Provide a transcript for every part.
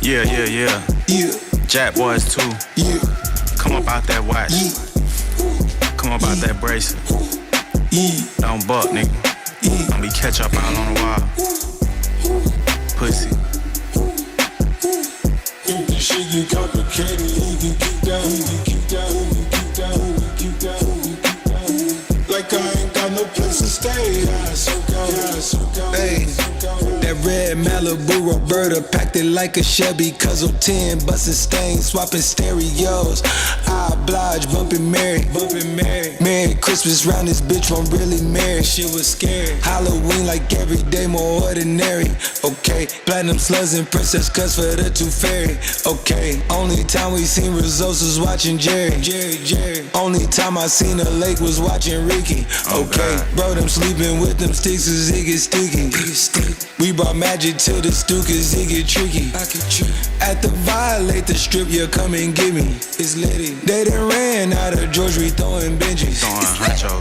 Yeah. Jack boys too. Yeah. Come up out that watch. Yeah. Come up out that bracelet. Yeah. Don't buck, nigga. Don't be catch up all on the wall. Pussy. If this shit get complicated, you can keep down. Like I ain't got no place to stay. Hey, that red Malibu Roberta packed it like a Chevy. Cuz of 10, bustin' stains, swapping stereos. I oblige, bumpin' Mary. Merry Christmas round this bitch, I'm really married. Shit was scary. Halloween like every day, more ordinary. Okay, platinum slugs and princess cuts for the tooth fairy. Okay, only time we seen results was watching Jerry. Only time I seen a lake was watching Ricky. Okay, bro, them sleeping with them sticks cause it get sticky. We brought magic to the stew cause it get tricky. At the violate the strip, yeah, come and get me. It's litty. They done ran out of George, we throwing Benjis.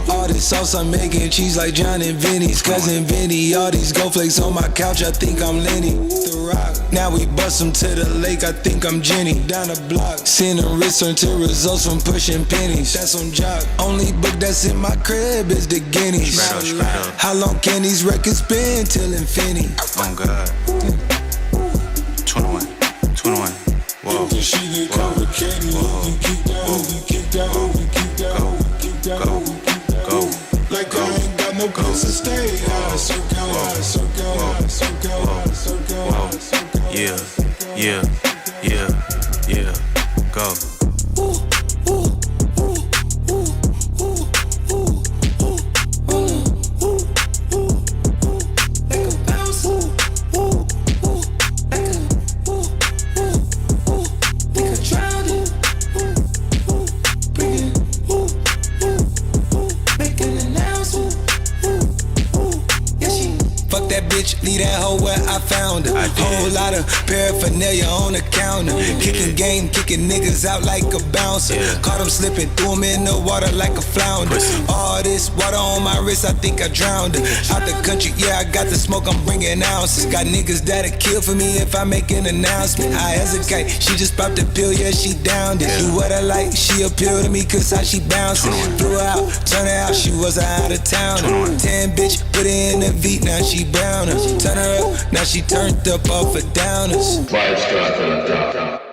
All this sauce I'm making cheese like John and Vinny's cousin Vinny. All these gold flakes on my couch, I think I'm Lenny. The Rock. Now we bust them to the lake, I think I'm Jenny. Down the block, send them return to results from pushing pennies. That's on job. Only book that's in my crib is the Guineas. Straight up. How long can these records spin till infinity? Oh God. 21. Whoa. If she get complicated, you can keep down. Go. Like I ain't got no place to stay. Yeah. Go. Leave that hoe where I found her. Whole lot of paraphernalia on the counter. Kicking game, kicking niggas out like a bouncer. Caught him slipping, threw him in the water like a flounder. All this water on my wrist, I think I drowned her. Out the country, yeah, I got the smoke, I'm bringing ounces. Got niggas that'll kill for me if I make an announcement. I hesitate, she just popped the pill, yeah, she downed it. Do what I like, she appeal to me cause how she bouncing. Flew her out, turn her out, she was out of town. 10 bitch, put her in the V, now she browner. Turn her up, now she turned up off her downers. Vibes drop on top.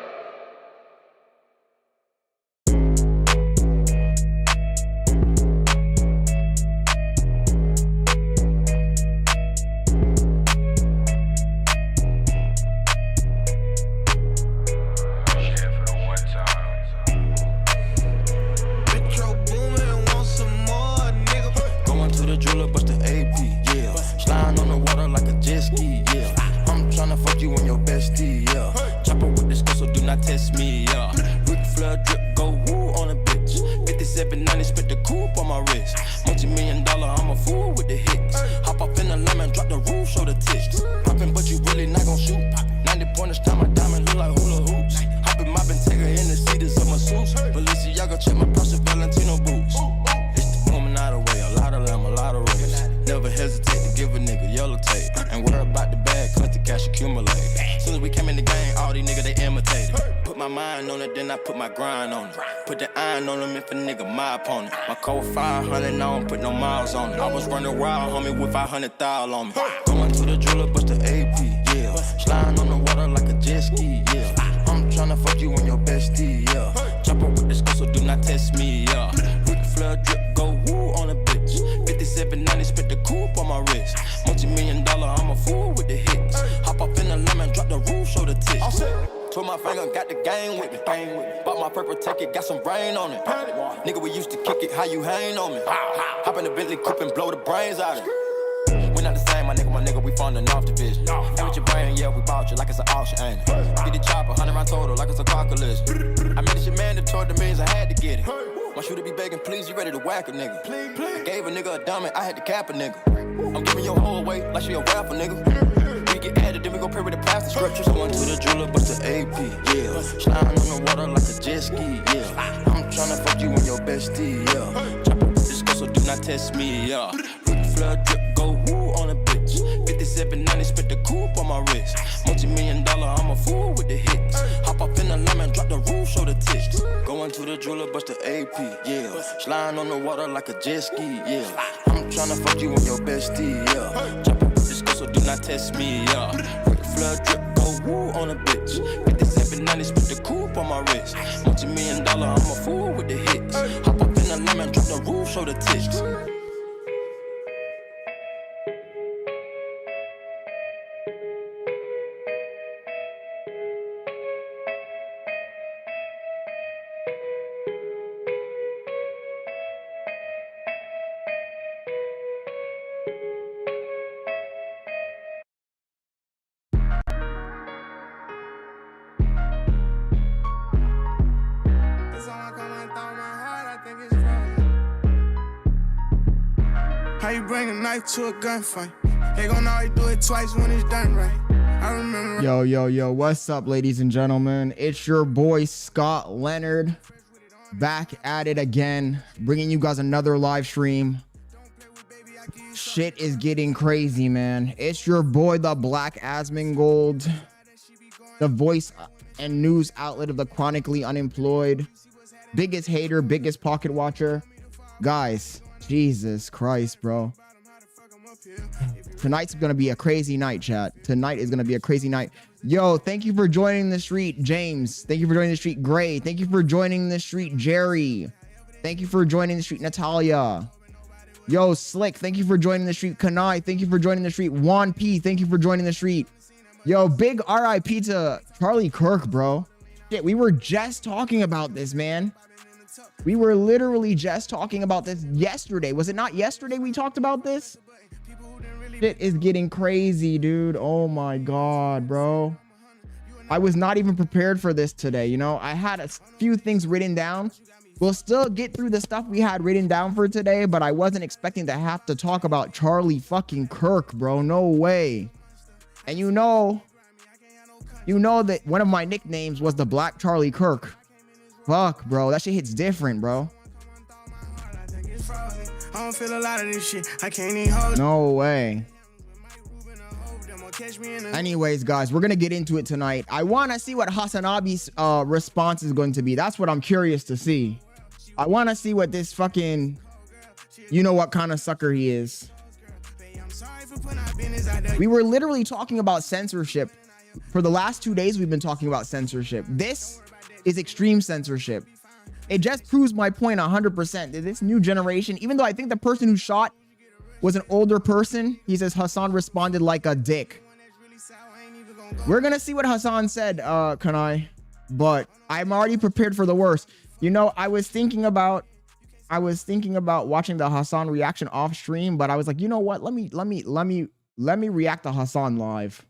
My code 500, I don't put no miles on it. I was running wild, homie, with 500,000 on me. Going to the jeweler, bust the AP, yeah. Sliding on the water like a jet ski, yeah. I'm tryna fuck you and your bestie, yeah. Chopper with this girl, so do not test me, yeah. Ric Flair drip, go woo on a bitch. 5790, spit the coupe on my wrist. Multi-million-dollar, I'm a fool with the hits. Hop up in the lemon, drop the roof, show the tits. Put my finger, got the game with me. Bought my purple ticket, got some rain on it. Nigga, we used to kick it, how you hang on me? Hop in the Bentley coupe and blow the brains out of it. We not the same, my nigga, we funding off division. Hey, with your brain, yeah, we bought you like it's an auction, ain't it? Get the chopper, 100 round total, like it's a car collision. I made it shit mandatory, the means I had to get it. My shooter be begging, please, you ready to whack a nigga? I gave a nigga a dummy, I had to cap a nigga. I'm giving your whole away like she a rapper, nigga. Get added, then we gon' pray with the plastic scriptures. Going to the jeweler, bust the AP, yeah. Sliding on the water like a jet ski, yeah. I'm tryna fuck you and your bestie, yeah. Chopper with this girl, so do not test me, yeah. Ric Flair drip, go woo on a bitch. 5790, spit the coupe on my wrist. Multi-million dollar, I'm a fool with the hits. Hop up in the lemon, drop the roof, show the tits. Going to the jeweler, bust the AP, yeah. Sliding on the water like a jet ski, yeah. I'm tryna fuck you and your bestie, yeah. Jumping with this girl, so do not test me, yeah. Rick flood drip, go woo on a bitch. 57, 90, split the coupe on my wrist. Multi-million dollar, I'm a fool with the hits. Hop up in the lemon, drop the roof, show the tits. How you bring a knife to a gunfight? They gon' always do it twice when it's done right. I remember. Yo, what's up, ladies and gentlemen? It's your boy Scott Leonard, back at it again, bringing you guys another live stream. Shit is getting crazy, man. It's your boy, the Black Asmongold, the voice and news outlet of the chronically unemployed, biggest hater, biggest pocket watcher. Guys, Jesus Christ, bro. Tonight's gonna be a crazy night, chat. Tonight is gonna be a crazy night. Yo, thank you for joining the street, James. Thank you for joining the street, Gray. Thank you for joining the street, Jerry. Thank you for joining the street, Natalia. Yo, Slick, thank you for joining the street. Kanai, thank you for joining the street. Juan P, thank you for joining the street. Yo, big RIP to Charlie Kirk, bro. Shit, we were just talking about this, man. We were literally just talking about this yesterday. Was it not yesterday we talked about this? Shit is getting crazy, dude. Oh my God, bro. I was not even prepared for this today. You know, I had a few things written down. We'll still get through the stuff we had written down for today, but I wasn't expecting to have to talk about Charlie fucking Kirk, bro. No way. And you know that one of my nicknames was the Black Charlie Kirk. Fuck, bro. That shit hits different, bro. I don't feel a lot of this shit. I can't even hold. No way. Anyways, guys, we're gonna get into it tonight. I want to see what HasanAbi's response is going to be. That's what I'm curious to see. I want to see what this fucking, you know what kind of sucker he is. We were literally talking about censorship. For the last 2 days, we've been talking about censorship. This is extreme censorship. It just proves my point 100% that this new generation, even though I think the person who shot was an older person, he says Hasan responded like a dick. We're gonna see what Hasan said, Kanai, but I'm already prepared for the worst. You know, I was thinking about watching the Hasan reaction off stream, but I was like, you know what? Let me react to Hasan live.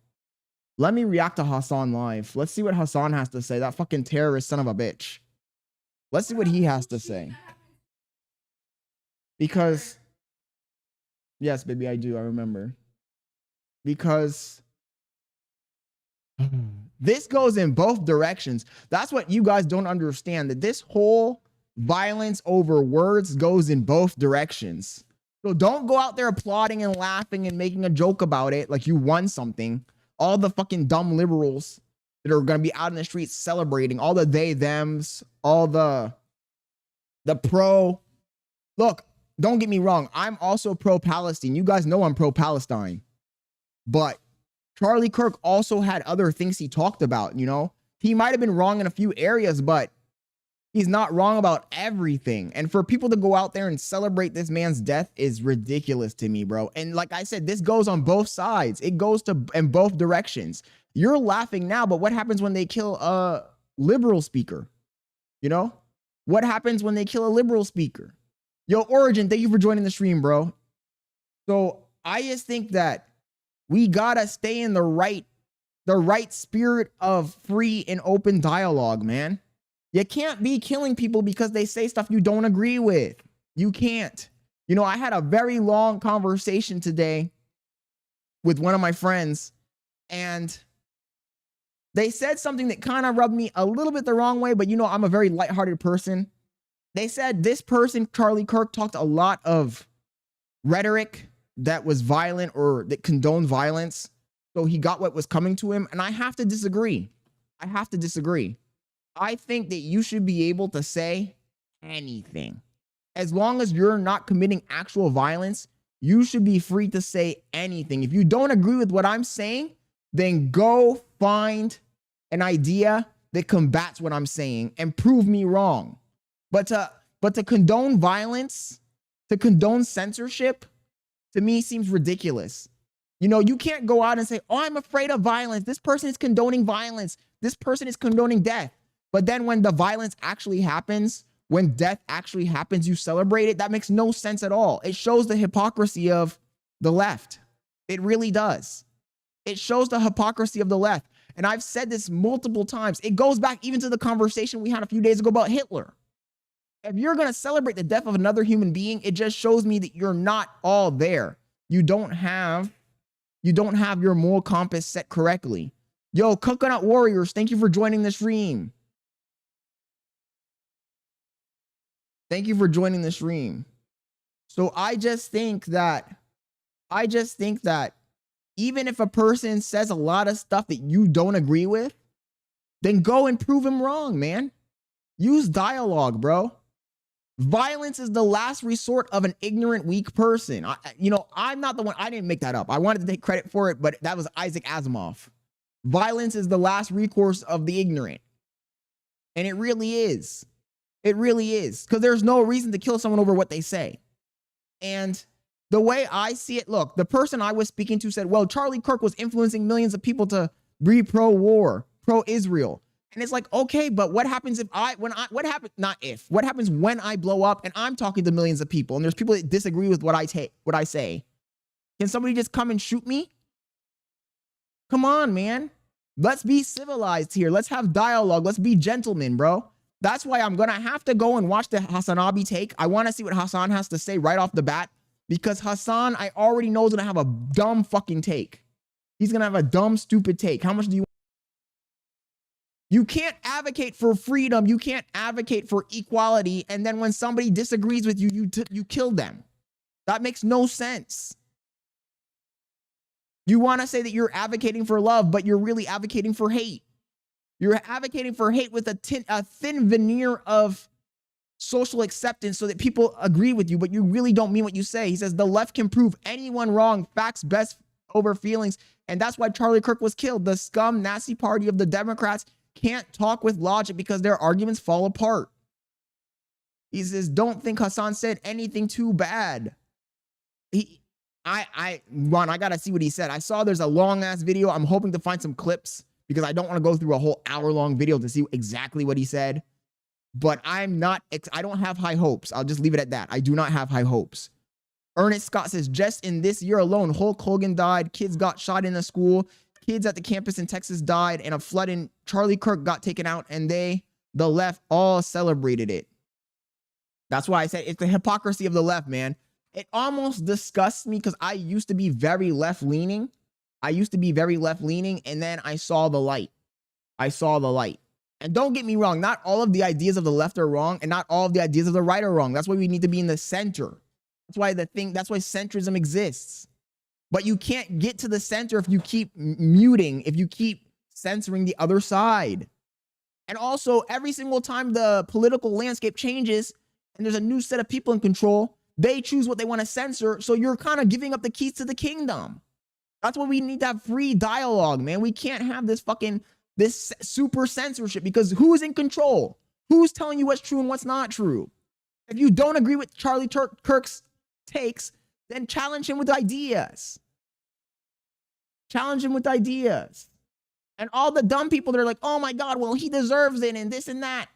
Let me react to Hasan live. Let's see what Hasan has to say. That fucking terrorist son of a bitch. Let's see what he has to say. Because, yes, baby, I do. I remember. Because this goes in both directions. That's what you guys don't understand. That this whole violence over words goes in both directions. So don't go out there applauding and laughing and making a joke about it like you won something. All the fucking dumb liberals that are going to be out in the streets celebrating, all the they, thems, all the pro. Look, don't get me wrong. I'm also pro-Palestine. You guys know I'm pro-Palestine. But Charlie Kirk also had other things he talked about, you know? He might have been wrong in a few areas, but he's not wrong about everything. And for people to go out there and celebrate this man's death is ridiculous to me, bro. And like I said, this goes on both sides. It goes in both directions. You're laughing now, but what happens when they kill a liberal speaker? You know? What happens when they kill a liberal speaker? Yo, Origin, thank you for joining the stream, bro. So I just think that we gotta stay in the right spirit of free and open dialogue, man. You can't be killing people because they say stuff you don't agree with. You can't. You know, I had a very long conversation today with one of my friends, and they said something that kind of rubbed me a little bit the wrong way, but you know, I'm a very lighthearted person. They said this person, Charlie Kirk, talked a lot of rhetoric that was violent or that condoned violence. So he got what was coming to him. And I have to disagree. I think that you should be able to say anything. As long as you're not committing actual violence, you should be free to say anything. If you don't agree with what I'm saying, then go find an idea that combats what I'm saying and prove me wrong. But to condone violence, to condone censorship, to me seems ridiculous. You know, you can't go out and say, oh, I'm afraid of violence. This person is condoning violence. This person is condoning death. But then when the violence actually happens, when death actually happens, you celebrate it. That makes no sense at all. It shows the hypocrisy of the left. It really does. It shows the hypocrisy of the left. And I've said this multiple times. It goes back even to the conversation we had a few days ago about Hitler. If you're going to celebrate the death of another human being, it just shows me that you're not all there. You don't have your moral compass set correctly. Yo, Coconut Warriors, thank you for joining the stream. Thank you for joining the stream. So I just think that even if a person says a lot of stuff that you don't agree with, then go and prove him wrong, man. Use dialogue, bro. Violence is the last resort of an ignorant, weak person. I'm not the one. I didn't make that up. I wanted to take credit for it, but that was Isaac Asimov. Violence is the last recourse of the ignorant. And it really is. It really is. Because there's no reason to kill someone over what they say. And the way I see it, look, the person I was speaking to said, well, Charlie Kirk was influencing millions of people to be pro-war, pro-Israel. And it's like, okay, but what happens what happens when I blow up and I'm talking to millions of people and there's people that disagree with what I say? Can somebody just come and shoot me? Come on, man. Let's be civilized here. Let's have dialogue. Let's be gentlemen, bro. That's why I'm going to have to go and watch the HasanAbi take. I want to see what Hasan has to say right off the bat, because Hasan, I already know, is going to have a dumb fucking take. He's going to have a dumb, stupid take. How much do you want? You can't advocate for freedom. You can't advocate for equality. And then when somebody disagrees with you, you kill them. That makes no sense. You want to say that you're advocating for love, but you're really advocating for hate. You're advocating for hate with a thin veneer of social acceptance so that people agree with you, but you really don't mean what you say. He says the left can prove anyone wrong, facts best over feelings. And that's why Charlie Kirk was killed. The scum, nasty party of the Democrats can't talk with logic because their arguments fall apart. He says, don't think Hasan said anything too bad. Ron, I gotta see what he said. I saw there's a long ass video. I'm hoping to find some clips because I don't want to go through a whole hour-long video to see exactly what he said. But I don't have high hopes. I'll just leave it at that. I do not have high hopes. Ernest Scott says, just in this year alone, Hulk Hogan died, kids got shot in a school, kids at the campus in Texas died, and a flood in Charlie Kirk got taken out, and the left, all celebrated it. That's why I said it's the hypocrisy of the left, man. It almost disgusts me because I used to be very left-leaning. And then I saw the light. And don't get me wrong, not all of the ideas of the left are wrong, and not all of the ideas of the right are wrong. That's why we need to be in the center. That's why centrism exists. But you can't get to the center if you keep muting, if you keep censoring the other side. And also, every single time the political landscape changes and there's a new set of people in control, they choose what they want to censor. So you're kind of giving up the keys to the kingdom. That's why we need to have free dialogue, man. We can't have this super censorship, because who's in control? Who's telling you what's true and what's not true? If you don't agree with Charlie Kirk's takes, then challenge him with ideas. And all the dumb people that are like, oh my God, well, he deserves it and this and that.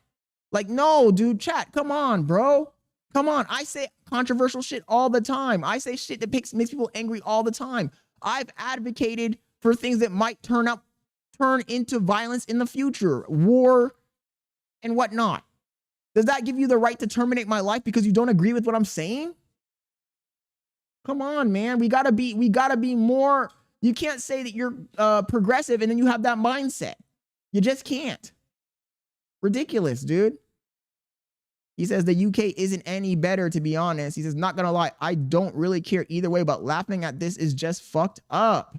Like, no, dude, chat, come on, bro. Come on. I say controversial shit all the time. I say shit that makes people angry all the time. I've advocated for things that might turn into violence in the future, war and whatnot. Does that give you the right to terminate my life because you don't agree with what I'm saying? Come on, man. We gotta be more. You can't say that you're progressive and then you have that mindset. You just can't. Ridiculous, dude. He says the UK isn't any better, to be honest. He says, not gonna lie, I don't really care either way, but laughing at this is just fucked up.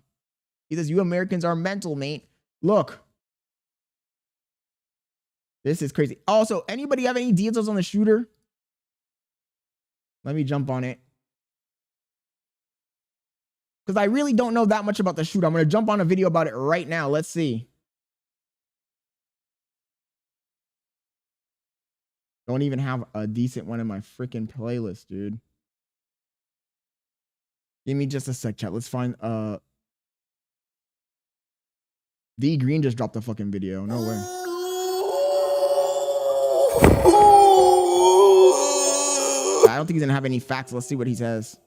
He says, you Americans are mental, mate. Look. This is crazy. Also, anybody have any details on the shooter? Let me jump on it. Because I really don't know that much about the shooter. I'm going to jump on a video about it right now. Let's see. Don't even have a decent one in my freaking playlist, dude. Give me just a sec, chat. Let's find D Green just dropped a fucking video. No way. I don't think he's gonna have any facts. Let's see what he says.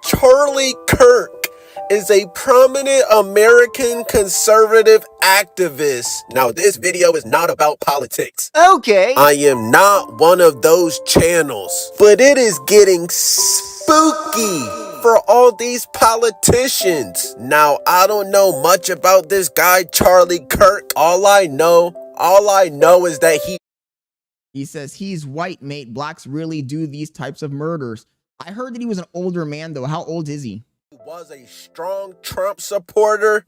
Charlie Kirk is a prominent American conservative activist. Now, this video is not about politics. Okay. I am not one of those channels, but it is getting spooky for all these politicians. Now, I don't know much about this guy, Charlie Kirk. All I know is that he says he's white, mate. Blacks really do these types of murders. I heard that he was an older man, though. How old is he? Was a strong Trump supporter.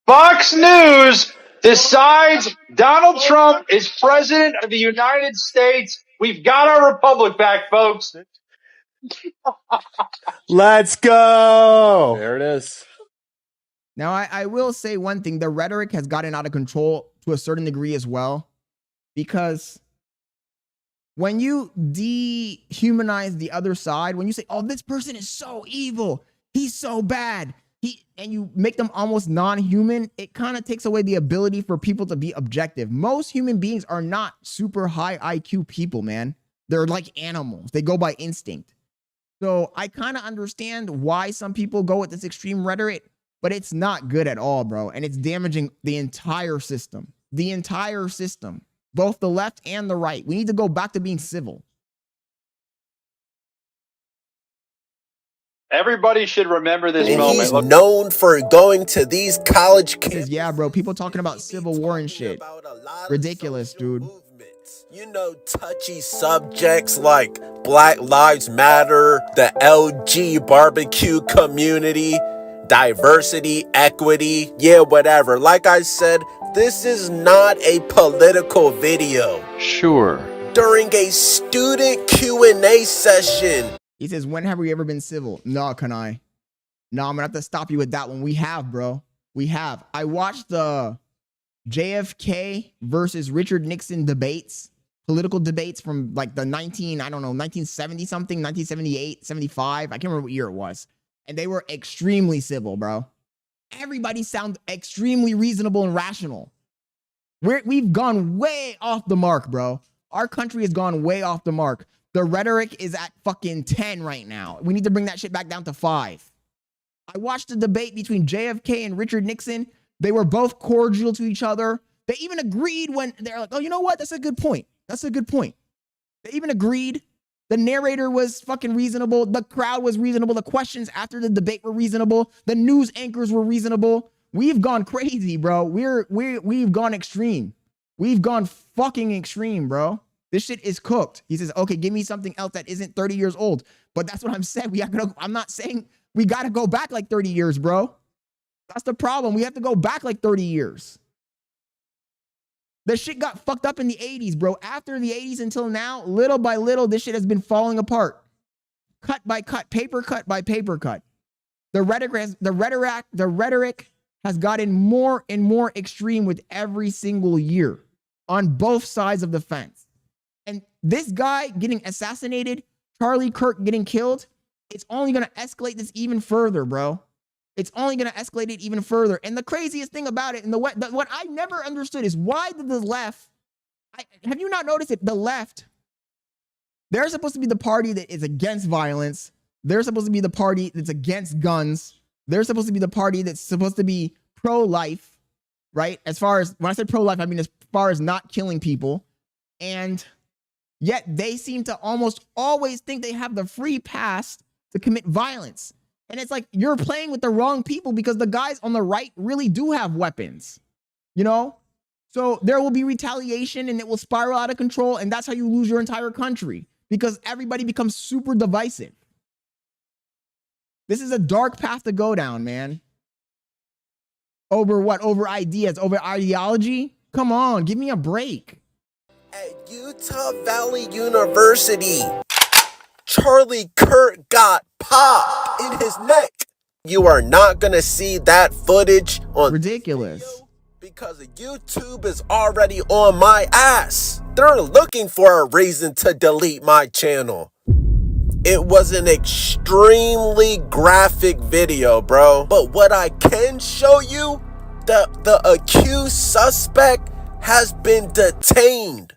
Fox News decides Donald Trump is president of the United States. We've got our republic back, folks. Let's go. There it is. Now, I will say one thing. The rhetoric has gotten out of control to a certain degree as well. Because when you dehumanize the other side, when you say, oh, this person is so evil, he's so bad, and you make them almost non-human, it kind of takes away the ability for people to be objective. Most human beings are not super high IQ people, man. They're like animals. They go by instinct. So I kind of understand why some people go with this extreme rhetoric, but it's not good at all, bro. And it's damaging the entire system. The entire system. Both the left and the right. We need to go back to being civil. Everybody should remember this And moment. he's known for going to these college campuses. Yeah, bro. People talking about civil war and shit. Ridiculous, dude. You know, touchy subjects like Black Lives Matter, the LG barbecue community, diversity, equity, yeah, whatever. Like I said, this is not a political video. Sure. During a student Q&A session. He says, when have we ever been civil? No, can I? No, I'm gonna have to stop you with that one. We have, bro. We have. I watched the JFK versus Richard Nixon debates, political debates from like the 1970 something, 1978, 75. I can't remember what year it was. And they were extremely civil, bro. Everybody sounds extremely reasonable and rational. We've gone way off the mark, bro. Our country has gone way off the mark. The rhetoric is at fucking 10 right now. We need to bring that shit back down to 5. I watched the debate between JFK and Richard Nixon. They were both cordial to each other. They even agreed when they're like, oh, you know what? That's a good point. That's a good point. They even agreed. The narrator was fucking reasonable. The crowd was reasonable. The questions after the debate were reasonable. The news anchors were reasonable. We've gone crazy, bro. We've gone extreme. We've gone fucking extreme, bro. This shit is cooked. He says, okay, give me something else that isn't 30 years old. But that's what I'm saying. I'm not saying we got to go back like 30 years, bro. That's the problem. We have to go back like 30 years. The shit got fucked up in the 80s, bro. After the 80s until now, little by little, this shit has been falling apart. Cut by cut, paper cut by paper cut. The rhetoric has gotten more and more extreme with every single year on both sides of the fence. And this guy getting assassinated, Charlie Kirk getting killed, it's only going to escalate this even further, bro. It's only going to escalate it even further. And the craziest thing about it, and what I never understood is why did the left, have you not noticed it? The left, they're supposed to be the party that is against violence. They're supposed to be the party that's against guns. They're supposed to be the party that's supposed to be pro-life, right? As far as, when I say pro-life, I mean as far as not killing people. And yet they seem to almost always think they have the free pass to commit violence. And it's like, you're playing with the wrong people because the guys on the right really do have weapons, you know? So there will be retaliation and it will spiral out of control. And that's how you lose your entire country because everybody becomes super divisive. This is a dark path to go down, man. Over what? Over ideas, over ideology? Come on, give me a break. At Utah Valley University, Charlie Kirk got popped in his neck. You are not gonna see that footage on ridiculous because YouTube is already on my ass. They're looking for a reason to delete my channel. It was an extremely graphic video, bro. But what I can show you, the accused suspect has been detained.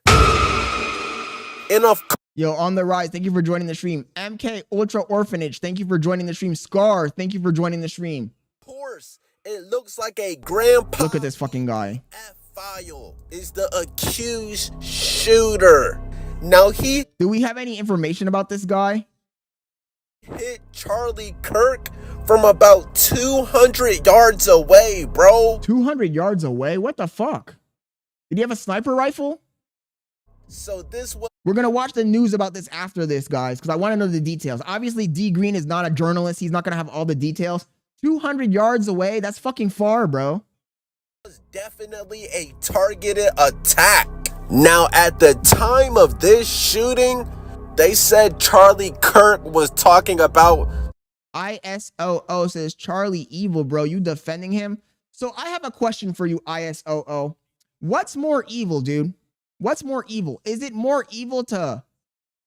And of course, yo, on the rise, thank you for joining the stream. MK Ultra Orphanage, thank you for joining the stream. Scar, thank you for joining the stream. of course, it looks like a grandpa. Look at this fucking guy. F-File is the accused shooter. Now do we have any information about this guy? Hit Charlie Kirk from about 200 yards away, bro. 200 yards away? What the fuck? Did he have a sniper rifle? So this was... We're going to watch the news about this after this, guys, because I want to know the details. Obviously, D Green is not a journalist. He's not going to have all the details. 200 yards away? That's fucking far, bro. Was definitely a targeted attack. Now, at the time of this shooting, they said Charlie Kirk was talking about... ISOO says, Charlie evil, bro. You defending him? So I have a question for you, ISOO. What's more evil, dude? What's more evil? Is it more evil to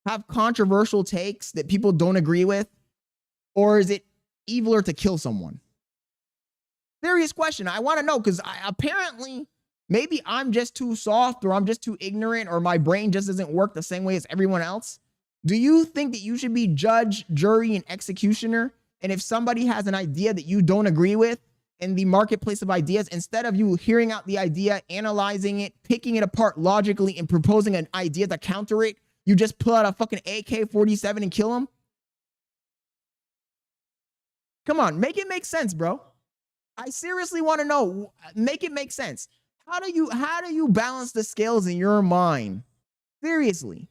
have controversial takes that people don't agree with? Or is it eviler to kill someone? Serious question. I want to know because apparently maybe I'm just too soft or I'm just too ignorant or my brain just doesn't work the same way as everyone else. Do you think that you should be judge, jury, and executioner? And if somebody has an idea that you don't agree with in the marketplace of ideas, instead of you hearing out the idea, analyzing it, picking it apart logically, and proposing an idea to counter it, you just pull out a fucking AK-47 and kill him? Come on, make it make sense, bro. I seriously want to know. Make it make sense. How do you balance the scales in your mind? Seriously.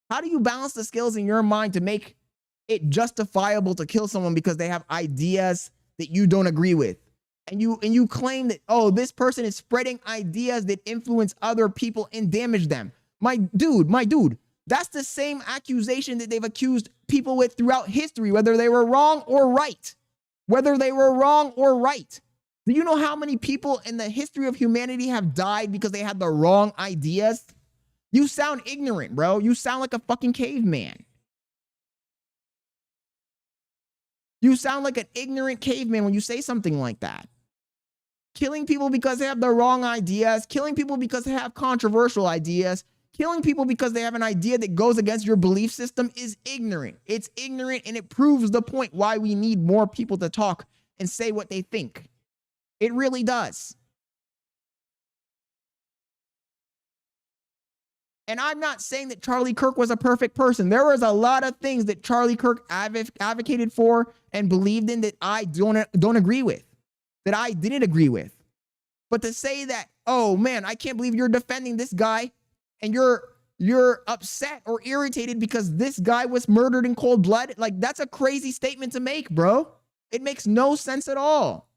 How do you balance the scales in your mind to make it justifiable to kill someone because they have ideas that you don't agree with? And you claim that, oh, this person is spreading ideas that influence other people and damage them. My dude, that's the same accusation that they've accused people with throughout history, whether they were wrong or right. Whether they were wrong or right. Do you know how many people in the history of humanity have died because they had the wrong ideas? You sound ignorant, bro. You sound like a fucking caveman. You sound like an ignorant caveman when you say something like that. Killing people because they have the wrong ideas, killing people because they have controversial ideas, killing people because they have an idea that goes against your belief system is ignorant. It's ignorant and it proves the point why we need more people to talk and say what they think. It really does. And I'm not saying that Charlie Kirk was a perfect person. There was a lot of things that Charlie Kirk advocated for and believed in that I don't agree with, that I didn't agree with. But to say that, oh man, I can't believe you're defending this guy and you're upset or irritated because this guy was murdered in cold blood, like that's a crazy statement to make, bro. It makes no sense at all.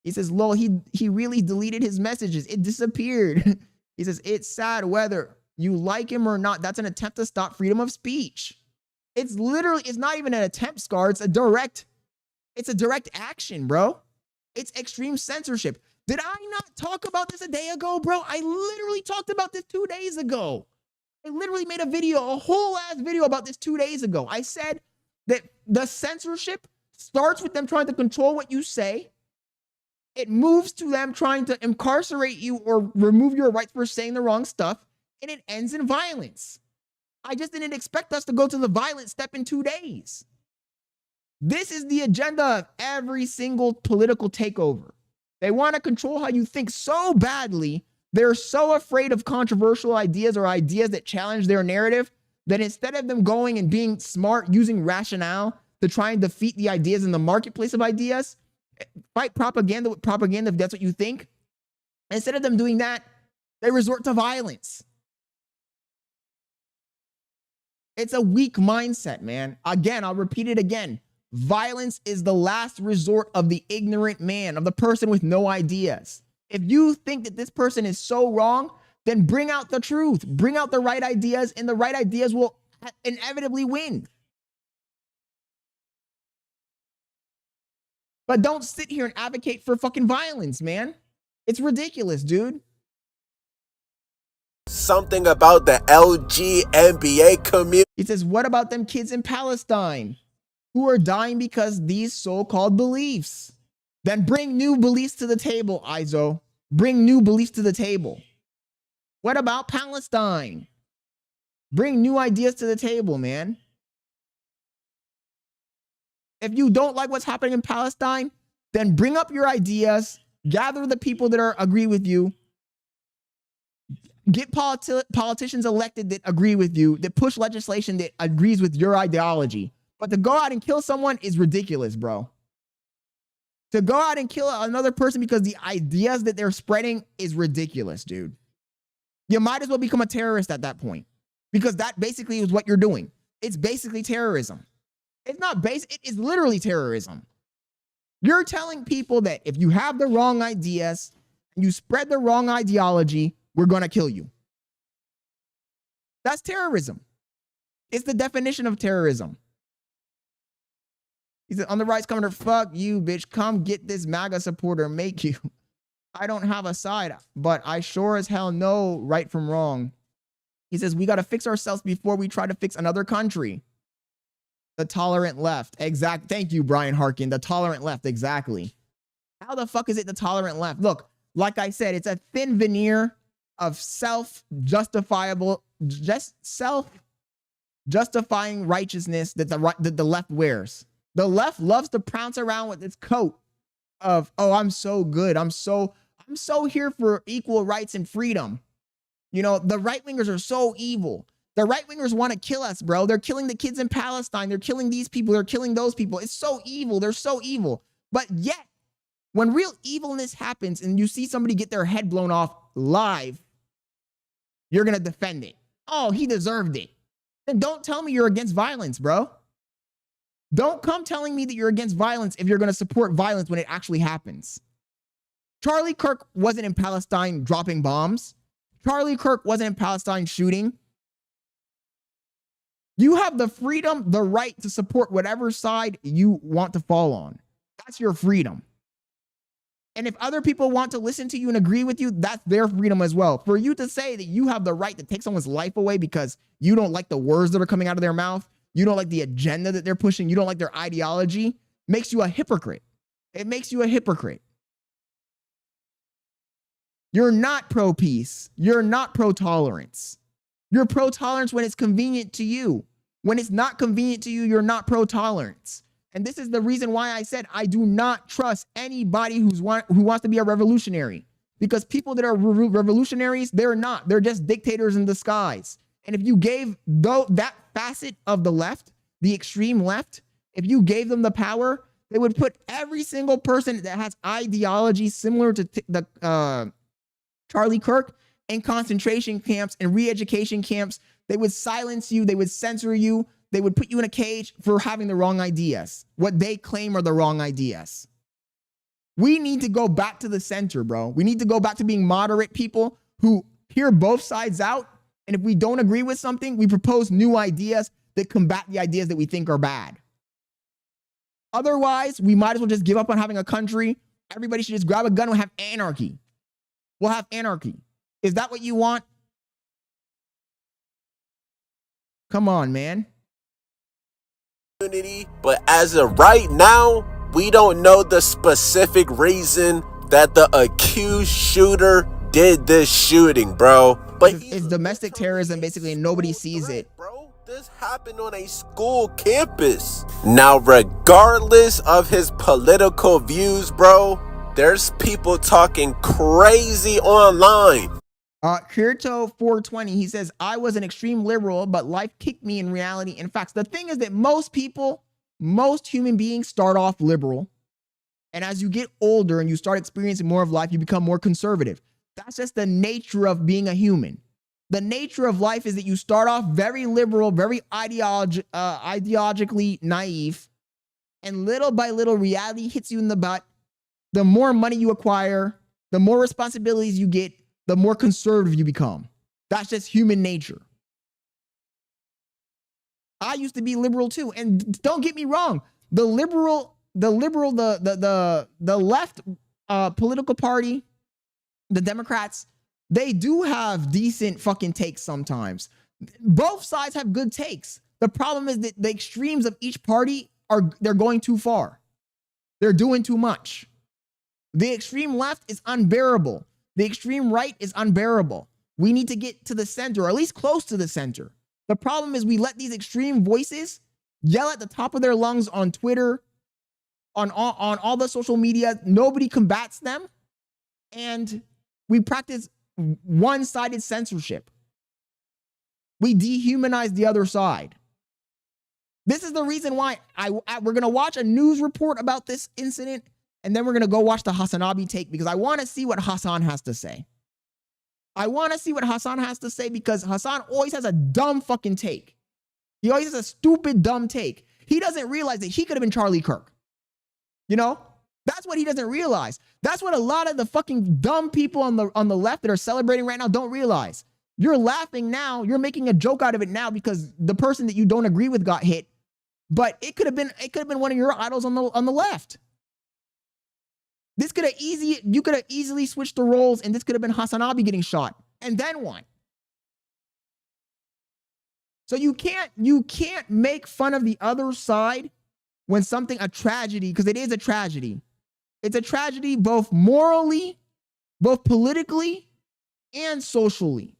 He says, lol, he really deleted his messages. It disappeared. He says, it's sad whether you like him or not. That's an attempt to stop freedom of speech. It's not even an attempt, Scar. It's a direct action, bro. It's extreme censorship. Did I not talk about this a day ago, bro? I literally talked about this 2 days ago. I literally made a whole ass video about this 2 days ago. I said that the censorship starts with them trying to control what you say. It moves to them trying to incarcerate you or remove your rights for saying the wrong stuff. And it ends in violence. I just didn't expect us to go to the violent step in 2 days. This is the agenda of every single political takeover. They want to control how you think so badly. They're so afraid of controversial ideas or ideas that challenge their narrative that instead of them going and being smart, using rationale to try and defeat the ideas in the marketplace of ideas, fight propaganda with propaganda if that's what you think. Instead of them doing that, they resort to violence. It's a weak mindset, man. Again, I'll repeat it again. Violence is the last resort of the ignorant man, of the person with no ideas. If you think that this person is so wrong, then bring out the truth, bring out the right ideas, and the right ideas will inevitably win. But don't sit here and advocate for fucking violence, man. It's ridiculous, dude. Something about the LGBTQ community. He says, what about them kids in Palestine who are dying because these so-called beliefs? Then bring new beliefs to the table, Izo. Bring new beliefs to the table. What about Palestine? Bring new ideas to the table, man. If you don't like what's happening in Palestine, then bring up your ideas, gather the people that agree with you, get politicians elected that agree with you, that push legislation that agrees with your ideology. But to go out and kill someone is ridiculous, bro. To go out and kill another person because the ideas that they're spreading is ridiculous, dude. You might as well become a terrorist at that point, because that basically is what you're doing. It's basically terrorism. It's not it is literally terrorism. You're telling people that if you have the wrong ideas and you spread the wrong ideology, we're going to kill you. That's terrorism. It's the definition of terrorism. He said, on the right's coming to fuck you, bitch. Come get this MAGA supporter, make you. I don't have a side, but I sure as hell know right from wrong. He says, we got to fix ourselves before we try to fix another country. The tolerant left. Exact. Thank you, Brian Harkin. The tolerant left. Exactly. How the fuck is it the tolerant left? Look, like I said, it's a thin veneer of self-justifying righteousness that the left wears. The left loves to prounce around with its coat of, oh, I'm so good. I'm so here for equal rights and freedom. You know, the right-wingers are so evil. The right-wingers want to kill us, bro. They're killing the kids in Palestine. They're killing these people. They're killing those people. It's so evil. They're so evil. But yet, when real evilness happens and you see somebody get their head blown off live, you're going to defend it. Oh, he deserved it. Then don't tell me you're against violence, bro. Don't come telling me that you're against violence if you're going to support violence when it actually happens. Charlie Kirk wasn't in Palestine dropping bombs. Charlie Kirk wasn't in Palestine shooting. You have the freedom, the right to support whatever side you want to fall on. That's your freedom. And if other people want to listen to you and agree with you, that's their freedom as well. For you to say that you have the right to take someone's life away because you don't like the words that are coming out of their mouth, you don't like the agenda that they're pushing, you don't like their ideology, makes you a hypocrite. It makes you a hypocrite. You're not pro-peace. You're not pro-tolerance. You're pro-tolerance when it's convenient to you. When it's not convenient to you, you're not pro-tolerance. And this is the reason why I said I do not trust anybody who wants to be a revolutionary. Because people that are revolutionaries, they're not. They're just dictators in disguise. And if you gave that facet of the left, the extreme left, if you gave them the power, they would put every single person that has ideology similar to the Charlie Kirk in concentration camps and re-education camps. They would silence you. They would censor you. They would put you in a cage for having the wrong ideas, what they claim are the wrong ideas. We need to go back to the center, bro. We need to go back to being moderate people who hear both sides out. And if we don't agree with something, we propose new ideas that combat the ideas that we think are bad. Otherwise, we might as well just give up on having a country. Everybody should just grab a gun and have anarchy. We'll have anarchy. Is that what you want? Come on, man. But as of right now, we don't know the specific reason that the accused shooter did this shooting, bro. But it's domestic terrorism, basically, and nobody sees it. Bro, this happened on a school campus. Now, regardless of his political views, bro, there's people talking crazy online. Kirto 420, he says, I was an extreme liberal, but life kicked me in reality. In fact, the thing is that most human beings start off liberal. And as you get older and you start experiencing more of life, you become more conservative. That's just the nature of being a human. The nature of life is that you start off very liberal, very ideologically naive. And little by little, reality hits you in the butt. The more money you acquire, the more responsibilities you get, the more conservative you become. That's just human nature. I used to be liberal too. And don't get me wrong, the left political party, the Democrats, they do have decent fucking takes sometimes. Both sides have good takes. The problem is that the extremes of each party they're going too far. They're doing too much. The extreme left is unbearable. The extreme right is unbearable. We need to get to the center, or at least close to the center. The problem is we let these extreme voices yell at the top of their lungs on Twitter, on all the social media. Nobody combats them. And we practice one-sided censorship. We dehumanize the other side. This is the reason why we're going to watch a news report about this incident, and then we're going to go watch the HasanAbi take, because I want to see what Hasan has to say. I want to see what Hasan has to say, because Hasan always has a dumb fucking take. He always has a stupid, dumb take. He doesn't realize that he could have been Charlie Kirk. You know? That's what he doesn't realize. That's what a lot of the fucking dumb people on the left that are celebrating right now don't realize. You're laughing now. You're making a joke out of it now because the person that you don't agree with got hit. But it could have been one of your idols on the left. You could have easily switched the roles, and this could have been HasanAbi getting shot. And then what? So you can't make fun of the other side when a tragedy, because it is a tragedy. It's a tragedy both morally, both politically, and socially.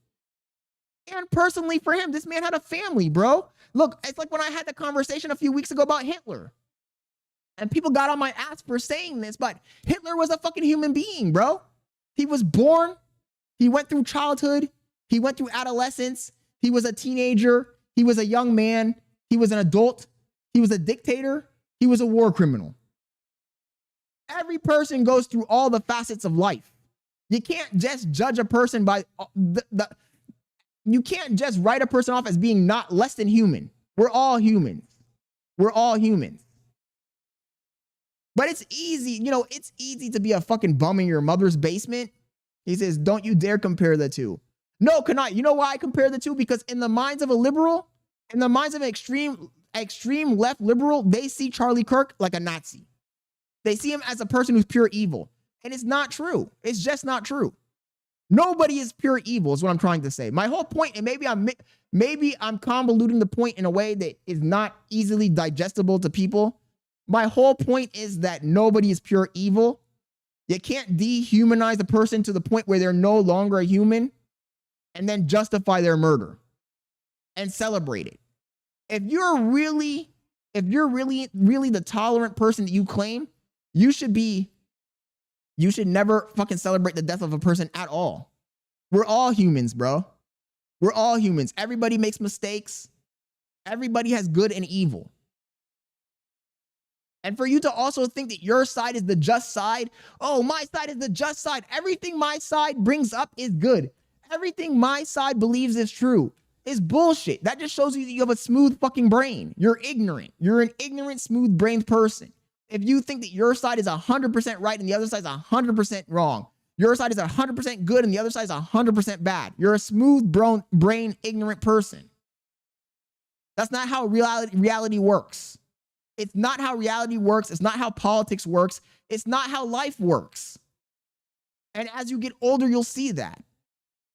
And personally for him, this man had a family, bro. Look, it's like when I had the conversation a few weeks ago about Hitler. And people got on my ass for saying this, but Hitler was a fucking human being, bro. He was born. He went through childhood. He went through adolescence. He was a teenager. He was a young man. He was an adult. He was a dictator. He was a war criminal. Every person goes through all the facets of life. You can't just judge a person by you can't just write a person off as being not less than human. We're all humans. We're all humans. But it's easy, it's easy to be a fucking bum in your mother's basement. He says, don't you dare compare the two. No, cannot. You know why I compare the two? Because in the minds of a liberal, in the minds of an extreme left liberal, they see Charlie Kirk like a Nazi. They see him as a person who's pure evil. And it's not true. It's just not true. Nobody is pure evil is what I'm trying to say. My whole point, and maybe I'm convoluting the point in a way that is not easily digestible to people. My whole point is that nobody is pure evil. You can't dehumanize a person to the point where they're no longer a human and then justify their murder and celebrate it. If you're really the tolerant person that you claim, you should never fucking celebrate the death of a person at all. We're all humans, bro. We're all humans. Everybody makes mistakes. Everybody has good and evil. And for you to also think that your side is the just side, oh, my side is the just side. Everything my side brings up is good. Everything my side believes is true is bullshit. That just shows you that you have a smooth fucking brain. You're ignorant. You're an ignorant, smooth-brained person. If you think that your side is 100% right and the other side is 100% wrong, your side is 100% good and the other side is 100% bad, you're a smooth-brain, ignorant person. That's not how reality works. It's not how reality works. It's not how politics works. It's not how life works. And as you get older, you'll see that.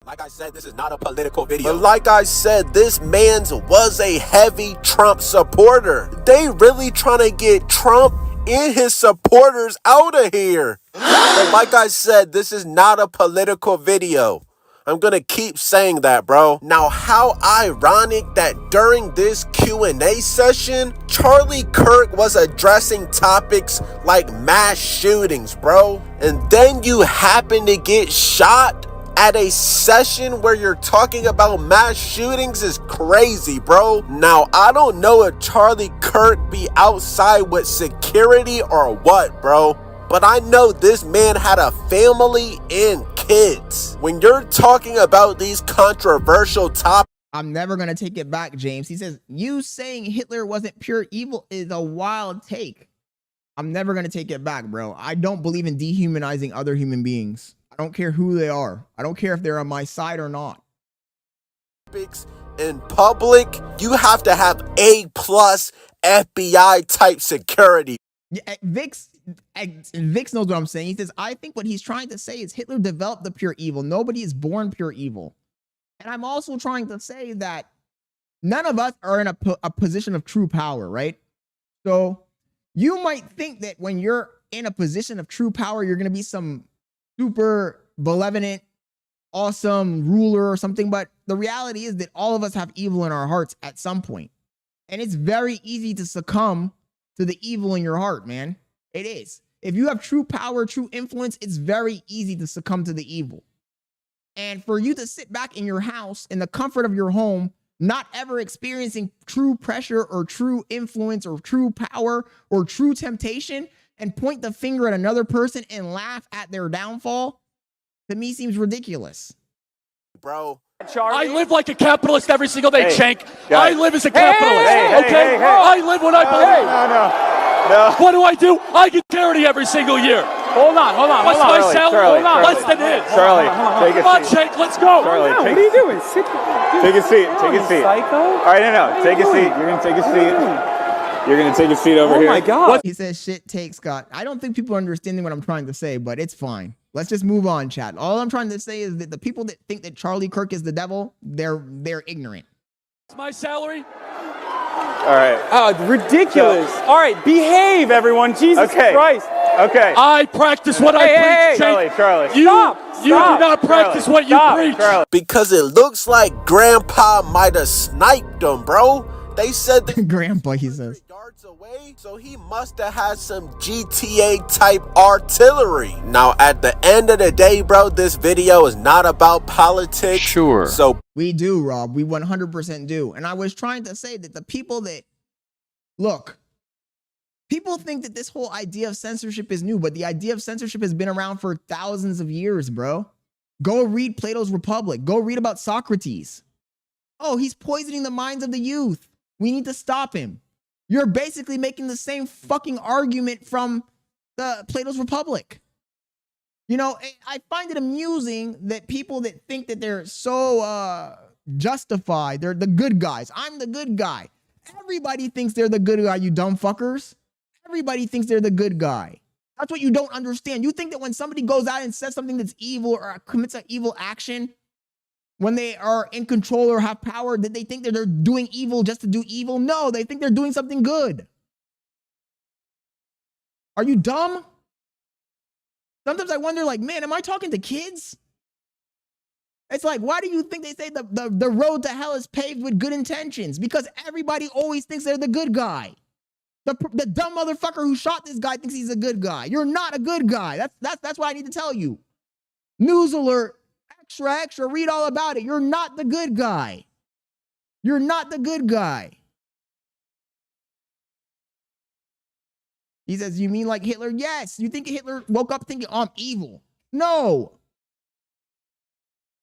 Like I said, this is not a political video. But like I said, this man's was a heavy Trump supporter. They really trying to get Trump and his supporters out of here. But like I said, this is not a political video. I'm gonna keep saying that, bro. Now, how ironic that during this Q&A session, Charlie Kirk was addressing topics like mass shootings, bro. And then you happen to get shot at a session where you're talking about mass shootings is crazy, bro. Now, I don't know if Charlie Kirk be outside with security or what, bro. But I know this man had a family and kids. When you're talking about these controversial topics, I'm never going to take it back, James. He says, you saying Hitler wasn't pure evil is a wild take. I'm never going to take it back, bro. I don't believe in dehumanizing other human beings. I don't care who they are. I don't care if they're on my side or not. In public, you have to have A+ FBI type security. Yeah, Vix knows what I'm saying. He says, I think what he's trying to say is Hitler developed the pure evil. Nobody is born pure evil. And I'm also trying to say that none of us are in a position of true power, right? So you might think that when you're in a position of true power, you're going to be some super benevolent, awesome ruler or something. But the reality is that all of us have evil in our hearts at some point. And it's very easy to succumb to the evil in your heart, man. It is. If you have true power, true influence, it's very easy to succumb to the evil. And for you to sit back in your house, in the comfort of your home, not ever experiencing true pressure or true influence or true power or true temptation, and point the finger at another person and laugh at their downfall, to me seems ridiculous. Bro. I live like a capitalist every single day, Cenk. I live as a capitalist, okay? I live what I believe. No. What do I do? I get charity every single year. Hold on. What's my salary? Less than his. Charlie, take a seat. Come on, Cenk, let's go. Charlie, what are you doing? Take a seat. Take a seat. Psycho? All right, no. Take a seat. You're going to take a seat. You're going to take a seat over here. Oh, my God. He says, shit take, Scott. I don't think people are understanding what I'm trying to say, but it's fine. Let's just move on, chat. All I'm trying to say is that the people that think that Charlie Kirk is the devil, they're ignorant. What's my salary? All right. Oh, ridiculous. All right, behave, everyone. Jesus Christ. Okay. I practice what I preach, Cenk. Charlie. You do not practice what you preach. Because it looks like Grandpa might have sniped him, bro. They said that Grandpa, he says. yards away, so he must have had some GTA type artillery. Now, at the end of the day, bro, this video is not about politics. Sure. So We do, Rob. We 100% do. And I was trying to say that the people that, look, people think that this whole idea of censorship is new, but the idea of censorship has been around for thousands of years, bro. Go read Plato's Republic. Go read about Socrates. Oh, he's poisoning the minds of the youth. We need to stop him. You're basically making the same fucking argument from the Plato's Republic. You know, I find it amusing that people that think that they're so justified, they're the good guys. I'm the good guy. Everybody thinks they're the good guy, you dumb fuckers. Everybody thinks they're the good guy. That's what you don't understand. You think that when somebody goes out and says something that's evil or commits an evil action, when they are in control or have power, that they think that they're doing evil just to do evil? No, they think they're doing something good. Are you dumb? Sometimes I wonder, like, man, am I talking to kids? It's like, why do you think they say the road to hell is paved with good intentions? Because everybody always thinks they're the good guy. The dumb motherfucker who shot this guy thinks he's a good guy. You're not a good guy. That's what I need to tell you. News alert. Extra, read all about it. You're not the good guy. You're not the good guy. He says, you mean like Hitler? Yes. You think Hitler woke up thinking, oh, I'm evil? No.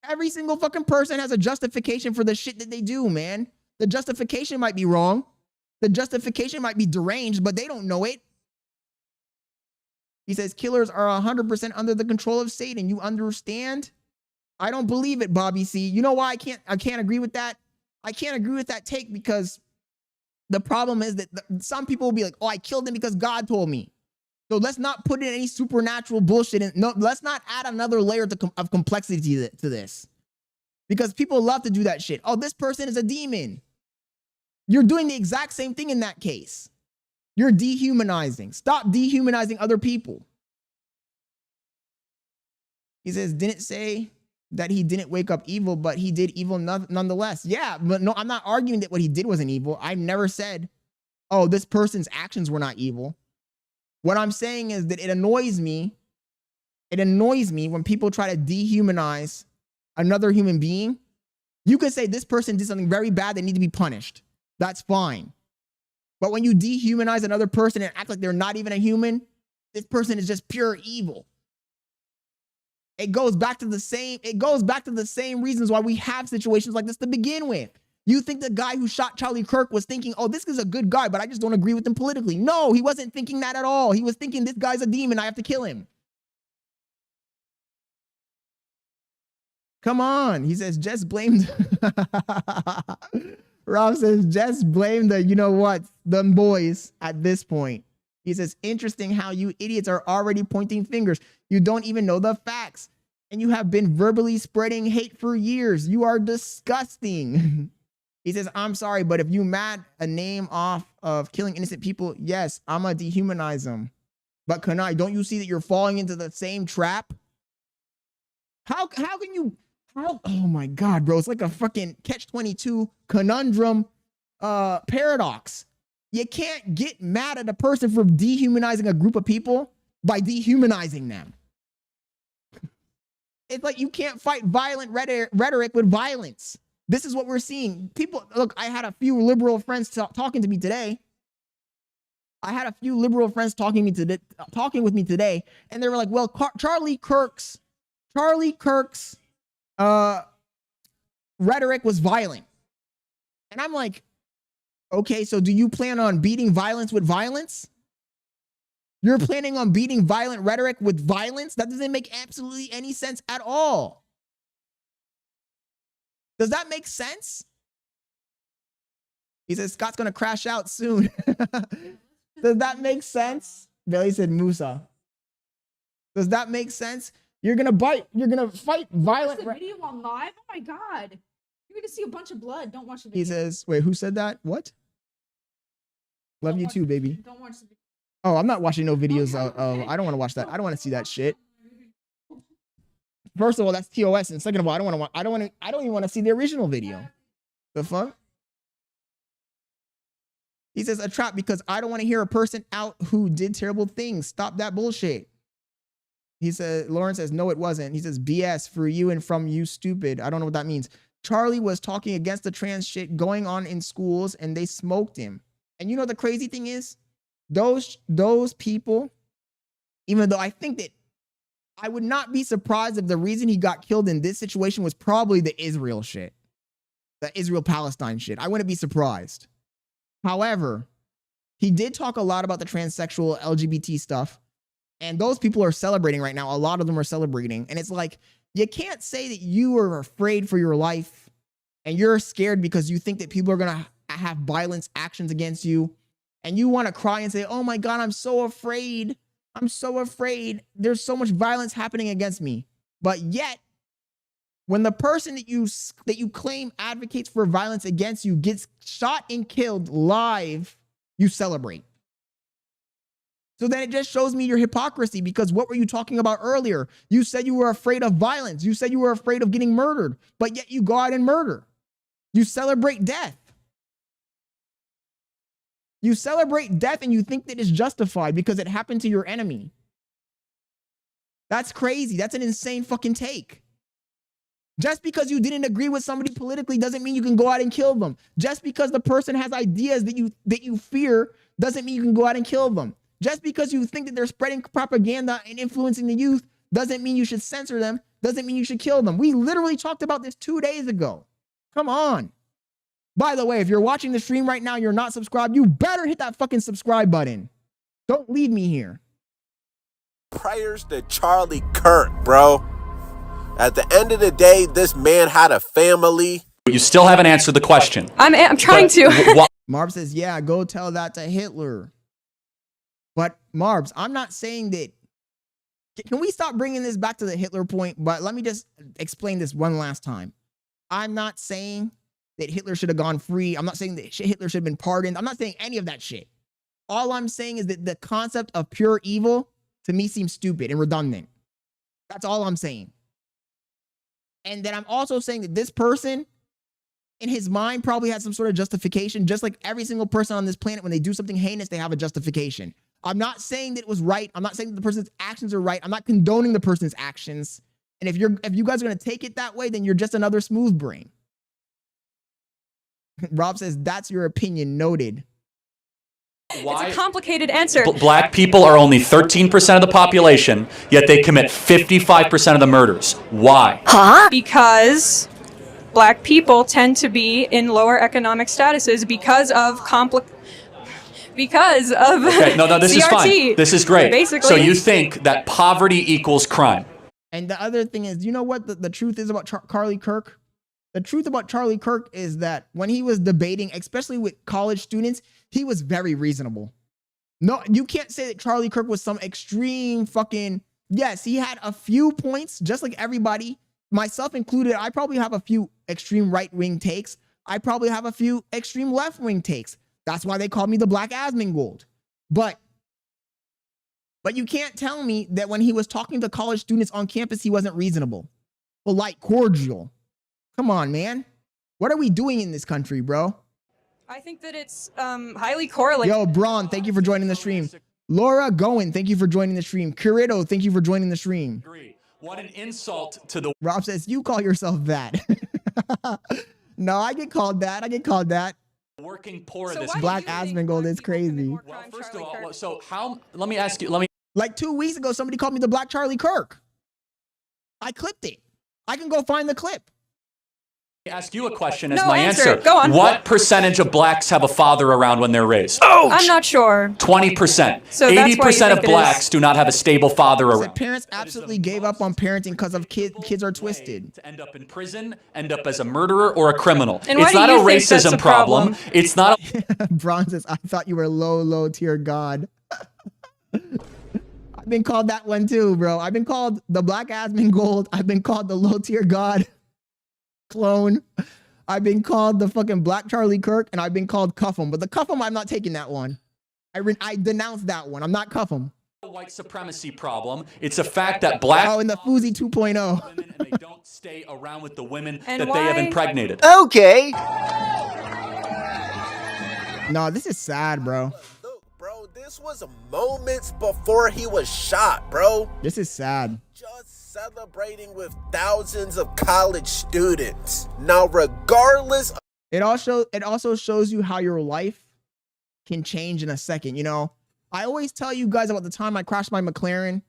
Every single fucking person has a justification for the shit that they do, man. The justification might be wrong. The justification might be deranged, but they don't know it. He says, killers are 100% under the control of Satan. You understand? I don't believe it, Bobby C. You know why I can't agree with that? I can't agree with that take because the problem is that some people will be like, oh, I killed him because God told me. So let's not put in any supernatural bullshit. No, let's not add another layer of complexity to this. Because people love to do that shit. Oh, this person is a demon. You're doing the exact same thing in that case. You're dehumanizing. Stop dehumanizing other people. He says, didn't say that he didn't wake up evil, but he did evil nonetheless. Yeah, but no, I'm not arguing that what he did wasn't evil. I've never said, oh, this person's actions were not evil. What I'm saying is that it annoys me. It annoys me when people try to dehumanize another human being. You could say this person did something very bad, they need to be punished. That's fine. But when you dehumanize another person and act like they're not even a human, this person is just pure evil. It goes back to the same reasons why we have situations like this to begin with. You think the guy who shot Charlie Kirk was thinking, oh, this is a good guy, but I just don't agree with him politically. No, he wasn't thinking that at all. He was thinking this guy's a demon. I have to kill him. Come on. He says, just blamed. Rob says, just blame the, you know what, them boys at this point. He says, interesting how you idiots are already pointing fingers. You don't even know the facts. And you have been verbally spreading hate for years. You are disgusting. He says, I'm sorry, but if you mad a name off of killing innocent people, yes, I'm going to dehumanize them. But Kanai, don't you see that you're falling into the same trap? How can you, oh my God, bro. It's like a fucking catch-22 conundrum paradox. You can't get mad at a person for dehumanizing a group of people by dehumanizing them. It's like you can't fight violent rhetoric with violence. This is what we're seeing. People, look, I had a few liberal friends talking to me today. Talking with me today, and they were like, well, Charlie Kirk's rhetoric was violent. And I'm like, okay, so do you plan on beating violence with violence? You're planning on beating violent rhetoric with violence? That doesn't make absolutely any sense at all. Does that make sense? He says, Scott's going to crash out soon. Does that make sense? Billy said Musa. Does that make sense? You're going to fight violent. Watch the video on live? Oh my God. You're going to see a bunch of blood. Don't watch the video. He says, wait, who said that? What? Love you too, baby. Don't watch the video. Oh, I'm not watching no videos. I don't want to watch that. I don't want to see that shit. First of all, that's TOS, and second of all, I don't even want to see the original video. The fuck? He says a trap because I don't want to hear a person out who did terrible things. Stop that bullshit. He said, Lauren says, no, it wasn't. He says, BS for you and from you, stupid. I don't know what that means. Charlie was talking against the trans shit going on in schools, and they smoked him. And you know the crazy thing is, those people, even though I think that I would not be surprised if the reason he got killed in this situation was probably the Israel shit. The Israel-Palestine shit. I wouldn't be surprised. However, he did talk a lot about the transsexual LGBT stuff. And those people are celebrating right now. A lot of them are celebrating. And it's like, you can't say that you are afraid for your life and you're scared because you think that people are going to have violence actions against you. And you want to cry and say, oh my God, I'm so afraid. I'm so afraid. There's so much violence happening against me. But yet, when the person that you claim advocates for violence against you gets shot and killed live, you celebrate. So then it just shows me your hypocrisy, because what were you talking about earlier? You said you were afraid of violence. You said you were afraid of getting murdered, but yet you go out and murder. You celebrate death. You celebrate death and you think that it's justified because it happened to your enemy. That's crazy. That's an insane fucking take. Just because you didn't agree with somebody politically doesn't mean you can go out and kill them. Just because the person has ideas that you fear doesn't mean you can go out and kill them. Just because you think that they're spreading propaganda and influencing the youth doesn't mean you should censor them, doesn't mean you should kill them. We literally talked about this 2 days ago. Come on. By the way, if you're watching the stream right now, you're not subscribed, you better hit that fucking subscribe button. Don't leave me here. Prayers to Charlie Kirk, bro. At the end of the day, this man had a family. You still haven't answered the question. I'm trying to. Marv says, yeah, go tell that to Hitler. But Marbs, I'm not saying that. Can we stop bringing this back to the Hitler point? But let me just explain this one last time. I'm not saying that Hitler should have gone free. I'm not saying that Hitler should have been pardoned. I'm not saying any of that shit. All I'm saying is that the concept of pure evil to me seems stupid and redundant. That's all I'm saying. And then I'm also saying that this person in his mind probably had some sort of justification, just like every single person on this planet, when they do something heinous, they have a justification. I'm not saying that it was right. I'm not saying that the person's actions are right. I'm not condoning the person's actions. And if you guys are going to take it that way, then you're just another smooth brain. Rob says, that's your opinion. Noted. Why? It's a complicated answer. Black people are only 13% of the population, yet they commit 55% of the murders. Why? Because black people tend to be in lower economic statuses because of Okay, no, this is CRT. fine. This is great. Basically. So you think that poverty equals crime? And the other thing is, you know what the truth is about Charlie Kirk? The truth about Charlie Kirk is that when he was debating, especially with college students, he was very reasonable. No, you can't say that Charlie Kirk was some extreme fucking... Yes, he had a few points, just like everybody, myself included. I probably have a few extreme right-wing takes. I probably have a few extreme left-wing takes. That's why they called me the Black Asmongold. But you can't tell me that when he was talking to college students on campus, he wasn't reasonable, polite, cordial. Come on, man. What are we doing in this country, bro? I think that it's highly correlated. Yo, Braun, thank you for joining the stream. Laura Goen, thank you for joining the stream. Curito, thank you for joining the stream. What an insult to the... Rob says, you call yourself that. No, I get called that. I get called that. Working poor of So this... why do Black you think Asmongold is crazy. Well, first of all, so how... Let me ask you... Like 2 weeks ago, somebody called me the Black Charlie Kirk. I clipped it. I can go find the clip. Ask you a question as No, my answer. answer. Go on. What percentage of blacks have a father around when they're raised? Oh, I'm not sure. 20%. So that's why you 80% of think it blacks is. do not have a stable father Said around. parents absolutely gave up on parenting because of kids are twisted. To end up in prison, end up as a murderer or a criminal. And why It's do not a you think that's racism a problem? It's not a... Bron says, I thought you were low tier God. I've been called that one too, bro. I've been called the Black Asmongold. I've been called the low tier God clone. I've been called the fucking Black Charlie Kirk, and I've been called Cuff 'em. But the Cuff 'em, I'm not taking that one. I denounced that one. I'm not Cuff 'em. white supremacy problem. It's a fact that black... Oh, in the Fousey 2.0. ...women, and they don't stay around with the women And that they have why? impregnated. Okay. No, this is sad, bro. Look, bro, this was moments before he was shot, bro. This is sad. Just celebrating with thousands of college students. Now, regardless of... It also shows you how your life can change in a second. You know, I always tell you guys about the time I crashed my McLaren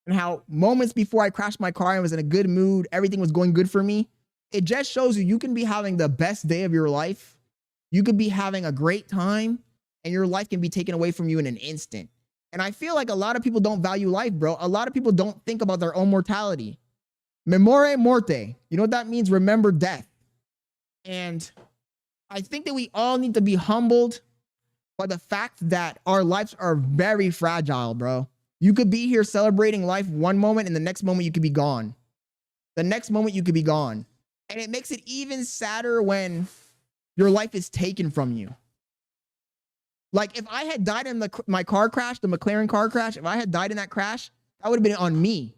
and how moments before I crashed my car, I was in a good mood. Everything was going good for me. It just shows you can be having the best day of your life. You could be having a great time and your life can be taken away from you in an instant. And I feel like a lot of people don't value life, bro. A lot of people don't think about their own mortality. Memore morte. You know what that means? Remember death. And I think that we all need to be humbled by the fact that our lives are very fragile, bro. You could be here celebrating life one moment and the next moment you could be gone. The next moment you could be gone. And it makes it even sadder when your life is taken from you. Like if I had died in my car crash, the McLaren car crash, if I had died in that crash, that would have been on me.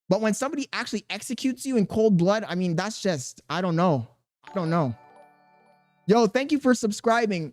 But when somebody actually executes you in cold blood, I mean, that's just, I don't know. I don't know. Yo, thank you for subscribing.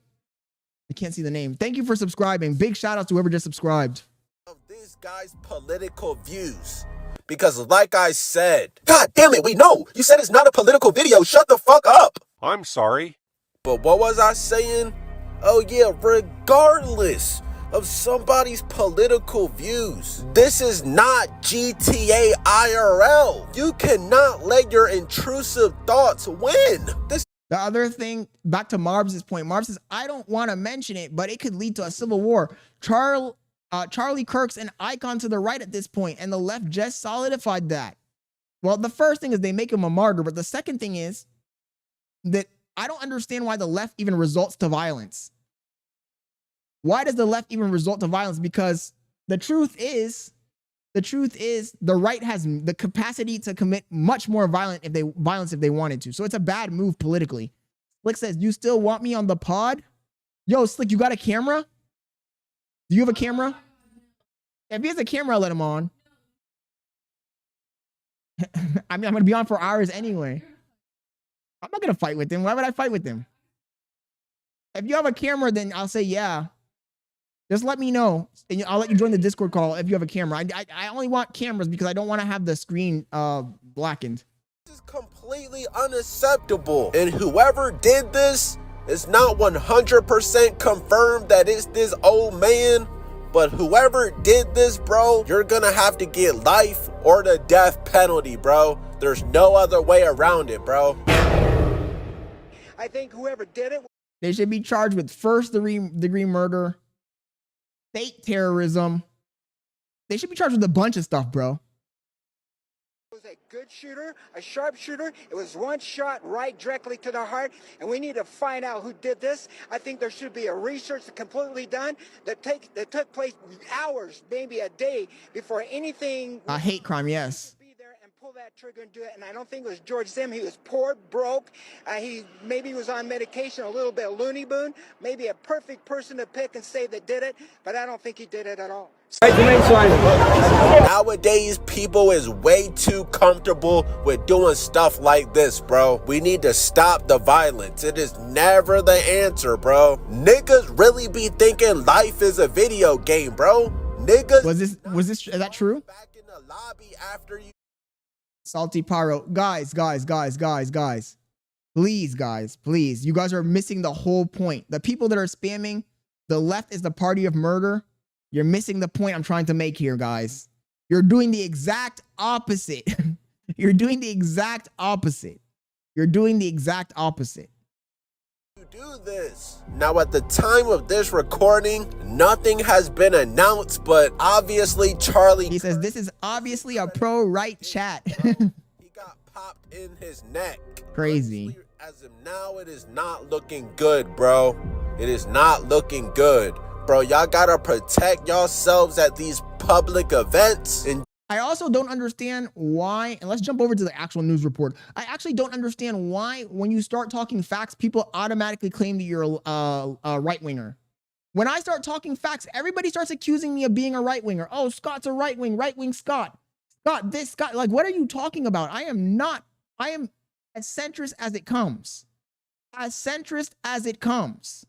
I can't see the name. Thank you for subscribing. Big shout out to whoever just subscribed. Of this guy's political views. Because like I said, God damn it, we know. You said it's not a political video. Shut the fuck up. I'm sorry. But what was I saying? Oh yeah, regardless of somebody's political views, this is not GTA IRL. You cannot let your intrusive thoughts win. The other thing, back to Marbs' point, Marbs says, I don't want to mention it, but it could lead to a civil war. Charlie Kirk's an icon to the right at this point, and the left just solidified that. Well, the first thing is they make him a martyr, but the second thing is that I don't understand why the left even resorts to violence. Why does the left even resort to violence? Because the truth is the right has the capacity to commit much more violence if they wanted to. So it's a bad move politically. Slick says, you still want me on the pod? Yo, Slick, you got a camera? Do you have a camera? If he has a camera, I'll let him on. I mean, I'm going to be on for hours anyway. I'm not going to fight with him. Why would I fight with him? If you have a camera, then I'll say, yeah. Just let me know, and I'll let you join the Discord call if you have a camera. I only want cameras because I don't want to have the screen blackened. This is completely unacceptable. And whoever did this, it's not 100% confirmed that it's this old man. But whoever did this, bro, you're gonna have to get life or the death penalty, bro. There's no other way around it, bro. I think whoever did it. They should be charged with first-degree murder, state terrorism. They should be charged with a bunch of stuff, bro. Was a good shooter, a sharp shooter. It was one shot right directly to the heart, and we need to find out who did this. I think there should be a research completely done that took place hours, maybe a day before anything. A hate crime, yes. Be there and pull that trigger and do it. And I don't think it was George Zim. He was poor, broke. He maybe was on medication, a little bit loony boon. Maybe a perfect person to pick and say that did it, but I don't think he did it at all. Nowadays, people is way too comfortable with doing stuff like this, bro. We need to stop the violence. It is never the answer, bro. Niggas really be thinking life is a video game, bro. Niggas. Is that true? Back in the lobby after you. Salty Pyro. Guys. Please, guys, please. You guys are missing the whole point. The people that are spamming, the left is the party of murder. You're missing the point I'm trying to make here, guys. You're doing the exact opposite. You're doing the exact opposite. You're doing the exact opposite. You do this. Now, at the time of this recording, nothing has been announced, but obviously Charlie... He says, this is obviously a pro-right chat. He got popped in his neck. Crazy. As of now, it is not looking good, bro. It is not looking good. Bro, y'all gotta protect yourselves at these public events. And I also don't understand why, and let's jump over to the actual news report. I actually don't understand why when you start talking facts, people automatically claim that you're a right-winger. When I start talking facts, everybody starts accusing me of being a right-winger. Oh, Scott's a right-wing Scott. Scott this, Scott, like, what are you talking about? I am as centrist as it comes. As centrist as it comes.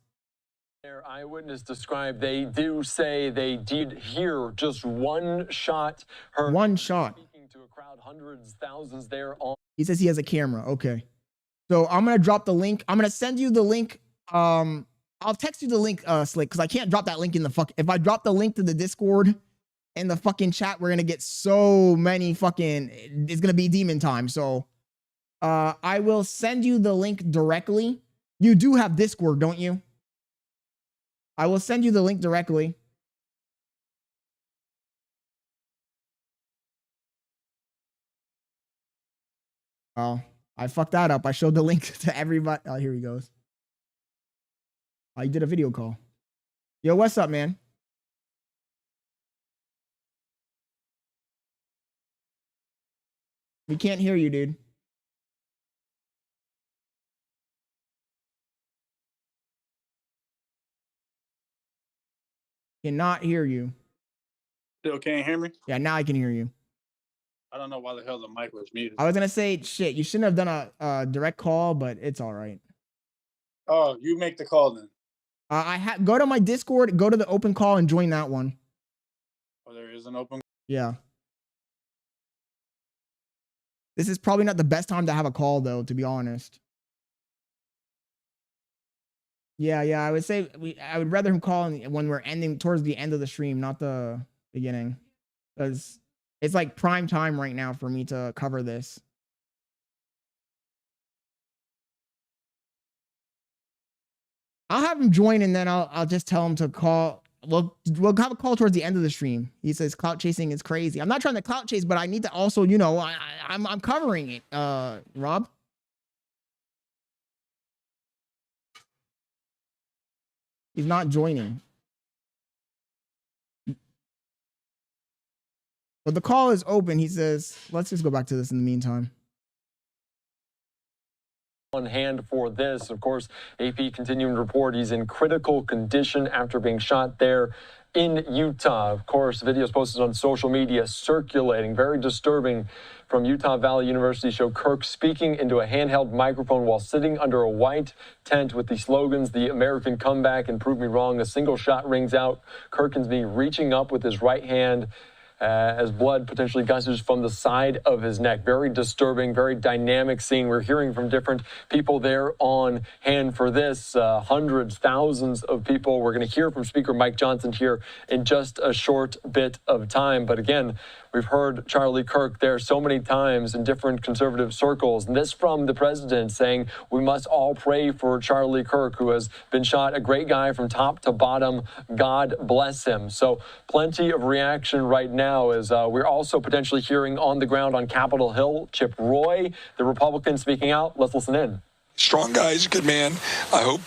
Their eyewitness described, they do say they did hear just one shot. One shot. Speaking to a crowd, hundreds, thousands there. He says he has a camera. Okay. So I'm going to drop the link. I'm going to send you the link. I'll text you the link, Slick, because I can't drop that link in the if I drop the link to the Discord in the fucking chat, we're going to get so many fucking, it's going to be demon time. So I will send you the link directly. You do have Discord, don't you? I will send you the link directly. Oh, I fucked that up. I showed the link to everybody. Oh, here he goes. Oh, you did a video call. Yo, what's up, man? We can't hear you, dude. Cannot hear you. Still can't hear me? Yeah, now I can hear you. I don't know why the hell the mic was muted. I was gonna say, shit, you shouldn't have done a direct call, but it's all right. Oh, you make the call then. Go to my Discord, go to the open call, and join that one. Oh, there is an open. Yeah. This is probably not the best time to have a call, though, to be honest. Yeah, I would say I would rather him call when we're ending towards the end of the stream, not the beginning, because it's like prime time right now for me to cover this. I'll have him join and then I'll just tell him to call. We'll have a call towards the end of the stream. He says clout chasing is crazy. I'm not trying to clout chase, but I need to also, you know, I'm covering it. Rob. He's not joining. But the call is open. He says, let's just go back to this in the meantime. On hand for this, of course, AP continuing to report he's in critical condition after being shot there in Utah. Of course, videos posted on social media circulating, very disturbing, from Utah Valley University show Kirk speaking into a handheld microphone while sitting under a white tent with the slogans, "The American Comeback" and "Prove Me Wrong." A single shot rings out. Kirk can be reaching up with his right hand as blood potentially gushes from the side of his neck. Very disturbing, very dynamic scene. We're hearing from different people there on hand for this. Hundreds, thousands of people. We're going to hear from Speaker Mike Johnson here in just a short bit of time. But again, we've heard Charlie Kirk there so many times in different conservative circles. And this from the president saying we must all pray for Charlie Kirk, who has been shot. A great guy from top to bottom. God bless him. So plenty of reaction right now as we're also potentially hearing on the ground on Capitol Hill, Chip Roy, the Republican speaking out. Let's listen in. Strong guy, he's a good man. I hope,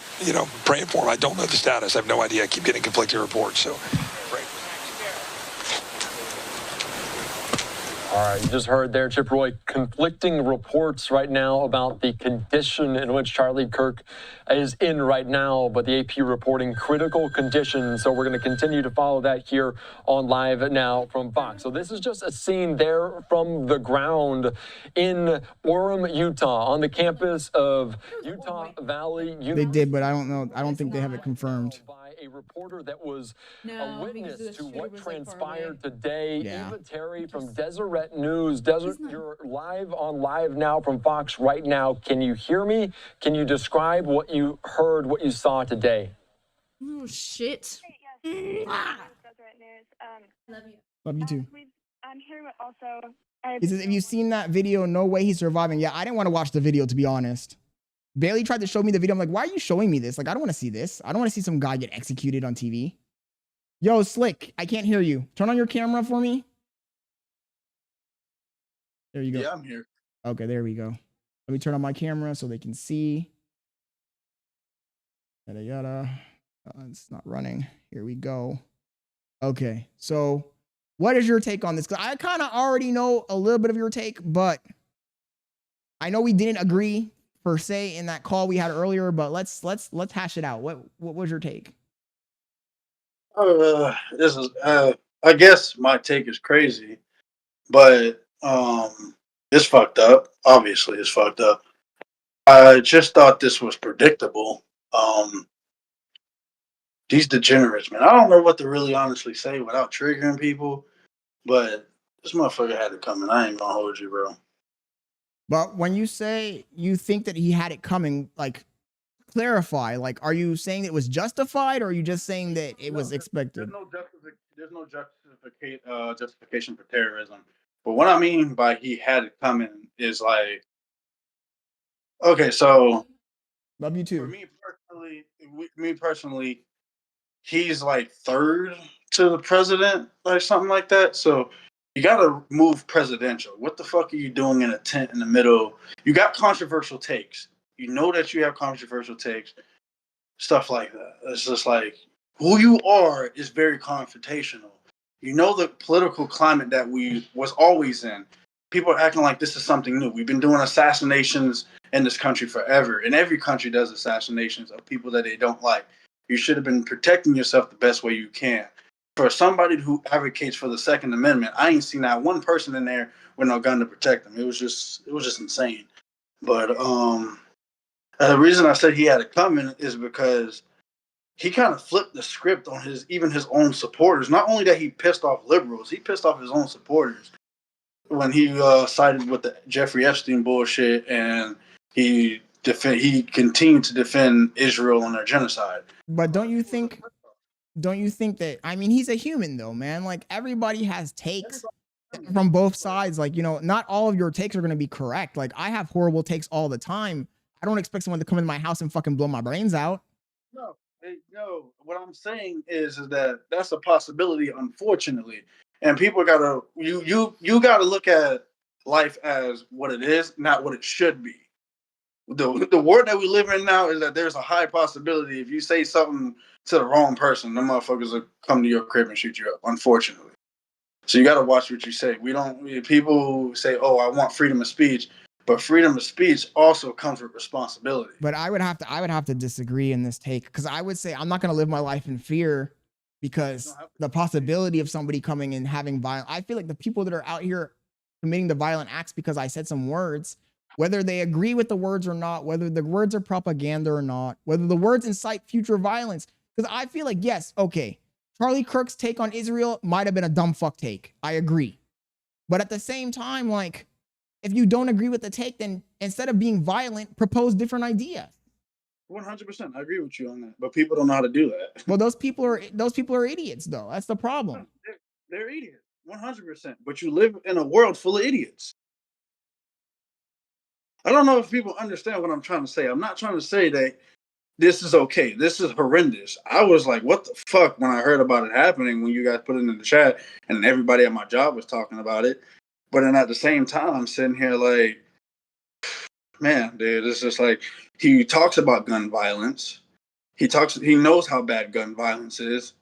praying for him. I don't know the status. I have no idea. I keep getting conflicting reports, so pray. All right, you just heard there, Chip Roy, conflicting reports right now about the condition in which Charlie Kirk is in right now, but the AP reporting critical condition. So we're going to continue to follow that here on Live Now from Fox. So this is just a scene there from the ground in Orem, Utah, on the campus of Utah Valley University. They did, but I don't know. I don't think they have it confirmed. A reporter that was a witness to what transpired today. Eva Terry from Deseret News. You're live on Live Now from Fox right now. Can you hear me? Can you describe what you heard, what you saw today? Oh, shit. Deseret News. Love you too. I'm here also. He says, if you've seen that video, no way he's surviving. Yeah, I didn't want to watch the video, to be honest. Bailey tried to show me the video. I'm like, why are you showing me this? Like, I don't want to see this. I don't want to see some guy get executed on TV. Yo, Slick, I can't hear you. Turn on your camera for me. There you go. Yeah, I'm here. Okay, there we go. Let me turn on my camera so they can see. Yada, yada. It's not running. Here we go. Okay, so what is your take on this? Because I kind of already know a little bit of your take, but I know we didn't agree per se in that call we had earlier, but let's hash it out. What was your take? This is I guess my take is crazy, but it's fucked up. Obviously it's fucked up. I just thought this was predictable. These degenerates, man. I don't know what to really honestly say without triggering people, but this motherfucker had it coming. I ain't gonna hold you, bro. But when you say you think that he had it coming, like, clarify, like, are you saying it was justified, or are you just saying that it was expected? There's no justification for terrorism. But what I mean by he had it coming is like, okay, so love you too. For me personally, he's like third to the president, like something like that. So you gotta move presidential. What the fuck are you doing in a tent in the middle? You got controversial takes. You know that you have controversial takes, stuff like that. It's just like who you are is very confrontational. You know the political climate that we was always in. People are acting like this is something new. We've been doing assassinations in this country forever, and every country does assassinations of people that they don't like. You should have been protecting yourself the best way you can. For somebody who advocates for the Second Amendment, I ain't seen that one person in there with no gun to protect them. It was just insane. But the reason I said he had it coming is because he kind of flipped the script on his own supporters. Not only that he pissed off liberals, he pissed off his own supporters when he sided with the Jeffrey Epstein bullshit, and he continued to defend Israel and their genocide. But don't you think that, I mean, he's a human though, man. Like, everybody has takes from both sides. Like, not all of your takes are going to be correct. Like, I have horrible takes all the time. I don't expect someone to come in my house and fucking blow my brains out. No, what I'm saying is that that's a possibility, unfortunately. And people gotta you gotta look at life as what it is, not what it should be. The world that we live in now is that there's a high possibility if you say something to the wrong person, the motherfuckers will come to your crib and shoot you up, unfortunately. So you gotta watch what you say. People say, oh, I want freedom of speech. But freedom of speech also comes with responsibility. But I would have to disagree in this take, because I would say I'm not going to live my life in fear, because the possibility of somebody coming and having violence. I feel like the people that are out here committing the violent acts because I said some words, whether they agree with the words or not, whether the words are propaganda or not, whether the words incite future violence. Because I feel like, yes, okay, Charlie Kirk's take on Israel might have been a dumb fuck take. I agree. But at the same time, like, if you don't agree with the take, then instead of being violent, propose different ideas. 100%. I agree with you on that. But people don't know how to do that. Well, those people are idiots, though. That's the problem. They're idiots. 100%. But you live in a world full of idiots. I don't know if people understand what I'm trying to say. I'm not trying to say that this is okay. This is horrendous. I was like, what the fuck when I heard about it happening when you guys put it in the chat and everybody at my job was talking about it. But then at the same time, I'm sitting here like, man, dude, it's just like, he talks about gun violence. He knows how bad gun violence is.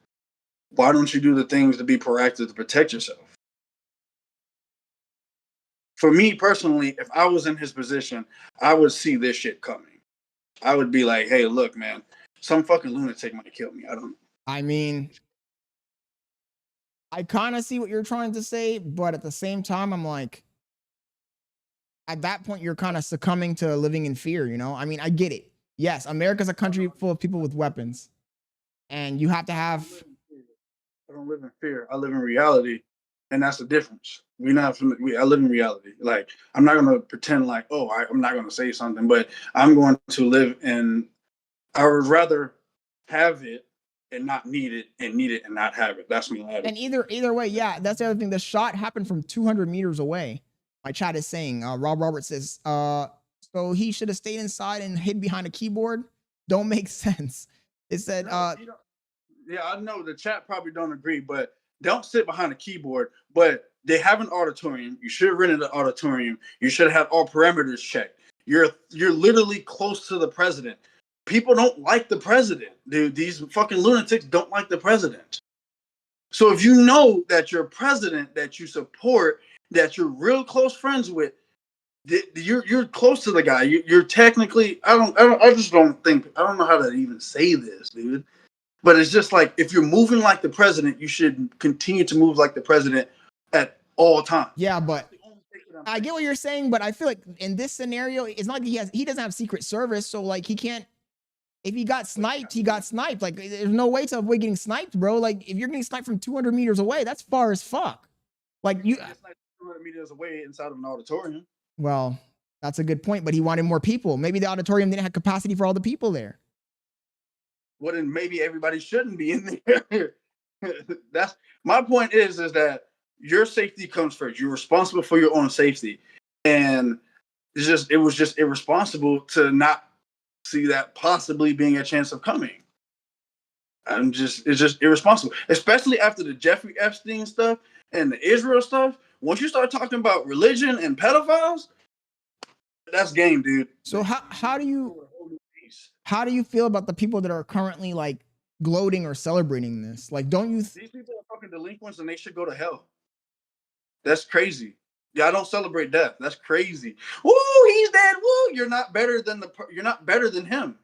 Why don't you do the things to be proactive to protect yourself? For me personally, if I was in his position, I would see this shit coming. I would be like, hey, look, man, some fucking lunatic might kill me. I don't know. I mean, I kind of see what you're trying to say, but at the same time, I'm like, at that point, you're kind of succumbing to living in fear, you know? I mean, I get it. Yes, America's a country full of people with weapons. And you have to have... I don't live in fear. I live in reality. And that's the difference. I live in reality. Like, I'm not going to pretend like, I'm not going to say something, but I'm going to live in... I would rather have it and not need it, and need it and not have it. That's my attitude. And either way, yeah, that's the other thing. The shot happened from 200 meters away. My chat is saying, Rob Roberts says, so he should have stayed inside and hid behind a keyboard. Don't make sense. It said, yeah, I know the chat probably don't agree, but don't sit behind a keyboard. But they have an auditorium. You should have rented an auditorium. You should have had all parameters checked. You're literally close to the president. People don't like the president, dude. These fucking lunatics don't like the president. So if you know that your president that you support, that you're real close friends with, you're close to the guy. You're technically, I don't know how to even say this, dude. But it's just like, if you're moving like the president, you should continue to move like the president at all times. Yeah, but I get what you're saying, but I feel like in this scenario, it's not like he doesn't have Secret Service, so like he can't. If he got sniped, he got sniped. Like, there's no way to avoid getting sniped, bro. Like, if you're getting sniped from 200 meters away, that's far as fuck. Like, you... It's like 200 meters away inside of an auditorium. Well, that's a good point, but he wanted more people. Maybe the auditorium didn't have capacity for all the people there. Well, then maybe everybody shouldn't be in there. That's my point is that your safety comes first. You're responsible for your own safety. And it was just irresponsible to not see that possibly being a chance of coming. It's just irresponsible, especially after the Jeffrey Epstein stuff and the Israel stuff. Once you start talking about religion and pedophiles, that's game, dude. So how do you feel about the people that are currently like gloating or celebrating this? Like, don't you? These people are fucking delinquents and they should go to hell. That's crazy. Yeah, I don't celebrate death. That's crazy. Woo, he's dead. Woo, you're not better than him.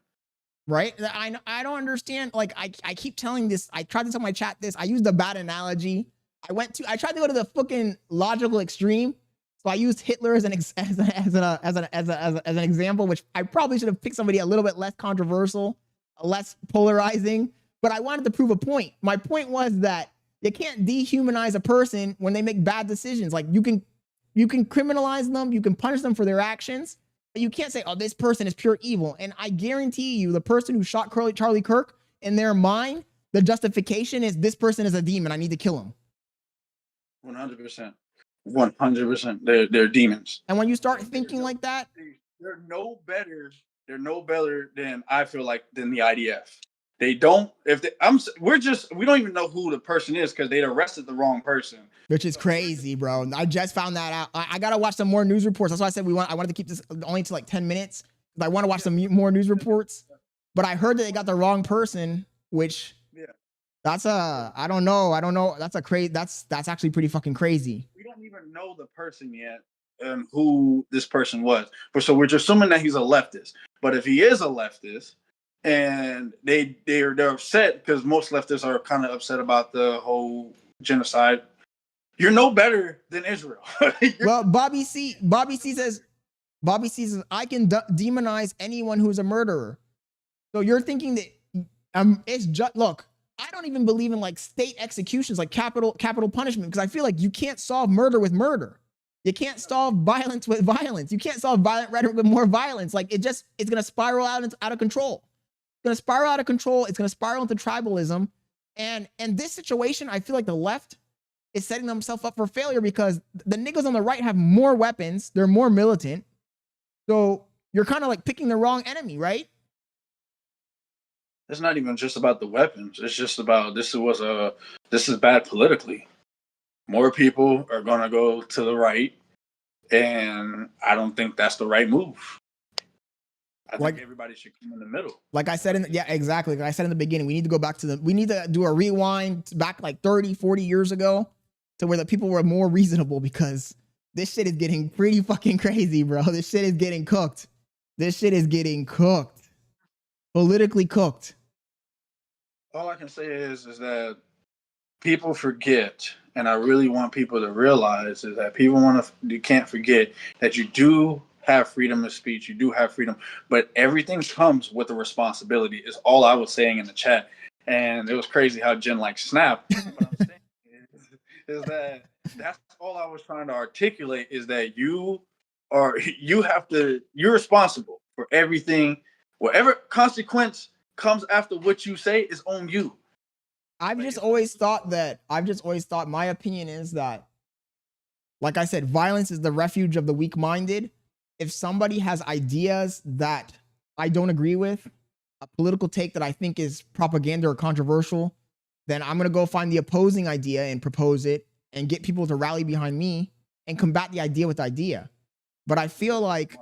Right? I don't understand. Like, I keep telling this. I tried to tell my chat this. I used a bad analogy. I tried to go to the fucking logical extreme. So I used Hitler as an example, which I probably should have picked somebody a little bit less controversial, less polarizing. But I wanted to prove a point. My point was that you can't dehumanize a person when they make bad decisions. Like, you can criminalize them, you can punish them for their actions, but you can't say, oh, this person is pure evil. And I guarantee you, the person who shot Charlie Kirk, in their mind, the justification is, this person is a demon, I need to kill him. 100%. 100%. They're demons. And when you start thinking like that, they're no better than, I feel like, than the IDF. They don't. We don't even know who the person is because they arrested the wrong person. Which is crazy, bro. I just found that out. I gotta watch some more news reports. That's why I said I wanted to keep this only to like 10 minutes. I want to watch some more news reports. But I heard that they got the wrong person, which I don't know. That's actually pretty fucking crazy. We don't even know the person yet and who this person was. But so we're just assuming that he's a leftist. But if he is a leftist, and they're upset because most leftists are kind of upset about the whole genocide. You're no better than Israel. Well, Bobby C says, I can demonize anyone who's a murderer. So you're thinking that it's just, look, I don't even believe in like state executions, like capital punishment, because I feel like you can't solve murder with murder. You can't solve violence with violence. You can't solve violent rhetoric with more violence. Like it's going to spiral out of control. It's going to spiral out of control. It's going to spiral into tribalism. And this situation, I feel like the left is setting themselves up for failure because the niggas on the right have more weapons. They're more militant. So you're kind of like picking the wrong enemy, right? It's not even just about the weapons. It's just about this is bad politically. More people are going to go to the right, and I don't think that's the right move. I think everybody should come in the middle. Like I said, exactly. Like I said in the beginning, we need to go back to we need to do a rewind back like 30, 40 years ago to where the people were more reasonable because this shit is getting pretty fucking crazy, bro. This shit is getting cooked. This shit is getting cooked. Politically cooked. All I can say is that people forget, and I really want people to realize is that you can't forget that you do have freedom of speech, you do have freedom, but everything comes with a responsibility is all I was saying in the chat. And it was crazy how Jen like snapped. What I'm saying is that that's all I was trying to articulate is that you're responsible for everything. Whatever consequence comes after what you say is on you. I've just always thought my opinion is that, like I said, violence is the refuge of the weak-minded. If somebody has ideas that I don't agree with, a political take that I think is propaganda or controversial, then I'm going to go find the opposing idea and propose it and get people to rally behind me and combat the idea with idea. But I feel like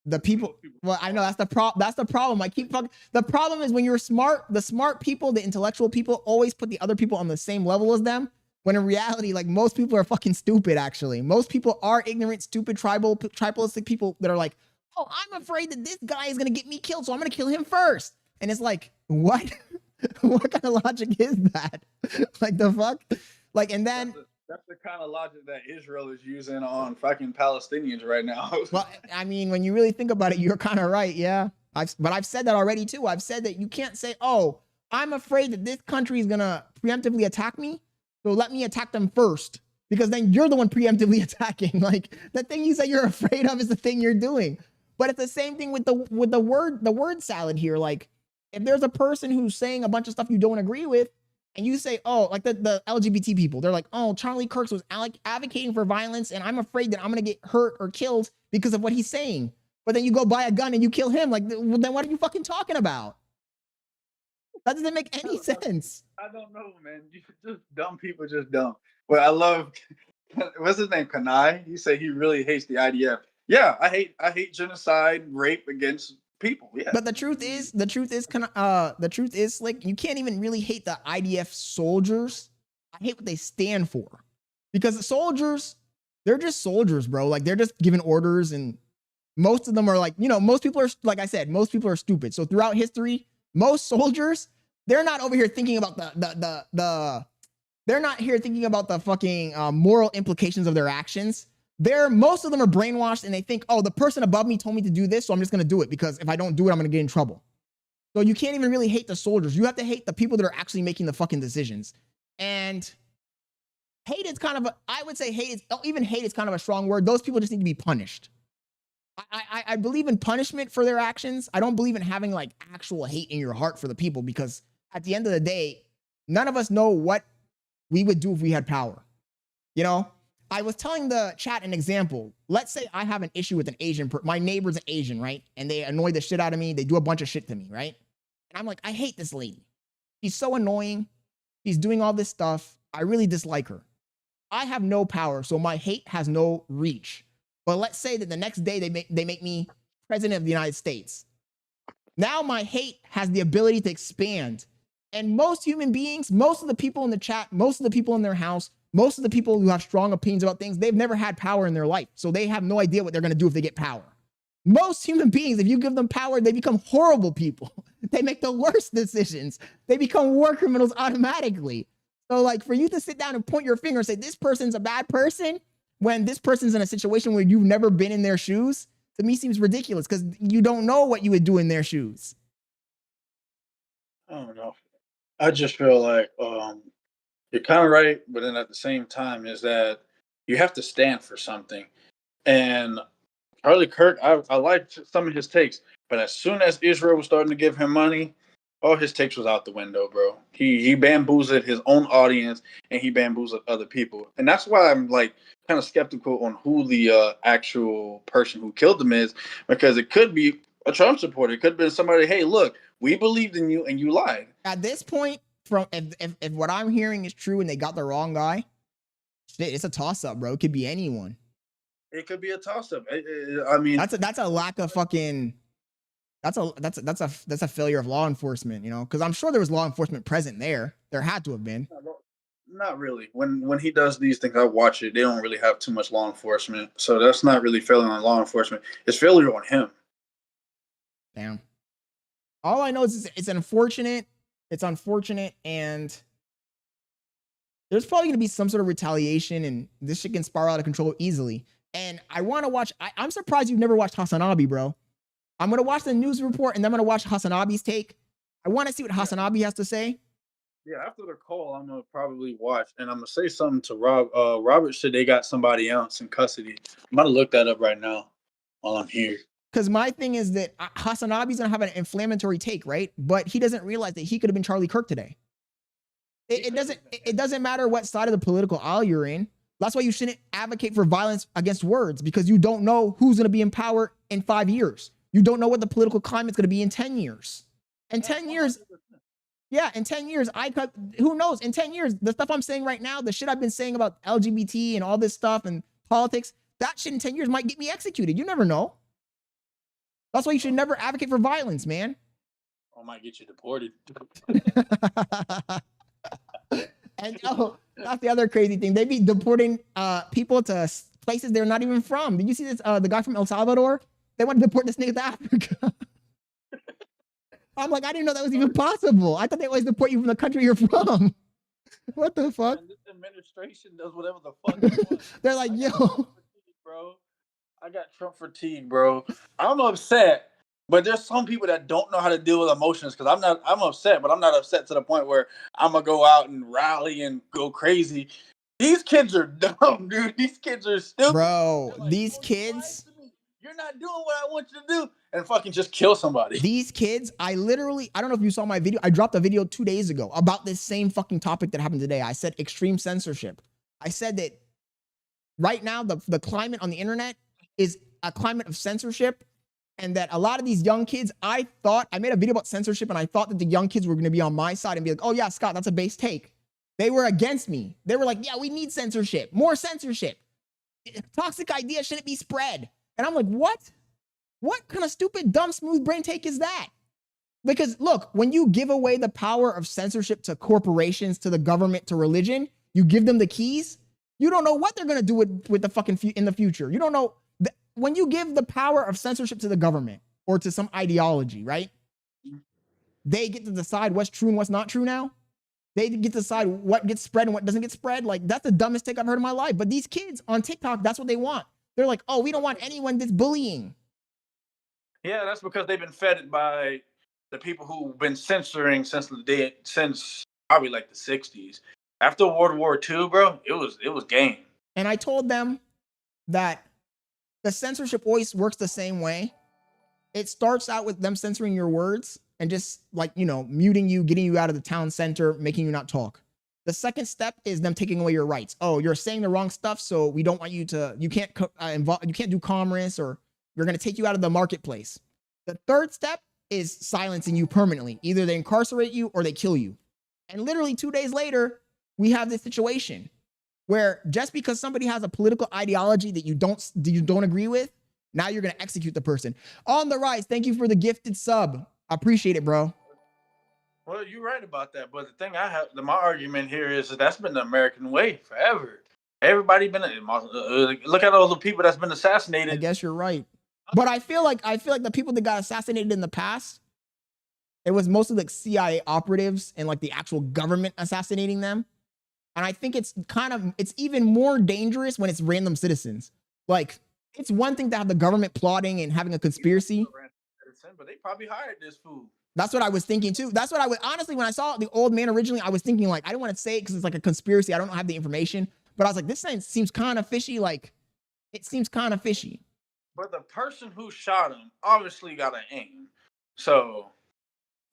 the people, well, I know that's the problem. The problem is when you're smart, the smart people, the intellectual people always put the other people on the same level as them. When in reality, like most people are fucking stupid, actually. Most people are ignorant, stupid, tribalistic people that are like, oh, I'm afraid that this guy is going to get me killed, so I'm going to kill him first. And it's like, what? What kind of logic is that? Like the fuck? Like, and then... That's the kind of logic that Israel is using on fucking Palestinians right now. Well, I mean, when you really think about it, you're kind of right, yeah. But I've said that already, too. I've said that you can't say, oh, I'm afraid that this country is going to preemptively attack me, so let me attack them first, because then you're the one preemptively attacking. Like the thing you say you're afraid of is the thing you're doing. But it's the same thing with the word salad here. Like if there's a person who's saying a bunch of stuff you don't agree with, and you say, oh, like the LGBT people, they're like, oh, Charlie Kirk was advocating for violence, and I'm afraid that I'm gonna get hurt or killed because of what he's saying. But then you go buy a gun and you kill him. Like, well, then what are you fucking talking about? That doesn't make any sense. I don't know, man. Just dumb people, just dumb. Well, I love, what's his name, Kanai? He said he really hates the IDF. Yeah, I hate genocide, rape against people. Yeah. But the truth is, like, you can't even really hate the IDF soldiers. I hate what they stand for, because the soldiers, they're just soldiers, bro. Like they're just giving orders, and most of them are like, most people are, like I said, most people are stupid. So throughout history, most soldiers, they're not over here thinking about they're not here thinking about the fucking moral implications of their actions. Most of them are brainwashed, and they think, oh, the person above me told me to do this, so I'm just going to do it, because if I don't do it, I'm going to get in trouble. So you can't even really hate the soldiers. You have to hate the people that are actually making the fucking decisions. And hate is kind of I would say hate is kind of a strong word. Those people just need to be punished. I believe in punishment for their actions. I don't believe in having like actual hate in your heart for the people, because at the end of the day, none of us know what we would do if we had power. I was telling the chat an example. Let's say I have an issue with an Asian, my neighbor's an Asian, right? And they annoy the shit out of me. They do a bunch of shit to me, right? And I'm like, I hate this lady. She's so annoying. She's doing all this stuff. I really dislike her. I have no power, so my hate has no reach. But let's say that the next day they make me president of the United States. Now my hate has the ability to expand. And most human beings, most of the people in the chat, most of the people in their house, most of the people who have strong opinions about things, they've never had power in their life. So they have no idea what they're going to do if they get power. Most human beings, if you give them power, they become horrible people. They make the worst decisions. They become war criminals automatically. So like for you to sit down and point your finger and say, this person's a bad person, when this person's in a situation where you've never been in their shoes, to me seems ridiculous, because you don't know what you would do in their shoes. I don't know. I just feel like you're kind of right, but then at the same time, is that you have to stand for something. And Charlie Kirk, I liked some of his takes, but as soon as Israel was starting to give him money, all his takes was out the window, bro. He bamboozled his own audience and he bamboozled other people, and that's why I'm like kind of skeptical on who the actual person who killed him is, because it could be a Trump supporter. It could have been somebody. Hey, look, we believed in you and you lied. At this point, from if what I'm hearing is true and they got the wrong guy, shit, it's a toss up, bro. It could be anyone. It could be a toss up. I mean, that's a lack of fucking. That's a failure of law enforcement, you know, because I'm sure there was law enforcement present there. There had to have been. Not really. When he does these things, I watch it. They don't really have too much law enforcement, so that's not really failing on law enforcement. It's failure on him. Damn. All I know is it's unfortunate. It's unfortunate, and there's probably gonna be some sort of retaliation, and this shit can spiral out of control easily. And I want to watch. I'm surprised you've never watched HasanAbi, bro. I'm gonna watch the news report, and then I'm gonna watch HasanAbi's take. I want to see what HasanAbi has to say. Yeah, after the call, I'm gonna probably watch, and I'm gonna say something to Rob. Robert said they got somebody else in custody. I'm gonna look that up right now while I'm here. Because my thing is that HasanAbi's gonna have an inflammatory take, right? But he doesn't realize that he could have been Charlie Kirk today. It doesn't matter what side of the political aisle you're in. That's why you shouldn't advocate for violence against words, because you don't know who's gonna be in power in 5 years. You don't know what the political climate's gonna be in 10 years. In 10 years, yeah, in 10 years, who knows? In 10 years, the stuff I'm saying right now, the shit I've been saying about LGBT and all this stuff and politics, that shit in 10 years might get me executed. You never know. That's why you should never advocate for violence, man. I might get you deported. And that's the other crazy thing. They be deporting people to places they're not even from. Did you see this? The guy from El Salvador? They want to deport this nigga to Africa. I'm like, I didn't know that was even possible. I thought they always deport you from the country you're from. What the fuck? Man, this administration does whatever the fuck they want. They're like, yo. Bro, I got Trump fatigue, bro. I'm upset, but there's some people that don't know how to deal with emotions, because I'm upset, but I'm not upset to the point where I'm going to go out and rally and go crazy. These kids are dumb, dude. These kids are stupid. Bro, like, these kids. You're not doing what I want you to do, and fucking just kill somebody. These kids, I don't know if you saw my video. I dropped a video 2 days ago about this same fucking topic that happened today. I said extreme censorship. I said that right now, the climate on the internet is a climate of censorship, and that a lot of these young kids, I made a video about censorship, and I thought that the young kids were going to be on my side and be like, oh yeah, Scott, that's a base take. They were against me. They were like, yeah, we need censorship, more censorship. Toxic ideas shouldn't be spread. And I'm like, what? What kind of stupid, dumb, smooth brain take is that? Because look, when you give away the power of censorship to corporations, to the government, to religion, you give them the keys, you don't know what they're going to do with the fucking in the future. You don't know. When you give the power of censorship to the government or to some ideology, right? They get to decide what's true and what's not true now. They get to decide what gets spread and what doesn't get spread. Like, that's the dumbest take I've heard in my life. But these kids on TikTok, that's what they want. They're like, oh, we don't want anyone that's bullying. Yeah, that's because they've been fed by the people who've been censoring since probably like the 60s. After World War II, bro, it was game. And I told them that the censorship always works the same way. It starts out with them censoring your words and just like, you know, muting you, getting you out of the town center, making you not talk. The second step is them taking away your rights. Oh, you're saying the wrong stuff, so we don't want you to, you can't do commerce, or we're going to take you out of the marketplace. The third step is silencing you permanently. Either they incarcerate you or they kill you. And literally 2 days later, we have this situation where just because somebody has a political ideology that you don't agree with, now you're going to execute the person. On the rise, thank you for the gifted sub. I appreciate it, bro. Well, you're right about that, but the thing my argument here is that's been the American way forever. Everybody been look at all the people that's been assassinated. I guess you're right, but I feel like the people that got assassinated in the past, it was mostly like CIA operatives and like the actual government assassinating them. And I think it's even more dangerous when it's random citizens. Like, it's one thing to have the government plotting and having a conspiracy. But they probably hired this fool. That's what I was thinking too. That's what I would honestly, when I saw the old man originally, I was thinking like, I don't want to say it because it's like a conspiracy. I don't have the information, but I was like, this thing seems kind of fishy. Like, it seems kind of fishy. But the person who shot him obviously got an aim. So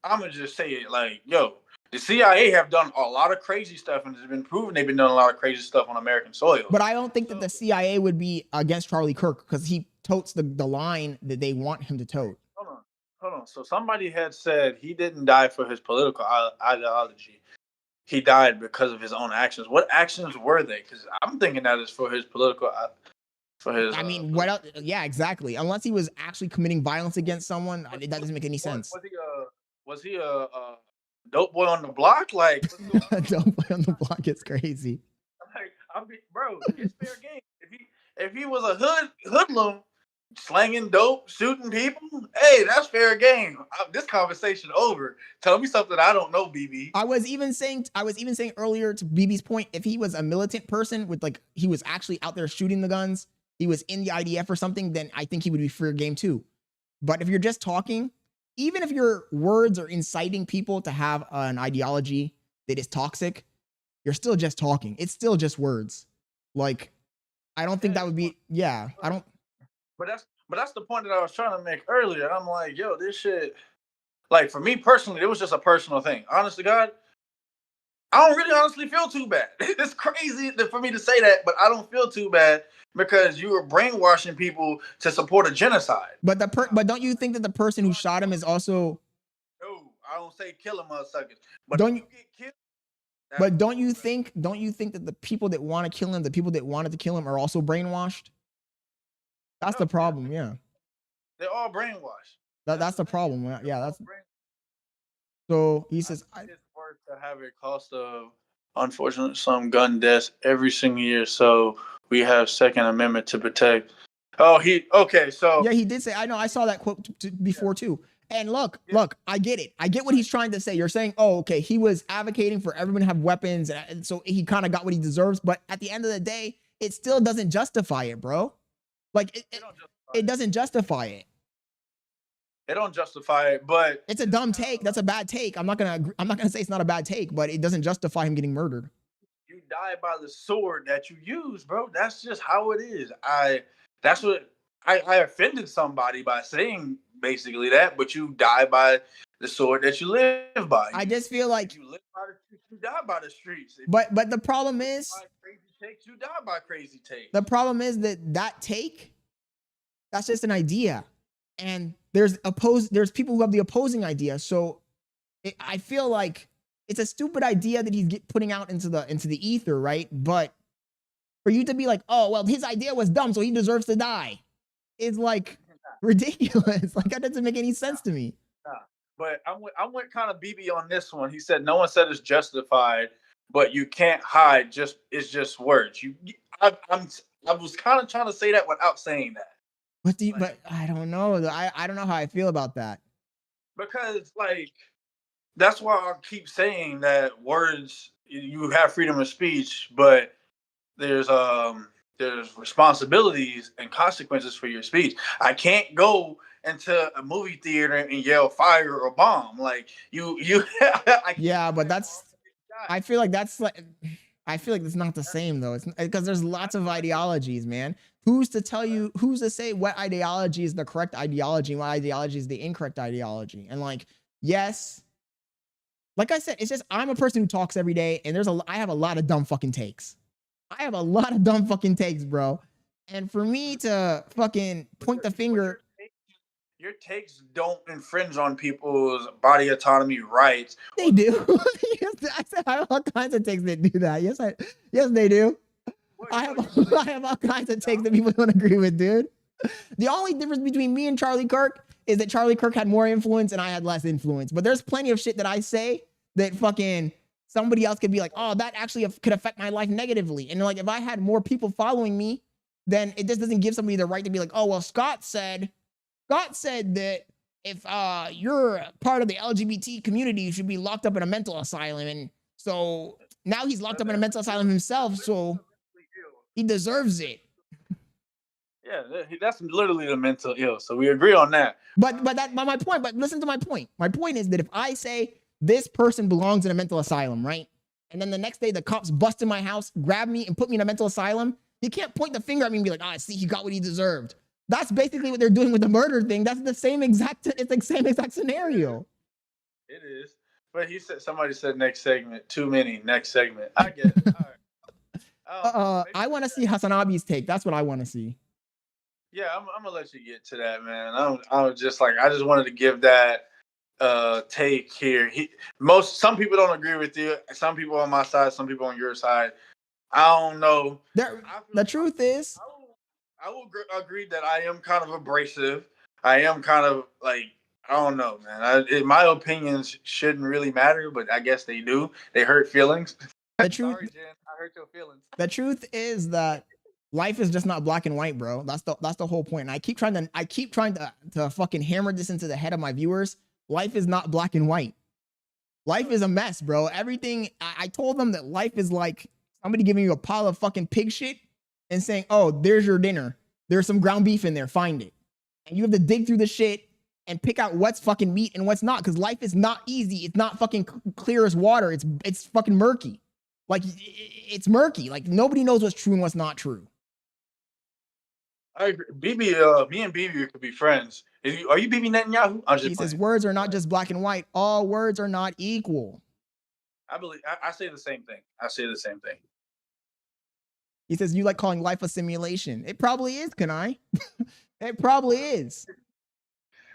I'm gonna just say it like, yo, the CIA have done a lot of crazy stuff, and it's been proven they've been doing a lot of crazy stuff on American soil. But I don't think that the CIA would be against Charlie Kirk because he totes the line that they want him to tote. Hold on. So somebody had said he didn't die for his political ideology. He died because of his own actions. What actions were they? Because I'm thinking that is for his political. I mean, what else? Yeah, exactly. Unless he was actually committing violence against someone, that doesn't make any sense. Was he a dope boy on the block? Like, dope boy on the block is crazy. Like, bro, it's fair game. If he was a hoodlum, slanging dope, shooting people, hey, that's fair game. This conversation over. Tell me something I don't know, BB. I was even saying earlier to BB's point, if he was a militant person with like, he was actually out there shooting the guns, he was in the IDF or something, then I think he would be fair game too. But if you're just talking, even if your words are inciting people to have an ideology that is toxic, you're still just talking. It's still just words. Like, I don't think that would be, I don't. But that's the point that I was trying to make earlier. I'm like, yo, this shit, like for me personally, it was just a personal thing. Honest to God, I don't really honestly feel too bad. It's crazy for me to say that, but I don't feel too bad because you were brainwashing people to support a genocide. But but don't you think that the person who shot him is also? No, I don't say kill him, motherfuckers. But don't you get killed? But don't you think that the people that want to kill him, the people that wanted to kill him, are also brainwashed? That's the problem. Yeah, they're all brainwashed. That's the problem. Yeah, that's. So he says, it's worth to have a cost of, unfortunately, some gun deaths every single year. So we have Second Amendment to protect. Oh, so yeah, he did say. I know. I saw that quote before too. And look, I get it. I get what he's trying to say. You're saying, oh, okay, he was advocating for everyone to have weapons, and so he kind of got what he deserves. But at the end of the day, it still doesn't justify it, bro. Like it doesn't justify it. It don't justify it, but it's a dumb take. That's a bad take. I'm not gonna say it's not a bad take, but it doesn't justify him getting murdered. You die by the sword that you use, bro. That's just how it is. I offended somebody by saying basically that, but you die by the sword that you live by. I just feel like you live by you die by the streets. But the problem is, crazy takes, you die by crazy takes. The problem is that take, that's just an idea, and there's people who have the opposing idea. So I feel like it's a stupid idea that he's putting out into the ether, right? But for you to be like, oh well, his idea was dumb, so he deserves to die, is like ridiculous. Like, that doesn't make any sense to me. Nah. But I went kind of BB on this one. He said no one said it's justified, but you can't hide. It's just words. I was kind of trying to say that without saying that. But I don't know. I don't know how I feel about that. Because like that's why I keep saying that words, you have freedom of speech, but there's responsibilities and consequences for your speech. I can't go into a movie theater and yell fire or bomb. Like you yeah, but I feel like it's not the same though. It's because there's lots of ideologies, man. Who's to say what ideology is the correct ideology and what ideology is the incorrect ideology? And like, yes, like I said, it's just, I'm a person who talks every day, and I have a lot of dumb fucking takes. I have a lot of dumb fucking takes, bro. And for me to fucking point the finger. Your takes don't infringe on people's body autonomy rights. They do. I said I have all kinds of takes that do that. Yes, they do. I have all kinds of takes that people don't agree with, dude. The only difference between me and Charlie Kirk is that Charlie Kirk had more influence and I had less influence. But there's plenty of shit that I say that fucking somebody else could be like, oh, that actually could affect my life negatively. And like, if I had more people following me, then it just doesn't give somebody the right to be like, oh, well, Scott said that if you're part of the LGBT community, you should be locked up in a mental asylum. And so now he's locked up in a mental asylum himself, so he deserves it. Yeah, Yeah, that's literally the mental ill. So we agree on that. But my point. But listen to my point. My point is that if I say this person belongs in a mental asylum, right, and then the next day the cops bust in my house, grab me, and put me in a mental asylum, you can't point the finger at me and be like, "Ah, see, he got what he deserved." That's basically what they're doing with the murder thing. That's the same exact. It's the same exact scenario. It is. But somebody said next segment. Too many. Next segment. I get it. All right. I want to see HasanAbi's take. That's what I want to see. Yeah, I'm gonna let you get to that, man. I just wanted to give that take here. Some people don't agree with you. Some people on my side, some people on your side. I don't know. The truth is, I will agree that I am kind of abrasive. I am kind of like, I don't know, man. My opinions shouldn't really matter, but I guess they do. They hurt feelings. The truth, Sorry, Jen. I hurt your feelings. The truth is that life is just not black and white, bro. That's the whole point. And I keep trying to fucking hammer this into the head of my viewers. Life is not black and white. Life is a mess, bro. Everything. I told them that life is like somebody giving you a pile of fucking pig shit and saying, "Oh, there's your dinner. There's some ground beef in there. Find it." And you have to dig through the shit and pick out what's fucking meat and what's not, because life is not easy. It's not fucking clear as water. It's fucking murky. Like, it's murky. Like, nobody knows what's true and what's not true. I agree. Me and BB could be friends. Are you BB Netanyahu? He says words are not just black and white. All words are not equal. I say the same thing. He says you like calling life a simulation. It probably is, can I? It probably is.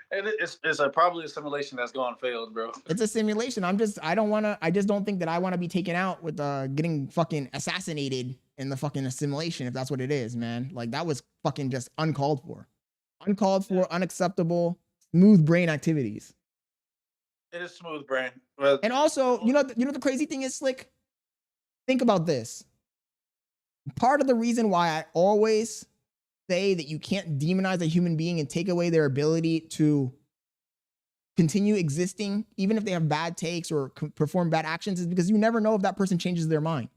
And it's probably a simulation that's gone failed, bro. It's a simulation. I just don't think that I want to be taken out with getting fucking assassinated in the fucking simulation, if that's what it is, man. Like, that was fucking just uncalled for. Unacceptable, smooth brain activities. It is smooth brain. Well, and also, you know the crazy thing is, Slick? Think about this. Part of the reason why I always say that you can't demonize a human being and take away their ability to continue existing, even if they have bad takes or perform bad actions, is because you never know if that person changes their mind.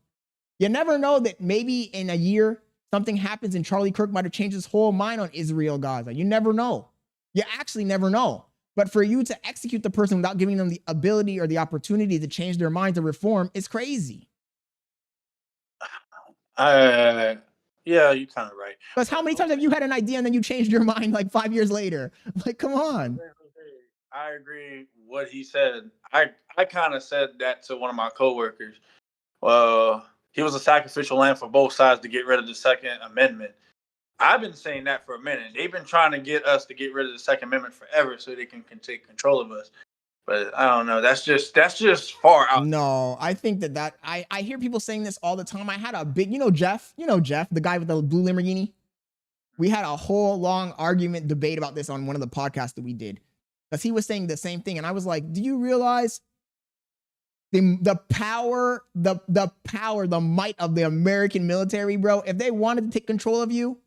You never know that maybe in a year something happens and Charlie Kirk might have changed his whole mind on Israel, Gaza. You never know. You actually never know. But for you to execute the person without giving them the ability or the opportunity to change their mind to reform is crazy. Yeah, you're kind of right. Because how many times have you had an idea and then you changed your mind like 5 years later? Like, come on. I agree what he said. I kind of said that to one of my coworkers. He was a sacrificial lamb for both sides to get rid of the Second Amendment. I've been saying that for a minute. They've been trying to get us to get rid of the Second Amendment forever so they can take control of us. But I don't know. That's just far out. No, I think that I hear people saying this all the time. I had a big, Jeff, the guy with the blue Lamborghini. We had a whole long argument debate about this on one of the podcasts that we did. Because he was saying the same thing. And I was like, do you realize the power, the might of the American military, bro? If they wanted to take control of you,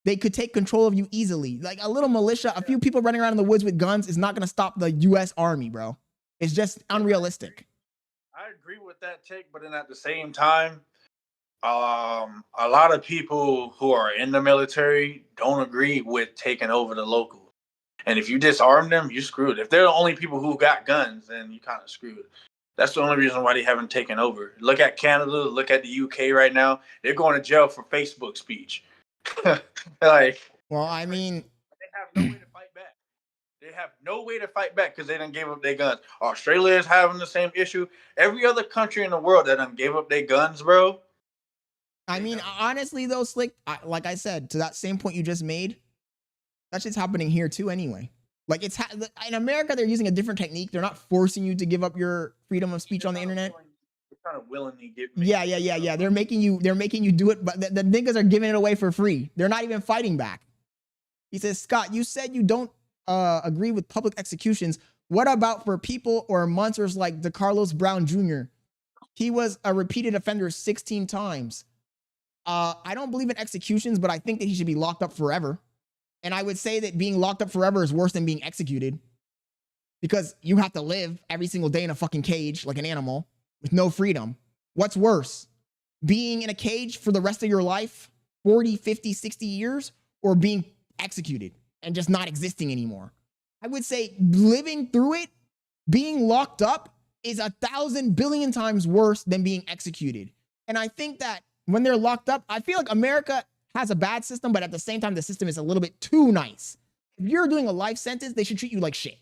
they could take control of you easily. Like a little militia, a few people running around in the woods with guns is not going to stop the U.S. Army, bro. It's just unrealistic. I agree with that take, but then at the same time, a lot of people who are in the military don't agree with taking over the locals. And if you disarm them, you're screwed. If they're the only people who got guns, then you're kind of screwed. That's the only reason why they haven't taken over. Look at Canada. Look at the UK right now. They're going to jail for Facebook speech. Well, I mean, they have no way to fight back. They have no way to fight back because they done gave up their guns. Australia is having the same issue. Every other country in the world that done gave up their guns, bro. I mean, honestly, though, Slick, like I said, to that same point you just made, that's just happening here too anyway. Like, it's in America, they're using a different technique. They're not forcing you to give up your freedom of speech on the internet. They're kind of willingly give. Yeah. They're making you do it, but the niggas are giving it away for free. They're not even fighting back. He says, Scott, you said you don't agree with public executions. What about for people or monsters like DeCarlos Brown Jr.? He was a repeated offender 16 times. I don't believe in executions, but I think that he should be locked up forever. And I would say that being locked up forever is worse than being executed, because you have to live every single day in a fucking cage like an animal with no freedom. What's worse? Being in a cage for the rest of your life, 40, 50, 60 years, or being executed and just not existing anymore. I would say living through it, being locked up is 1,000 billion times worse than being executed. And I think that when they're locked up, I feel like America has a bad system, but at the same time, the system is a little bit too nice. If you're doing a life sentence, they should treat you like shit.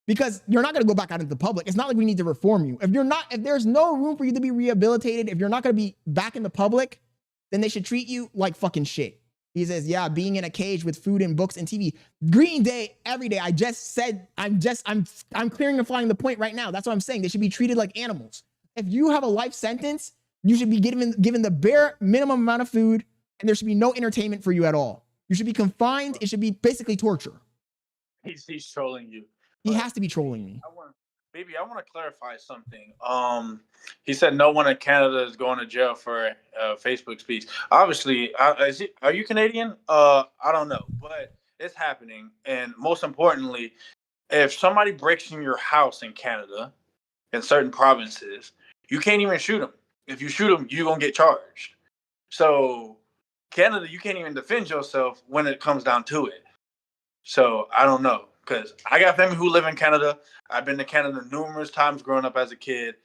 Because you're not going to go back out into the public. It's not like we need to reform you. If there's no room for you to be rehabilitated, if you're not going to be back in the public, then they should treat you like fucking shit. He says, yeah, being in a cage with food and books and TV. Green Day every day. I just said, I'm clearing and flying the point right now. That's what I'm saying. They should be treated like animals. If you have a life sentence, you should be given the bare minimum amount of food, and there should be no entertainment for you at all. You should be confined. It should be basically torture. He's trolling you. He has to be trolling me. I want to clarify something. He said no one in Canada is going to jail for Facebook speech. Obviously, are you Canadian? I don't know, but it's happening. And most importantly, if somebody breaks in your house in Canada, in certain provinces, you can't even shoot them. If you shoot them, you're gonna get charged. So Canada, you can't even defend yourself when it comes down to it. So I don't know. Because I got family who live in Canada. I've been to Canada numerous times growing up as a kid.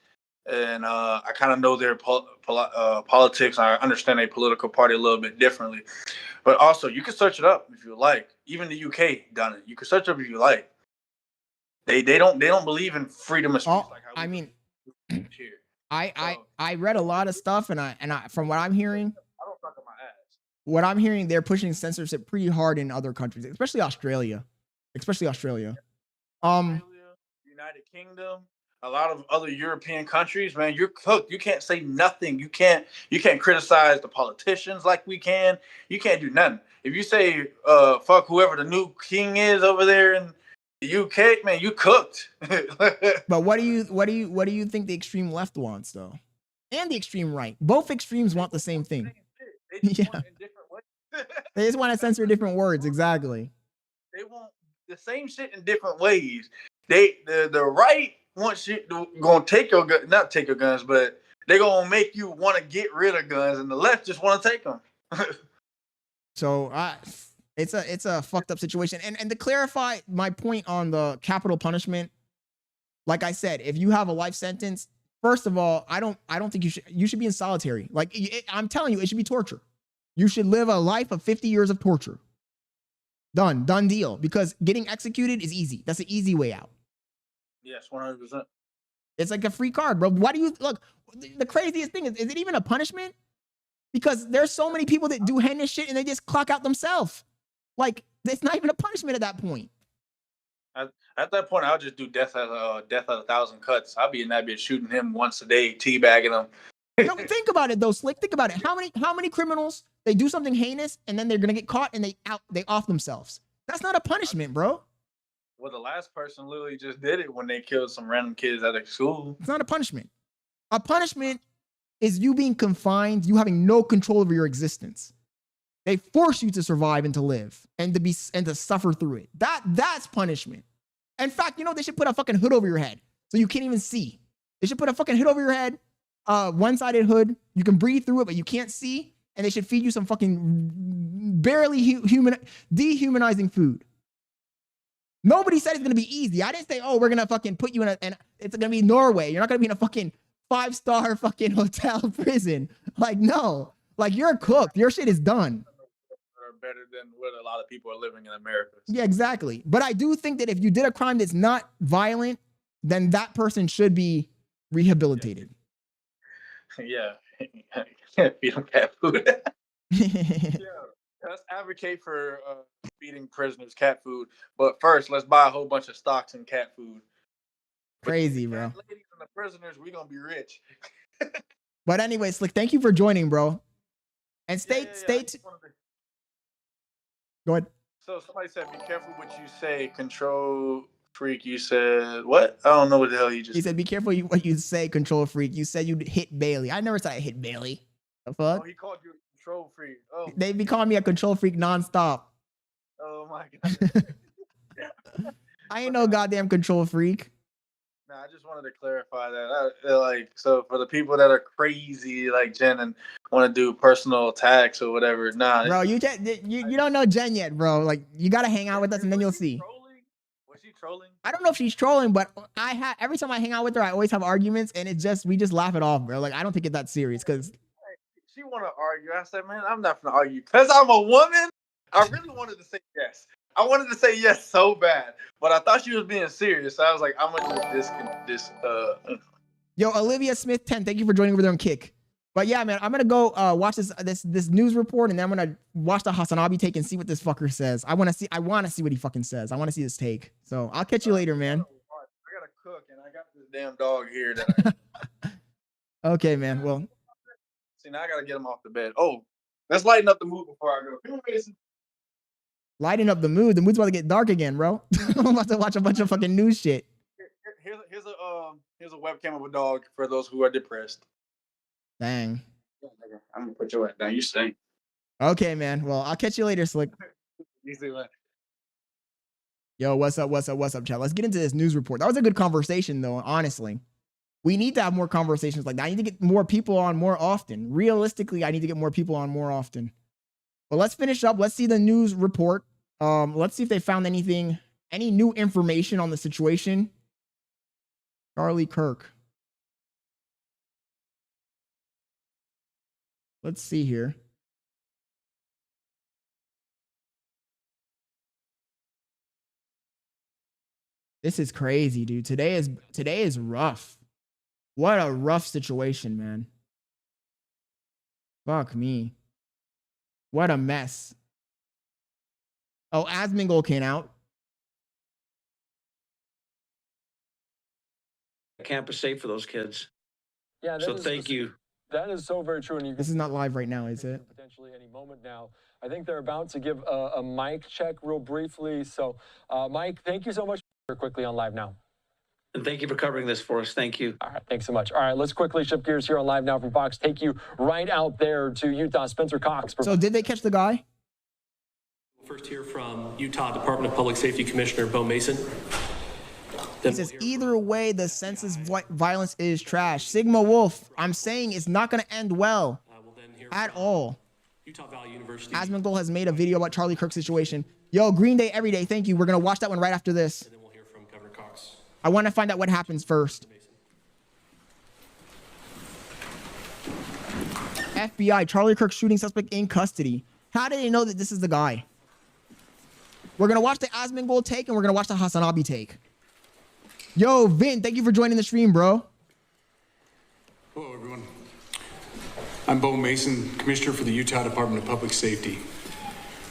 And I kind of know their politics. I understand their political party a little bit differently. But also, you can search it up if you like. Even the UK done it. You can search it up if you like. They don't believe in freedom of speech. Like how we here. I read a lot of stuff, and I from what I'm hearing, I don't talk about my ass. What I'm hearing, they're pushing censorship pretty hard in other countries, especially Australia. United Kingdom, a lot of other European countries, man, you're cooked. You can't say nothing. You can't criticize the politicians like we can. You can't do nothing. If you say fuck whoever the new king is over there in the UK, man, you cooked. But what do you think the extreme left wants though? And the extreme right. Both extremes want the same thing. They just want it in different ways. They just want to censor different words, exactly. They want the same shit in different ways. The right wants you gonna take your gun, not take your guns, but they're gonna make you want to get rid of guns, and the left just want to take them. So it's a fucked up situation. And to clarify my point on the capital punishment, like I said, if you have a life sentence, first of all, I don't think you should be in solitary. Like I'm telling you, it should be torture. You should live a life of 50 years of torture. Done deal. Because getting executed is easy. That's an easy way out. Yes, 100%. It's like a free card, bro. Why do you look? The craziest thing is it even a punishment? Because there's so many people that do heinous shit and they just clock out themselves. Like it's not even a punishment at that point. At that point, I'll just do death at 1,000 cuts. I'll be in that bitch shooting him once a day, teabagging him. No, think about it though, Slick. Think about it. How many criminals they do something heinous and then they're gonna get caught and they off themselves? That's not a punishment, bro. Well, the last person literally just did it when they killed some random kids at a school. It's not a punishment. A punishment is you being confined, you having no control over your existence. They force you to survive and to live and to suffer through it. That's punishment. In fact, they should put a fucking hood over your head so you can't even see. They should put a fucking hood over your head, one-sided hood. You can breathe through it, but you can't see. And they should feed you some fucking barely dehumanizing food. Nobody said it's gonna be easy. I didn't say, oh, we're gonna fucking put you in and it's gonna be Norway. You're not gonna be in a fucking 5-star fucking hotel prison. Like, no. Like, you're cooked. Your shit is done. Better than what a lot of people are living in America. Yeah, exactly. But I do think that if you did a crime that's not violent, then that person should be rehabilitated. Yeah. Feed them cat food. Yeah. Let's advocate for feeding prisoners cat food. But first, let's buy a whole bunch of stocks in cat food. Crazy, bro. Ladies and the prisoners, we're going to be rich. But anyway, Slick, thank you for joining, bro. And stay. Go ahead. So somebody said, be careful what you say, control freak. You said, what? I don't know what the hell you just said. He said, be careful what you say, control freak. You said you'd hit Bailey. I never said I hit Bailey. The fuck? Oh, he called you a control freak. Oh. They be calling me a control freak nonstop. Oh, my God. I ain't no goddamn control freak. Nah, I just wanted to clarify that. So for the people that are crazy like Jen and want to do personal attacks or whatever, nah. Bro, you don't know Jen yet, bro. Like, you gotta hang out with us and then you'll see. Was she trolling? I don't know if she's trolling, but every time I hang out with her, I always have arguments, and we just laugh it off, bro. Like, I don't take it that serious, because She want to argue. I said, man, I'm not gonna argue because I'm a woman. I really wanted to say yes. I wanted to say yes so bad, but I thought she was being serious. So I was like, I'm gonna do this. Yo, Olivia Smith 10, thank you for joining over there on Kick. But yeah, man, I'm gonna go watch this news report, and then I'm gonna watch the HasanAbi take and see what this fucker says. I wanna see what he fucking says. I wanna see this take. So I'll catch you later, man. I gotta cook, and I got this damn dog here. That Okay, man. Well, see, now I gotta get him off the bed. Oh, let's lighten up the mood before I go. Come on, Mason. lighten up the mood. The mood's about to get dark again, bro. I'm about to watch a bunch of fucking news shit. Here's a webcam of a dog for those who are depressed. Dang. I'm gonna put your ass down. You stink. Okay, man. Well, I'll catch you later, Slick. You see what? Yo, what's up, chat? Let's get into this news report. That was a good conversation, though, honestly. We need to have more conversations like that. I need to get more people on more often. Realistically, I need to get more people on more often. But let's finish up. Let's see the news report. Let's see if they found anything, any new information on the situation. Charlie Kirk. Let's see here. This is crazy, dude. Today is rough. What a rough situation, man. Fuck me. What a mess. Oh, Asmongold came out. Campus safe for those kids. Yeah. So thank you. That is so very true. And you This is not live right now, is it? potentially any moment now. I think they're about to give a mic check real briefly. So, Mike, thank you so much for quickly on live now. And thank you for covering this for us. Thank you. All right, thanks so much. All right, let's quickly shift gears here on Live Now from Fox. Take you right out there to Utah. Spencer Cox. So did they catch the guy? We'll first hear from Utah Department of Public Safety Commissioner Bo Mason. He says, either way, the census violence is trash. Sigma Wolf, I'm saying it's not going to end well at all. Utah Valley University. Asmongold has made a video about Charlie Kirk's situation. Yo, Green Day every day. Thank you. We're going to watch that one right after this. And then we'll hear from Governor Cox. I want to find out what happens first. FBI, Charlie Kirk shooting suspect in custody. How did they know that this is the guy? We're going to watch the Asmongold take and we're going to watch the HasanAbi take. Yo, Vin, thank you for joining the stream, bro. Hello, everyone. I'm Bo Mason, Commissioner for the Utah Department of Public Safety.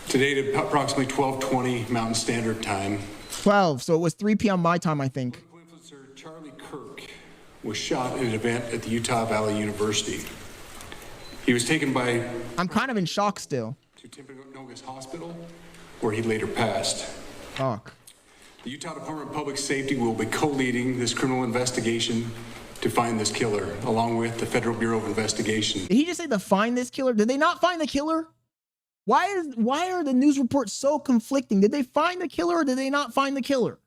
Today at approximately 12:20 Mountain Standard Time. 12, so it was 3 p.m. my time, I think. Influencer Charlie Kirk was shot at an event at the Utah Valley University. He was taken by... I'm kind of in shock still. ...to Timpanogos Hospital, where he later passed. Fuck. The Utah Department of Public Safety will be co-leading this criminal investigation to find this killer, along with the Federal Bureau of Investigation. Did he just say to find this killer? Did they not find the killer? Why are the news reports so conflicting? Did they find the killer or did they not find the killer?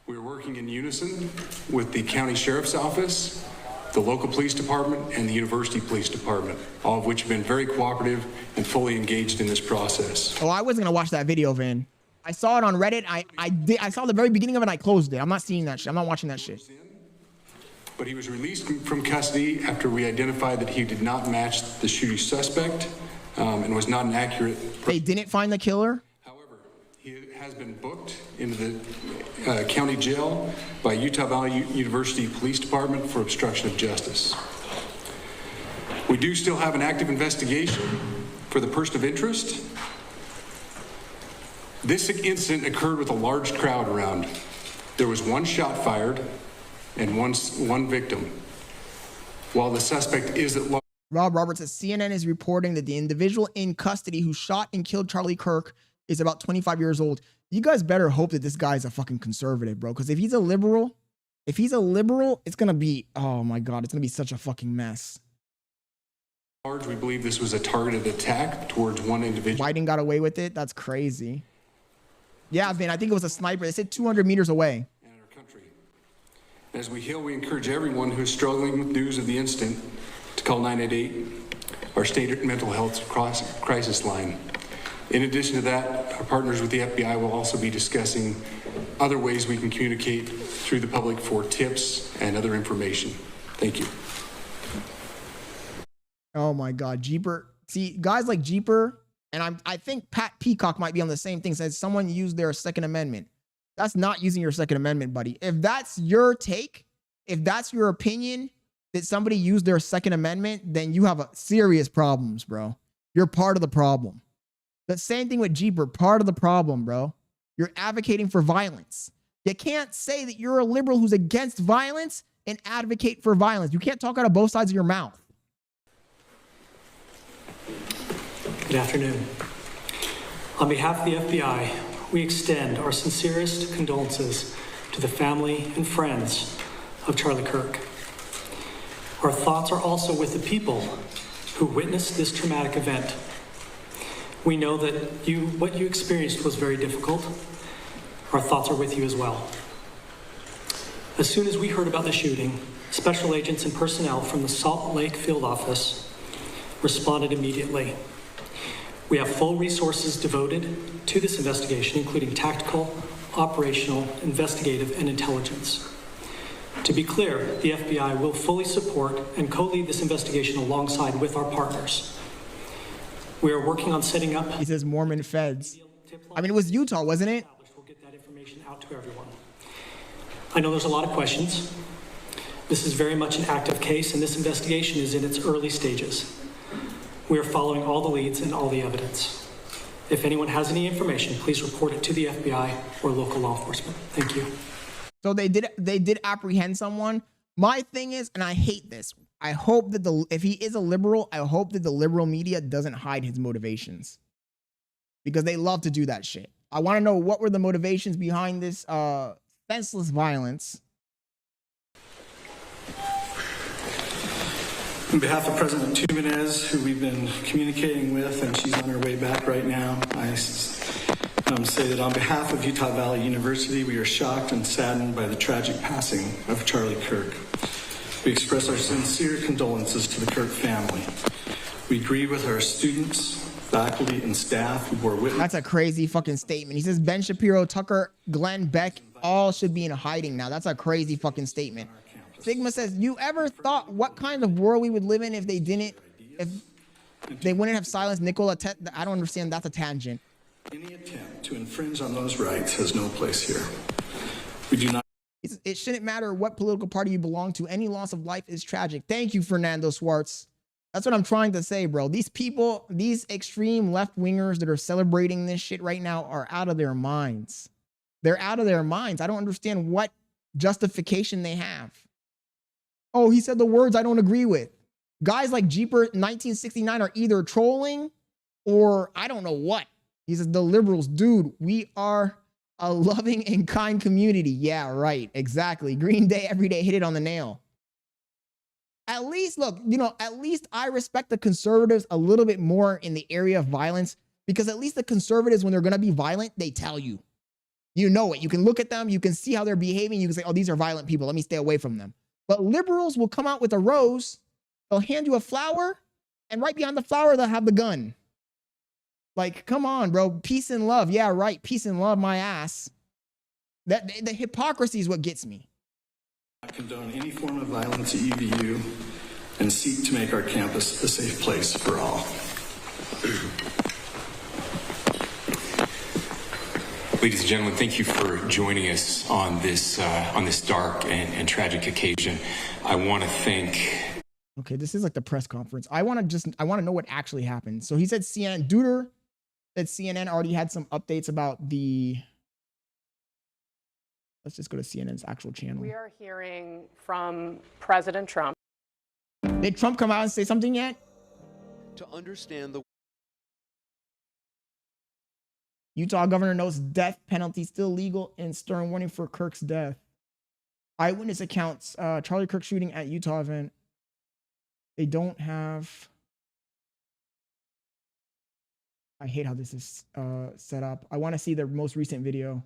We're working in unison with the County Sheriff's Office, the local police department, and the University Police Department, all of which have been very cooperative and fully engaged in this process. Oh, I wasn't gonna watch that video, Vin. I saw it on Reddit. I saw the very beginning of it and I closed it. I'm not seeing that shit. I'm not watching that shit. But he was released from custody after we identified that he did not match the shooting suspect and was not an accurate... They didn't find the killer? However, he has been booked into the county jail by Utah Valley University Police Department for obstruction of justice. We do still have an active investigation for the person of interest. This incident occurred with a large crowd around. There was one shot fired and one victim. While the suspect is at large. Rob Roberts says CNN is reporting that the individual in custody who shot and killed Charlie Kirk is about 25 years old. You guys better hope that this guy's a fucking conservative, bro. Because if he's a liberal, it's gonna be, oh my God, it's gonna be such a fucking mess. We believe this was a targeted attack towards one individual. Biden got away with it? That's crazy. Yeah, Vin, I think it was a sniper. They said 200 meters away. As we heal, we encourage everyone who is struggling with news of the incident to call 988, our state mental health crisis line. In addition to that, our partners with the FBI will also be discussing other ways we can communicate through the public for tips and other information. Thank you. Oh my God, Jeeper. See, guys like Jeeper, and I think Pat Peacock might be on the same thing, says someone used their Second Amendment. That's not using your Second Amendment, buddy. If that's your take, if that's your opinion that somebody used their Second Amendment, then you have serious problems, bro. You're part of the problem. The same thing with Jeeper, part of the problem, bro. You're advocating for violence. You can't say that you're a liberal who's against violence and advocate for violence. You can't talk out of both sides of your mouth. Good afternoon. On behalf of the FBI, we extend our sincerest condolences to the family and friends of Charlie Kirk. Our thoughts are also with the people who witnessed this traumatic event. We know that what you experienced was very difficult. Our thoughts are with you as well. As soon as we heard about the shooting, special agents and personnel from the Salt Lake field office responded immediately. We have full resources devoted to this investigation, including tactical, operational, investigative, and intelligence. To be clear, the FBI will fully support and co-lead this investigation alongside with our partners. We are working on setting up. He says Mormon feds. I mean, it was Utah, wasn't it? We'll get that information out to everyone. I know there's a lot of questions. This is very much an active case, and this investigation is in its early stages. We are following all the leads and all the evidence. If anyone has any information, please report it to the FBI or local law enforcement. Thank you. So they did apprehend someone. My thing is, and I hate this, I hope that if he is a liberal, I hope that the liberal media doesn't hide his motivations, because they love to do that shit. I want to know what were the motivations behind this senseless violence. On behalf of President Tumenez, who we've been communicating with, and she's on her way back right now, I say that on behalf of Utah Valley University, we are shocked and saddened by the tragic passing of Charlie Kirk. We express our sincere condolences to the Kirk family. We grieve with our students, faculty, and staff who bore witness. That's a crazy fucking statement. He says Ben Shapiro, Tucker, Glenn Beck, all should be in hiding now. That's a crazy fucking statement. Sigma says, you ever thought what kind of world we would live in if they wouldn't have silenced Nikola Tesla? I don't understand. That's a tangent. Any attempt to infringe on those rights has no place here. We do not. It shouldn't matter what political party you belong to. Any loss of life is tragic. Thank you, Fernando Swartz. That's what I'm trying to say, bro. These people, these extreme left-wingers that are celebrating this shit right now are out of their minds. They're out of their minds. I don't understand what justification they have. Oh, he said the words I don't agree with. Guys like Jeeper 1969 are either trolling or I don't know what. He says the liberals, dude, we are a loving and kind community. Yeah, right. Exactly. Green Day every day hit it on the nail. At least, look, at least I respect the conservatives a little bit more in the area of violence, because at least the conservatives, when they're going to be violent, they tell you. You know it. You can look at them. You can see how they're behaving. You can say, oh, these are violent people. Let me stay away from them. But liberals will come out with a rose. They'll hand you a flower, and right behind the flower, they'll have the gun. Like, come on, bro. Peace and love. Yeah, right. Peace and love, my ass. The hypocrisy is what gets me. I condone any form of violence at UVU and seek to make our campus a safe place for all. Ladies and gentlemen, thank you for joining us on this dark and tragic occasion. I want to thank. Okay, this is like the press conference. I want to know what actually happened. So he said CNN, Duder said CNN already had some updates about the. Let's just go to CNN's actual channel. We are hearing from President Trump. Did Trump come out and say something yet? To understand the Utah governor notes death penalty still legal and stern warning for Kirk's death. Eyewitness accounts, Charlie Kirk shooting at Utah event. They don't have. I hate how this is set up. I want to see the most recent video.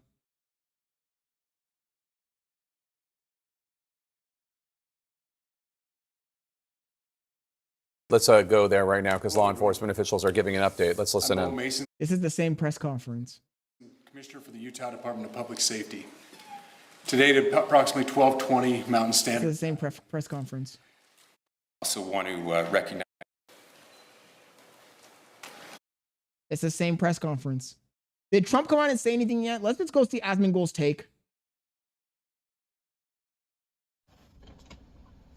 Let's go there right now because law enforcement officials are giving an update. Let's listen in. This is the same press conference. Commissioner for the Utah Department of Public Safety. Today at approximately 12:20 Mountain Standard. This is the same press conference. Also want to recognize. It's the same press conference. Did Trump come out and say anything yet? Let's just go see Asmongold's take.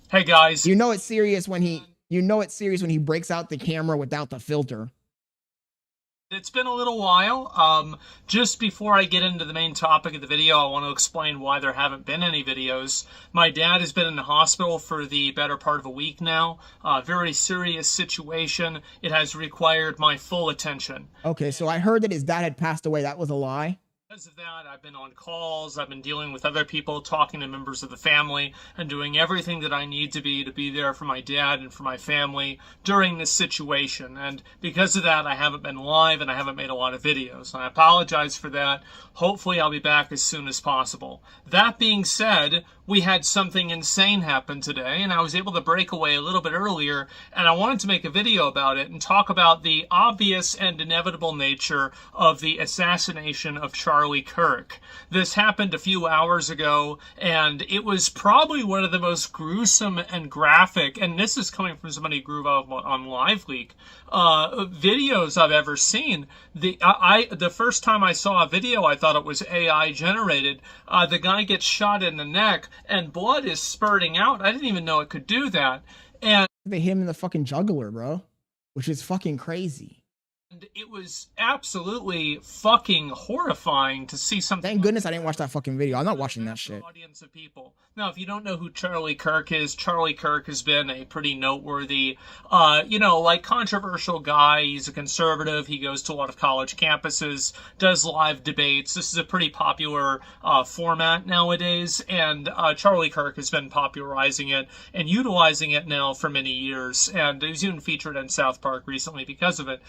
Hey guys. You know it's serious when he breaks out the camera without the filter. It's been a little while. Just before I get into the main topic of the video, I want to explain why there haven't been any videos. My dad has been in the hospital for the better part of a week now. Very serious situation. It has required my full attention. Okay, so I heard that his dad had passed away. That was a lie. Because of that, I've been on calls, I've been dealing with other people, talking to members of the family, and doing everything that I need to be there for my dad and for my family during this situation. And because of that, I haven't been live and I haven't made a lot of videos. And I apologize for that. Hopefully, I'll be back as soon as possible. That being said, we had something insane happen today, and I was able to break away a little bit earlier, and I wanted to make a video about it and talk about the obvious and inevitable nature of the assassination of Charlie Kirk. This happened a few hours ago, and it was probably one of the most gruesome and graphic, and this is coming from somebody who grew up on LiveLeak, videos I've ever seen. The first time I saw a video, I thought it was AI generated. The guy gets shot in the neck, and blood is spurting out. I didn't even know it could do that. And they hit him in the fucking jugular, bro, which is fucking crazy. And it was absolutely fucking horrifying to see something. Thank goodness I didn't watch that fucking video. I'm not watching that shit. Audience of people. Now, if you don't know who Charlie Kirk is, Charlie Kirk has been a pretty noteworthy, controversial guy. He's a conservative. He goes to a lot of college campuses, does live debates. This is a pretty popular format nowadays, and Charlie Kirk has been popularizing it and utilizing it now for many years, and he was even featured in South Park recently because of it.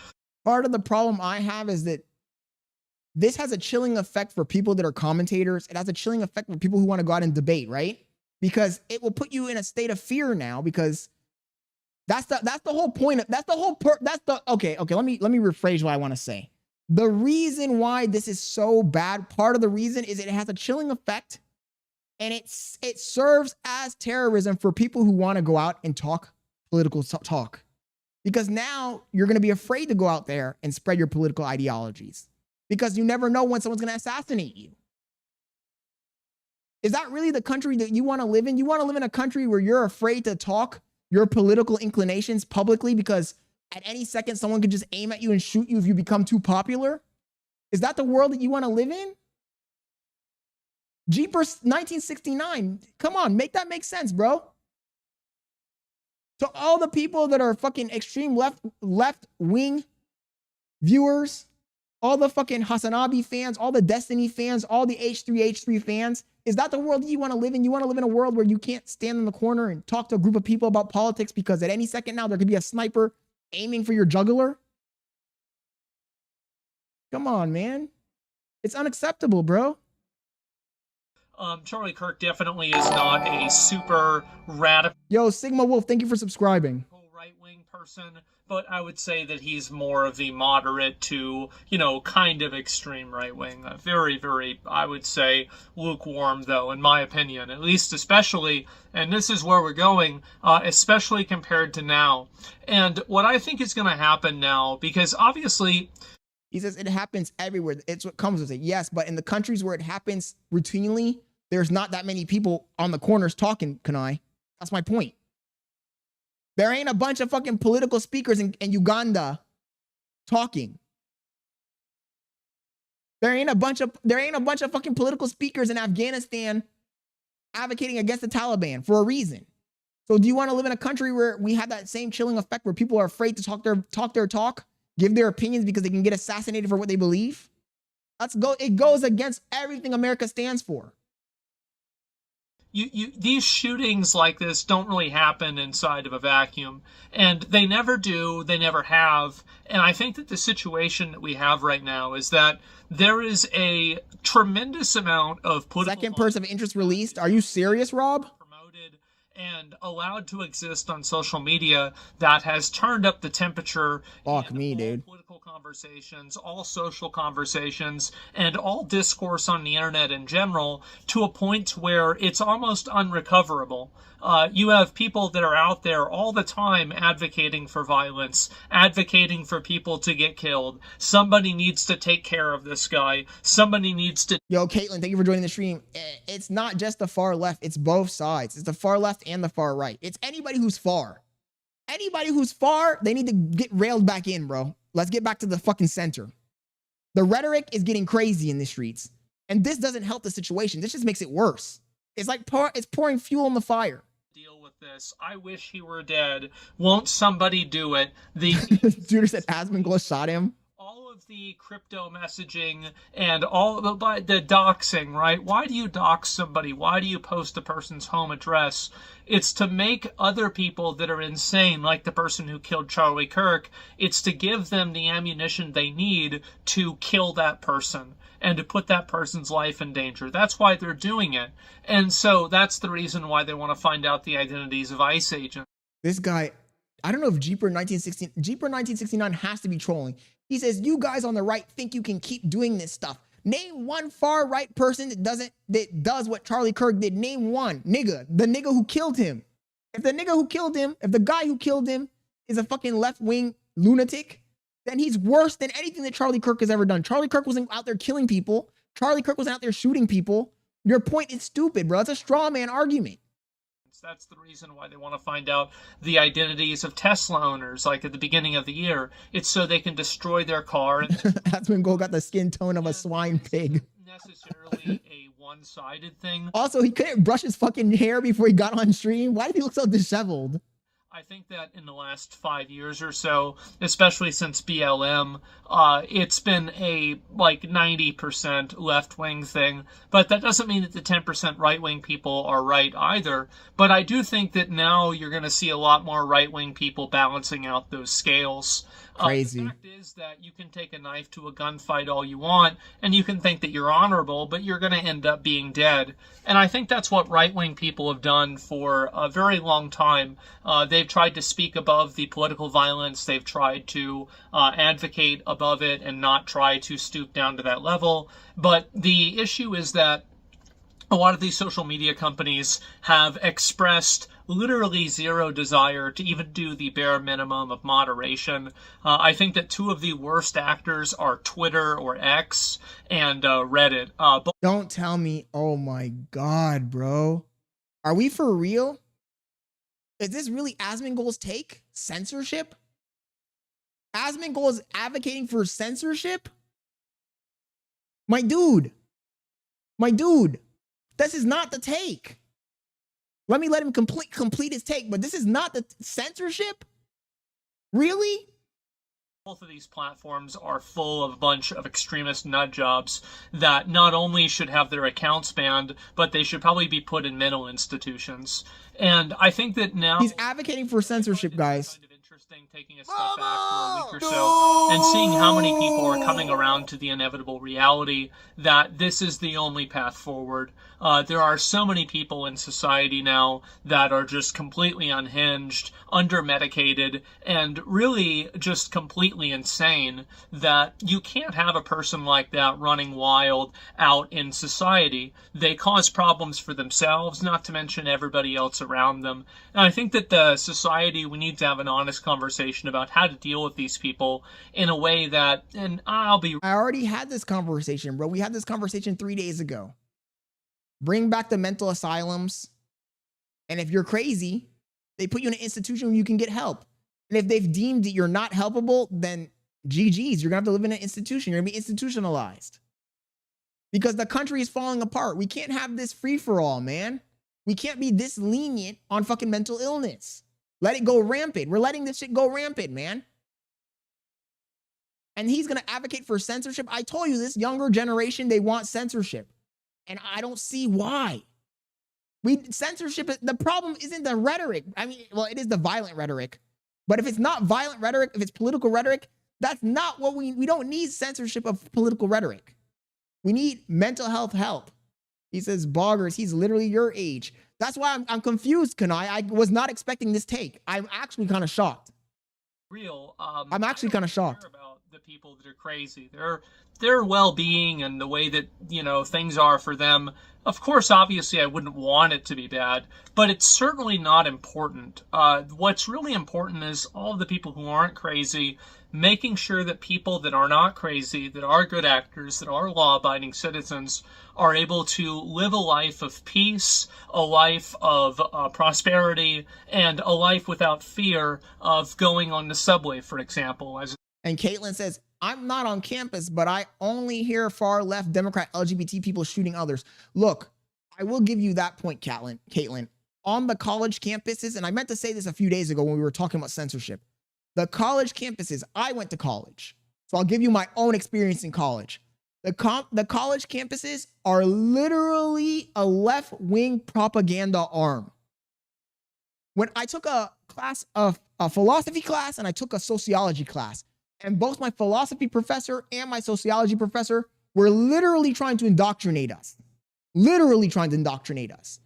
Part of the problem I have is that this has a chilling effect for people that are commentators. It has a chilling effect for people who want to go out and debate, right? Because it will put you in a state of fear now, because that's the whole point. Okay, let me rephrase what I want to say. The reason why this is so bad, part of the reason is it has a chilling effect, and it serves as terrorism for people who want to go out and talk political talk. Because now you're going to be afraid to go out there and spread your political ideologies, because you never know when someone's going to assassinate you. Is that really the country that you want to live in? You want to live in a country where you're afraid to talk your political inclinations publicly because at any second someone could just aim at you and shoot you if you become too popular? Is that the world that you want to live in? Jeepers 1969. Come on, make that make sense, bro. To all the people that are fucking extreme left wing viewers, all the fucking HasanAbi fans, all the Destiny fans, all the H3 fans, is that the world you want to live in? You want to live in a world where you can't stand in the corner and talk to a group of people about politics because at any second now there could be a sniper aiming for your jugular? Come on, man. It's unacceptable, bro. Charlie Kirk definitely is not a super radical. Yo, Sigma Wolf, thank you for subscribing. Right-wing person, but I would say that he's more of the moderate to, kind of extreme right-wing. Very, very, I would say, lukewarm, though, in my opinion, at least especially, and this is where we're going, especially compared to now. And what I think is going to happen now, because obviously... He says it happens everywhere. It's what comes with it. Yes, but in the countries where it happens routinely, there's not that many people on the corners talking, Kanai. That's my point. There ain't a bunch of fucking political speakers in Uganda talking. There ain't a bunch of fucking political speakers in Afghanistan advocating against the Taliban for a reason. So do you want to live in a country where we have that same chilling effect where people are afraid to talk their talk, give their opinions because they can get assassinated for what they believe? It goes against everything America stands for. These shootings like this don't really happen inside of a vacuum, and they never do, they never have. And I think that the situation that we have right now is that there is a tremendous amount of political... Second person of interest released? Are you serious, Rob? and allowed to exist on social media that has turned up the temperature. Fuck me, dude. Political conversations, all social conversations, and all discourse on the internet in general to a point where it's almost unrecoverable. You have people that are out there all the time advocating for violence, advocating for people to get killed. Somebody needs to take care of this guy. Somebody needs to... Yo, Caitlin, thank you for joining the stream. It's not just the far left. It's both sides. It's the far left and the far right. It's anybody who's far. Anybody who's far, they need to get railed back in, bro. Let's get back to the fucking center. The rhetoric is getting crazy in the streets. And this doesn't help the situation. This just makes it worse. It's like it's pouring fuel on the fire. Deal with this. I wish he were dead. Won't somebody do it? The Judah said Asmongold shot him. All of the crypto messaging and all the doxing, right? Why do you dox somebody? Why do you post a person's home address? It's to make other people that are insane, like the person who killed Charlie Kirk, it's to give them the ammunition they need to kill that person and to put that person's life in danger. That's why they're doing it. And so that's the reason why they want to find out the identities of ICE agents. This guy, I don't know if Jeeper 1969 has to be trolling. He says, you guys on the right think you can keep doing this stuff. Name one far right person that does what Charlie Kirk did. Name one. Nigga. The nigga who killed him. If the nigga who killed him, if the guy who killed him is a fucking left-wing lunatic, then he's worse than anything that Charlie Kirk has ever done. Charlie Kirk wasn't out there killing people. Charlie Kirk wasn't out there shooting people. Your point is stupid, bro. It's a straw man argument. That's the reason why they want to find out the identities of Tesla owners, like at the beginning of the year. It's so they can destroy their car. Asmongold got the skin tone of a swine pig. Necessarily a one-sided thing. Also, he couldn't brush his fucking hair before he got on stream. Why did he look so disheveled? I think that in the last 5 years or so, especially since BLM, it's been a like 90% left-wing thing. But that doesn't mean that the 10% right-wing people are right either. But I do think that now you're going to see a lot more right-wing people balancing out those scales. Crazy. The fact is that you can take a knife to a gunfight all you want, and you can think that you're honorable, but you're going to end up being dead. And I think that's what right-wing people have done for a very long time. They've tried to speak above the political violence. They've tried to advocate above it and not try to stoop down to that level. But the issue is that a lot of these social media companies have expressed literally zero desire to even do the bare minimum of moderation. I think that two of the worst actors are Twitter or X and Reddit. Don't tell me. Oh my God, bro. Are we for real? Is this really Asmongold's take? Censorship? Asmongold is advocating for censorship? My dude. This is not the take. Let him complete his take, but this is not the censorship? Really? Both of these platforms are full of a bunch of extremist nut jobs that not only should have their accounts banned, but they should probably be put in mental institutions. And I think that now... He's advocating for censorship, guys. Taking a step back for a week or so and seeing how many people are coming around to the inevitable reality that this is the only path forward. There are so many people in society now that are just completely unhinged, under-medicated, and really just completely insane that you can't have a person like that running wild out in society. They cause problems for themselves, not to mention everybody else around them. And I think that the society, we need to have an honest conversation about how to deal with these people in a way that, and I already had this conversation, bro. We had this conversation 3 days ago. Bring back the mental asylums. And if you're crazy, they put you in an institution where you can get help. And if they've deemed that you're not helpable, then GG's, you're gonna have to live in an institution. You're gonna be institutionalized. Because the country is falling apart. We can't have this free-for-all, man. We can't be this lenient on fucking mental illness. Let it go rampant. We're letting this shit go rampant, man. And he's going to advocate for censorship. I told you, this younger generation, they want censorship. And I don't see why. Censorship, the problem isn't the rhetoric. I mean, well, it is the violent rhetoric. But if it's not violent rhetoric, if it's political rhetoric, that's not what we don't need censorship of political rhetoric. We need mental health help. He says, Boggers, he's literally your age. That's why I'm confused, Kanai. I was not expecting this take. I'm actually kind of shocked. Real. I'm actually kind of shocked. About the people that are crazy, their well-being and the way that, you know, things are for them. Of course, obviously, I wouldn't want it to be bad, but it's certainly not important. What's really important is all of the people who aren't crazy, making sure that people that are not crazy, that are good actors, that are law-abiding citizens, are able to live a life of peace, a life of prosperity, and a life without fear of going on the subway, for example. And Caitlin says, I'm not on campus, but I only hear far left Democrat LGBT people shooting others. Look, I will give you that point, Caitlin. On the college campuses, and I meant to say this a few days ago when we were talking about censorship, the college campuses, I went to college, so I'll give you my own experience in college. The college campuses are literally a left-wing propaganda arm. When I took a philosophy class and I took a sociology class, and both my philosophy professor and my sociology professor were literally trying to indoctrinate us. Literally trying to indoctrinate us.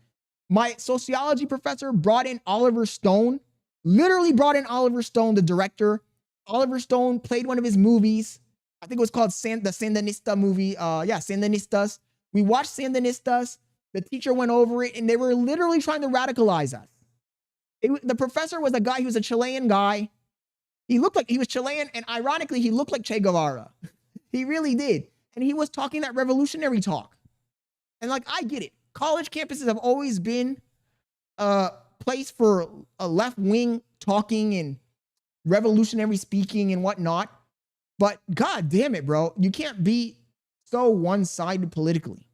My sociology professor brought in Oliver Stone, literally brought in Oliver Stone, the director. Oliver Stone played one of his movies. I think it was called the Sandinista movie. Sandinistas. We watched Sandinistas. The teacher went over it, and they were literally trying to radicalize us. The professor was a guy, he was a Chilean guy. He looked like he was Chilean, and ironically, he looked like Che Guevara. He really did. And he was talking that revolutionary talk. And like, I get it. College campuses have always been a place for a left-wing talking and revolutionary speaking and whatnot. But God damn it, bro. You can't be so one-sided politically.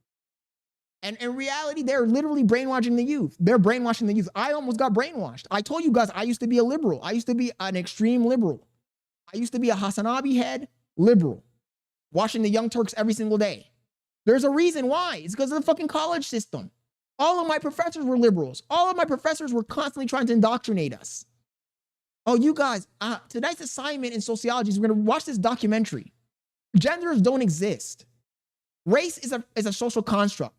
And in reality, they're literally brainwashing the youth. They're brainwashing the youth. I almost got brainwashed. I told you guys, I used to be a liberal. I used to be an extreme liberal. I used to be a HasanAbi head liberal, watching the Young Turks every single day. There's a reason why. It's because of the fucking college system. All of my professors were liberals. All of my professors were constantly trying to indoctrinate us. Oh, you guys, tonight's assignment in sociology is we're going to watch this documentary. Genders don't exist. Race is a social construct.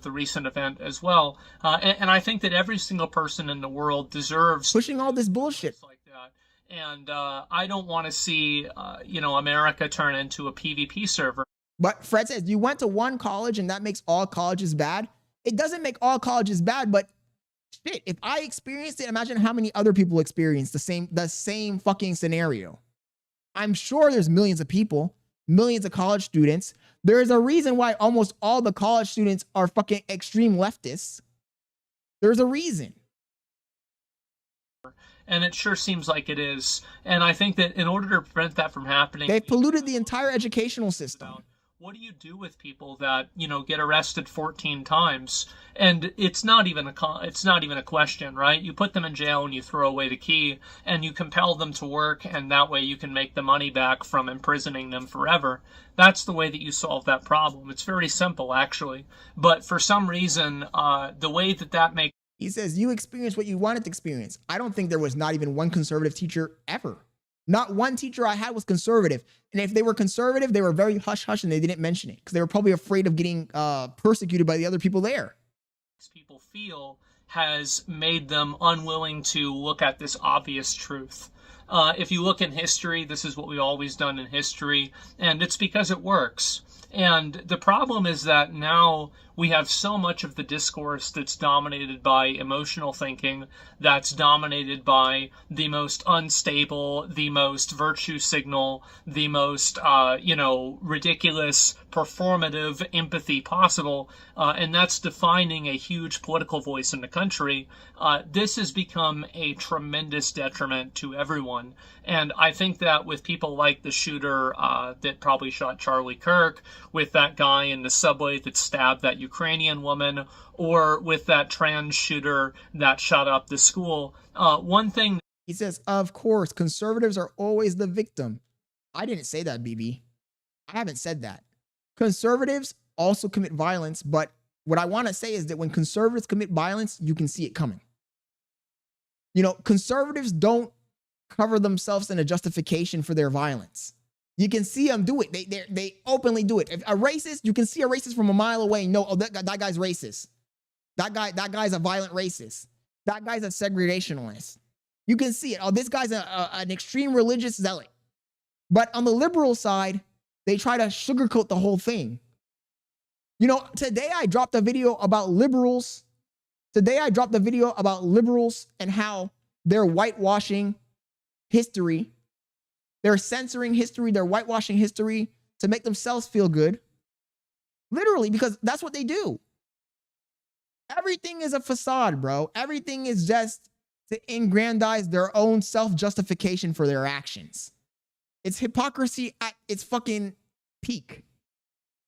The recent event as well. And I think that every single person in the world deserves pushing all this bullshit like that. And I don't want to see, America turn into a PvP server. But Fred says, you went to one college and that makes all colleges bad. It doesn't make all colleges bad, but shit, if I experienced it, imagine how many other people experienced the same fucking scenario. I'm sure there's millions of people, millions of college students. There's a reason why almost all the college students are fucking extreme leftists. There's a reason. And it sure seems like it is. And I think that in order to prevent that from happening, they've polluted the entire educational system. What do you do with people that, get arrested 14 times? And it's not even a question, right? You put them in jail and you throw away the key and you compel them to work, and that way you can make the money back from imprisoning them forever. That's the way that you solve that problem. It's very simple, actually. But for some reason, the way that makes... He says, you experienced what you wanted to experience. I don't think there was not even one conservative teacher ever. Not one teacher I had was conservative. And if they were conservative, they were very hush-hush and they didn't mention it because they were probably afraid of getting persecuted by the other people there. People feel has made them unwilling to look at this obvious truth. If you look in history, this is what we've always done in history, and it's because it works. And the problem is that now we have so much of the discourse that's dominated by emotional thinking, that's dominated by the most unstable, the most virtue signal, the most, ridiculous performative empathy possible, and that's defining a huge political voice in the country. This has become a tremendous detriment to everyone. And I think that with people like the shooter that probably shot Charlie Kirk, with that guy in the subway that stabbed that Ukrainian woman, or with that trans shooter that shot up the school, one thing... He says, of course, conservatives are always the victim. I didn't say that, BB. I haven't said that. Conservatives also commit violence, but what I want to say is that when conservatives commit violence, you can see it coming. Conservatives don't cover themselves in a justification for their violence. You can see them do it. They openly do it. If a racist, you can see a racist from a mile away. No, oh, that guy's racist. That guy's a violent racist. That guy's a segregationalist. You can see it. Oh, this guy's an extreme religious zealot. But on the liberal side, they try to sugarcoat the whole thing. You know, today I dropped a video about liberals. Today I dropped a video about liberals and how they're whitewashing history. They're censoring history. They're whitewashing history to make themselves feel good. Literally, because that's what they do. Everything is a facade, bro. Everything is just to aggrandize their own self-justification for their actions. It's hypocrisy at its fucking peak.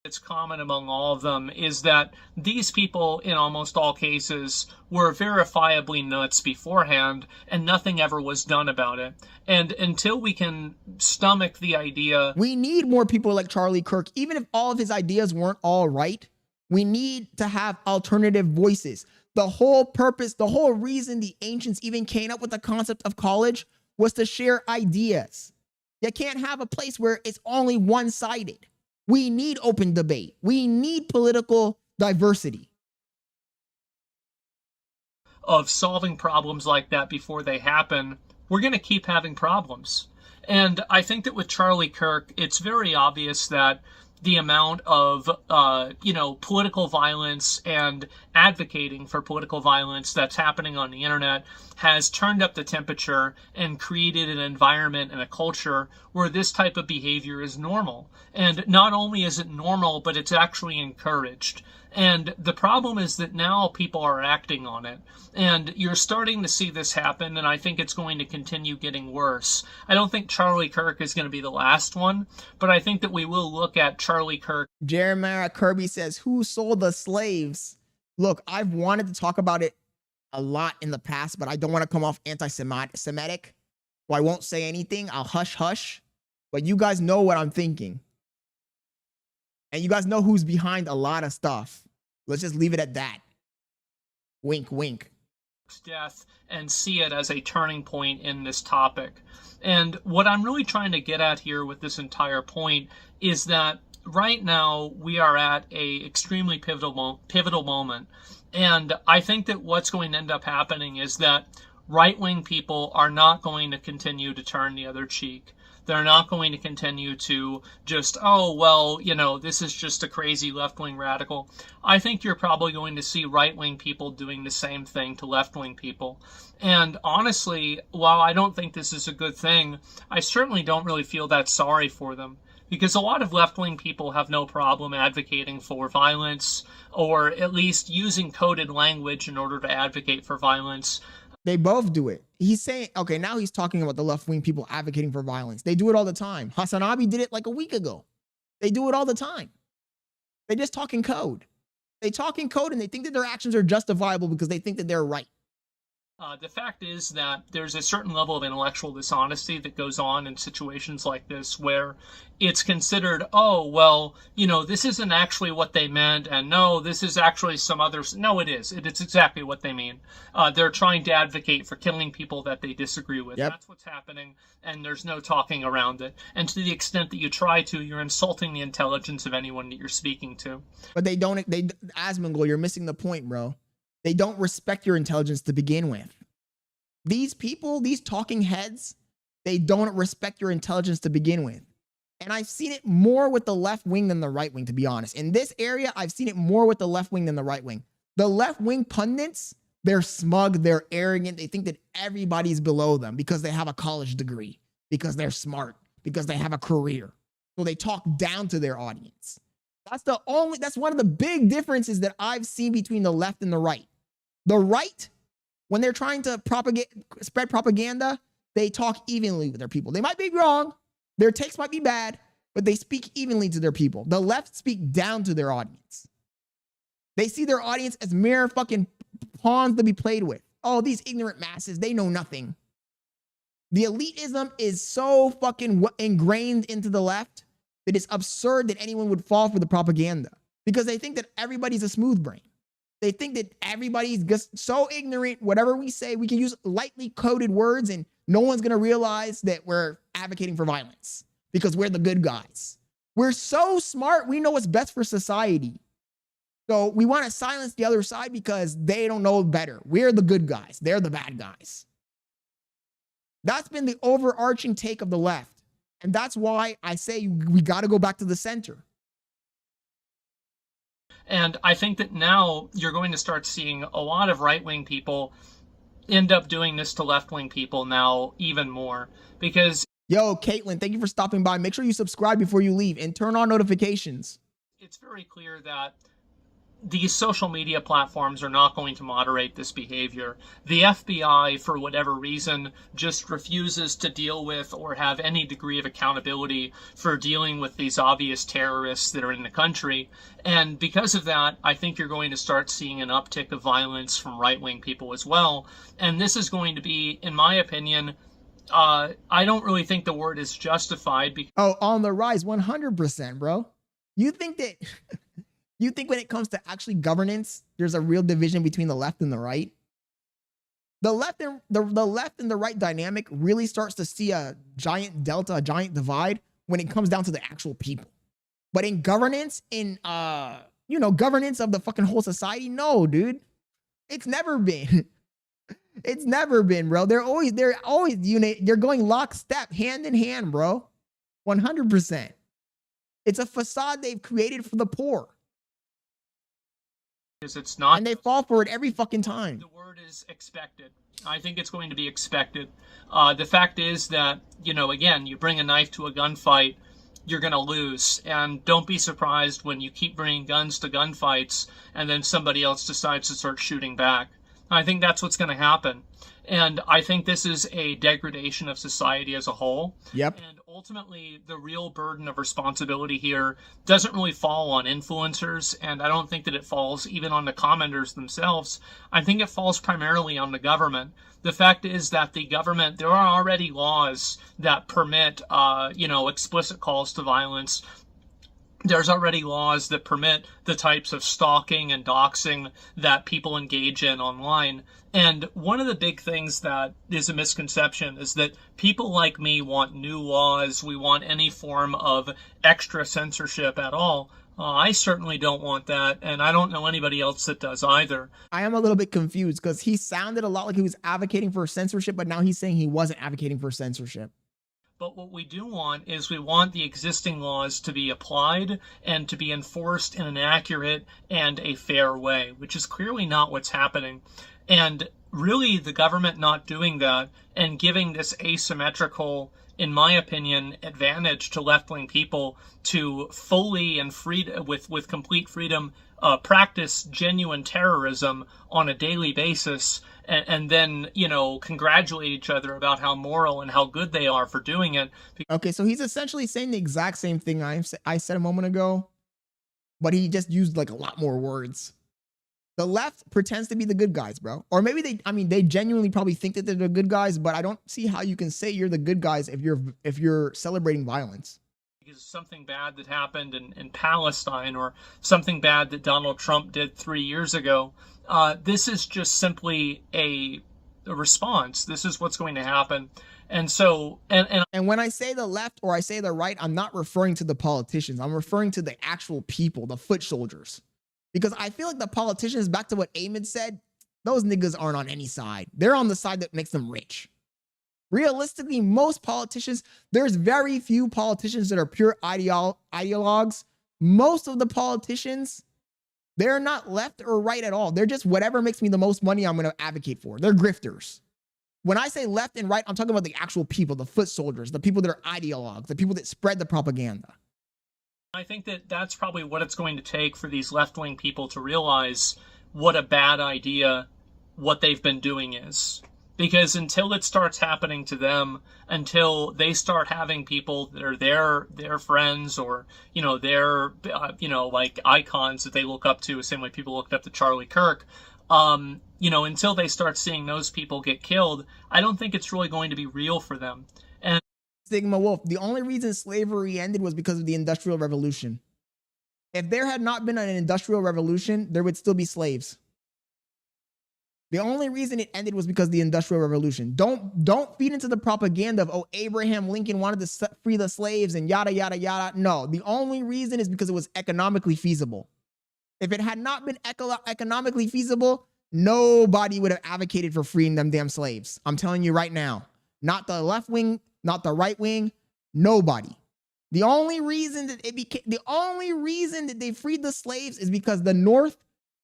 It's common among all of them is that these people, in almost all cases, were verifiably nuts beforehand, and nothing ever was done about it. And until we can stomach the idea... We need more people like Charlie Kirk. Even if all of his ideas weren't all right, we need to have alternative voices. The whole purpose, the whole reason the ancients even came up with the concept of college was to share ideas. You can't have a place where it's only one-sided. We need open debate. We need political diversity. Of solving problems like that before they happen, we're going to keep having problems. And I think that with Charlie Kirk, it's very obvious that the amount of, political violence and advocating for political violence that's happening on the internet has turned up the temperature and created an environment and a culture where this type of behavior is normal. And not only is it normal, but it's actually encouraged. And the problem is that now people are acting on it. And you're starting to see this happen, and I think it's going to continue getting worse. I don't think Charlie Kirk is going to be the last one, but I think that we will look at Charlie Kirk. Jeremiah Kirby says, who sold the slaves? Look, I've wanted to talk about it a lot in the past, but I don't want to come off anti-Semitic, so I won't say anything. I'll hush. But you guys know what I'm thinking. And you guys know who's behind a lot of stuff. Let's just leave it at that. Wink, wink. Death and see it as a turning point in this topic. And what I'm really trying to get at here with this entire point is that right now we are at a extremely pivotal moment. And I think that what's going to end up happening is that right-wing people are not going to continue to turn the other cheek. They're not going to continue to just, this is just a crazy left-wing radical. I think you're probably going to see right-wing people doing the same thing to left-wing people. And honestly, while I don't think this is a good thing, I certainly don't really feel that sorry for them. Because a lot of left-wing people have no problem advocating for violence, or at least using coded language in order to advocate for violence. They both do it. He's saying, okay, now he's talking about the left-wing people advocating for violence. They do it all the time. HasanAbi did it like a week ago. They do it all the time. They just talk in code. They talk in code and they think that their actions are justifiable because they think that they're right. The fact is that there's a certain level of intellectual dishonesty that goes on in situations like this where it's considered, this isn't actually what they meant, and no, this is actually some other... No, it is. It's exactly what they mean. They're trying to advocate for killing people that they disagree with. Yep. That's what's happening, and there's no talking around it. And to the extent that you try to, you're insulting the intelligence of anyone that you're speaking to. But Asmongold, you're missing the point, bro. They don't respect your intelligence to begin with. These people, these talking heads, they don't respect your intelligence to begin with. And I've seen it more with the left wing than the right wing, to be honest. In this area, I've seen it more with the left wing than the right wing. The left wing pundits, they're smug, they're arrogant. They think that everybody's below them because they have a college degree, because they're smart, because they have a career. So they talk down to their audience. That's one of the big differences that I've seen between the left and the right. The right, when they're trying to spread propaganda, they talk evenly with their people. They might be wrong. Their takes might be bad, but they speak evenly to their people. The left speak down to their audience. They see their audience as mere fucking pawns to be played with. Oh, these ignorant masses, they know nothing. The elitism is so fucking ingrained into the left that it's absurd that anyone would fall for the propaganda because they think that everybody's a smooth brain. They think that everybody's just so ignorant. Whatever we say, we can use lightly coded words and no one's going to realize that we're advocating for violence. because we're the good guys. We're so smart. We know what's best for society. So we want to silence the other side because they don't know better. We're the good guys. They're the bad guys. That's been the overarching take of the left. And that's why I say we got to go back to the center. And I think that now you're going to start seeing a lot of right-wing people end up doing this to left-wing people now even more. Because, yo, Caitlin, thank you for stopping by. Make sure you subscribe before you leave and turn on notifications. It's very clear that these social media platforms are not going to moderate this behavior. The FBI, for whatever reason, just refuses to deal with or have any degree of accountability for dealing with these obvious terrorists that are in the country. And because of that, I think you're going to start seeing an uptick of violence from right-wing people as well. And this is going to be, in my opinion, I don't really think the word is justified. Oh, on the rise, 100%, bro. You think that... You think when it comes to actually governance, there's a real division between the left and the right? The left and the right dynamic really starts to see a giant delta, a giant divide when it comes down to the actual people. But in governance, in governance of the fucking whole society, no, dude. It's never been. It's never been, bro. They're always they're going lockstep, hand in hand, bro. 100%. It's a facade they've created for the poor. It's not, and they fall for it every fucking time. The word is expected. I think it's going to be expected. The fact is that, again, you bring a knife to a gunfight, you're going to lose. And don't be surprised when you keep bringing guns to gunfights and then somebody else decides to start shooting back. I think that's what's going to happen. And I think this is a degradation of society as a whole. Yep. And ultimately, the real burden of responsibility here doesn't really fall on influencers, and I don't think that it falls even on the commenters themselves. I think it falls primarily on the government. The fact is that the government, there are already laws that permit, explicit calls to violence. There's already laws that permit the types of stalking and doxing that people engage in online. And one of the big things that is a misconception is that people like me want new laws. We want any form of extra censorship at all. I certainly don't want that, and I don't know anybody else that does either. I am a little bit confused because he sounded a lot like he was advocating for censorship, but now he's saying he wasn't advocating for censorship. But what we do want is we want the existing laws to be applied and to be enforced in an accurate and a fair way, which is clearly not what's happening. And really the government not doing that and giving this asymmetrical, in my opinion, advantage to left-wing people to fully and with complete freedom practice genuine terrorism on a daily basis and then, congratulate each other about how moral and how good they are for doing it. Okay, so he's essentially saying the exact same thing I said a moment ago, but he just used like a lot more words. The left pretends to be the good guys, bro. Or maybe they genuinely probably think that they're the good guys, but I don't see how you can say you're the good guys if you're celebrating violence. Because something bad that happened in Palestine or something bad that Donald Trump did 3 years ago. This is just simply a response. This is what's going to happen. And so, and when I say the left or I say the right, I'm not referring to the politicians. I'm referring to the actual people, the foot soldiers. Because I feel like the politicians, back to what Ahmed said, those niggas aren't on any side. They're on the side that makes them rich. Realistically, most politicians, there's very few politicians that are pure ideologues. Most of the politicians, they're not left or right at all. They're just whatever makes me the most money, I'm going to advocate for. They're grifters. When I say left and right, I'm talking about the actual people, the foot soldiers, the people that are ideologues, the people that spread the propaganda. I think that that's probably what it's going to take for these left-wing people to realize what a bad idea what they've been doing is. Because until it starts happening to them, until they start having people that are their friends or, their, like icons that they look up to, the same way people looked up to Charlie Kirk, until they start seeing those people get killed, I don't think it's really going to be real for them. And Sigma Wolf, the only reason slavery ended was because of the Industrial Revolution. If there had not been an Industrial Revolution, there would still be slaves. The only reason it ended was because of the Industrial Revolution. Don't feed into the propaganda of, oh, Abraham Lincoln wanted to free the slaves and yada, yada, yada. No, the only reason is because it was economically feasible. If it had not been economically feasible, nobody would have advocated for freeing them damn slaves. I'm telling you right now. Not the left wing, not the right wing, nobody. The only reason that they freed the slaves is because the North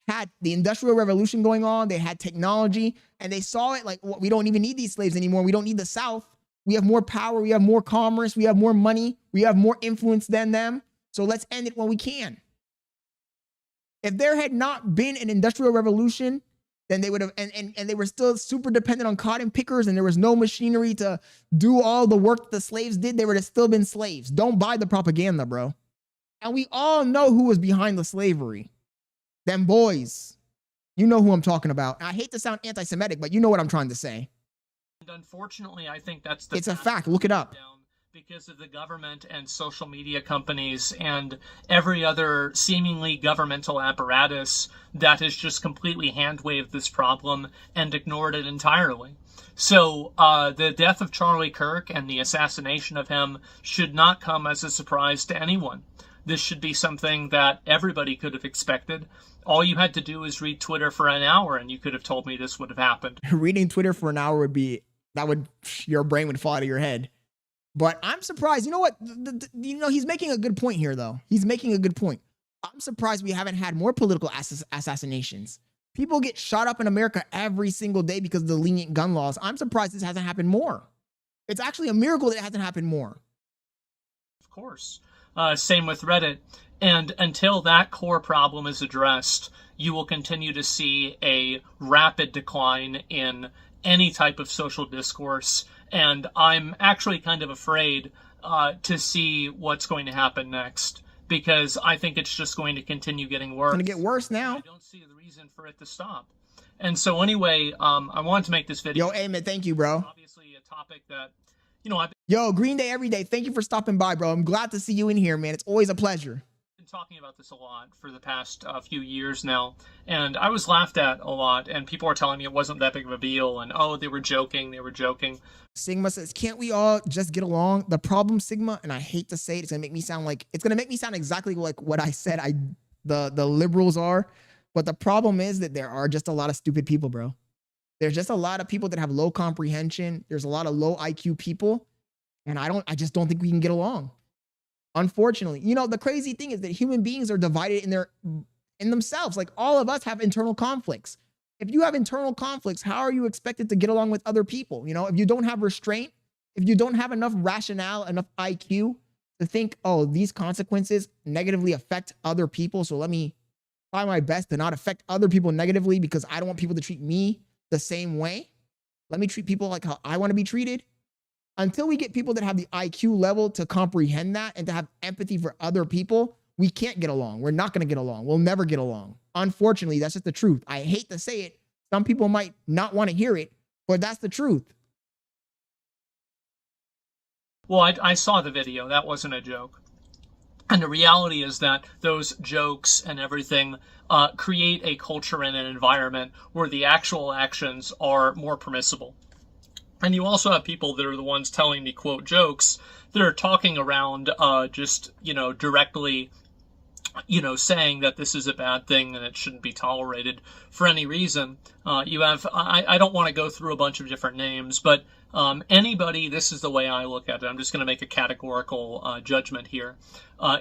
had the Industrial Revolution going on. They had technology, and they saw it like, we don't even need these slaves anymore. We don't need the South. We have more power. We have more commerce. We have more money. We have more influence than them. So let's end it when we can. If there had not been an Industrial Revolution, then they would have, and they were still super dependent on cotton pickers, and there was no machinery to do all the work the slaves did, they would have still been slaves. Don't buy the propaganda, bro. And we all know who was behind the slavery. Them boys. You know who I'm talking about. I hate to sound anti-Semitic, but you know what I'm trying to say. And unfortunately, I think that's the It's a fact. Look it up. Because of the government and social media companies and every other seemingly governmental apparatus that has just completely hand-waved this problem and ignored it entirely. So the death of Charlie Kirk and the assassination of him should not come as a surprise to anyone. This should be something that everybody could have expected. All you had to do is read Twitter for an hour and you could have told me this would have happened. Reading Twitter for an hour your brain would fall out of your head. But I'm surprised. You know what? He's making a good point here, though. He's making a good point. I'm surprised we haven't had more political assassinations. People get shot up in America every single day because of the lenient gun laws. I'm surprised this hasn't happened more. It's actually a miracle that it hasn't happened more. Of course. Same with Reddit. And until that core problem is addressed, you will continue to see a rapid decline in any type of social discourse. And I'm actually kind of afraid to see what's going to happen next, because I think it's just going to continue getting worse. It's going to get worse now. I don't see the reason for it to stop. And so anyway, I wanted to make this video. Yo, Amen, thank you, bro. Obviously a topic that, you know, Yo, Green Day every day. Thank you for stopping by, bro. I'm glad to see you in here, man. It's always a pleasure. Talking about this a lot for the past few years now, and I was laughed at a lot, and people are telling me it wasn't that big of a deal, and oh, they were joking. Sigma says, can't we all just get along? The problem, Sigma, and I hate to say it, it's gonna make me sound exactly like what I said the liberals are, but the problem is that there are just a lot of stupid people, bro. There's just a lot of people that have low comprehension. There's a lot of low IQ people, and I just don't think we can get along. Unfortunately, you know, the crazy thing is that human beings are divided in themselves. Like, all of us have internal conflicts. If you have internal conflicts, how are you expected to get along with other people? You know, if you don't have restraint, if you don't have enough rationale, enough IQ to think, oh, these consequences negatively affect other people, so let me try my best to not affect other people negatively because I don't want people to treat me the same way. Let me treat people like how I want to be treated. Until we get people that have the IQ level to comprehend that and to have empathy for other people, we can't get along. We're not going to get along. We'll never get along. Unfortunately, that's just the truth. I hate to say it. Some people might not want to hear it, but that's the truth. Well, I saw the video. That wasn't a joke. And the reality is that those jokes and everything create a culture and an environment where the actual actions are more permissible. And you also have people that are the ones telling me, quote, jokes that are talking around just, you know, directly, you know, saying that this is a bad thing and it shouldn't be tolerated for any reason. You have, I don't want to go through a bunch of different names, but anybody, this is the way I look at it, I'm just going to make a categorical judgment here,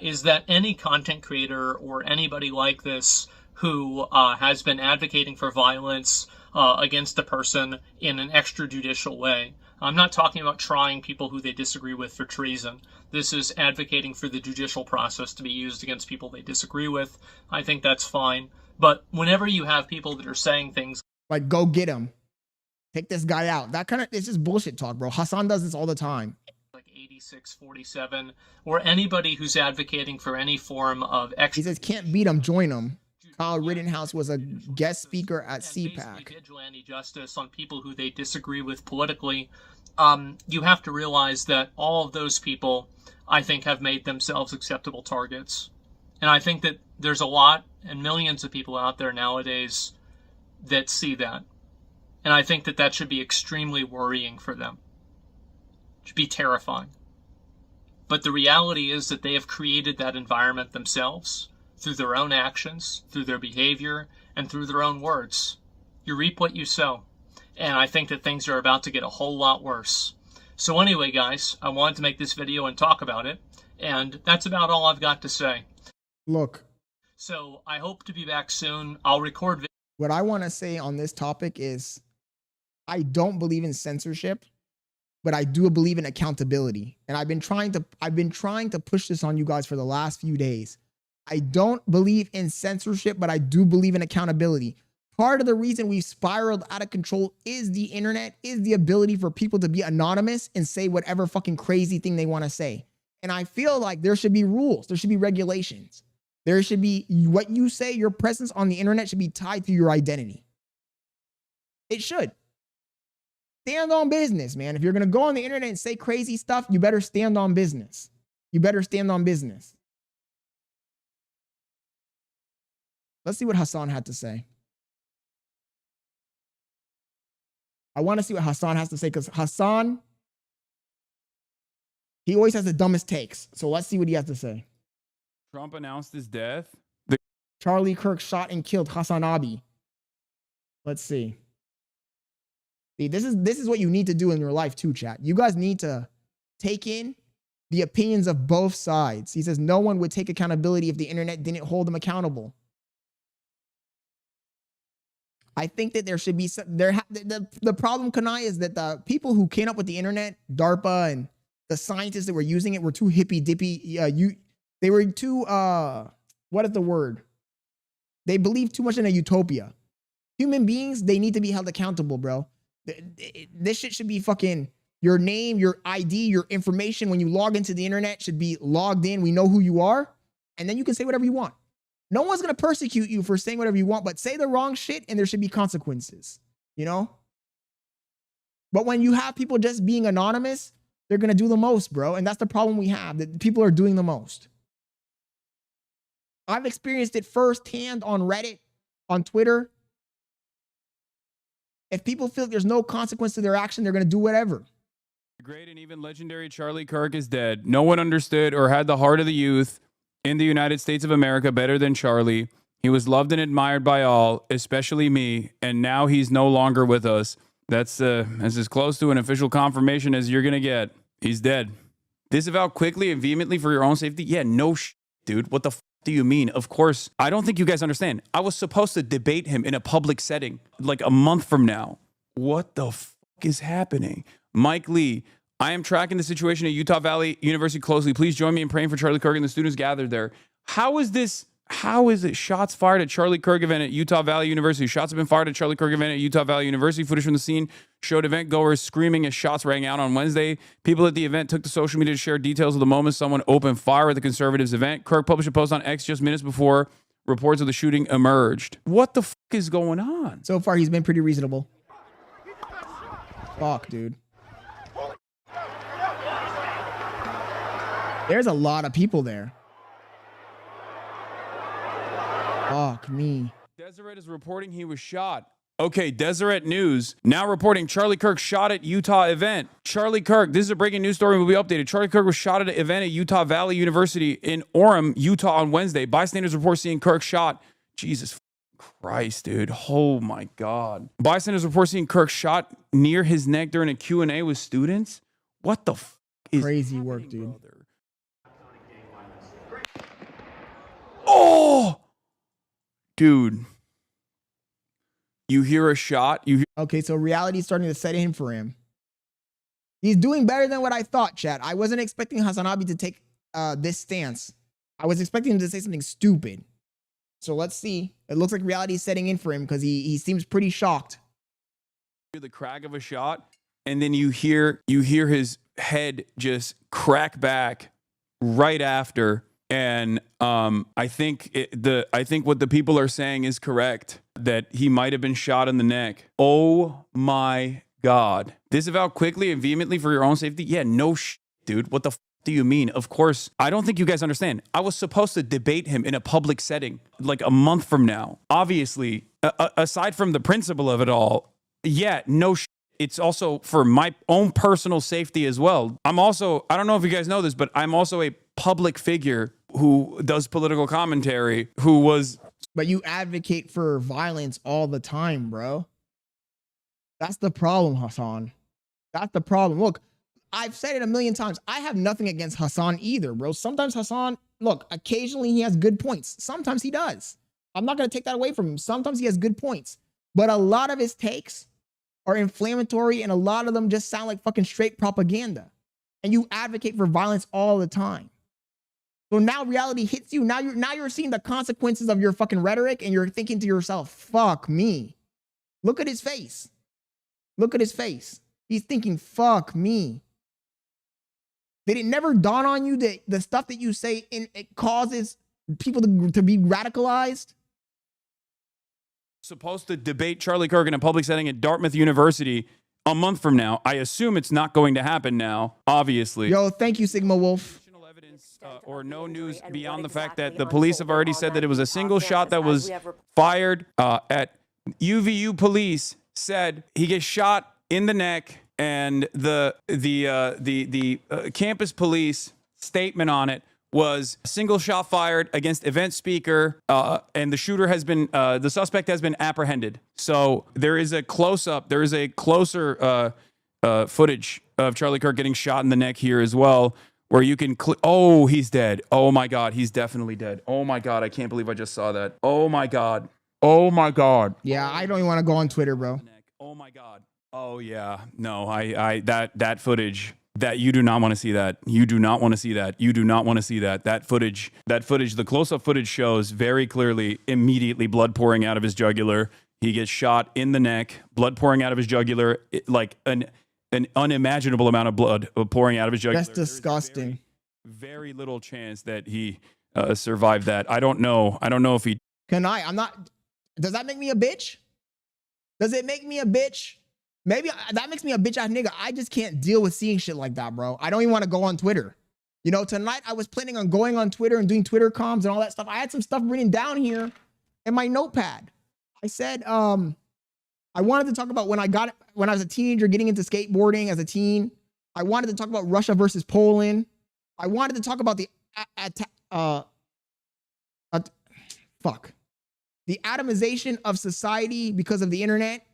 is that any content creator or anybody like this who has been advocating for violence against a person in an extrajudicial way. I'm not talking about trying people who they disagree with for treason. This is advocating for the judicial process to be used against people they disagree with. I think that's fine. But whenever you have people that are saying things like, go get him, take this guy out, that kind of, it's just bullshit talk, bro. Hasan does this all the time. Like 8647, or anybody who's advocating for any form of he says, can't beat him, join him. Kyle Rittenhouse was a guest speaker at CPAC. Vigilante justice on people who they disagree with politically. You have to realize that all of those people, I think, have made themselves acceptable targets. And I think that there's a lot and millions of people out there nowadays that see that. And I think that that should be extremely worrying for them. It should be terrifying. But the reality is that they have created that environment themselves through their own actions, through their behavior, and through their own words. You reap what you sow. And I think that things are about to get a whole lot worse. So anyway, guys, I wanted to make this video and talk about it. And that's about all I've got to say. Look. So I hope to be back soon. I'll record. What I want to say on this topic is I don't believe in censorship, but I do believe in accountability. And I've been trying to push this on you guys for the last few days. I don't believe in censorship, but I do believe in accountability. Part of the reason we've spiraled out of control is the internet, is the ability for people to be anonymous and say whatever fucking crazy thing they want to say. And I feel like there should be rules. There should be regulations. There should be what you say, your presence on the internet should be tied to your identity. It should. Stand on business, man. If you're going to go on the internet and say crazy stuff, you better stand on business. You better stand on business. Let's see what Hasan had to say. I want to see what Hasan has to say because Hasan, he always has the dumbest takes. So let's see what he has to say. Trump announced his death. Charlie Kirk shot and killed HasanAbi. Let's see. See, this is what you need to do in your life too, chat. You guys need to take in the opinions of both sides. He says no one would take accountability if the internet didn't hold them accountable. I think that there should be some, the problem, Kanai, is that the people who came up with the internet, DARPA and the scientists that were using it were too hippy dippy. They were too, what is the word? They believe too much in a utopia. Human beings, they need to be held accountable, bro. This shit should be fucking your name, your ID, your information when you log into the internet should be logged in. We know who you are. And then you can say whatever you want. No one's going to persecute you for saying whatever you want, but say the wrong shit and there should be consequences, you know? But when you have people just being anonymous, they're going to do the most, bro. And that's the problem we have, that people are doing the most. I've experienced it firsthand on Reddit, on Twitter. If people feel there's no consequence to their action, they're going to do whatever. The great and even legendary Charlie Kirk is dead. No one understood or had the heart of the youth in the United States of America better than Charlie. He was loved and admired by all, especially me, and now he's no longer with us. That's as close to an official confirmation as you're going to get. He's dead. Disavow quickly and vehemently for your own safety? Yeah, no dude. What the do you mean? Of course, I don't think you guys understand. I was supposed to debate him in a public setting like a month from now. What the fuck is happening? Mike Lee, I am tracking the situation at Utah Valley University closely. Please join me in praying for Charlie Kirk and the students gathered there. How is this? How is it shots fired at Charlie Kirk event at Utah Valley University? Shots have been fired at Charlie Kirk event at Utah Valley University. Footage from the scene showed event goers screaming as shots rang out on Wednesday. People at the event took to social media to share details of the moment someone opened fire at the conservatives event. Kirk published a post on X just minutes before reports of the shooting emerged. What the fuck is going on? So far, he's been pretty reasonable. Fuck, dude. There's a lot of people there. Fuck me. Deseret is reporting he was shot. Okay, Deseret News now reporting Charlie Kirk shot at Utah event. Charlie Kirk, this is a breaking news story, will be updated. Charlie Kirk was shot at an event at Utah Valley University in Orem, Utah on Wednesday. Bystanders report seeing Kirk shot. Jesus Christ, dude. Oh my God. Bystanders report seeing Kirk shot near his neck during a Q&A with students. What the fuck is crazy work, dude? Brother? Oh! Dude, you hear a shot. Okay, so reality's starting to set in for him. He's doing better than what I thought, chat. I wasn't expecting HasanAbi to take this stance. I was expecting him to say something stupid. So let's see. It looks like reality's setting in for him because he seems pretty shocked. You hear the crack of a shot, and then you hear his head just crack back right after. And I think what the people are saying is correct, that he might have been shot in the neck. Oh my God. Disavow quickly and vehemently for your own safety? Yeah, no dude. What the do you mean? Of course, I don't think you guys understand. I was supposed to debate him in a public setting like a month from now. Obviously, aside from the principle of it all, yeah, no it's also for my own personal safety as well. I'm also, I don't know if you guys know this, but I'm also a public figure who does political commentary, who was. But you advocate for violence all the time, bro. That's the problem, Hasan. That's the problem. Look, I've said it a million times. I have nothing against Hasan either, bro. Sometimes Hasan, look, occasionally he has good points. Sometimes he does. I'm not going to take that away from him. Sometimes he has good points. But a lot of his takes are inflammatory, and a lot of them just sound like fucking straight propaganda. And you advocate for violence all the time. So now reality hits you. Now you're seeing the consequences of your fucking rhetoric, and you're thinking to yourself, fuck me. Look at his face. Look at his face. He's thinking, fuck me. Did it never dawn on you that the stuff that you say it causes people to be radicalized? Supposed to debate Charlie Kirk in a public setting at Dartmouth University a month from now. I assume it's not going to happen now, obviously. Yo, thank you, Sigma Wolf. Or no news beyond the fact that the police have already said that it was a single shot that was fired at UVU. Police said he gets shot in the neck, and the campus police statement on it was a single shot fired against event speaker, and the shooter has been, the suspect has been apprehended. So there is a close-up, there is a closer footage of Charlie Kirk getting shot in the neck here as well, where you can, oh, he's dead. Oh my God, he's definitely dead. Oh my God, I can't believe I just saw that. Oh my God. Oh my God. Yeah, I don't even want to go on Twitter, bro. Oh my God. Oh yeah. No, that footage. That you do not want to see that. You do not want to see that. You do not want to see that. That footage, the close-up footage shows very clearly immediately blood pouring out of his jugular. He gets shot in the neck, blood pouring out of his jugular, like an unimaginable amount of blood pouring out of his jugular. That's disgusting. Very little chance that he survived that. I don't know. I don't know if he. I'm not. Does that make me a bitch? Does it make me a bitch? Maybe that makes me a bitch ass nigga. I just can't deal with seeing shit like that, bro. I don't even want to go on Twitter. You know, tonight I was planning on going on Twitter and doing Twitter comms and all that stuff. I had some stuff written down here in my notepad. I said, I wanted to talk about when I was a teenager getting into skateboarding as a teen. I wanted to talk about Russia versus Poland. I wanted to talk about the atomization of society because of the internet.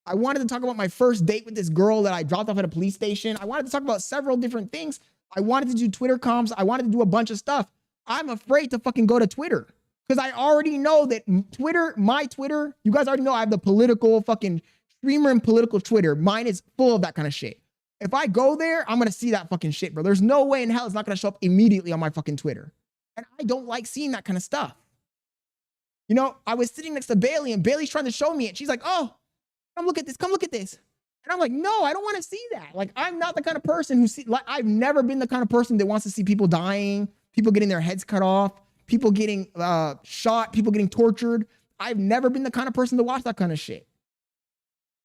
I wanted to talk about my first date with this girl that I dropped off at a police station. I wanted to talk about several different things. I wanted to do Twitter comms. I wanted to do a bunch of stuff. I'm afraid to fucking go to Twitter because I already know that Twitter, my Twitter, you guys already know I have the political fucking streamer and political Twitter. Mine is full of that kind of shit. If I go there, I'm going to see that fucking shit, bro. There's no way in hell it's not going to show up immediately on my fucking Twitter. And I don't like seeing that kind of stuff. You know, I was sitting next to Bailey and Bailey's trying to show me it. She's like, oh, come look at this. Come look at this. And I'm like, no, I don't want to see that. Like, I'm not the kind of person who I've never been the kind of person that wants to see people dying, people getting their heads cut off, people getting shot, people getting tortured. I've never been the kind of person to watch that kind of shit.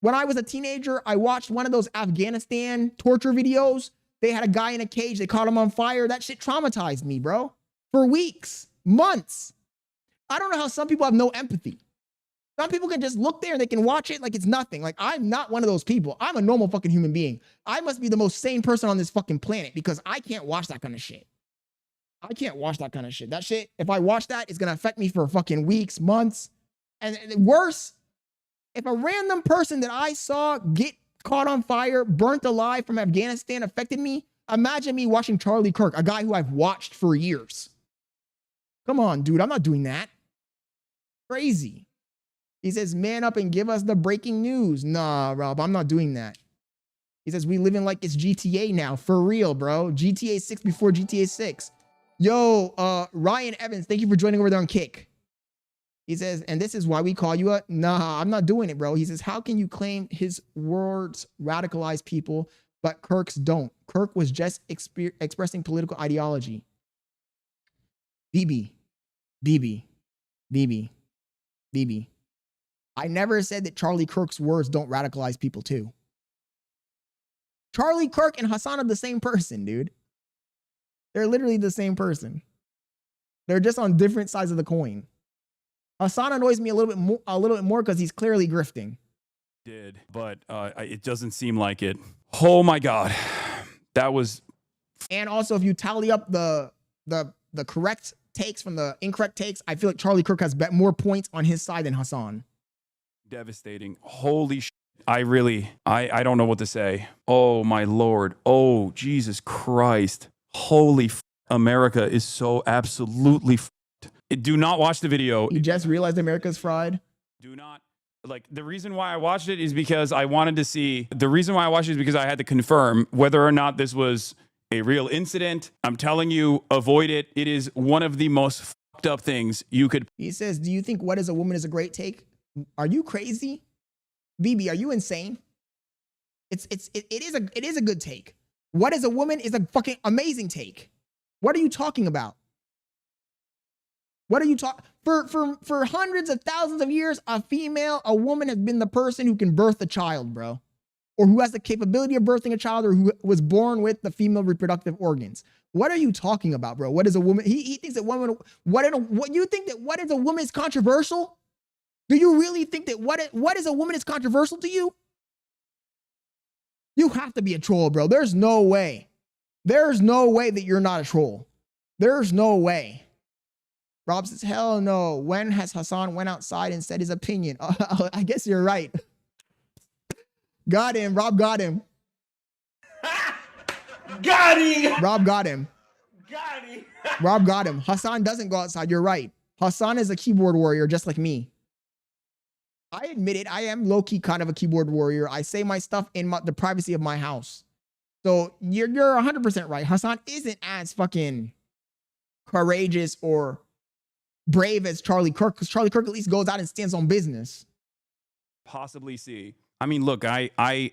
When I was a teenager, I watched one of those Afghanistan torture videos. They had a guy in a cage. They caught him on fire. That shit traumatized me, bro. For weeks, months. I don't know how some people have no empathy. Some people can just look there and they can watch it like it's nothing. Like, I'm not one of those people. I'm a normal fucking human being. I must be the most sane person on this fucking planet because I can't watch that kind of shit. I can't watch that kind of shit. That shit, if I watch that, it's going to affect me for fucking weeks, months. And worse, if a random person that I saw get caught on fire, burnt alive from Afghanistan affected me, imagine me watching Charlie Kirk, a guy who I've watched for years. Come on, dude. I'm not doing that. Crazy. He says, man up and give us the breaking news. Nah, Rob, I'm not doing that. He says, we living like it's GTA now. For real, bro. GTA 6 before GTA 6. Yo, Ryan Evans, thank you for joining over there on Kick. He says, and this is why we call you a... Nah, I'm not doing it, bro. He says, how can you claim his words radicalize people, but Kirk's don't? Kirk was just expressing political ideology. BB. I never said that Charlie Kirk's words don't radicalize people too. Charlie Kirk and Hasan are the same person, dude. They're literally the same person. They're just on different sides of the coin. Hasan annoys me a little bit more because he's clearly grifting. did, but it doesn't seem like it. Oh my God. That was. And also, if you tally up the correct takes from the incorrect takes, I feel like Charlie Kirk has more points on his side than Hasan. Devastating. Holy shit. I don't know what to say. Oh my Lord. Oh, Jesus Christ. Holy America is so absolutely do not watch the video. You just realized America's fried? Do not. Like, the reason why I watched it is because I wanted to see, the reason why I watched it is because I had to confirm whether or not this was a real incident. I'm telling you, avoid it. It is one of the most fucked up things you could. He says, do you think What is a Woman is a great take? Are you crazy? BB, are you insane? It is a good take. What is a Woman is a fucking amazing take. What are you talking about? What are you talking? For hundreds of thousands of years, a woman has been the person who can birth a child, bro. Or who has the capability of birthing a child, or who was born with the female reproductive organs. What are you talking about, bro? What is a woman? He thinks that woman, what you think that what is a woman is controversial? Do you really think that what is a woman is controversial to you? You have to be a troll, bro. There's no way. There's no way that you're not a troll. There's no way. Rob says, hell no. When has Hasan went outside and said his opinion? I guess you're right. Got him. Rob got him. Got him. Rob got him. Got him. Rob got him. Hasan doesn't go outside. You're right. Hasan is a keyboard warrior just like me. I admit it. I am low-key kind of a keyboard warrior. I say my stuff in the privacy of my house. So you're 100% right. Hasan isn't as fucking courageous or brave as Charlie Kirk, because Charlie Kirk at least goes out and stands on business. Possibly see. I mean, look, I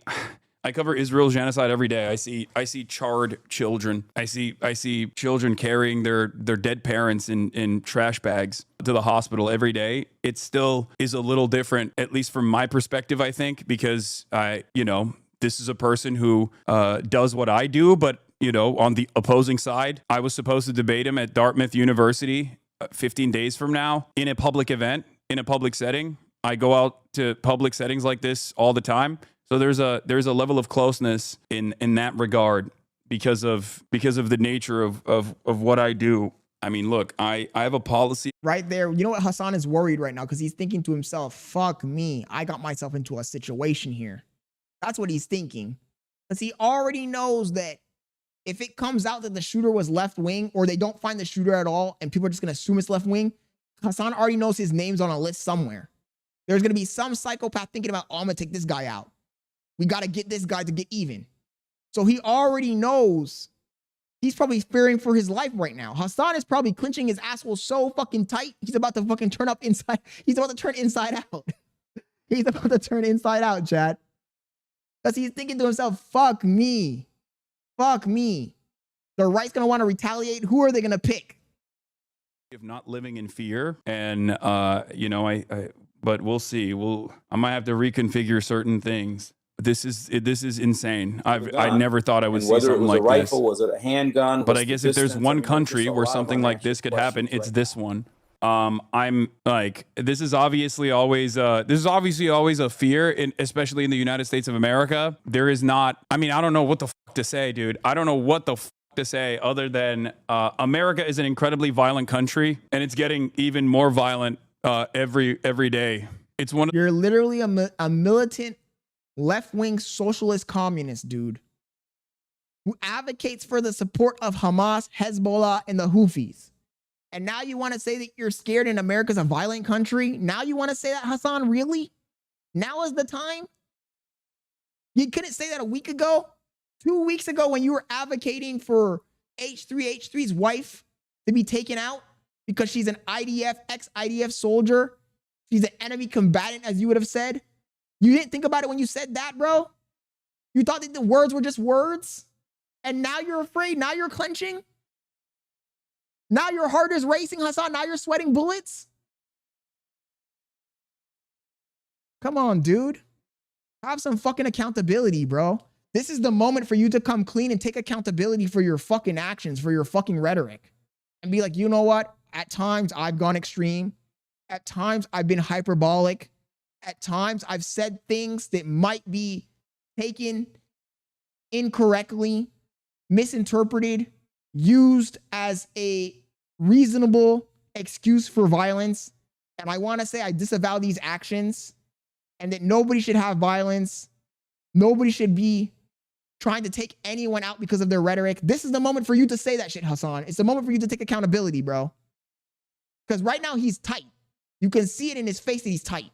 cover Israel's genocide every day. I see charred children. I see children carrying their dead parents in trash bags to the hospital every day. It still is a little different, at least from my perspective, I think, because this is a person who does what I do, but on the opposing side, I was supposed to debate him at Dartmouth University 15 days from now in a public event, in a public setting. I go out to public settings like this all the time. So there's a level of closeness in that regard because of the nature of what I do. I mean, look, I have a policy right there. You know what? Hasan is worried right now because he's thinking to himself, fuck me. I got myself into a situation here. That's what he's thinking. Because he already knows that if it comes out that the shooter was left wing, or they don't find the shooter at all and people are just going to assume it's left wing, Hasan already knows his name's on a list somewhere. There's going to be some psychopath thinking about, oh, I'm going to take this guy out. We got to get this guy to get even. So he already knows. He's probably fearing for his life right now. Hasan is probably clenching his asshole so fucking tight. He's about to fucking turn up inside. He's about to turn inside out. He's about to turn inside out, chat. Because he's thinking to himself, fuck me. Fuck me. The right's going to want to retaliate. Who are they going to pick? Of not living in fear. And, but we'll see. I might have to reconfigure certain things. This is insane. I never thought I would see something like this. Was it a rifle? Was it a handgun? But I guess if there's one country where something like this could happen, it's this one. I'm like, this is obviously always a fear, especially in the United States of America. There is not. I mean, I don't know what the fuck to say, dude. I don't know what the fuck to say other than America is an incredibly violent country, and it's getting even more violent every day. It's one. You're literally a militant left-wing socialist communist, dude, who advocates for the support of Hamas, Hezbollah, and the Houthis. And now you want to say that you're scared and America's a violent country? Now you want to say that, Hasan? Really? Now is the time? You couldn't say that a week ago? 2 weeks ago when you were advocating for H3's wife to be taken out because she's an ex-IDF soldier. She's an enemy combatant, as you would have said. You didn't think about it when you said that, bro? You thought that the words were just words? And now you're afraid? Now you're clenching? Now your heart is racing, Hasan? Now you're sweating bullets? Come on, dude. Have some fucking accountability, bro. This is the moment for you to come clean and take accountability for your fucking actions, for your fucking rhetoric. And be like, you know what? At times, I've gone extreme. At times, I've been hyperbolic. at times I've said things that might be taken incorrectly, misinterpreted, used as a reasonable excuse for violence. And I want to say I disavow these actions and that nobody should have violence. Nobody should be trying to take anyone out because of their rhetoric. This is the moment for you to say that shit, Hasan. It's the moment for you to take accountability, bro. Because right now he's tight. You can see it in his face that he's tight.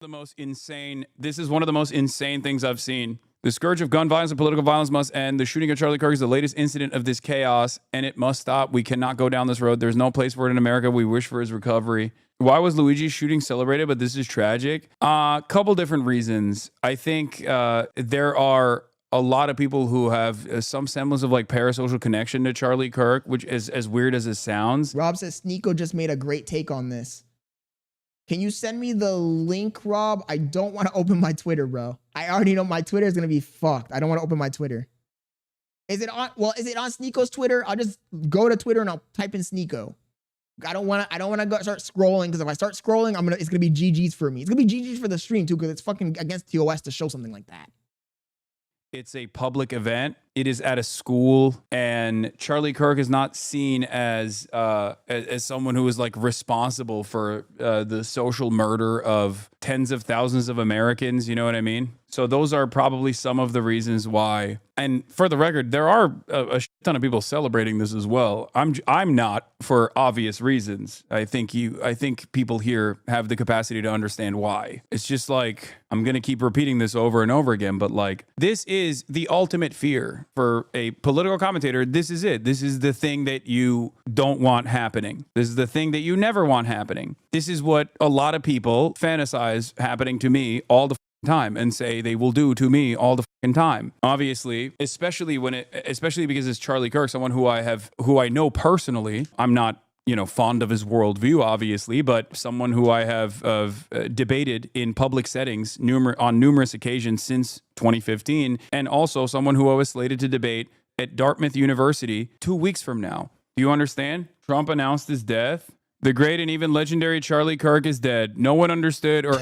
This is one of the most insane things I've seen. The scourge of gun violence and political violence must end. The shooting of Charlie Kirk is the latest incident of this chaos, and it must stop. We cannot go down this road. There's no place for it in America. We wish for his recovery. Why was Luigi's shooting celebrated, but this is tragic? Couple different reasons. I think there are a lot of people who have some semblance of like parasocial connection to Charlie Kirk, which is as weird as it sounds. Rob says Sneeko just made a great take on this. Can you send me the link, Rob? I don't want to open my Twitter, bro. I already know my Twitter is going to be fucked. I don't want to open my Twitter. Is it on Sneeko's Twitter? I'll just go to Twitter and I'll type in Sneeko. I don't want to go start scrolling, because if I start scrolling, it's going to be GG's for me. It's going to be GG's for the stream too, because it's fucking against TOS to show something like that. It's a public event. It is at a school, and Charlie Kirk is not seen as someone who is like responsible for the social murder of tens of thousands of Americans. You know what I mean? So those are probably some of the reasons why. And for the record, there are a shit ton of people celebrating this as well. I'm not, for obvious reasons. I think people here have the capacity to understand why. It's just like, I'm gonna keep repeating this over and over again, but like, this is the ultimate fear for a political commentator. This is it. This is the thing that you don't want happening. This is the thing that you never want happening. This is what a lot of people fantasize happening to me all the time and say they will do to me all the fucking time. Obviously, especially because it's Charlie Kirk, someone who I know personally. I'm not, fond of his worldview, obviously, but someone who I have debated in public settings on numerous occasions since 2015, and also someone who I was slated to debate at Dartmouth University 2 weeks from now. Do you understand? Trump announced his death. The great and even legendary Charlie Kirk is dead. No one understood or...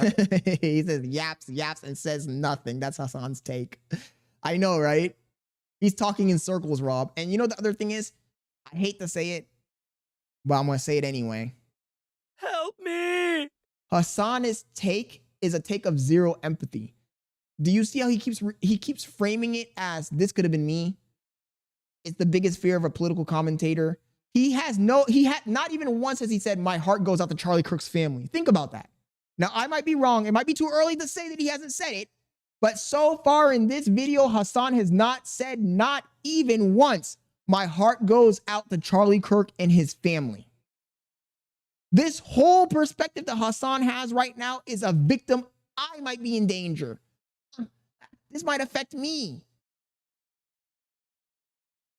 He says yaps, and says nothing. That's Hasan's take. I know, right? He's talking in circles, Rob. And you know the other thing is, I hate to say it, but I'm going to say it anyway. Help me! Hasan's take is a take of zero empathy. Do you see how he keeps framing it as this could have been me? It's the biggest fear of a political commentator. Not even once has he said, my heart goes out to Charlie Kirk's family. Think about that. Now, I might be wrong. It might be too early to say that he hasn't said it. But so far in this video, Hasan has not said, not even once, my heart goes out to Charlie Kirk and his family. This whole perspective that Hasan has right now is a victim. I might be in danger. This might affect me.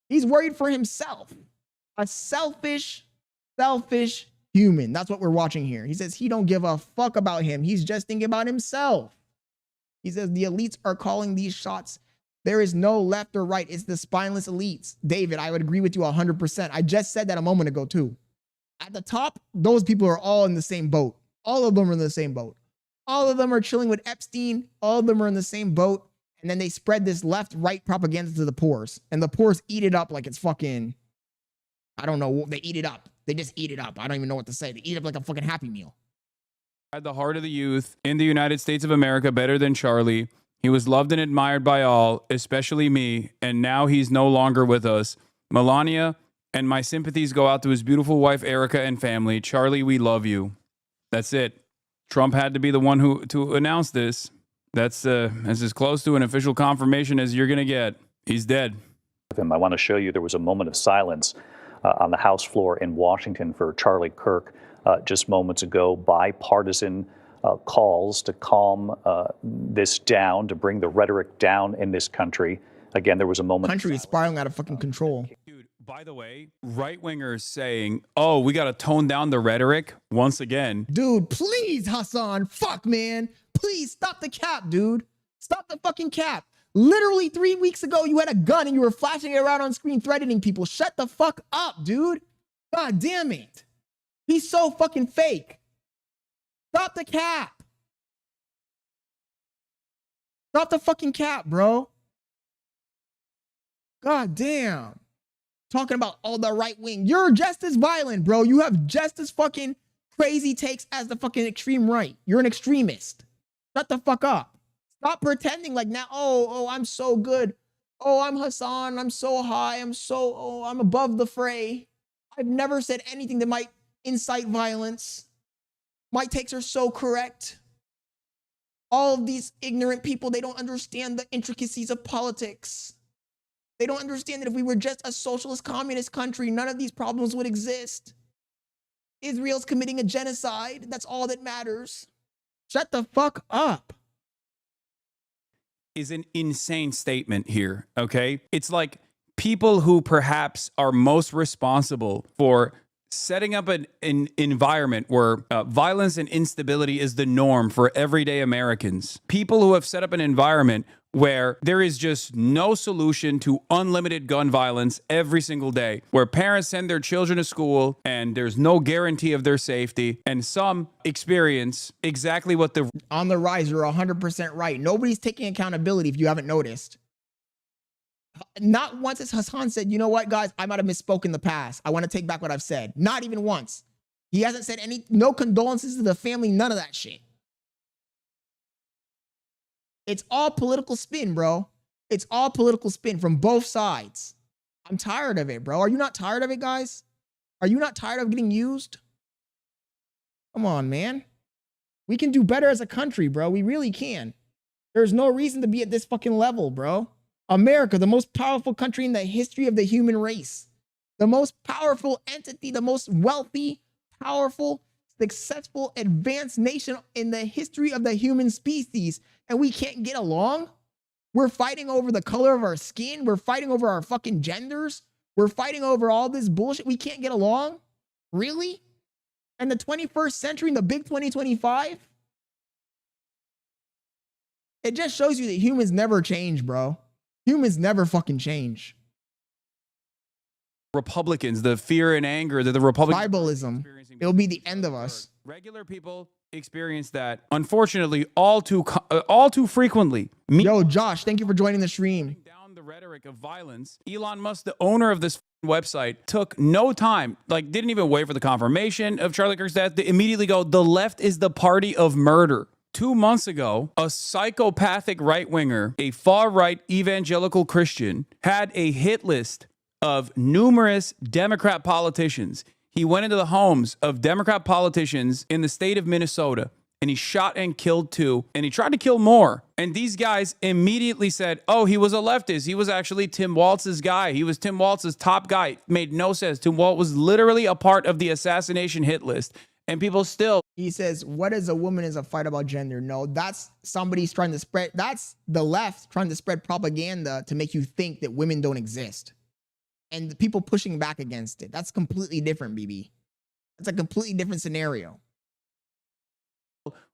He's worried for himself. A selfish human. That's what we're watching here. He says he don't give a fuck about him. He's just thinking about himself. He says the elites are calling these shots. There is no left or right. It's the spineless elites. David, I would agree with you 100%. I just said that a moment ago too. At the top, those people are all in the same boat. All of them are in the same boat. All of them are chilling with Epstein. All of them are in the same boat. And then they spread this left-right propaganda to the poors. And the poors eat it up like it's fucking... I don't know. They eat it up. They just eat it up. I don't even know what to say. They eat it up like a fucking Happy Meal. Had the heart of the youth in the United States of America better than Charlie. He was loved and admired by all, especially me. And now he's no longer with us. Melania, and my sympathies go out to his beautiful wife, Erica, and family. Charlie, we love you. That's it. Trump had to be the one to announce this. That's as close to an official confirmation as you're going to get. He's dead. I want to show you there was a moment of silence on the House floor in Washington for Charlie Kirk just moments ago. Bipartisan calls to calm this down, to bring the rhetoric down in this country. Again, there was a moment. Country is spiraling out of fucking control. Dude, by the way, right-wingers saying, oh, we got to tone down the rhetoric once again. Dude, please, Hasan. Fuck, man. Please stop the cap, dude. Stop the fucking cap. Literally 3 weeks ago, you had a gun and you were flashing it around on screen, threatening people. Shut the fuck up, dude. God damn it. He's so fucking fake. Stop the cap. Stop the fucking cap, bro. God damn. Talking about all the right wing. You're just as violent, bro. You have just as fucking crazy takes as the fucking extreme right. You're an extremist. Shut the fuck up. Stop pretending like now, oh, I'm so good. Oh, I'm Hasan. I'm so high. I'm above the fray. I've never said anything that might incite violence. My takes are so correct. All of these ignorant people, they don't understand the intricacies of politics. They don't understand that if we were just a socialist communist country, none of these problems would exist. Israel's committing a genocide. That's all that matters. Shut the fuck up. Is an insane statement here, okay? It's like people who perhaps are most responsible for setting up an environment where violence and instability is the norm for everyday Americans. People who have set up an environment where there is just no solution to unlimited gun violence every single day, where parents send their children to school and there's no guarantee of their safety, and some experience exactly what the... On the rise, you're 100% right. Nobody's taking accountability if you haven't noticed. Not once has Hasan said, you know what, guys, I might have misspoke in the past. I want to take back what I've said. Not even once. He hasn't said no condolences to the family, none of that shit. It's all political spin, bro. It's all political spin from both sides. I'm tired of it, bro. Are you not tired of it, guys? Are you not tired of getting used? Come on, man. We can do better as a country, bro. We really can. There's no reason to be at this fucking level, bro. America, the most powerful country in the history of the human race. The most powerful entity, the most wealthy, powerful, successful, advanced nation in the history of the human species. And we can't get along? We're fighting over the color of our skin. We're fighting over our fucking genders. We're fighting over all this bullshit. We can't get along? Really? In the 21st century, in the big 2025? It just shows you that humans never change, bro. Humans never fucking change. Republicans, the fear and anger that the Republicans... Tribalism. It'll be the end of us. Regular people experience that, unfortunately, all too frequently. Yo, Josh, thank you for joining the stream. Down the rhetoric of violence, Elon Musk, the owner of this website, took no time, like didn't even wait for the confirmation of Charlie Kirk's death, to immediately go, the left is the party of murder. 2 months ago, a psychopathic right-winger, a far-right evangelical Christian, had a hit list of numerous Democrat politicians. He went into the homes of Democrat politicians in the state of Minnesota, and he shot and killed 2, and he tried to kill more. And these guys immediately said, oh, he was a leftist. He was actually Tim Walz's guy. He was Tim Walz's top guy. Made no sense. Tim Walz was literally a part of the assassination hit list. And people still... He says, what is a woman is a fight about gender. No, that's somebody's trying to spread... That's the left trying to spread propaganda to make you think that women don't exist. And the people pushing back against it. That's completely different, BB. That's a completely different scenario.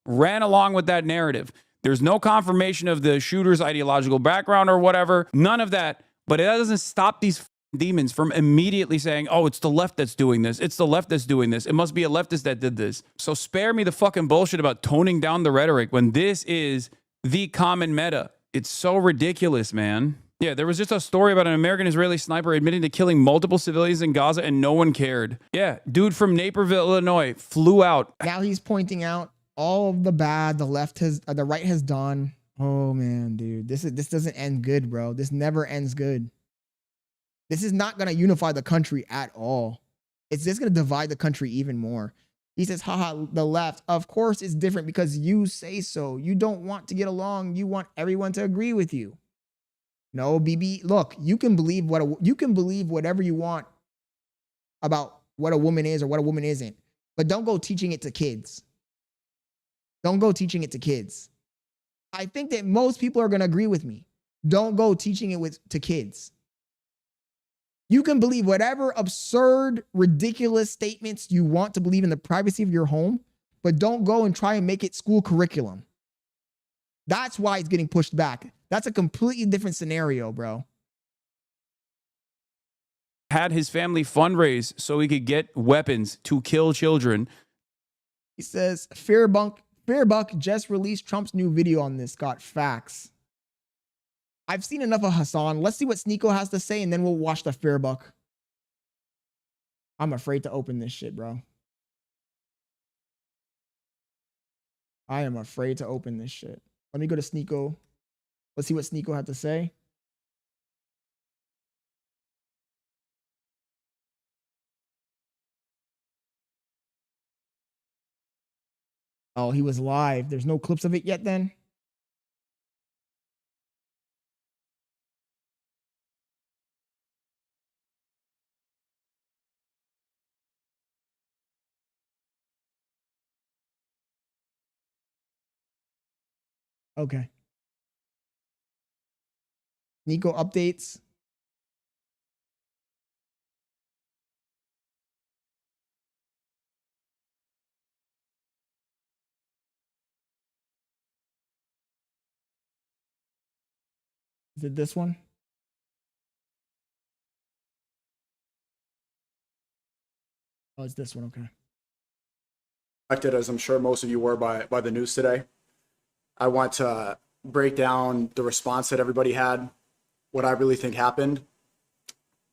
Ran along with that narrative. There's no confirmation of the shooter's ideological background or whatever. None of that. But it doesn't stop these demons from immediately saying, oh, it's the left that's doing this. It's the left that's doing this. It must be a leftist that did this. So spare me the fucking bullshit about toning down the rhetoric when this is the common meta. It's so ridiculous, man. Yeah, there was just a story about an American-Israeli sniper admitting to killing multiple civilians in Gaza and no one cared. Yeah, dude from Naperville, Illinois flew out. Now he's pointing out all of the bad the right has done. Oh man, dude, this doesn't end good, bro. This never ends good. This is not going to unify the country at all. It's just going to divide the country even more. He says, haha, the left, of course it's different because you say so. You don't want to get along. You want everyone to agree with you. No, BB, look, you can believe whatever you want about what a woman is or what a woman isn't, but don't go teaching it to kids. Don't go teaching it to kids. I think that most people are going to agree with me. Don't go teaching it to kids. You can believe whatever absurd, ridiculous statements you want to believe in the privacy of your home, but don't go and try and make it school curriculum. That's why it's getting pushed back. That's a completely different scenario, bro. Had his family fundraise so he could get weapons to kill children. He says, Fearbuck just released Trump's new video on this. Got facts. I've seen enough of Hasan. Let's see what Sneeko has to say, and then we'll watch the Fairbuck. I'm afraid to open this shit, bro. I am afraid to open this shit. Let me go to Sneeko. Let's see what Sneeko had to say. Oh, he was live. There's no clips of it yet then? Okay. Nico updates. Is it this one? Oh, it's this one. Okay. Affected, as I'm sure most of you were by the news today. I want to break down the response that everybody had, what I really think happened,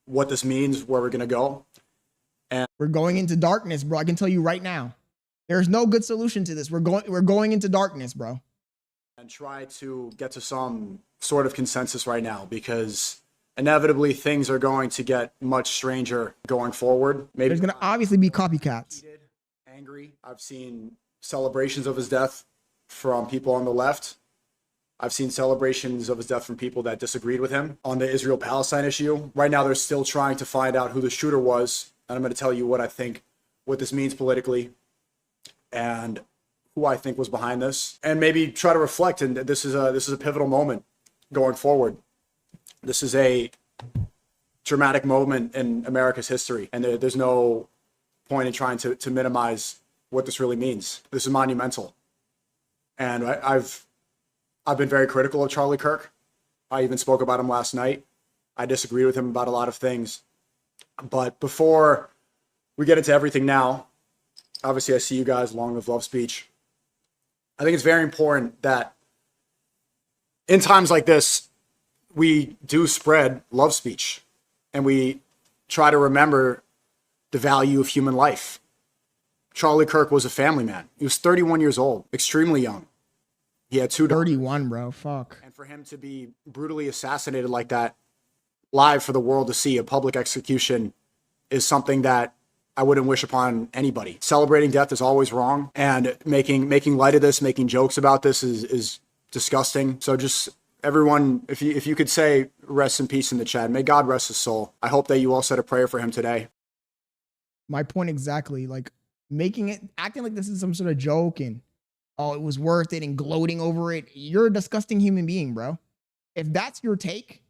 what this means, where we're going to go. And we're going into darkness, bro. I can tell you right now. There's no good solution to this. We're going into darkness, bro. And try to get to some sort of consensus right now, because inevitably things are going to get much stranger going forward. Maybe there's going to obviously be copycats. Angry. I've seen celebrations of his death from people on the left. I've seen celebrations of his death from people that disagreed with him on the Israel-Palestine issue. Right now, they're still trying to find out who the shooter was. And I'm going to tell you what I think, what this means politically, and who I think was behind this, and maybe try to reflect. And this is a pivotal moment going forward. This is a dramatic moment in America's history, and there's no point in trying to minimize what this really means. This is monumental. And I've been very critical of Charlie Kirk. I even spoke about him last night. I disagree with him about a lot of things. But before we get into everything now, obviously I see you guys long live love speech. I think it's very important that in times like this, we do spread love speech and we try to remember the value of human life. Charlie Kirk was a family man. He was 31 years old, extremely young. He had 31, bro. Fuck. And for him to be brutally assassinated like that, live for the world to see, a public execution, is something that I wouldn't wish upon anybody. Celebrating death is always wrong, and making light of this, making jokes about this is disgusting. So just everyone, if you could say rest in peace in the chat, may God rest his soul. I hope that you all said a prayer for him today. My point exactly. Like acting like this is some sort of joke and oh, it was worth it and gloating over it. You're a disgusting human being, bro. If that's your take,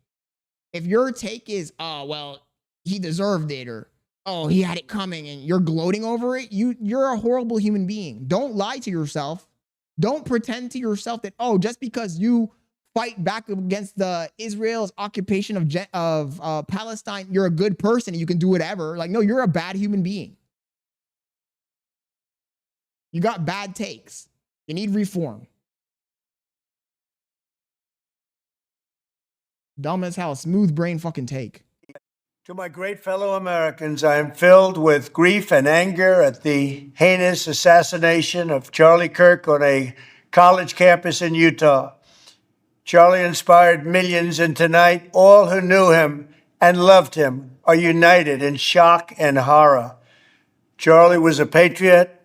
if your take is, oh, well, he deserved it, or oh, he had it coming, and you're gloating over it, you're a horrible human being. Don't lie to yourself. Don't pretend to yourself that, oh, just because you fight back against the Israel's occupation of Palestine, you're a good person and you can do whatever. Like, no, you're a bad human being. You got bad takes. You need reform. Dumb as hell. Smooth brain fucking take. To my great fellow Americans, I am filled with grief and anger at the heinous assassination of Charlie Kirk on a college campus in Utah. Charlie inspired millions, and tonight, all who knew him and loved him are united in shock and horror. Charlie was a patriot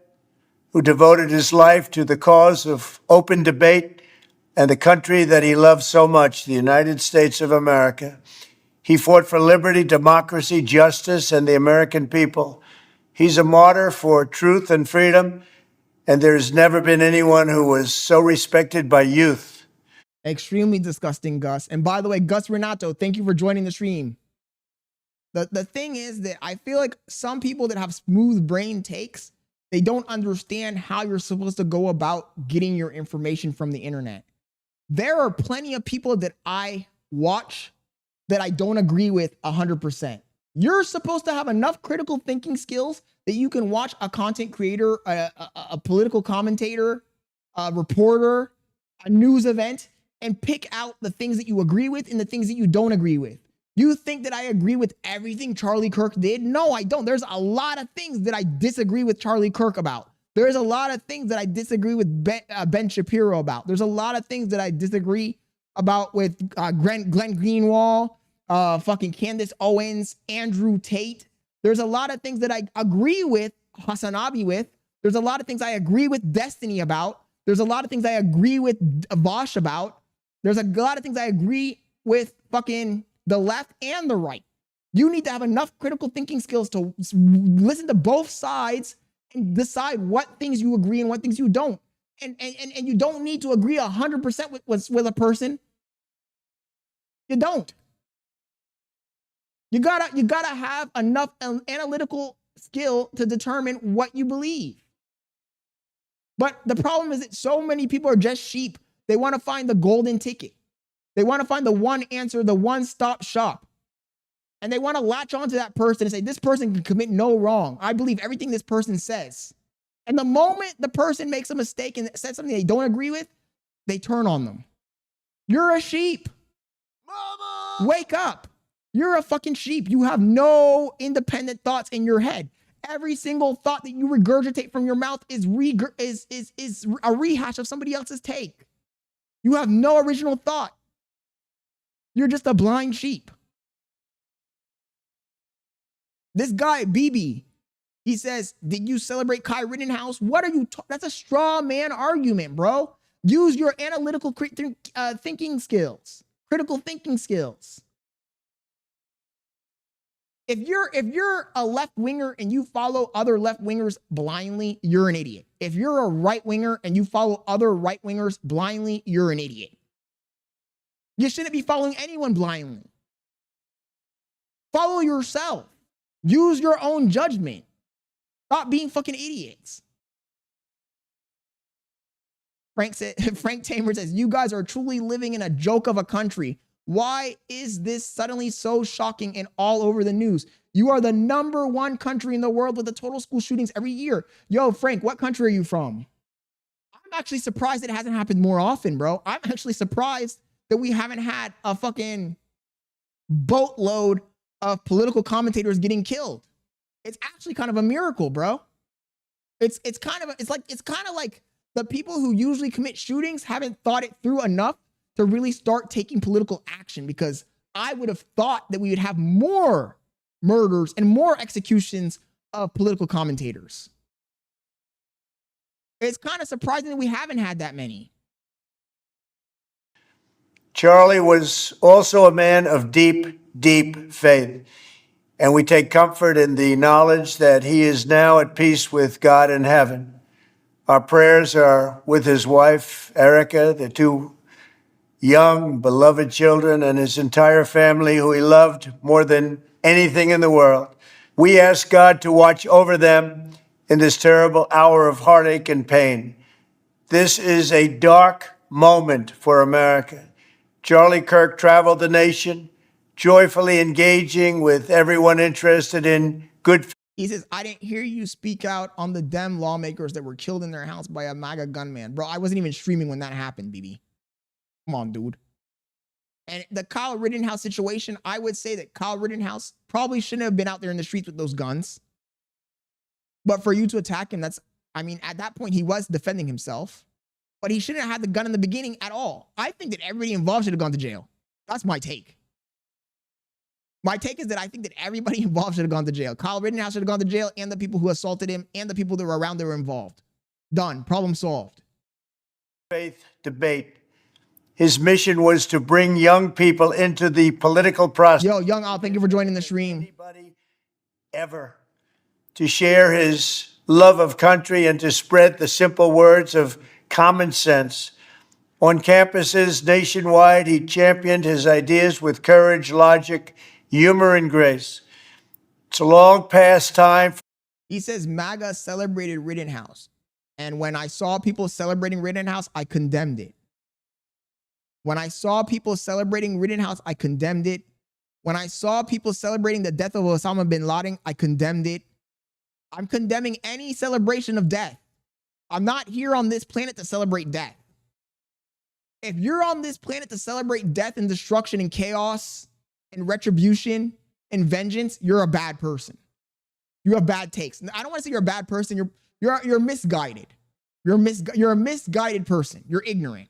who devoted his life to the cause of open debate and the country that he loved so much, the United States of America. He fought for liberty, democracy, justice, and the American people. He's a martyr for truth and freedom, and there's never been anyone who was so respected by youth. Extremely disgusting, Gus. And by the way, Gus Renato, thank you for joining the stream. The thing is that I feel like some people that have smooth brain takes, they don't understand how you're supposed to go about getting your information from the internet. There are plenty of people that I watch that I don't agree with 100%. You're supposed to have enough critical thinking skills that you can watch a content creator, a political commentator, a reporter, a news event, and pick out the things that you agree with and the things that you don't agree with. You think that I agree with everything Charlie Kirk did? No, I don't. There's a lot of things that I disagree with Charlie Kirk about. There's a lot of things that I disagree with Ben Shapiro about. There's a lot of things that I disagree about with Glenn Greenwald, fucking Candace Owens, Andrew Tate. There's a lot of things that I agree with HasanAbi with. There's a lot of things I agree with Destiny about. There's a lot of things I agree with Vosh about. There's a lot of things I agree with fucking the left and the right. You need to have enough critical thinking skills to listen to both sides and decide what things you agree and what things you don't. And you don't need to agree 100% with a person. You don't. You gotta have enough analytical skill to determine what you believe. But the problem is that so many people are just sheep. They want to find the golden ticket. They want to find the one answer, the one-stop shop. And they want to latch onto that person and say, this person can commit no wrong. I believe everything this person says. And the moment the person makes a mistake and says something they don't agree with, they turn on them. You're a sheep. Mama! Wake up. You're a fucking sheep. You have no independent thoughts in your head. Every single thought that you regurgitate from your mouth is a rehash of somebody else's take. You have no original thought. You're just a blind sheep. This guy, BB, he says, did you celebrate Kai Rittenhouse? What are you talking? That's a straw man argument, bro. Use your analytical thinking skills, critical thinking skills. If you're a left winger and you follow other left wingers blindly, you're an idiot. If you're a right winger and you follow other right wingers blindly, you're an idiot. You shouldn't be following anyone blindly. Follow yourself. Use your own judgment. Stop being fucking idiots. Frank Tamer says, you guys are truly living in a joke of a country. Why is this suddenly so shocking and all over the news? You are the #1 country in the world with the total school shootings every year. Yo, Frank, what country are you from? I'm actually surprised it hasn't happened more often, bro. I'm actually surprised that we haven't had a fucking boatload of political commentators getting killed. It's actually kind of a miracle, bro. It's kind of like the people who usually commit shootings haven't thought it through enough to really start taking political action, because I would have thought that we would have more murders and more executions of political commentators. It's kind of surprising that we haven't had that many. Charlie was also a man of deep, deep faith, and we take comfort in the knowledge that he is now at peace with God in heaven. Our prayers are with his wife, Erica, the 2 young, beloved children, and his entire family, who he loved more than anything in the world. We ask God to watch over them in this terrible hour of heartache and pain. This is a dark moment for America. Charlie Kirk traveled the nation, joyfully engaging with everyone interested in good. He says, I didn't hear you speak out on the Dem lawmakers that were killed in their house by a MAGA gunman. Bro, I wasn't even streaming when that happened, BB. Come on, dude. And the Kyle Rittenhouse situation, I would say that Kyle Rittenhouse probably shouldn't have been out there in the streets with those guns. But for you to attack him, at that point, he was defending himself. But he shouldn't have had the gun in the beginning at all. I think that everybody involved should have gone to jail. That's my take. My take is that I think that everybody involved should have gone to jail. Kyle Rittenhouse should have gone to jail, and the people who assaulted him, and the people that were around that were involved. Done. Problem solved. Faith debate. His mission was to bring young people into the political process. Yo, Young Al, thank you for joining the stream. Anybody ever to share his love of country and to spread the simple words of common sense. On campuses nationwide, he championed his ideas with courage, logic, humor, and grace. It's a long past time. He says MAGA celebrated Rittenhouse. And when I saw people celebrating Rittenhouse, I condemned it. When I saw people celebrating Rittenhouse, I condemned it. When I saw people celebrating the death of Osama bin Laden, I condemned it. I'm condemning any celebration of death. I'm not here on this planet to celebrate death. If you're on this planet to celebrate death and destruction and chaos and retribution and vengeance, you're a bad person. You have bad takes. I don't want to say you're a bad person. You're misguided. You're a misguided person. You're ignorant.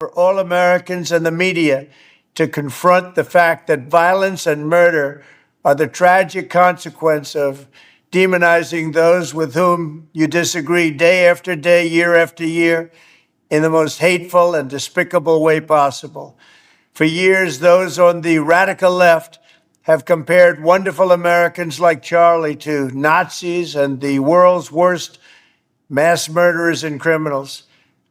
For all Americans and the media to confront the fact that violence and murder are the tragic consequence of demonizing those with whom you disagree day after day, year after year, in the most hateful and despicable way possible. For years, those on the radical left have compared wonderful Americans like Charlie to Nazis and the world's worst mass murderers and criminals.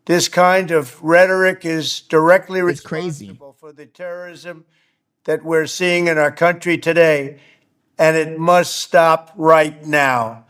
This kind of rhetoric is directly responsible for the terrorism that we're seeing in our country today, and it must stop right now.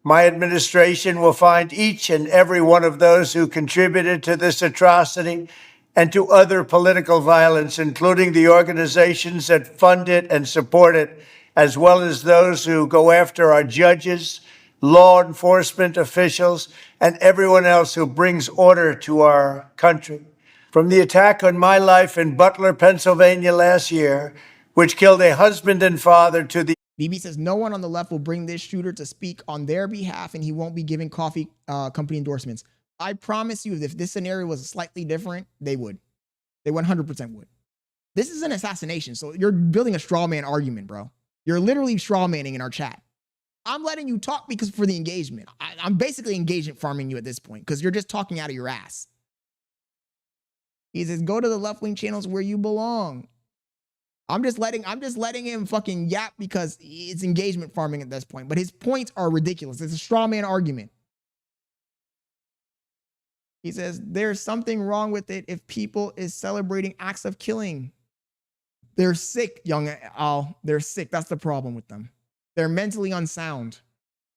My administration will find each and every one of those who contributed to this atrocity and to other political violence, including the organizations that fund it and support it, as well as those who go after our judges, law enforcement officials, and everyone else who brings order to our country. From the attack on my life in Butler, Pennsylvania last year, which killed a husband and father, to the BB says no one on the left will bring this shooter to speak on their behalf, and he won't be giving coffee company endorsements. I promise you, if this scenario was slightly different, they would. They 100% would. This is an assassination, so you're building a straw man argument, bro. You're literally straw manning in our chat. I'm letting you talk because for the engagement. I'm basically engagement farming you at this point because you're just talking out of your ass. He says, go to the left-wing channels where you belong. I'm just letting him fucking yap because it's engagement farming at this point. But his points are ridiculous. It's a straw man argument. He says, there's something wrong with it if people is celebrating acts of killing. They're sick, young Al. They're sick. That's the problem with them. They're mentally unsound.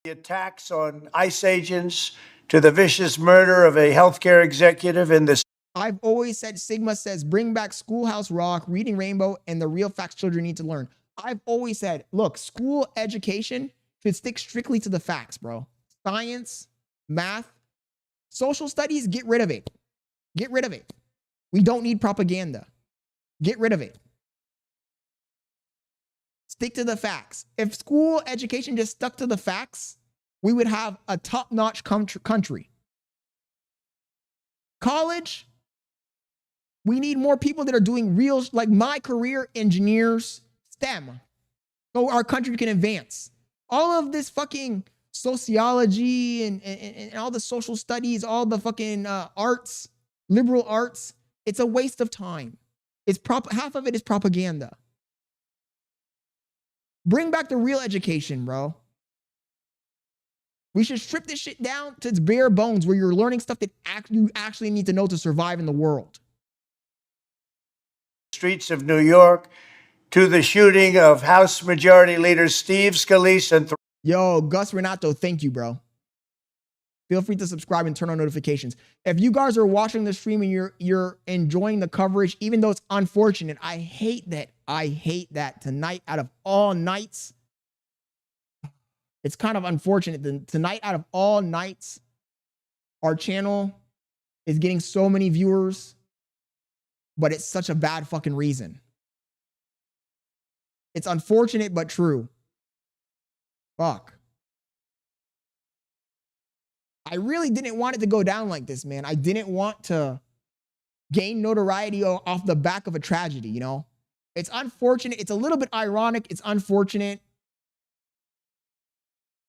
The attacks on ICE agents to the vicious murder of a healthcare executive in the... I've always said, Sigma says, bring back Schoolhouse Rock, Reading Rainbow, and the real facts children need to learn. I've always said, look, school education should stick strictly to the facts, bro. Science, math, social studies, get rid of it. Get rid of it. We don't need propaganda. Get rid of it. Stick to the facts. If school education just stuck to the facts, we would have a top-notch country. College, we need more people that are doing real, like my career, engineers, STEM, so our country can advance. All of this fucking sociology and all the social studies, all the fucking arts, liberal arts, it's a waste of time. Half of it is propaganda. Bring back the real education, bro. We should strip this shit down to its bare bones where you're learning stuff that you actually need to know to survive in the world. Streets of New York, to the shooting of House Majority Leader Steve Scalise and... Yo, Gus Renato, thank you, bro. Feel free to subscribe and turn on notifications. If you guys are watching the stream and you're enjoying the coverage, even though it's unfortunate, I hate that. I hate that tonight out of all nights. It's kind of unfortunate that tonight out of all nights, our channel is getting so many viewers, but it's such a bad fucking reason. It's unfortunate, but true. Fuck. I really didn't want it to go down like this, man. I didn't want to gain notoriety off the back of a tragedy, you know? It's unfortunate. It's a little bit ironic. It's unfortunate.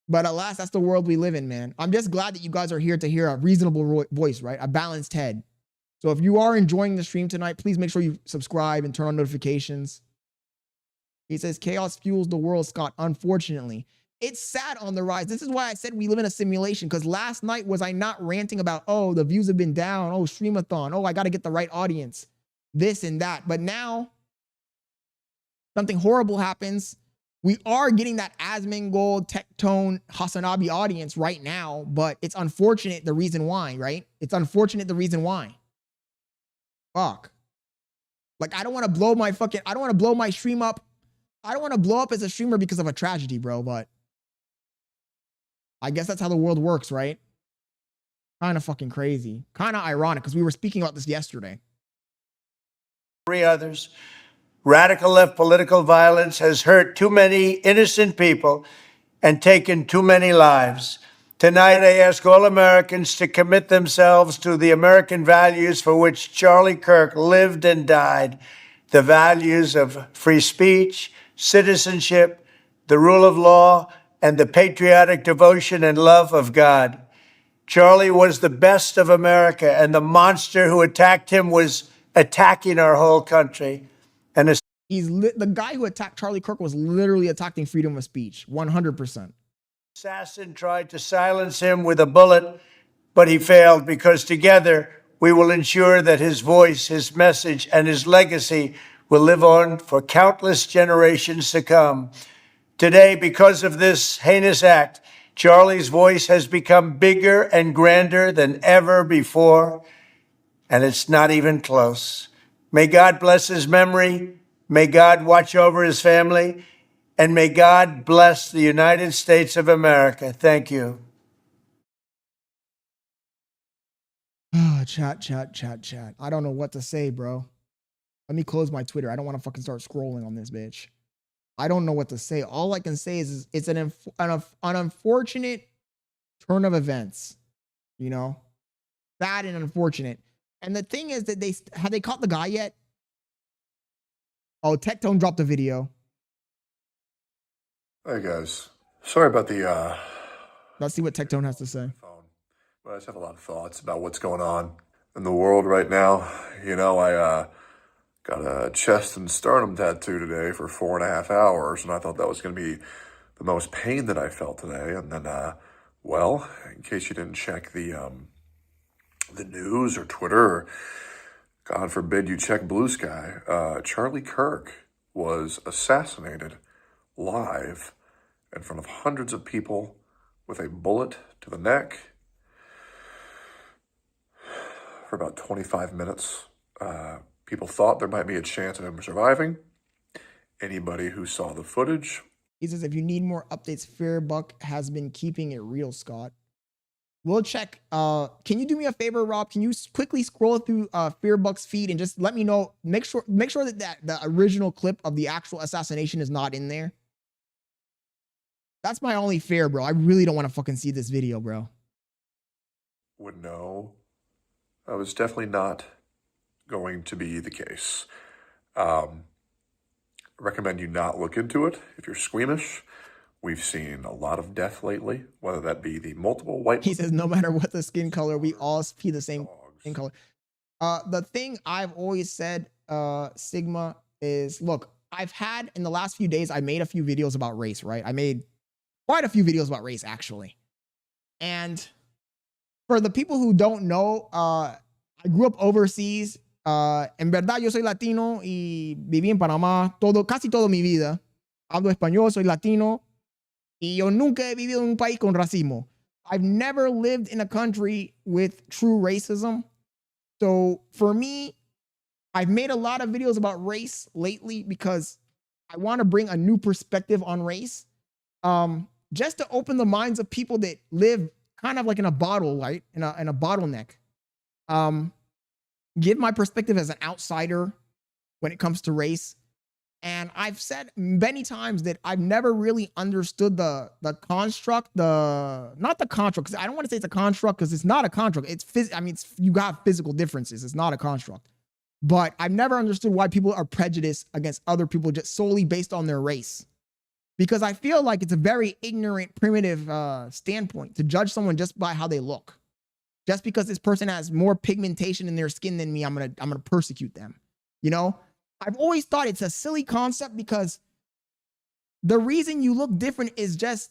But alas, that's the world we live in, man. I'm just glad that you guys are here to hear a reasonable voice, right? A balanced head. So if you are enjoying the stream tonight, please make sure you subscribe and turn on notifications. He says, chaos fuels the world, Scott. Unfortunately, it's sad on the rise. This is why I said we live in a simulation, because last night was I not ranting about, oh, the views have been down. Oh, streamathon. Oh, I got to get the right audience. This and that. But now something horrible happens. We are getting that Asmongold, Tectone, HasanAbi audience right now, but it's unfortunate the reason why, right? It's unfortunate the reason why. Fuck. Like, I don't want to blow my stream up. I don't want to blow up as a streamer because of a tragedy, bro, but I guess that's how the world works, right? Kind of fucking crazy. Kind of ironic because we were speaking about this yesterday. 3 others. Radical left political violence has hurt too many innocent people and taken too many lives. Tonight, I ask all Americans to commit themselves to the American values for which Charlie Kirk lived and died, the values of free speech, citizenship, the rule of law, and the patriotic devotion and love of God. Charlie was the best of America, and the monster who attacked him was attacking our whole country. And the guy who attacked Charlie Kirk was literally attacking freedom of speech, 100%. Assassin tried to silence him with a bullet, but he failed because together we will ensure that his voice, his message, and his legacy will live on for countless generations to come. Today, because of this heinous act, Charlie's voice has become bigger and grander than ever before, and it's not even close. May God bless his memory. May God watch over his family. And may God bless the United States of America. Thank you. Chat. I don't know what to say, bro. Let me close my Twitter. I don't want to fucking start scrolling on this bitch. I don't know what to say. All I can say is it's an unfortunate turn of events. You know? Bad and unfortunate. And the thing is that have they caught the guy yet? Oh, Tectone dropped a video. Hey guys, sorry about the Let's see what Tectone has to say. But I just have a lot of thoughts about what's going on in the world right now. You know, I got a chest and sternum tattoo today for 4.5 hours, and I thought that was going to be the most pain that I felt today. And then, well, in case you didn't check the news or Twitter, or God forbid you check Blue Sky, Charlie Kirk was assassinated live in front of hundreds of people with a bullet to the neck for about 25 minutes. People thought there might be a chance of him surviving. Anybody who saw the footage. He says, if you need more updates, Fairbuck has been keeping it real, Scott. We'll check. Can you do me a favor, Rob? Can you quickly scroll through Fearbuck's feed and just let me know? Make sure that the original clip of the actual assassination is not in there. That's my only fear, bro. I really don't want to fucking see this video, bro. Would know. That was definitely not going to be the case. Recommend you not look into it if you're squeamish. We've seen a lot of death lately, whether that be the multiple white... He says, no matter what the skin color, we all see the same skin color. The thing I've always said, Sigma, is, look, I've had, in the last few days, I made a few videos about race, right? I made quite a few videos about race, actually. And for the people who don't know, I grew up overseas. En verdad, yo soy latino y viví en Panamá casi toda mi vida. Hablo español, soy latino. Y yo nunca he vivido en un país con racismo. I've never lived in a country with true racism. So for me, I've made a lot of videos about race lately because I want to bring a new perspective on race. Just to open the minds of people that live kind of like in a bottle, right? In a bottleneck. Give my perspective as an outsider when it comes to race. And I've said many times that I've never really understood the construct, not the construct, because I don't want to say it's a construct because it's not a construct. You got physical differences. It's not a construct. But I've never understood why people are prejudiced against other people just solely based on their race. Because I feel like it's a very ignorant, primitive standpoint to judge someone just by how they look. Just because this person has more pigmentation in their skin than me, I'm gonna persecute them. You know? I've always thought it's a silly concept because the reason you look different is just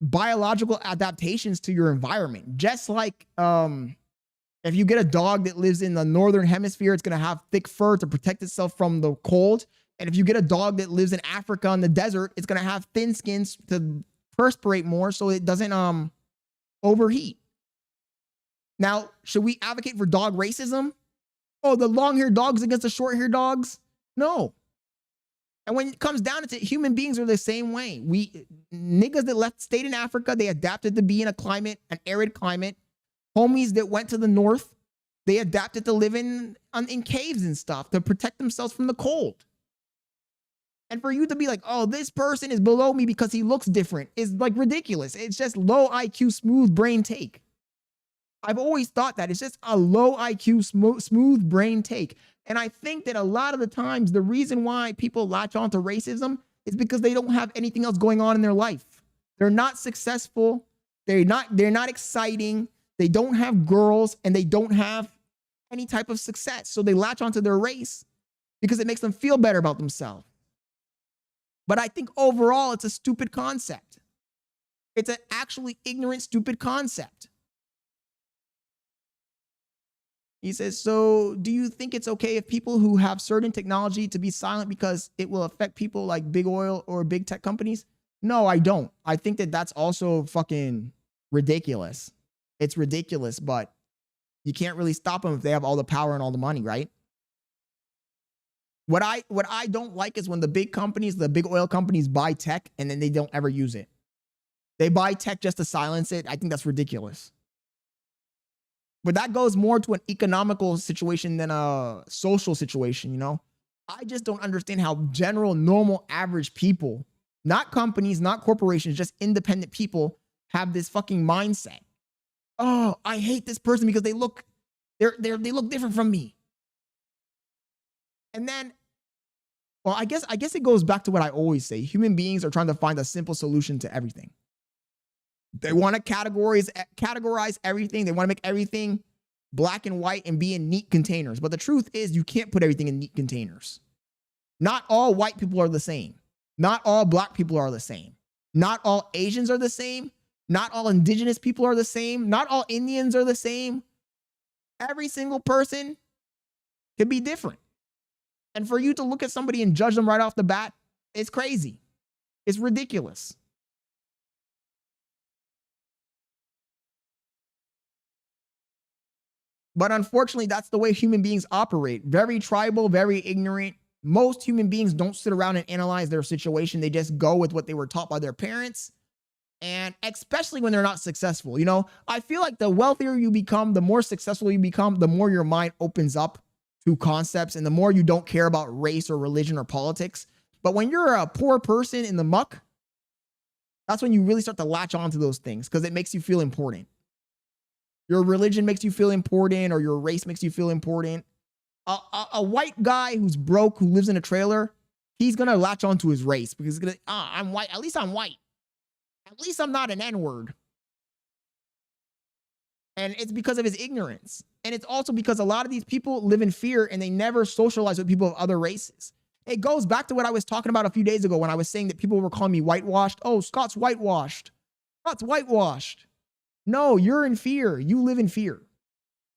biological adaptations to your environment. Just like if you get a dog that lives in the northern hemisphere, it's going to have thick fur to protect itself from the cold. And if you get a dog that lives in Africa in the desert, it's going to have thin skins to perspirate more so it doesn't overheat. Now, should we advocate for dog racism? Oh, the long-haired dogs against the short-haired dogs? No. And when it comes down to it, human beings are the same way. Niggas that stayed in Africa, they adapted to be in an arid climate. Homies that went to the north, they adapted to living in caves and stuff to protect themselves from the cold. And for you to be like, oh, this person is below me because he looks different is like ridiculous. It's just low IQ, smooth brain take. I've always thought that it's just a low IQ, smooth brain take. And I think that a lot of the times the reason why people latch on to racism is because they don't have anything else going on in their life. They're not successful. They're not exciting. They don't have girls and they don't have any type of success. So they latch onto their race because it makes them feel better about themselves. But I think overall, it's a stupid concept. It's an actually ignorant, stupid concept. He says, so do you think it's okay if people who have certain technology to be silent because it will affect people like big oil or big tech companies? No, I don't. I think that that's also fucking ridiculous. It's ridiculous, but you can't really stop them if they have all the power and all the money, right? What I don't like is when the big companies, the big oil companies buy tech and then they don't ever use it. They buy tech just to silence it. I think that's ridiculous. But that goes more to an economical situation than a social situation, you know? I just don't understand how general, normal, average people, not companies, not corporations, just independent people have this fucking mindset. Oh, I hate this person because they look different from me. And then, well, I guess it goes back to what I always say. Human beings are trying to find a simple solution to everything. They want to categorize everything. They want to make everything black and white and be in neat containers. But the truth is you can't put everything in neat containers. Not all white people are the same. Not all black people are the same. Not all Asians are the same. Not all indigenous people are the same. Not all Indians are the same. Every single person can be different. And for you to look at somebody and judge them right off the bat, it's crazy. It's ridiculous. But unfortunately, that's the way human beings operate. Very tribal, very ignorant. Most human beings don't sit around and analyze their situation. They just go with what they were taught by their parents. And especially when they're not successful. You know, I feel like the wealthier you become, the more successful you become, the more your mind opens up to concepts and the more you don't care about race or religion or politics. But when you're a poor person in the muck, that's when you really start to latch on to those things because it makes you feel important. Your religion makes you feel important or your race makes you feel important. A white guy who's broke, who lives in a trailer, he's going to latch on to his race because he's going to, I'm white. At least I'm white. At least I'm not an N-word. And it's because of his ignorance. And it's also because a lot of these people live in fear and they never socialize with people of other races. It goes back to what I was talking about a few days ago when I was saying that people were calling me whitewashed. Oh, Scott's whitewashed. Scott's whitewashed. No, you're in fear. You live in fear.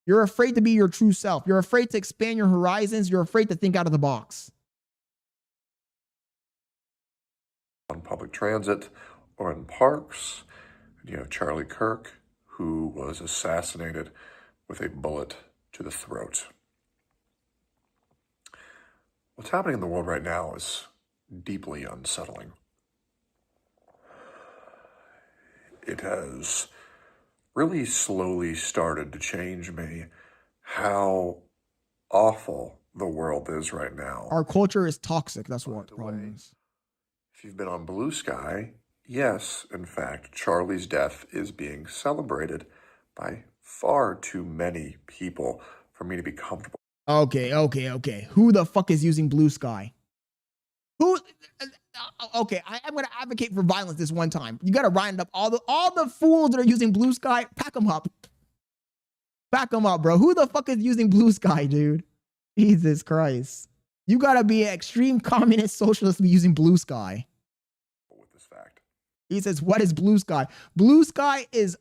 You're afraid to be your true self. You're afraid to expand your horizons. You're afraid to think out of the box. On public transit or in parks, you have Charlie Kirk, who was assassinated with a bullet to the throat. What's happening in the world right now is deeply unsettling. It has really slowly started to change me how awful the world is right now. Our culture is toxic. That's what the problem is. If you've been on Blue Sky, yes, in fact, Charlie's death is being celebrated by far too many people for me to be comfortable. Okay. Who the fuck is using Blue Sky? Who? Okay, I'm going to advocate for violence this one time. You got to round up all the fools that are using Blue Sky. Pack them up. Pack them up, bro. Who the fuck is using Blue Sky, dude? Jesus Christ. You got to be an extreme communist socialist to be using Blue Sky. With this fact. He says, what is Blue Sky? Blue Sky is,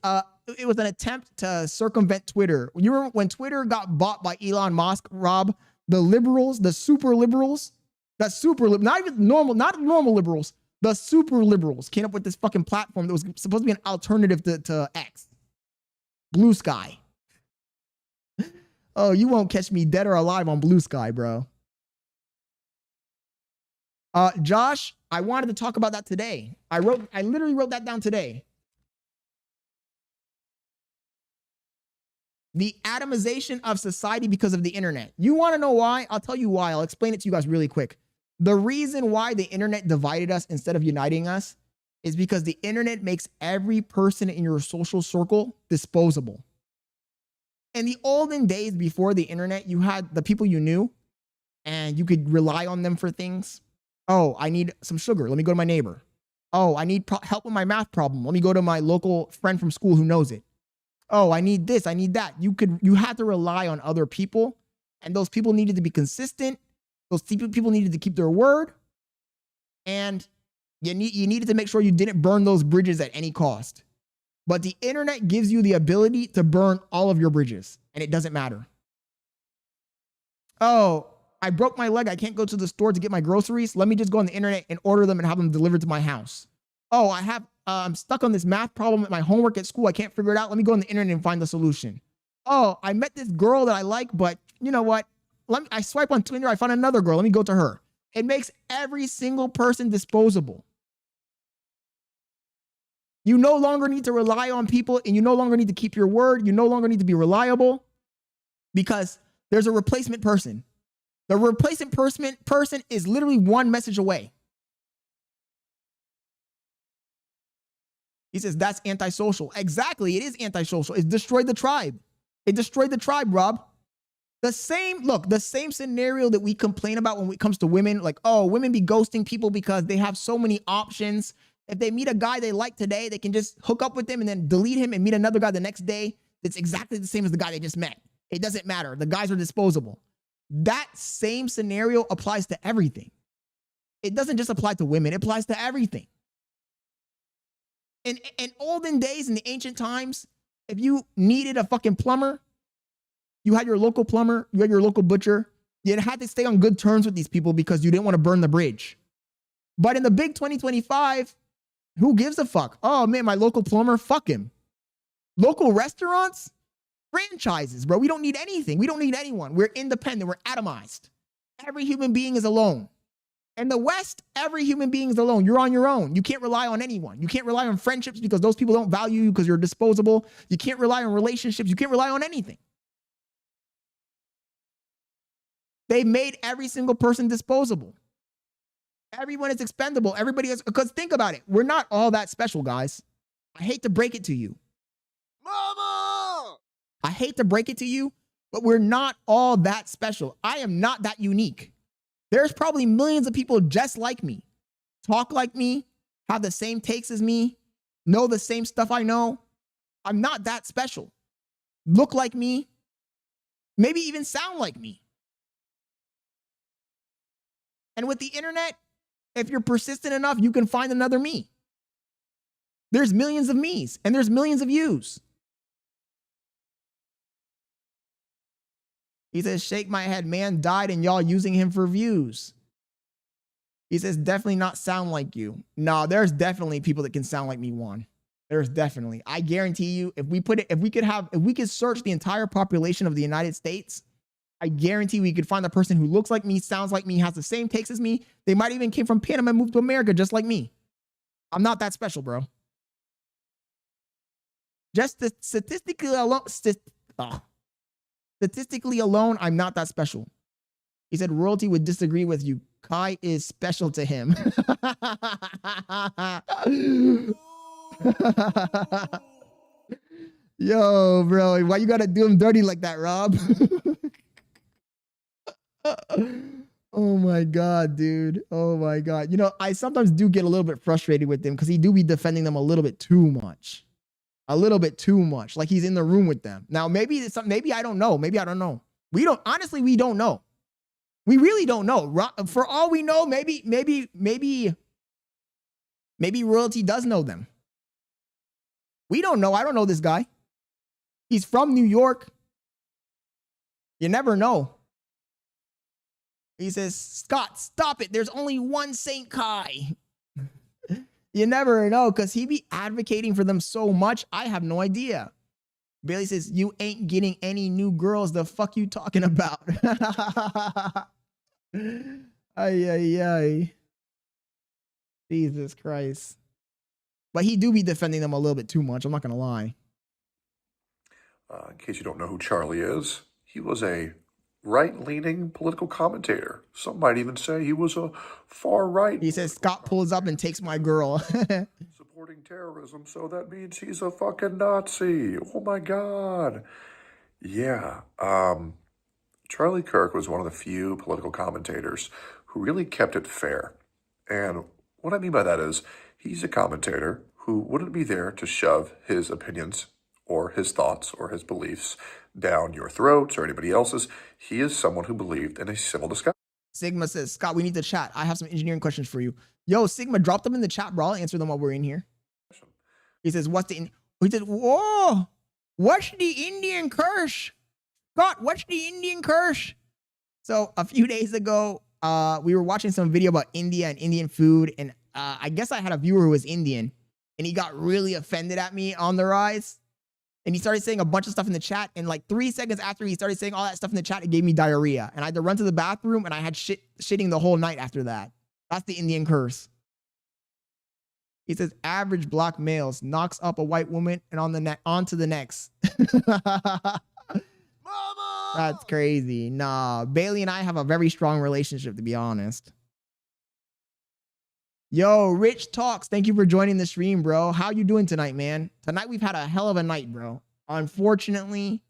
it was an attempt to circumvent Twitter. You remember when Twitter got bought by Elon Musk, Rob, the liberals, the super liberals, not even normal, not normal liberals, the super liberals came up with this fucking platform that was supposed to be an alternative to X. Blue Sky. Oh, you won't catch me dead or alive on Blue Sky, bro. Josh, I wanted to talk about that today. I literally wrote that down today. The atomization of society because of the internet. You want to know why? I'll tell you why. I'll explain it to you guys really quick. The reason why the internet divided us instead of uniting us is because the internet makes every person in your social circle disposable. In the olden days before the internet, you had the people you knew and you could rely on them for things. Oh, I need some sugar. Let me go to my neighbor. Oh, I need help with my math problem. Let me go to my local friend from school who knows it. Oh, I need this. I need that. You had to rely on other people, and those people needed to be consistent. Those people needed to keep their word, and you needed to make sure you didn't burn those bridges at any cost. But the internet gives you the ability to burn all of your bridges, and it doesn't matter. Oh, I broke my leg. I can't go to the store to get my groceries. Let me just go on the internet and order them and have them delivered to my house. Oh, I'm stuck on this math problem at my homework at school. I can't figure it out. Let me go on the internet and find the solution. Oh, I met this girl that I like, but you know what? I swipe on Tinder. I find another girl. Let me go to her. It makes every single person disposable. You no longer need to rely on people, and you no longer need to keep your word. You no longer need to be reliable because there's a replacement person. The replacement person is literally one message away. He says that's antisocial. Exactly, it is antisocial. It destroyed the tribe. It destroyed the tribe, Rob. The same scenario that we complain about when it comes to women, like, oh, women be ghosting people because they have so many options. If they meet a guy they like today, they can just hook up with him and then delete him and meet another guy the next day that's exactly the same as the guy they just met. It doesn't matter. The guys are disposable. That same scenario applies to everything. It doesn't just apply to women. It applies to everything. In olden days, in the ancient times, if you needed a fucking plumber, you had your local plumber, you had your local butcher. You had to stay on good terms with these people because you didn't want to burn the bridge. But in the big 2025, who gives a fuck? Oh man, my local plumber, fuck him. Local restaurants, franchises, bro. We don't need anything. We don't need anyone. We're independent. We're atomized. Every human being is alone. In the West, every human being is alone. You're on your own. You can't rely on anyone. You can't rely on friendships because those people don't value you because you're disposable. You can't rely on relationships. You can't rely on anything. They made every single person disposable. Everyone is expendable. Everybody is, because think about it. We're not all that special, guys. I hate to break it to you. Mama! I hate to break it to you, but we're not all that special. I am not that unique. There's probably millions of people just like me, talk like me, have the same takes as me, know the same stuff I know. I'm not that special. Look like me, maybe even sound like me. And with the internet, if you're persistent enough, you can find another me. There's millions of me's and there's millions of yous. He says, shake my head, man died and y'all using him for views. He says, definitely not sound like you. No, there's definitely people that can sound like me, Juan. There's definitely. I guarantee you, if we could search the entire population of the United States, I guarantee we could find a person who looks like me, sounds like me, has the same takes as me. They might even came from Panama and moved to America just like me. I'm not that special, bro. Just statistically alone, I'm not that special. He said royalty would disagree with you. Kai is special to him. Yo, bro, why you gotta do him dirty like that, Rob? Oh my God, dude. Oh my God. You know, I sometimes do get a little bit frustrated with him because he do be defending them a little bit too much. A little bit too much. Like he's in the room with them. Now, maybe it's something, maybe I don't know. Maybe I don't know. Honestly, we don't know. We really don't know. For all we know, maybe royalty does know them. We don't know. I don't know this guy. He's from New York. You never know. He says, Scott, stop it. There's only one Saint Kai. You never know because he be advocating for them so much. I have no idea. Bailey says, you ain't getting any new girls. The fuck you talking about? Ay. Jesus Christ. But he do be defending them a little bit too much. I'm not going to lie. In case you don't know who Charlie is, he was a right-leaning political commentator. Some might even say he was a far-right. He says Scott pulls up and takes my girl. Supporting terrorism, so that means he's a fucking Nazi. Oh my God. Yeah. Charlie Kirk was one of the few political commentators who really kept it fair. And what I mean by that is he's a commentator who wouldn't be there to shove his opinions or his thoughts or his beliefs down your throats or anybody else's. He is someone who believed in a civil discussion. Sigma says, Scott, we need to chat. I have some engineering questions for you. Yo, Sigma, drop them in the chat, bro. I'll answer them while we're in here. He says, he says, whoa, what's the Indian curse? Scott, what's the Indian curse? So a few days ago, we were watching some video about India and Indian food. And I guess I had a viewer who was Indian and he got really offended at me on the rise. And he started saying a bunch of stuff in the chat. And like 3 seconds after he started saying all that stuff in the chat, it gave me diarrhea. And I had to run to the bathroom and I had shitting the whole night after that. That's the Indian curse. He says, average black males knocks up a white woman and onto the next. Mama! That's crazy. Nah, Bailey and I have a very strong relationship, to be honest. Yo, Rich Talks, thank you for joining the stream, bro. How you doing tonight, man? Tonight we've had a hell of a night, bro. Unfortunately,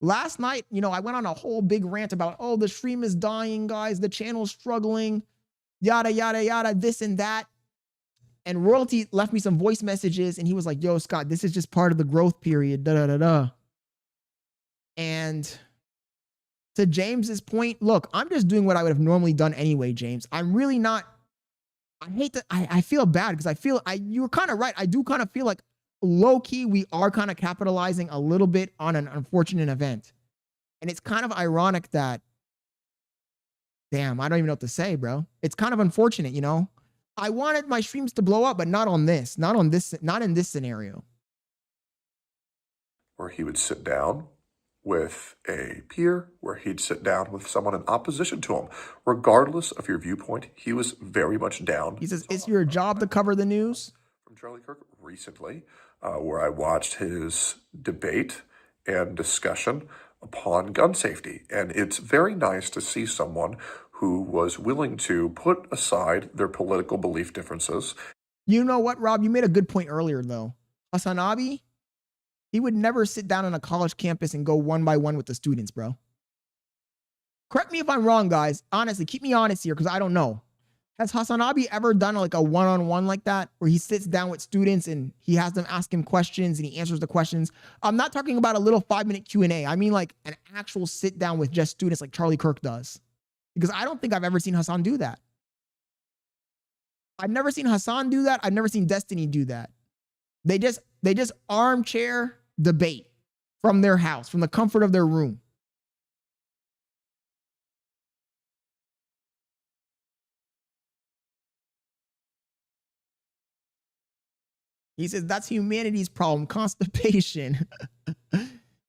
last night, you know, I went on a whole big rant about, oh, the stream is dying, guys. The channel's struggling, yada, yada, yada, this and that. And Royalty left me some voice messages and he was like, yo, Scott, this is just part of the growth period, da, da, da, da. And to James's point, look, I'm just doing what I would have normally done anyway, James. I'm really not, I hate that. I feel bad because you were kind of right. I do kind of feel like low key, we are kind of capitalizing a little bit on an unfortunate event. And it's kind of ironic that, damn, I don't even know what to say, bro. It's kind of unfortunate, you know? I wanted my streams to blow up, but not in this scenario. Where he would sit down with a peer, where he'd sit down with someone in opposition to him. Regardless of your viewpoint, he was very much down. He says, it's your job to cover the news? From Charlie Kirk recently, where I watched his debate and discussion upon gun safety. And it's very nice to see someone who was willing to put aside their political belief differences. You know what, Rob? You made a good point earlier, though. HasanAbi, he would never sit down on a college campus and go one by one with the students, bro. Correct me if I'm wrong, guys. Honestly, keep me honest here because I don't know. Has HasanAbi ever done like a one-on-one like that where he sits down with students and he has them ask him questions and he answers the questions? I'm not talking about a little 5-minute Q&A. I mean like an actual sit down with just students like Charlie Kirk does. Because I don't think I've ever seen Hasan do that. I've never seen Hasan do that. I've never seen Destiny do that. They just armchair debate from their house, from the comfort of their room. He says, that's humanity's problem, constipation.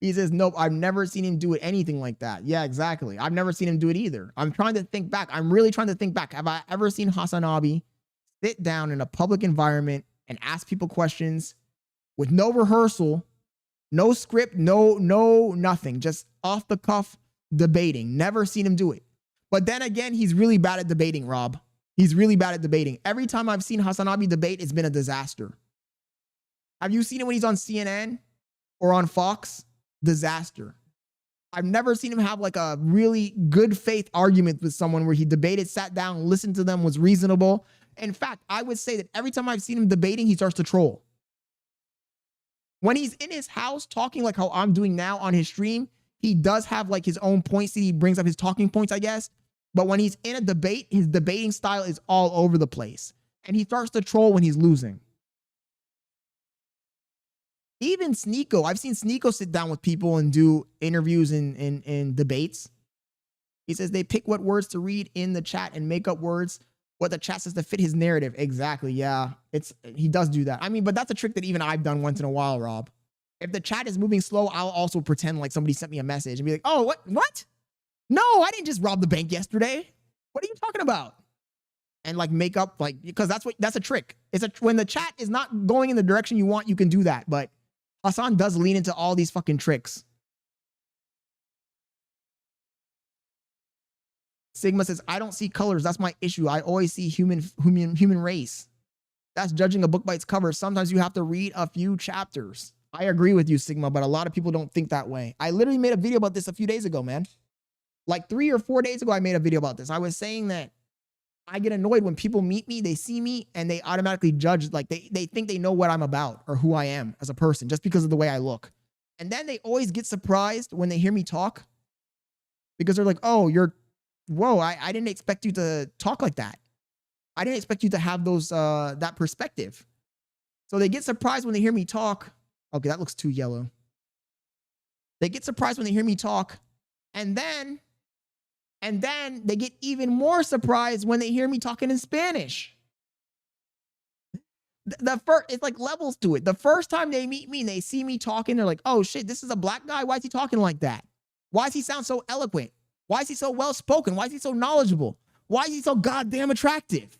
He says, nope, I've never seen him do anything like that. Yeah, exactly. I've never seen him do it either. I'm trying to think back. I'm really trying to think back. Have I ever seen HasanAbi sit down in a public environment and ask people questions with no rehearsal, no script, no nothing, just off the cuff debating? Never seen him do it. But then again, he's really bad at debating, Rob. He's really bad at debating. Every time I've seen HasanAbi debate, it's been a disaster. Have you seen it when he's on CNN or on Fox? Disaster. I've never seen him have like a really good faith argument with someone where he debated, sat down, listened to them, was reasonable. In fact, I would say that every time I've seen him debating, he starts to troll. When he's in his house talking like how I'm doing now on his stream, he does have like his own points that he brings up, his talking points, I guess. But when he's in a debate, his debating style is all over the place. And he starts to troll when he's losing. Even Sneeko, I've seen Sneeko sit down with people and do interviews and debates. He says they pick what words to read in the chat and make up words, what the chat says to fit his narrative. Exactly, yeah. He does do that. I mean, but that's a trick that even I've done once in a while, Rob. If the chat is moving slow, I'll also pretend like somebody sent me a message and be like, oh, what? No, I didn't just rob the bank yesterday. What are you talking about? And like make up, like, because that's a trick. When the chat is not going in the direction you want, you can do that. But Hasan does lean into all these fucking tricks. Sigma says, I don't see colors. That's my issue. I always see human race. That's judging a book by its cover. Sometimes you have to read a few chapters. I agree with you, Sigma, but a lot of people don't think that way. I literally made a video about this a few days ago, man. Like 3 or 4 days ago, I made a video about this. I was saying that I get annoyed when people meet me, they see me, and they automatically judge, like they think they know what I'm about or who I am as a person just because of the way I look. And then they always get surprised when they hear me talk because they're like, oh, whoa, I didn't expect you to talk like that. I didn't expect you to have those that perspective. So they get surprised when they hear me talk. Okay, that looks too yellow. They get surprised when they hear me talk, and then they get even more surprised when they hear me talking in Spanish. It's like levels to it. The first time they meet me and they see me talking, they're like, oh shit, this is a black guy. Why is he talking like that? Why does he sound so eloquent? Why is he so well-spoken? Why is he so knowledgeable? Why is he so goddamn attractive?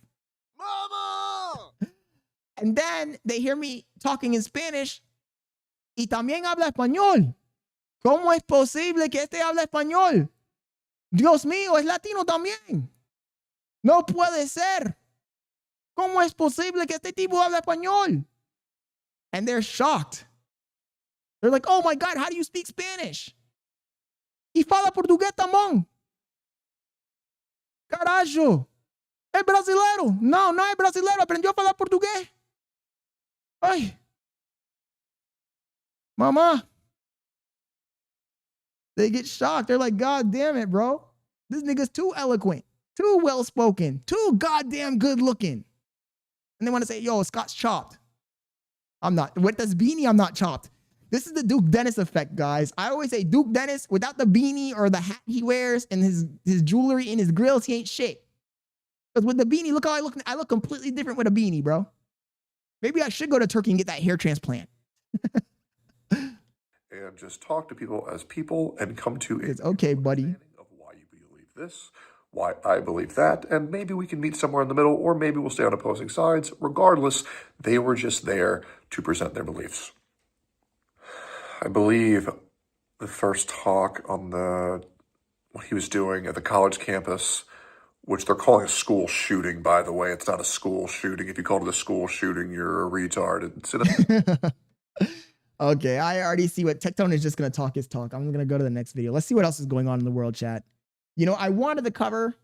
Mama! And then they hear me talking in Spanish. Y también habla español. ¿Cómo es posible que este habla español? Dios mío, es latino también. No puede ser. ¿Cómo es posible que este tipo habla español? And they're shocked. They're like, oh my God, how do you speak Spanish? Y fala portugués también. Carajo. Es brasileiro. No, no es brasileiro. Aprendió a falar portugués. Ay. Mama. They get shocked. They're like, God damn it, bro. This nigga's too eloquent, too well-spoken, too goddamn good-looking. And they want to say, yo, Scott's chopped. I'm not. With this beanie, I'm not chopped. This is the Duke Dennis effect, guys. I always say Duke Dennis, without the beanie or the hat he wears and his jewelry and his grills, he ain't shit. Because with the beanie, look how I look. I look completely different with a beanie, bro. Maybe I should go to Turkey and get that hair transplant. And just talk to people as people and come to It's okay, buddy. Of why you believe this, why I believe that, and maybe we can meet somewhere in the middle, or maybe we'll stay on opposing sides. Regardless, they were just there to present their beliefs. I believe the first talk on what he was doing at the college campus, which they're calling a school shooting, by the way. It's not a school shooting. If you call it a school shooting, you're a retard. Okay, I already see what Tectone is just going to talk his talk. I'm going to go to the next video. Let's see what else is going on in the world, chat. You know, I wanted to cover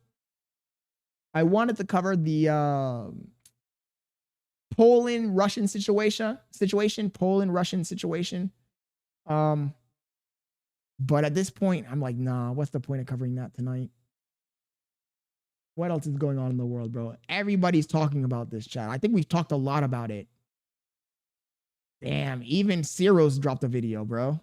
the Poland-Russian situation. Poland-Russian situation. But at this point, I'm like, nah, what's the point of covering that tonight? What else is going on in the world, bro? Everybody's talking about this, chat. I think we've talked a lot about it. Damn, even Ciro's dropped a video, bro.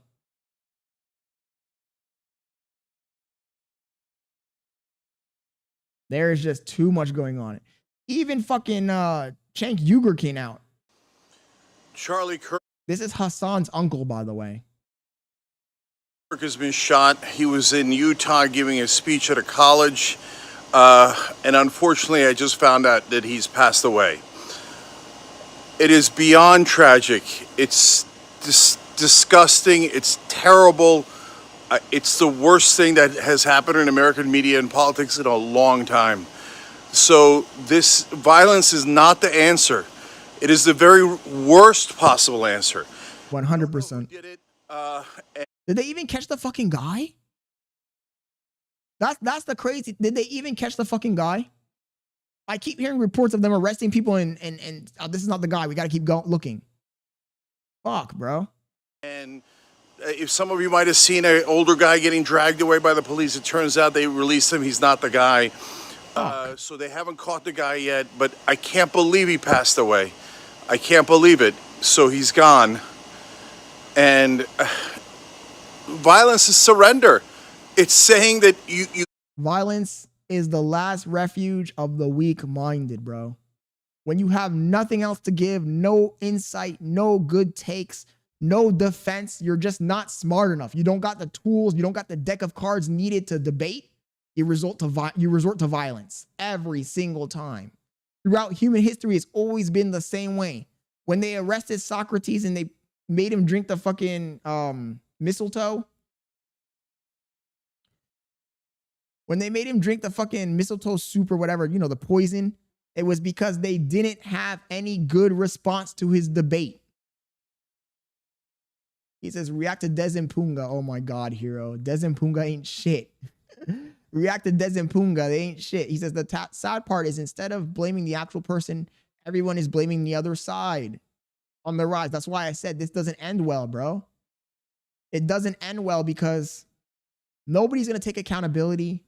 There is just too much going on. Even fucking Cenk Uygur came out. Charlie Kirk. This is Hasan's uncle, by the way. Kirk has been shot. He was in Utah giving a speech at a college. And unfortunately, I just found out that he's passed away. It is beyond tragic. It's disgusting. It's terrible. It's the worst thing that has happened in American media and politics in a long time. So this violence is not the answer. It is the very worst possible answer. 100%. Did they even catch the fucking guy? That's the crazy. Did they even catch the fucking guy? I keep hearing reports of them arresting people and oh, this is not the guy. We got to keep looking. Fuck, bro. And if some of you might have seen an older guy getting dragged away by the police, it turns out they released him. He's not the guy. So they haven't caught the guy yet, but I can't believe he passed away. I can't believe it. So he's gone. And violence is surrender. It's saying that you Violence is the last refuge of the weak-minded, bro. When you have nothing else to give, no insight, no good takes, no defense, you're just not smart enough. You don't got the tools, you don't got the deck of cards needed to debate. You resort to violence every single time. Throughout human history, it's always been the same way. When they arrested Socrates and they made him drink the fucking mistletoe. When they made him drink the fucking mistletoe soup or whatever, you know, the poison, it was because they didn't have any good response to his debate. He says, react to Desimpunga. Oh my God, hero. Desimpunga ain't shit. React to Desimpunga. They ain't shit. He says, the sad part is instead of blaming the actual person, everyone is blaming the other side on the rise. That's why I said this doesn't end well, bro. It doesn't end well because nobody's going to take accountability.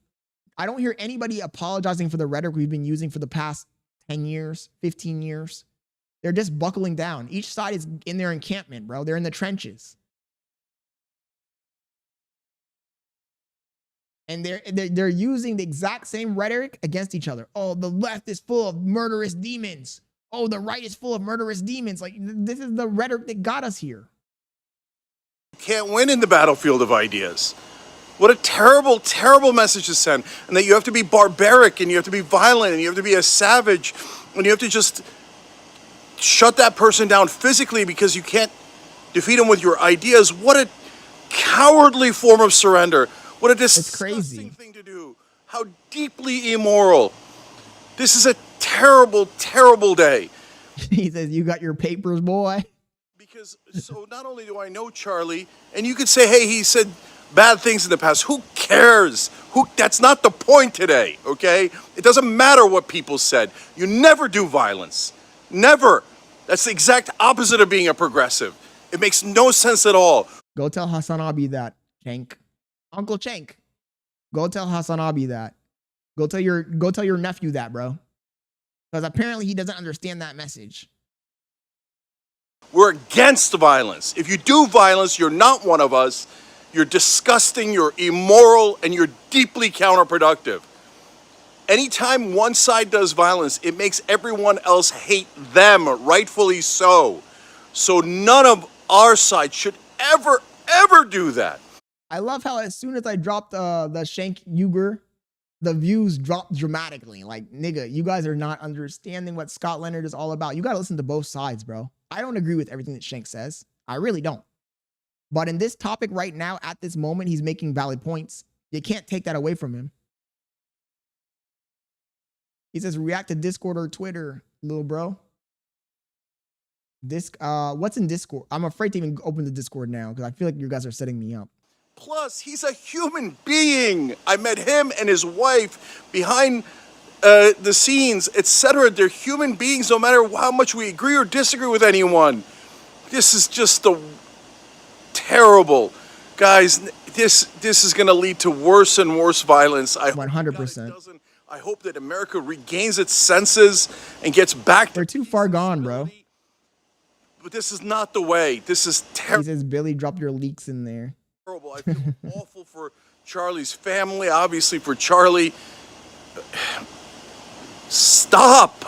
I don't hear anybody apologizing for the rhetoric we've been using for the past 10 years, 15 years. They're just buckling down. Each side is in their encampment, bro. They're in the trenches. And they're using the exact same rhetoric against each other. Oh, the left is full of murderous demons. Oh, the right is full of murderous demons. Like, this is the rhetoric that got us here. Can't win in the battlefield of ideas. What a terrible, terrible message to send. And that you have to be barbaric and you have to be violent and you have to be a savage and you have to just shut that person down physically because you can't defeat him with your ideas. What a cowardly form of surrender. What a disgusting thing to do. How deeply immoral. This is a terrible, terrible day. He says, you got your papers, boy. Because so not only do I know Charlie, and you could say, hey, he said bad things in the past. Who cares? That's not the point today, okay? It doesn't matter what people said. You never do violence. Never. That's the exact opposite of being a progressive. It makes no sense at all. Go tell HasanAbi that, Cenk. Uncle Cenk. Go tell HasanAbi that. Go tell your nephew that, bro. Because apparently he doesn't understand that message. We're against violence. If you do violence, you're not one of us. You're disgusting, you're immoral, and you're deeply counterproductive. Anytime one side does violence, it makes everyone else hate them, rightfully so. So none of our side should ever, ever do that. I love how as soon as I dropped the Cenk Uyghur, the views dropped dramatically. Like, nigga, you guys are not understanding what Scott Leonard is all about. You got to listen to both sides, bro. I don't agree with everything that Cenk says. I really don't. But in this topic right now, at this moment, he's making valid points. You can't take that away from him. He says, react to Discord or Twitter, little bro. What's in Discord? I'm afraid to even open the Discord now because I feel like you guys are setting me up. Plus, he's a human being. I met him and his wife behind the scenes, etc. They're human beings no matter how much we agree or disagree with anyone. This is just the terrible. Guys, this is going to lead to worse and worse violence. I 100%. I hope that America regains its senses and gets back. They're too far gone, bro. But this is not the way. This is terrible. He says, Billy, drop your leaks in there. Terrible. I feel awful for Charlie's family, obviously for Charlie. Stop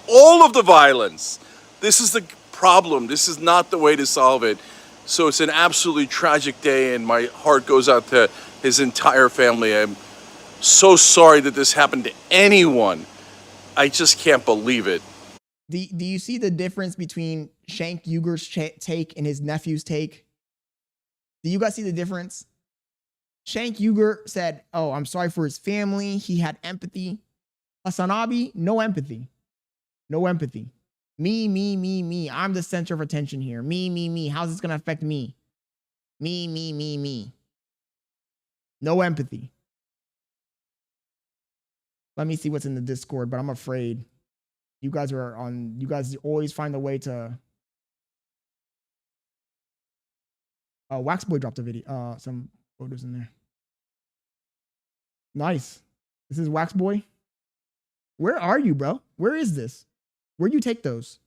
all of the violence. This is the problem. This is not the way to solve it. So it's an absolutely tragic day, and my heart goes out to his entire family. I'm so sorry that this happened to anyone. I just can't believe it. Do you see the difference between Cenk Uygur's take and his nephew's take? Do you guys see the difference? Cenk Uyghur said, oh, I'm sorry for his family. He had empathy. HasanAbi, no empathy. No empathy. Me. I'm the center of attention here. Me. How's this going to affect me? Me. No empathy. Let me see what's in the Discord, but I'm afraid you guys always find a way to. Waxboy dropped a video, some photos in there. Nice. This is Waxboy. Where are you, bro? Where is this? Where'd you take those?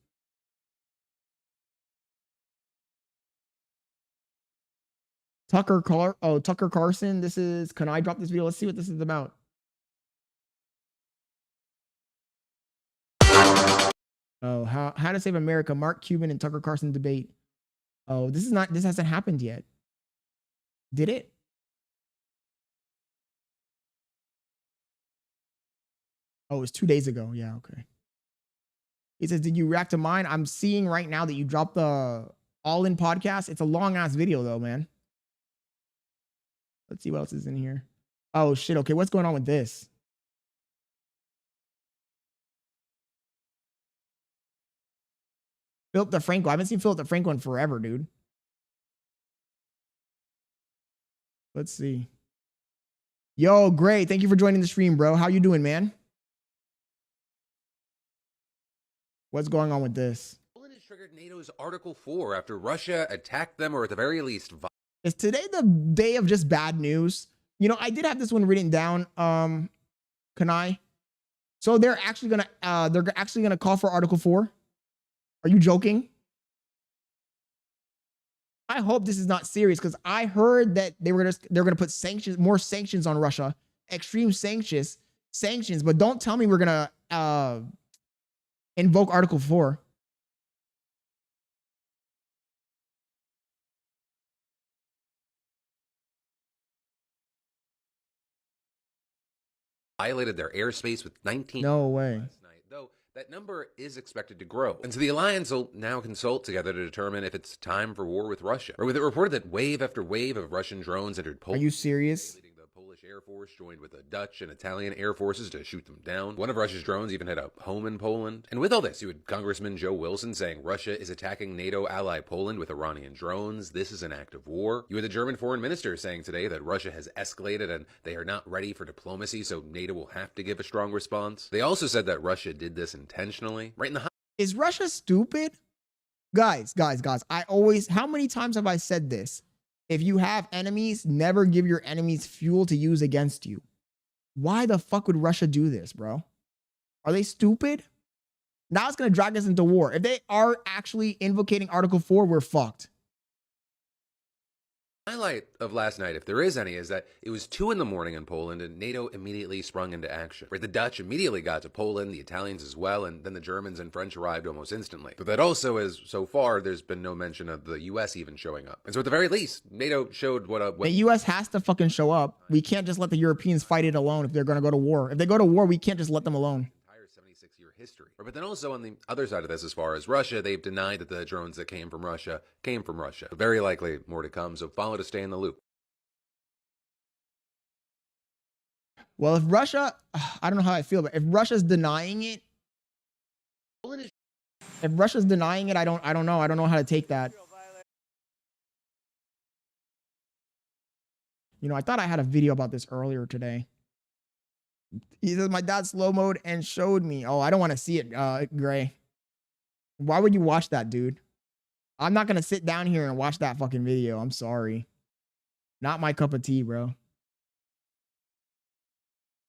Tucker Carlson. This is, can I drop this video? Let's see what this is about. Oh, how to Save America, Mark Cuban and Tucker Carlson debate. Oh, this hasn't happened yet. Did it? Oh, it was 2 days ago. Yeah, okay. He says, did you react to mine? I'm seeing right now that you dropped the All in podcast. It's a long ass video though, man. Let's see what else is in here. Oh shit. Okay, what's going on with this? Philip DeFranco. I haven't seen Philip DeFranco in forever, dude. Let's see. Yo, great. Thank you for joining the stream, bro. How you doing, man? What's going on with this? Poland has triggered NATO's Article 4 after Russia attacked them, or at the very least... Is today the day of just bad news? You know, I did have this one written down. Can I? So they're actually gonna call for Article 4. Are you joking? I hope this is not serious because I heard that they're gonna put sanctions, more sanctions on Russia, extreme sanctions. But don't tell me we're gonna invoke Article 4. violated their airspace with 19... No way. Last night, though that number is expected to grow. And so the alliance will now consult together to determine if it's time for war with Russia. Or with it reported that wave after wave of Russian drones entered Poland. Are you serious? The Polish Air Force joined with the Dutch and Italian air forces to shoot them down. One of Russia's drones even had a home in Poland. And with all this, you had Congressman Joe Wilson saying Russia is attacking NATO ally Poland with Iranian drones. This is an act of war. You had the German foreign minister saying today that Russia has escalated and they are not ready for diplomacy, so NATO will have to give a strong response. They also said that Russia did this intentionally. Right in the... Is Russia stupid? Guys, how many times have I said this? If you have enemies, never give your enemies fuel to use against you. Why the fuck would Russia do this, bro? Are they stupid? Now it's going to drag us into war. If they are actually invocating Article 4, we're fucked. Highlight of last night, if there is any, is that it was 2 a.m. in Poland and NATO immediately sprung into action. Where the Dutch immediately got to Poland, the Italians as well, and then the Germans and French arrived almost instantly. But that also is, so far, there's been no mention of the U.S. even showing up. And so at the very least, NATO showed what the U.S. has to fucking show up. We can't just let the Europeans fight it alone if they're going to go to war. If they go to war, we can't just let them alone. History. But then also on the other side of this, as far as Russia, they've denied that the drones that came from Russia. But very likely more to come, so follow to stay in the loop. Well, if Russia, I don't know how I feel, but if Russia's denying it, I don't know. I don't know how to take that. You know, I thought I had a video about this earlier today. He says, my dad slow mode and showed me. Oh, I don't want to see it, Gray. Why would you watch that, dude? I'm not going to sit down here and watch that fucking video. I'm sorry. Not my cup of tea, bro. Go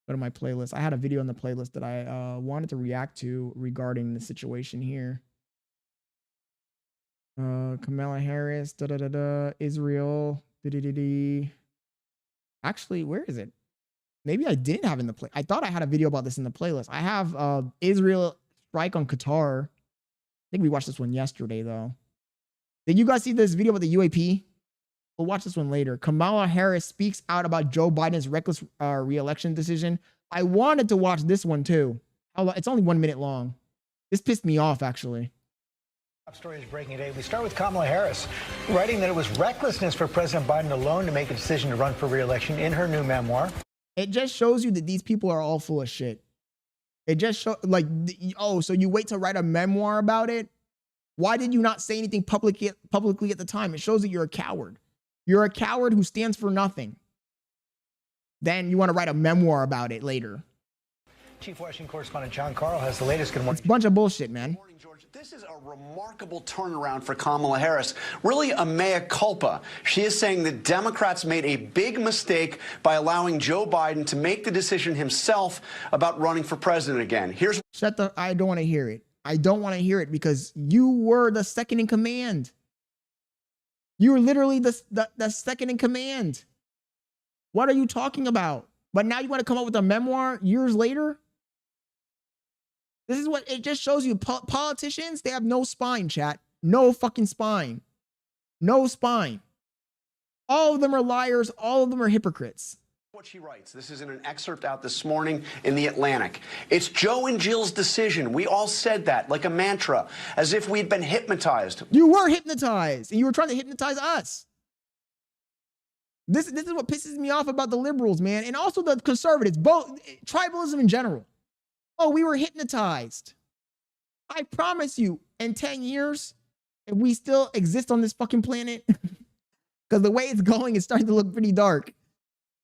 to my playlist. I had a video on the playlist that I wanted to react to regarding the situation here. Kamala Harris, Israel, Actually, where is it? Maybe I didn't have in the play. I thought I had a video about this in the playlist. I have Israel strike on Qatar. I think we watched this one yesterday, though. Did you guys see this video about the UAP? We'll watch this one later. Kamala Harris speaks out about Joe Biden's reckless re-election decision. I wanted to watch this one, too. It's only 1 minute long. This pissed me off, actually. Top story is breaking today. We start with Kamala Harris, writing that it was recklessness for President Biden alone to make a decision to run for re-election in her new memoir. It just shows you that these people are all full of shit. It just shows, like, oh, so you wait to write a memoir about it? Why did you not say anything publicly at the time? It shows that you're a coward. You're a coward who stands for nothing. Then you want to write a memoir about it later. Chief Washington correspondent John Carl has the latest. Good morning. It's a bunch of bullshit, man. This is a remarkable turnaround for Kamala Harris, really a mea culpa. She is saying that Democrats made a big mistake by allowing Joe Biden to make the decision himself about running for president again. I don't want to hear it. I don't want to hear it because you were the second in command. You were literally the second in command. What are you talking about? But now you want to come up with a memoir years later? This is what it just shows you. Politicians, they have no spine, chat. No fucking spine. No spine. All of them are liars. All of them are hypocrites. What she writes. This is in an excerpt out this morning in The Atlantic. It's Joe and Jill's decision. We all said that like a mantra, as if we'd been hypnotized. You were hypnotized, and you were trying to hypnotize us. This is what pisses me off about the liberals, man, and also the conservatives, both tribalism in general. Oh, we were hypnotized. I promise you, in 10 years, if we still exist on this fucking planet, because the way it's going is starting to look pretty dark.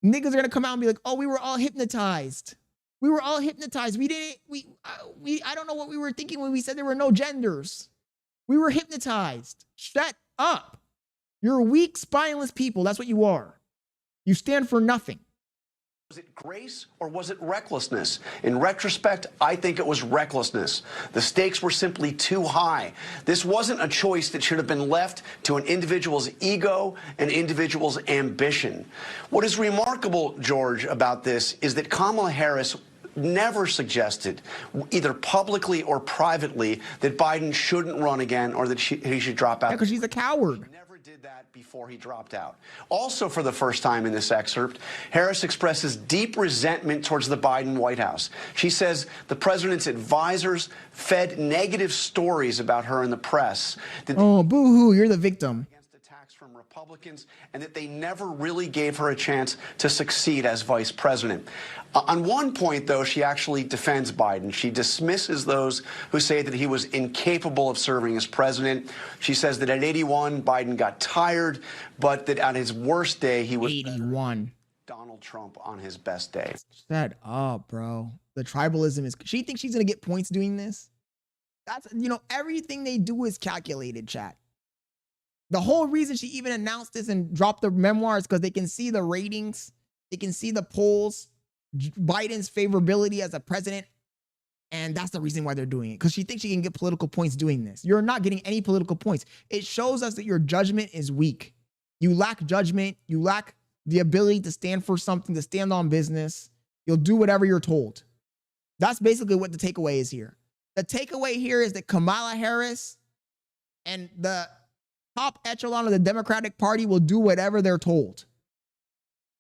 Niggas are gonna come out and be like, oh, we were all hypnotized. We were all hypnotized. I don't know what we were thinking when we said there were no genders. We were hypnotized. Shut up. You're weak, spineless people. That's what you are. You stand for nothing. Was it grace or was it recklessness? In retrospect, I think it was recklessness. The stakes were simply too high. This wasn't a choice that should have been left to an individual's ego and individual's ambition. What is remarkable, George, about this is that Kamala Harris never suggested, either publicly or privately, that Biden shouldn't run again or that he should drop out. Yeah, because she's a coward. Did that before he dropped out. Also, for the first time in this excerpt, Harris expresses deep resentment towards the Biden White House. She says the president's advisors fed negative stories about her in the press. Oh, boo-hoo, you're the victim. From Republicans, and that they never really gave her a chance to succeed as vice president. On one point, though, she actually defends Biden. She dismisses those who say that he was incapable of serving as president. She says that at 81, Biden got tired, but that on his worst day, he was 81. Donald Trump on his best day. Shut up, bro. The tribalism is... She thinks she's going to get points doing this? That's, you know, everything they do is calculated, chat. The whole reason she even announced this and dropped the memoir is because they can see the ratings. They can see the polls, Biden's favorability as a president. And that's the reason why they're doing it. Because she thinks she can get political points doing this. You're not getting any political points. It shows us that your judgment is weak. You lack judgment. You lack the ability to stand for something, to stand on business. You'll do whatever you're told. That's basically what the takeaway is here. The takeaway here is that Kamala Harris and the top echelon of the Democratic Party will do whatever they're told.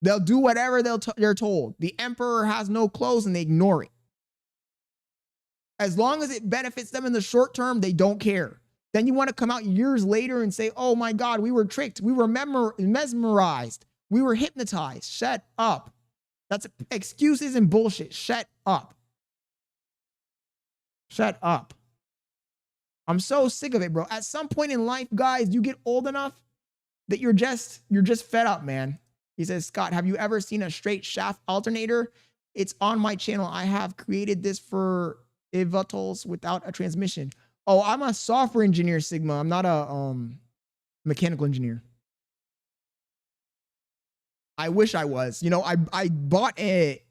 They'll do whatever they're told. The emperor has no clothes and they ignore it. As long as it benefits them in the short term, they don't care. Then you want to come out years later and say, oh my God, we were tricked. We were mesmerized. We were hypnotized. Shut up. That's excuses and bullshit. Shut up. Shut up. I'm so sick of it, bro. At some point in life, guys, you get old enough that you're just fed up, man. He says, Scott, have you ever seen a straight shaft alternator? It's on my channel. I have created this for eVTOLs without a transmission. Oh, I'm a software engineer, Sigma. I'm not a mechanical engineer. I wish I was. You know, I bought a,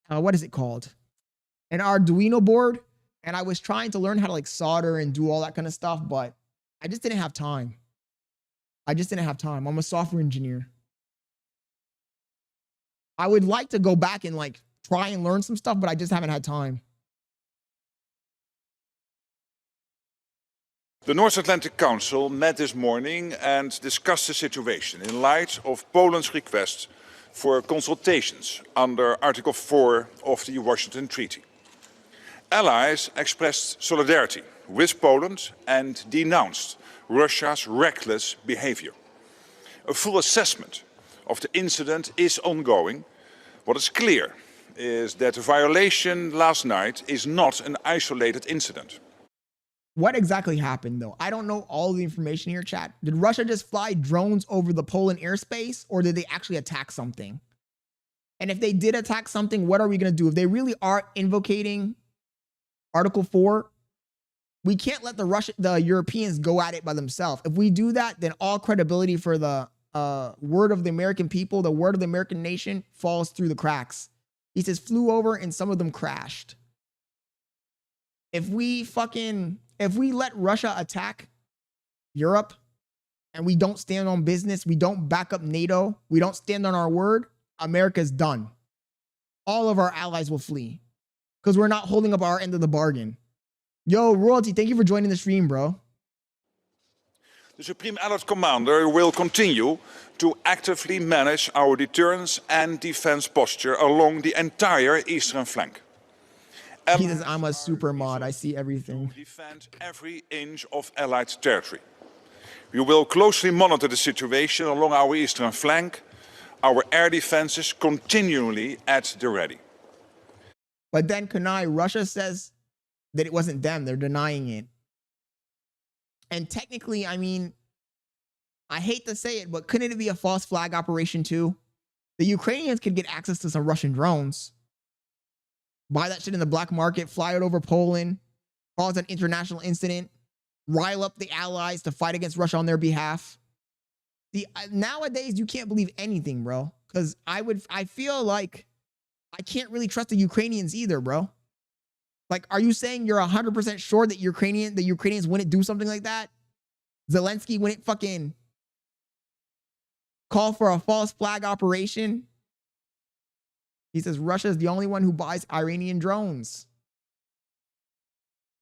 what is it called? An Arduino board. And I was trying to learn how to like solder and do all that kind of stuff, but I just didn't have time. I'm a software engineer. I would like to go back and like try and learn some stuff, but I just haven't had time. The North Atlantic Council met this morning and discussed the situation in light of Poland's request for consultations under Article 4 of the Washington Treaty. Allies expressed solidarity with Poland and denounced Russia's reckless behavior. A full assessment of the incident is ongoing. What is clear is that the violation last night is not an isolated incident. What exactly happened, though? I don't know all the information here, chat. Did Russia just fly drones over the Poland airspace, or did they actually attack something? And if they did attack something, what are we going to do? If they really are invocating Article 4, we can't let the Europeans go at it by themselves. If we do that, then all credibility for the word of the American people, the word of the American nation, falls through the cracks. He says flew over and some of them crashed. If we let Russia attack Europe and we don't stand on business, we don't back up NATO, we don't stand on our word, America's done. All of our allies will flee because we're not holding up our end of the bargain. Yo, Royalty, thank you for joining the stream, bro. The Supreme Allied Commander will continue to actively manage our deterrence and defense posture along the entire eastern flank. He says, I'm a super mod. I see everything. Defend every inch of Allied territory. We will closely monitor the situation along our eastern flank. Our air defenses continually at the ready. But then, Kanai, Russia says that it wasn't them. They're denying it. And technically, I mean, I hate to say it, but couldn't it be a false flag operation too? The Ukrainians could get access to some Russian drones, buy that shit in the black market, fly it over Poland, cause an international incident, rile up the allies to fight against Russia on their behalf. Nowadays, you can't believe anything, bro. Because I feel like I can't really trust the Ukrainians either, bro. Like, are you saying you're 100% sure that the Ukrainians wouldn't do something like that? Zelensky wouldn't fucking call for a false flag operation? He says Russia is the only one who buys Iranian drones.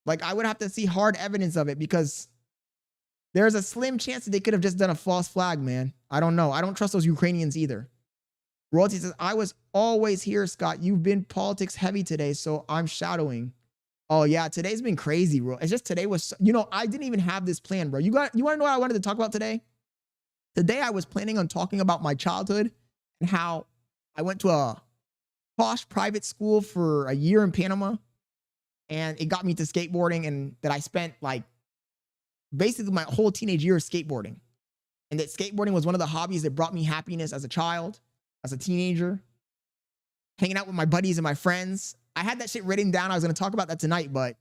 Like, I would have to see hard evidence of it because there's a slim chance that they could have just done a false flag, man. I don't know. I don't trust those Ukrainians either. Royalty says, I was always here, Scott. You've been politics heavy today, so I'm shadowing. Oh, yeah. Today's been crazy, bro. It's just today was, I didn't even have this plan, bro. You want to know what I wanted to talk about today? Today, I was planning on talking about my childhood and how I went to a posh private school for a year in Panama, and it got me to skateboarding, and that I spent, like, basically my whole teenage year skateboarding. And that skateboarding was one of the hobbies that brought me happiness as a child, as a teenager, hanging out with my buddies and my friends. I had that shit written down. I was going to talk about that tonight, but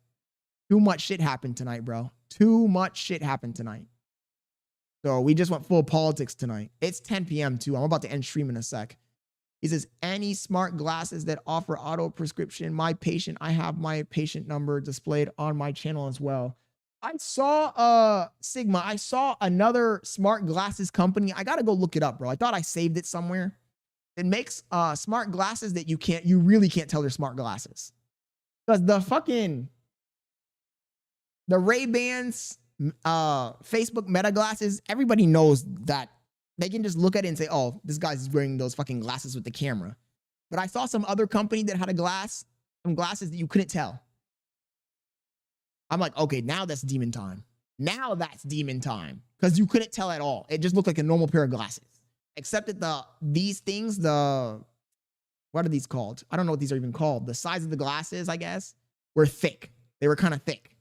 too much shit happened tonight, bro. Too much shit happened tonight. So we just went full politics tonight. It's 10 p.m. too. I'm about to end stream in a sec. He says, any smart glasses that offer auto prescription, I have my patient number displayed on my channel as well. I saw Sigma. I saw another smart glasses company. I got to go look it up, bro. I thought I saved it somewhere. It makes smart glasses that you really can't tell they're smart glasses. Because the Ray-Bans, Facebook Meta glasses, everybody knows that they can just look at it and say, oh, this guy's wearing those fucking glasses with the camera. But I saw some other company that had some glasses that you couldn't tell. I'm like, okay, now that's demon time. Now that's demon time. Because you couldn't tell at all. It just looked like a normal pair of glasses. Except that these things, what are these called? I don't know what these are even called. The size of the glasses, I guess, were thick. They were kind of thick.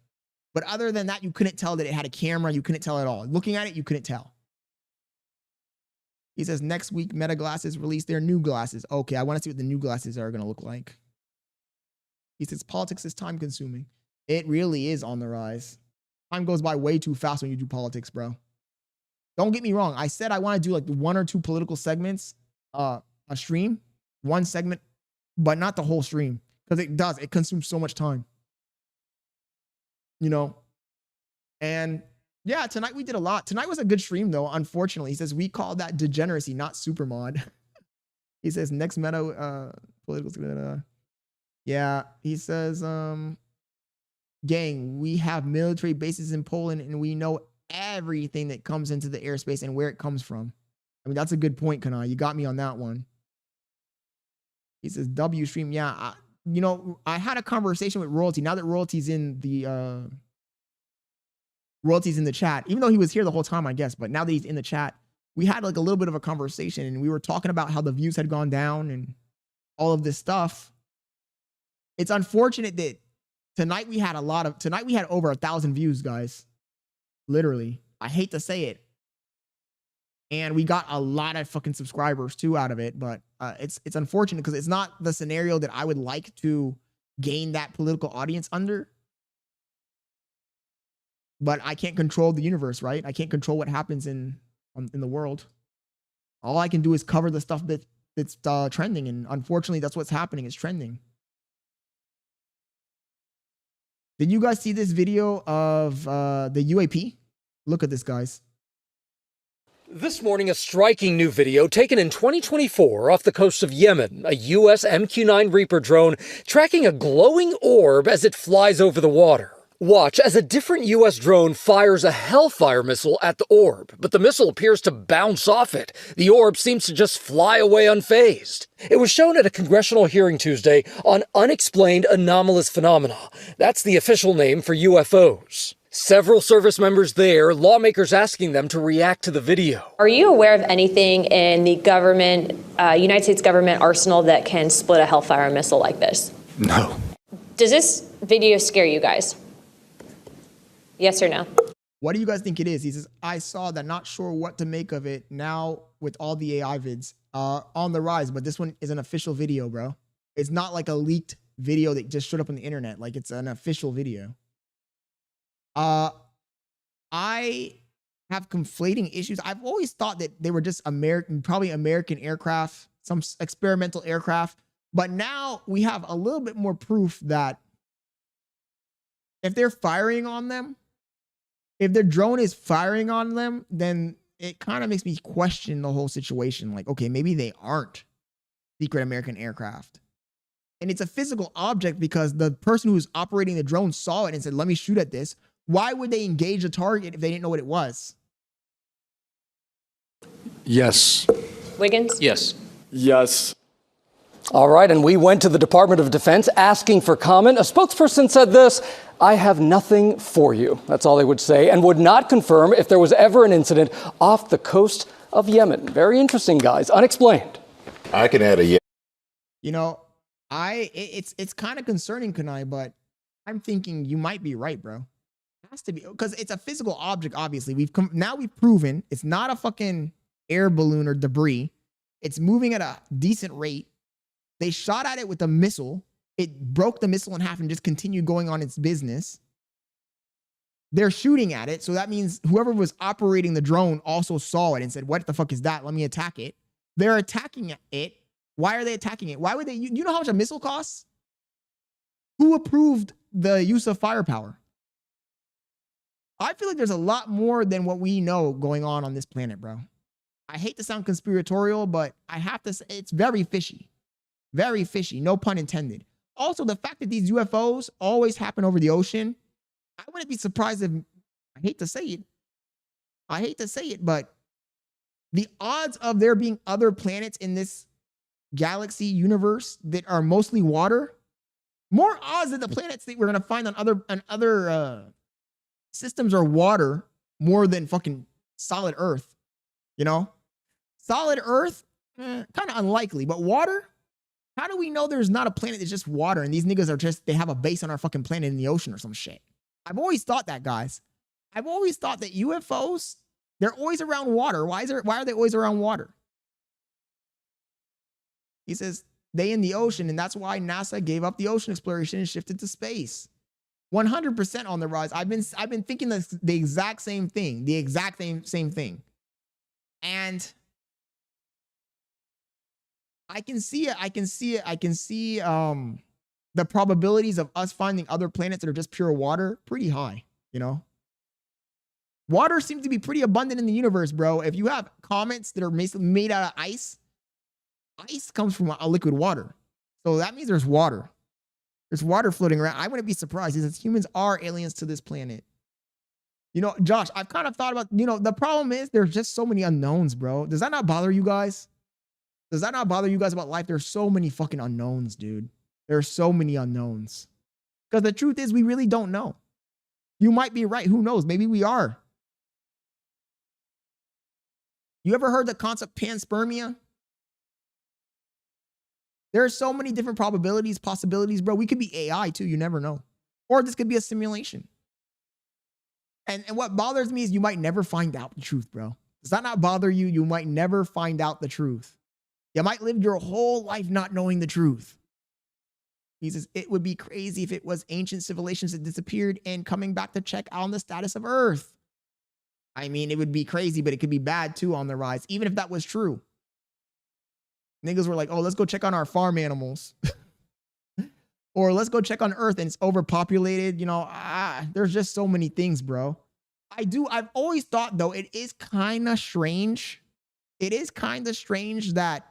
But other than that, you couldn't tell that it had a camera. You couldn't tell at all. Looking at it, you couldn't tell. He says, next week, Meta Glasses release their new glasses. Okay, I want to see what the new glasses are going to look like. He says, politics is time consuming. It really is on the rise. Time goes by way too fast when you do politics, bro. Don't get me wrong. I said I want to do like 1 or 2 political segments, a stream, 1 segment, but not the whole stream because it consumes so much time. And yeah, tonight we did a lot. Tonight was a good stream though, unfortunately. He says, we call that degeneracy, not super mod. He says, next meta, political, yeah. He says, gang, we have military bases in Poland and we know everything that comes into the airspace and where it comes from. I mean, that's a good point, Kanai. You got me on that one. He says, W stream. Yeah, I had a conversation with Royalty. Now that Royalty's in the chat, even though he was here the whole time, I guess, but now that he's in the chat, we had like a little bit of a conversation and we were talking about how the views had gone down and all of this stuff. It's unfortunate that tonight we had over 1,000 views, guys. Literally. I hate to say it. And we got a lot of fucking subscribers too out of it, but it's unfortunate because it's not the scenario that I would like to gain that political audience under. But I can't control the universe, right? I can't control what happens in the world. All I can do is cover the stuff that's trending, and unfortunately, that's what's happening. It's trending. Did you guys see this video of the UAP? Look at this, guys. This morning, a striking new video taken in 2024 off the coast of Yemen. A U.S. MQ-9 Reaper drone tracking a glowing orb as it flies over the water. Watch as a different U.S. drone fires a Hellfire missile at the orb, but the missile appears to bounce off it. The orb seems to just fly away unfazed. It was shown at a congressional hearing Tuesday on unexplained anomalous phenomena. That's the official name for UFOs. Several service members there, lawmakers asking them to react to the video. Are you aware of anything in the government, United States government arsenal that can split a Hellfire missile like this? No. Does this video scare you guys? Yes or no? What do you guys think it is? He says, I saw that, not sure what to make of it now with all the AI vids on the rise, but this one is an official video, bro. It's not like a leaked video that just showed up on the internet. Like, it's an official video. I have conflating issues. I've always thought that they were just probably American aircraft, some experimental aircraft. But now we have a little bit more proof that if they're firing on them, if their drone is firing on them, then it kind of makes me question the whole situation. Like, okay, maybe they aren't secret American aircraft. And it's a physical object because the person who's operating the drone saw it and said, let me shoot at this. Why would they engage a target if they didn't know what it was? Yes. Wiggins? Yes. Yes. All right, and we went to the Department of Defense asking for comment. A spokesperson said this: I have nothing for you. That's all they would say, and would not confirm if there was ever an incident off the coast of Yemen. Very interesting, guys. Unexplained. I can add a yes. You know, it's kind of concerning, Kanai, but I'm thinking you might be right, bro. It has to be, because it's a physical object, obviously. We've proven it's not a fucking air balloon or debris. It's moving at a decent rate. They shot at it with a missile. It broke the missile in half and just continued going on its business. They're shooting at it. So that means whoever was operating the drone also saw it and said, what the fuck is that? Let me attack it. They're attacking it. Why are they attacking it? Why would they? You know how much a missile costs? Who approved the use of firepower? I feel like there's a lot more than what we know going on this planet, bro. I hate to sound conspiratorial, but I have to say it's very fishy. Very fishy, no pun intended. Also, the fact that these UFOs always happen over the ocean, I wouldn't be surprised if, I hate to say it, but the odds of there being other planets in this galaxy universe that are mostly water, more odds that the planets that we're going to find on other systems are water more than fucking solid Earth, you know? Solid Earth, kind of unlikely, but water? How do we know there's not a planet that's just water and these niggas are just, they have a base on our fucking planet in the ocean or some shit? I've always thought that, guys. I've always thought that UFOs, they're always around water. Why are they always around water? He says they in the ocean, and that's why NASA gave up the ocean exploration and shifted to space. 100% on the rise. I've been thinking the exact same thing. The exact same thing. And I can see it. I can see the probabilities of us finding other planets that are just pure water pretty high, you know? Water seems to be pretty abundant in the universe, bro. If you have comets that are made out of ice, ice comes from a liquid water. So that means there's water. There's water floating around. I wouldn't be surprised because humans are aliens to this planet. You know, Josh, I've kind of thought about, you know, the problem is there's just so many unknowns, bro. Does that not bother you guys? Does that not bother you guys about life? There's so many fucking unknowns, dude. There's so many unknowns. Because the truth is we really don't know. You might be right. Who knows? Maybe we are. You ever heard the concept panspermia? There are so many different probabilities, possibilities, bro. We could be AI too. You never know. Or this could be a simulation. And what bothers me is you might never find out the truth, bro. Does that not bother you? You might never find out the truth. You might live your whole life not knowing the truth. He says, it would be crazy if it was ancient civilizations that disappeared and coming back to check on the status of Earth. I mean, it would be crazy, but it could be bad too on the rise, even if that was true. Niggas were like, oh, let's go check on our farm animals. Or let's go check on Earth and it's overpopulated. You know, there's just so many things, bro. I've always thought, though, it is kind of strange. It is kind of strange that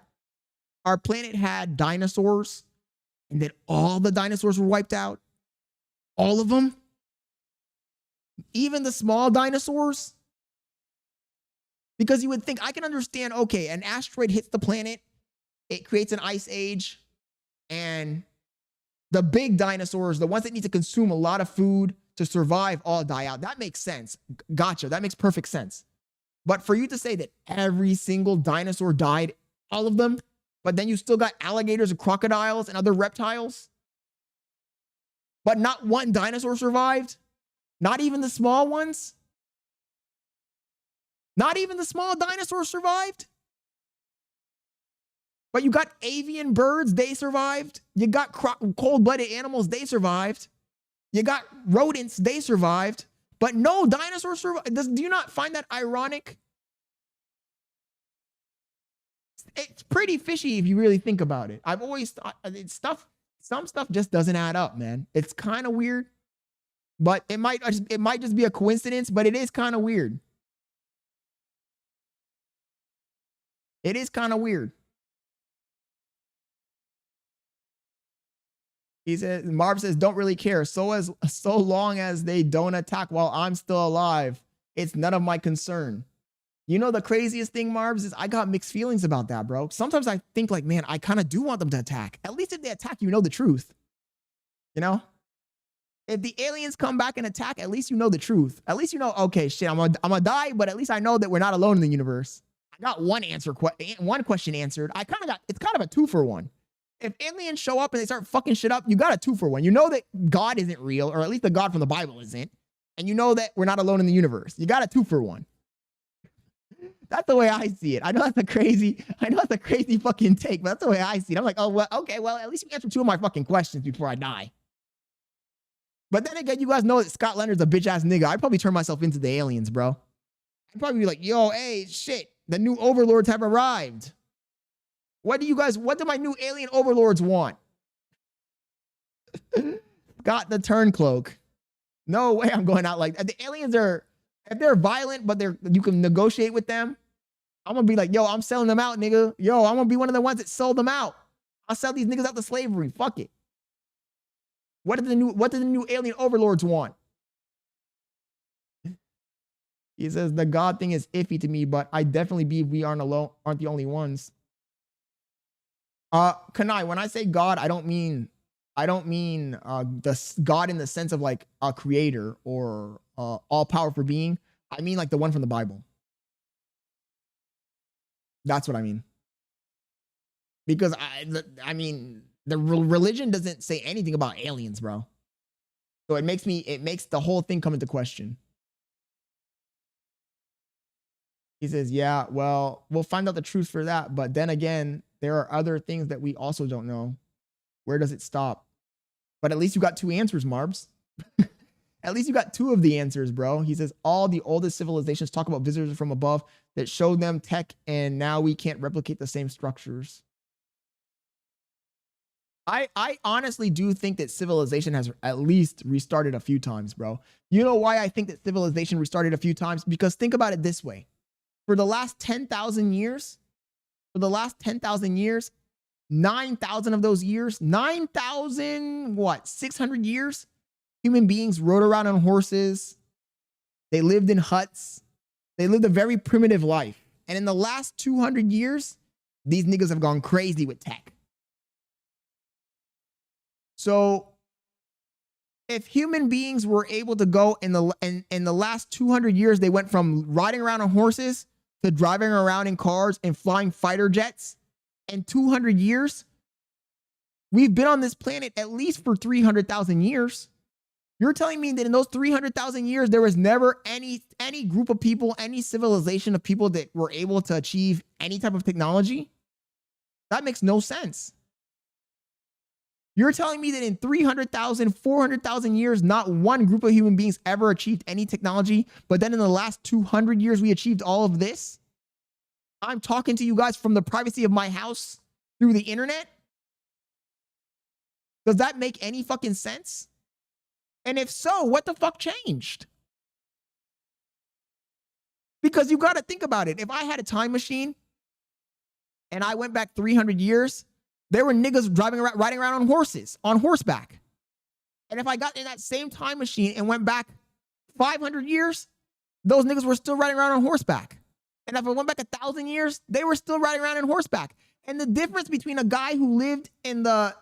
our planet had dinosaurs and that all the dinosaurs were wiped out. All of them. Even the small dinosaurs? Because you would think, I can understand, okay, an asteroid hits the planet, it creates an ice age, and the big dinosaurs, the ones that need to consume a lot of food to survive, all die out. That makes sense. Gotcha. That makes perfect sense. But for you to say that every single dinosaur died, all of them, but then you still got alligators and crocodiles and other reptiles, but not one dinosaur survived? Not even the small ones? Not even the small dinosaurs survived? But you got avian birds, they survived. You got cold-blooded animals, they survived. You got rodents, they survived. But no dinosaurs survived. Do you not find that ironic? It's pretty fishy if you really think about it. I've always thought some stuff just doesn't add up, man. It's kind of weird, but it might just be a coincidence, but it is kind of weird. It is kind of weird. He says, Marv says, don't really care. So long as they don't attack while I'm still alive, it's none of my concern. You know, the craziest thing, Marvs, is I got mixed feelings about that, bro. Sometimes I think like, man, I kind of do want them to attack. At least if they attack, you know the truth. You know? If the aliens come back and attack, at least you know the truth. At least you know, okay, shit, I'm gonna die, but at least I know that we're not alone in the universe. I got one question answered. It's kind of a 2-for-1. If aliens show up and they start fucking shit up, you got a 2-for-1. You know that God isn't real, or at least the God from the Bible isn't. And you know that we're not alone in the universe. You got a 2-for-1. That's the way I see it. I know that's a crazy fucking take, but that's the way I see it. I'm like, oh, well, okay, well, at least you answered 2 of my fucking questions before I die. But then again, you guys know that Scott Leonard's a bitch ass nigga. I'd probably turn myself into the aliens, bro. I'd probably be like, yo, hey, shit, the new overlords have arrived. What do my new alien overlords want? Got the turn cloak. No way I'm going out like that. The aliens are, if they're violent, but you can negotiate with them, I'm gonna be like, yo, I'm selling them out, nigga. Yo, I'm gonna be one of the ones that sold them out. I'll sell these niggas out to slavery. Fuck it. What do the new alien overlords want? He says the God thing is iffy to me, but I definitely believe we aren't the only ones. Kanai, when I say God, I don't mean the God in the sense of like a creator or all-powerful being. I mean like the one from the Bible. That's what I mean. Because I mean the religion doesn't say anything about aliens, bro. So it makes the whole thing come into question. He says, yeah, well, we'll find out the truth for that. But then again, there are other things that we also don't know. Where does it stop? But at least you got 2 answers, Marbs. At least you got 2 of the answers, bro. He says, all the oldest civilizations talk about visitors from above that showed them tech, and now we can't replicate the same structures. I honestly do think that civilization has at least restarted a few times, bro. You know why I think that civilization restarted a few times? Because think about it this way. For the last 10,000 years, 9,000 of those years, 600 years, human beings rode around on horses. They lived in huts. They lived a very primitive life. And in the last 200 years, these niggas have gone crazy with tech. So if human beings were able to go in the last 200 years, they went from riding around on horses to driving around in cars and flying fighter jets. In 200 years, we've been on this planet at least for 300,000 years. You're telling me that in those 300,000 years, there was never any group of people, any civilization of people that were able to achieve any type of technology? That makes no sense. You're telling me that in 300,000, 400,000 years, not one group of human beings ever achieved any technology, but then in the last 200 years, we achieved all of this? I'm talking to you guys from the privacy of my house through the internet? Does that make any fucking sense? And if so, what the fuck changed? Because you got to think about it. If I had a time machine and I went back 300 years, there were niggas riding around on horses, on horseback. And if I got in that same time machine and went back 500 years, those niggas were still riding around on horseback. And if I went back 1,000 years, they were still riding around on horseback. And the difference between a guy who lived in the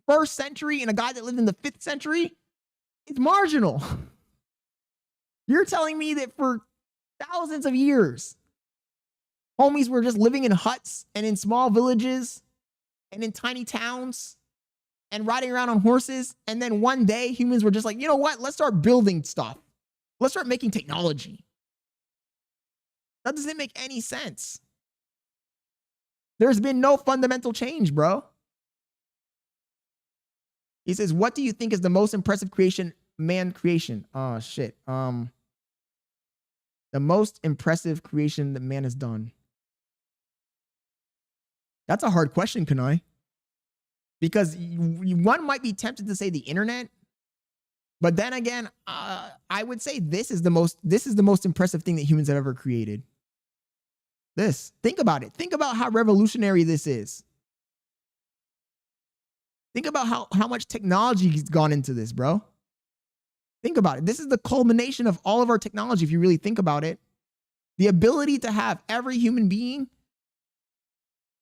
1st century and a guy that lived in the 5th century is marginal. You're telling me that for thousands of years, homies were just living in huts and in small villages and in tiny towns and riding around on horses. And then one day humans were just like, you know what? Let's start building stuff. Let's start making technology. That doesn't make any sense. There's been no fundamental change, bro. He says, what do you think is the most impressive man creation? Oh, shit. The most impressive creation that man has done. That's a hard question, Kanai. Because one might be tempted to say the internet. But then again, I would say this is the most impressive thing that humans have ever created. This. Think about it. Think about how revolutionary this is. Think about how much technology has gone into this, bro. Think about it. This is the culmination of all of our technology, if you really think about it. The ability to have every human being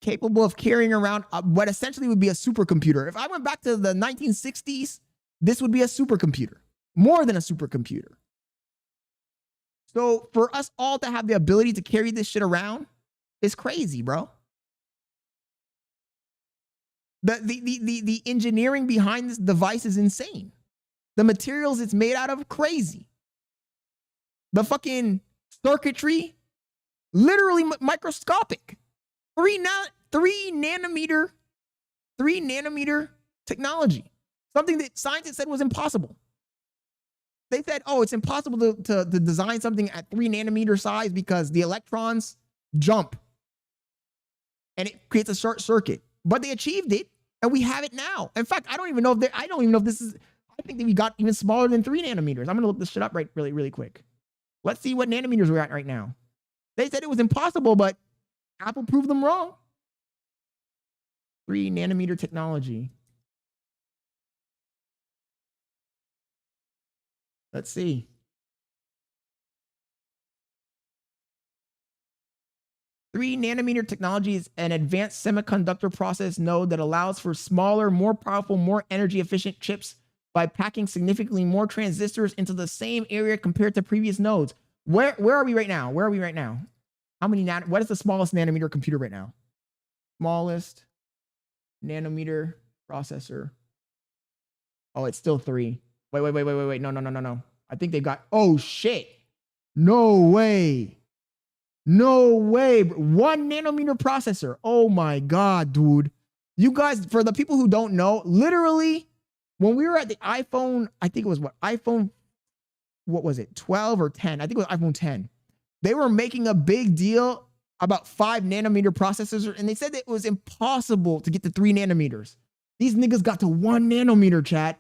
capable of carrying around what essentially would be a supercomputer. If I went back to the 1960s, this would be a supercomputer. More than a supercomputer. So for us all to have the ability to carry this shit around is crazy, bro. The engineering behind this device is insane. The materials it's made out of, crazy. The fucking circuitry, literally microscopic. 3 nanometer technology. Something that scientists said was impossible. They said, oh, it's impossible to design something at 3 nanometer size because the electrons jump and it creates a short circuit. But they achieved it, and we have it now. In fact, I don't even know if this is. I think that we got even smaller than 3 nanometers. I'm gonna look this shit up really quick. Let's see what nanometers we're at right now. They said it was impossible, but Apple proved them wrong. 3 nanometer technology. Let's see. Three nanometer technology is an advanced semiconductor process node that allows for smaller, more powerful, more energy efficient chips by packing significantly more transistors into the same area compared to previous nodes. Where are we right now? Where are we right now? How many what is the smallest nanometer computer right now? Smallest nanometer processor. Oh, it's still 3. Wait. No. I think they've got, oh shit. No way. 1 nanometer processor. Oh my God, dude. You guys, for the people who don't know, literally, when we were at the iPhone, I think it was what was it? 12 or 10? I think it was iPhone 10. They were making a big deal about 5 nanometer processors, and they said that it was impossible to get to 3 nanometers. These niggas got to 1 nanometer, chat.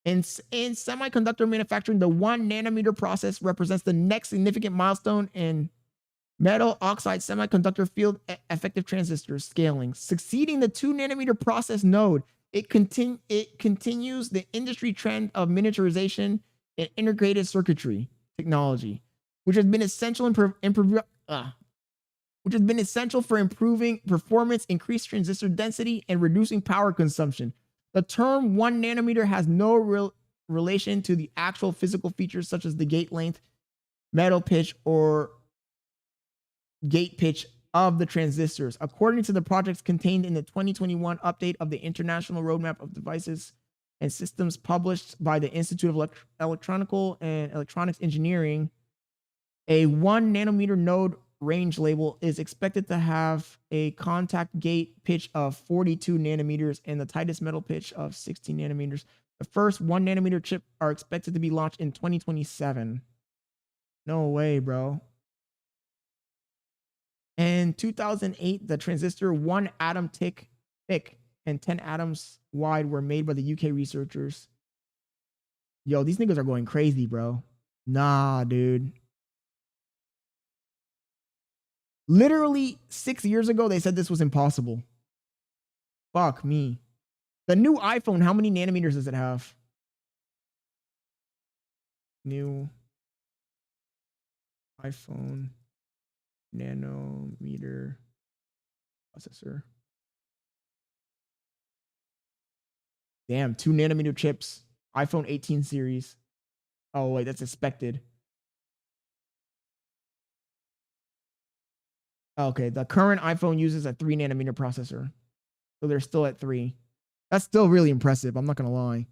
In semiconductor manufacturing, the 1 nanometer process represents the next significant milestone in metal oxide semiconductor field effective transistors scaling. Succeeding the 2 nanometer process node, it continues the industry trend of miniaturization and integrated circuitry technology, which has been essential for improving performance, increased transistor density, and reducing power consumption. The term 1 nanometer has no relation to the actual physical features such as the gate length, metal pitch, or gate pitch of the transistors. According to the projects contained in the 2021 update of the International Roadmap of Devices and Systems published by the Institute of Electronics Engineering, a 1 nanometer node range label is expected to have a contact gate pitch of 42 nanometers and the tightest metal pitch of 16 nanometers. The first 1 nanometer chip are expected to be launched in 2027. No way, bro. In 2008, the transistor 1 atom thick and 10 atoms wide were made by the UK researchers. Yo, these niggas are going crazy, bro. Nah, dude. Literally 6 years ago, they said this was impossible. Fuck me. The new iPhone, how many nanometers does it have? New iPhone nanometer processor. Damn, 2 nanometer chips. iPhone 18 series. Oh, wait, that's expected. Okay, the current iPhone uses a 3 nanometer processor. So they're still at 3. That's still really impressive. I'm not going to lie.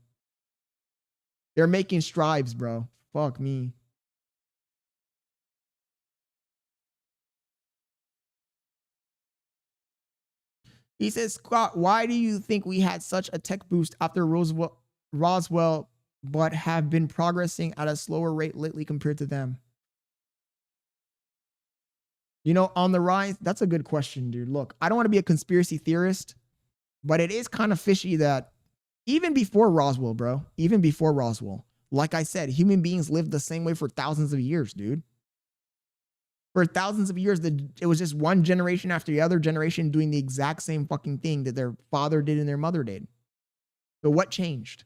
They're making strides, bro. Fuck me. He says, Scott, why do you think we had such a tech boost after Roswell, but have been progressing at a slower rate lately compared to them? You know, on the rise, that's a good question, dude. Look, I don't want to be a conspiracy theorist, but it is kind of fishy that even before Roswell, bro, even before Roswell, like I said, human beings lived the same way for thousands of years, dude. For thousands of years, it was just one generation after the other generation doing the exact same fucking thing that their father did and their mother did. So what changed?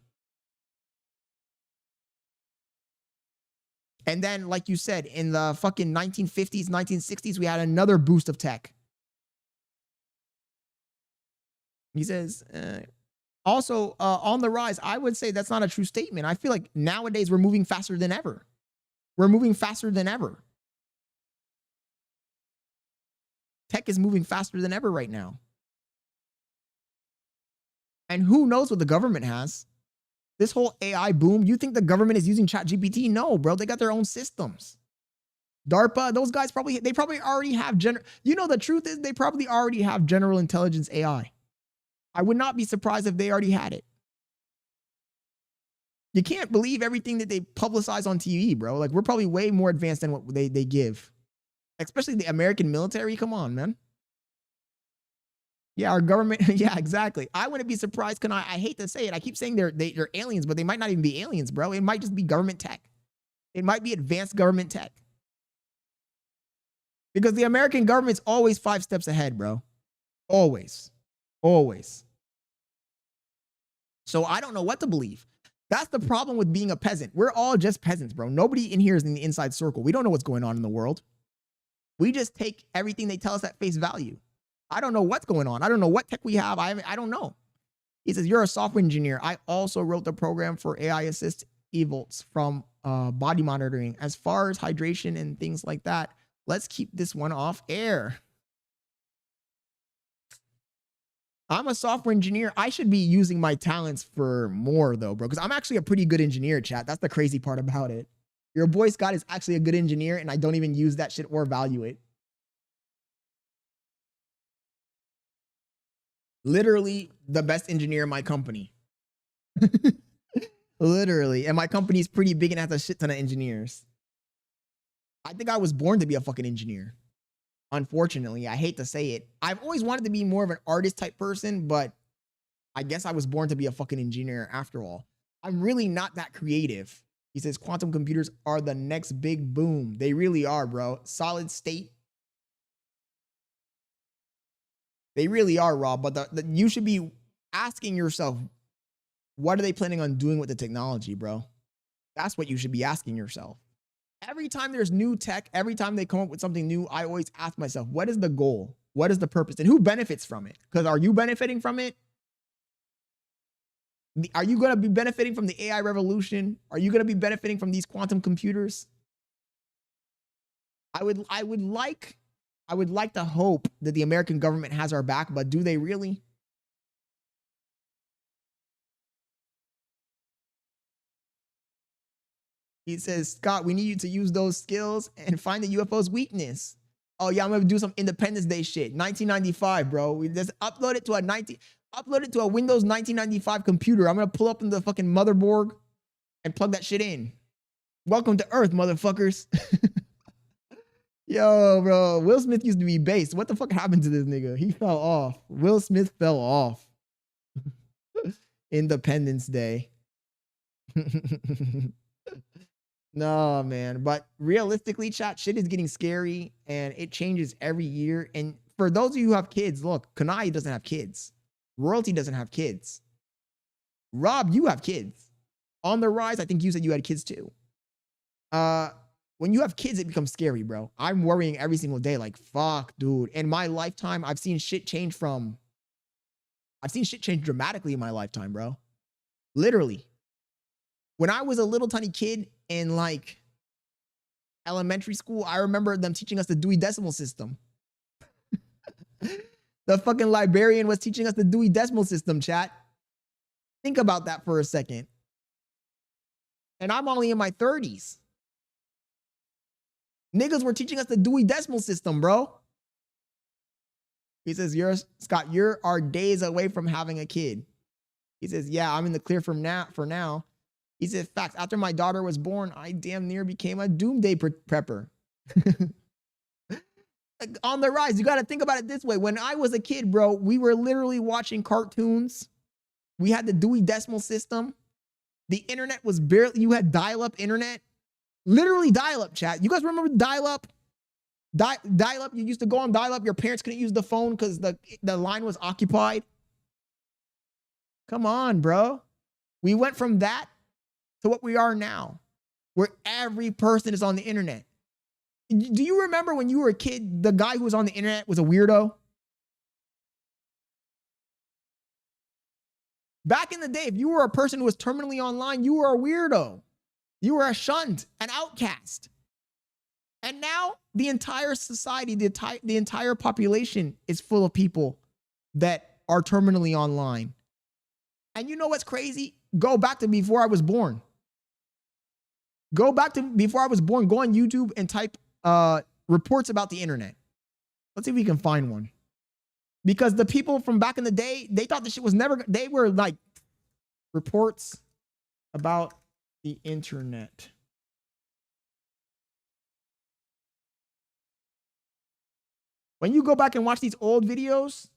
And then, like you said, in the fucking 1950s, 1960s, we had another boost of tech. He says, also, on the rise, I would say that's not a true statement. I feel like nowadays we're moving faster than ever. We're moving faster than ever. Tech is moving faster than ever right now. And who knows what the government has? This whole AI boom, you think the government is using ChatGPT? No, bro. They got their own systems. DARPA, those guys probably already have you know, the truth is they probably already have general intelligence AI. I would not be surprised if they already had it. You can't believe everything that they publicize on TV, bro. Like, we're probably way more advanced than what they give. Especially the American military. Come on, man. Yeah, our government. Yeah, exactly. I wouldn't be surprised. I hate to say it. I keep saying they're aliens, but they might not even be aliens, bro. It might just be government tech. It might be advanced government tech. Because the American government's always 5 steps ahead, bro. Always. Always. So I don't know what to believe. That's the problem with being a peasant. We're all just peasants, bro. Nobody in here is in the inside circle. We don't know what's going on in the world. We just take everything they tell us at face value. I don't know what's going on. I don't know what tech we have. I don't know. He says, you're a software engineer. I also wrote the program for AI assist evolts from body monitoring. As far as hydration and things like that, let's keep this one off air. I'm a software engineer. I should be using my talents for more though, bro, because I'm actually a pretty good engineer, chat. That's the crazy part about it. Your boy Scott is actually a good engineer, and I don't even use that shit or value it. Literally the best engineer in my company. Literally. And my company is pretty big and has a shit ton of engineers. I think I was born to be a fucking engineer. Unfortunately, I hate to say it. I've always wanted to be more of an artist type person, but I guess I was born to be a fucking engineer after all. I'm really not that creative. He says quantum computers are the next big boom. They really are, bro. Solid state. They really are, Rob. But you should be asking yourself, what are they planning on doing with the technology, bro? That's what you should be asking yourself. Every time there's new tech, every time they come up with something new, I always ask myself, what is the goal? What is the purpose? And who benefits from it? Because are you benefiting from it? Are you going to be benefiting from the AI revolution? Are you going to be benefiting from these quantum computers? I would like to hope that the American government has our back, but do they really? He says, Scott, we need you to use those skills and find the UFO's weakness. Oh yeah, I'm gonna do some Independence Day shit. 1995, bro. We just upload it to a Windows 1995 computer. I'm gonna pull up in the fucking motherboard and plug that shit in. Welcome to Earth, motherfuckers. Yo, bro. Will Smith used to be based. What the fuck happened to this nigga? He fell off. Will Smith fell off. Independence Day. No, man. But realistically, chat, shit is getting scary and it changes every year. And for those of you who have kids, look, Kanai doesn't have kids. Royalty doesn't have kids. Rob, you have kids. On the rise, I think you said you had kids too. when you have kids, it becomes scary, bro. I'm worrying every single day. Like, fuck, dude. In my lifetime, I've seen shit change dramatically in my lifetime, bro. Literally. When I was a little tiny kid in like elementary school, I remember them teaching us the Dewey Decimal System. The fucking librarian was teaching us the Dewey Decimal System, chat. Think about that for a second. And I'm only in my 30s. Niggas were teaching us the Dewey Decimal System, bro. He says, Scott, you are days away from having a kid. He says, yeah, I'm in the clear for now. He said, facts, after my daughter was born, I damn near became a doomsday prepper. On the rise, you got to think about it this way. When I was a kid, bro, we were literally watching cartoons. We had the Dewey Decimal System. The internet was barely, you had dial-up internet. Literally dial-up, chat. You guys remember dial-up? Dial-up, you used to go on dial-up. Your parents couldn't use the phone because the line was occupied. Come on, bro. We went from that to what we are now, where every person is on the internet. Do you remember when you were a kid, the guy who was on the internet was a weirdo? Back in the day, if you were a person who was terminally online, you were a weirdo. You were a shunned, an outcast. And now the entire society, the entire population is full of people that are terminally online. And you know what's crazy? Go back to before I was born. Go back to before I was born. Go on YouTube and type reports about the internet. Let's see if we can find one. Because the people from back in the day, they thought this shit was never, they were like reports about the internet. When you go back and watch these old videos,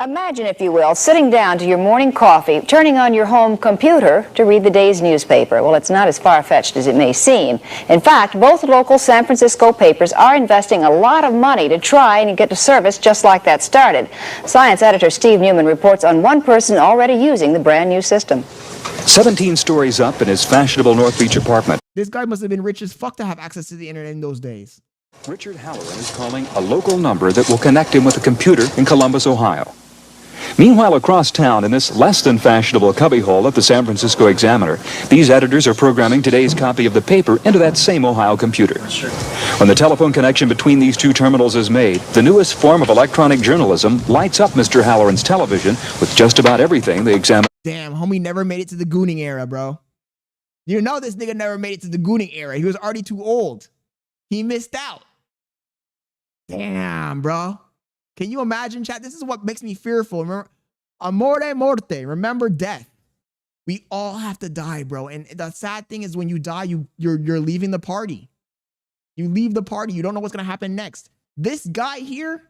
imagine, if you will, sitting down to your morning coffee, turning on your home computer to read the day's newspaper. Well, it's not as far-fetched as it may seem. In fact, both local San Francisco papers are investing a lot of money to try and get a service just like that started. Science editor Steve Newman reports on one person already using the brand new system. 17 stories up in his fashionable North Beach apartment. This guy must have been rich as fuck to have access to the internet in those days. Richard Halloran is calling a local number that will connect him with a computer in Columbus, Ohio. Meanwhile, across town, in this less than fashionable cubbyhole at the San Francisco Examiner, these editors are programming today's copy of the paper into that same Ohio computer. When the telephone connection between these two terminals is made, the newest form of electronic journalism lights up Mr. Halloran's television with just about everything the Examiner. Damn, homie never made it to the gooning era, bro. You know this nigga never made it to the gooning era. He was already too old. He missed out. Damn, bro. Can you imagine, chat? This is what makes me fearful. Remember, amore morte. Remember death. We all have to die, bro. And the sad thing is when you die, you're leaving the party. You leave the party. You don't know what's going to happen next. This guy here,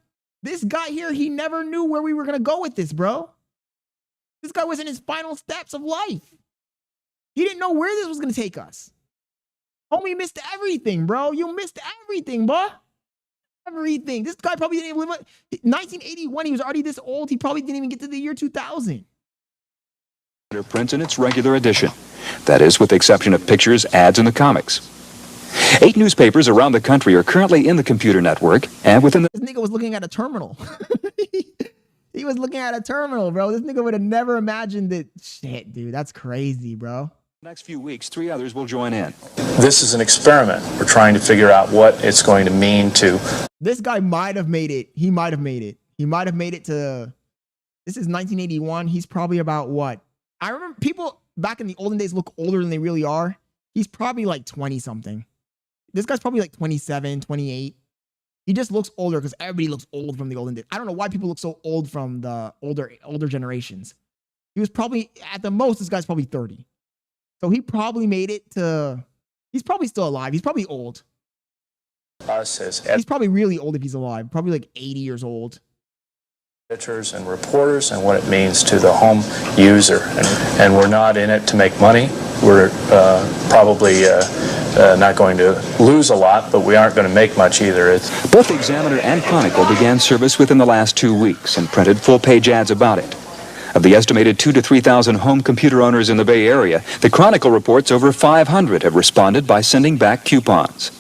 he never knew where we were going to go with this, bro. This guy was in his final steps of life. He didn't know where this was going to take us. Homie missed everything, bro. You missed everything, bro. Everything. This guy probably didn't even live. 1981, he was already this old. He probably didn't even get to the year 2000. Prints in its regular edition. That is, with the exception of pictures, ads, and the comics. 8 newspapers around the country are currently in the computer network, and within the... This nigga was looking at a terminal. He was looking at a terminal, bro. This nigga would have never imagined it. Shit, dude, that's crazy, bro. Next few weeks, 3 others will join in. This is an experiment. We're trying to figure out what it's going to mean to... This guy might have made it. He might have made it. He might have made it to... This is 1981. He's probably about what? I remember people back in the olden days look older than they really are. He's probably like 20-something. This guy's probably like 27, 28. He just looks older because everybody looks old from the olden days. I don't know why people look so old from the older generations. He was probably, at the most, this guy's probably 30. So he probably made it to, he's probably still alive. He's probably old. He's probably really old if he's alive. Probably like 80 years old. Editors and reporters and what it means to the home user. And we're not in it to make money. We're probably not going to lose a lot, but we aren't going to make much either. Both the Examiner and Chronicle began service within the last 2 weeks and printed full-page ads about it. Of the estimated 2,000 to 3,000 home computer owners in the Bay Area, the Chronicle reports over 500 have responded by sending back coupons.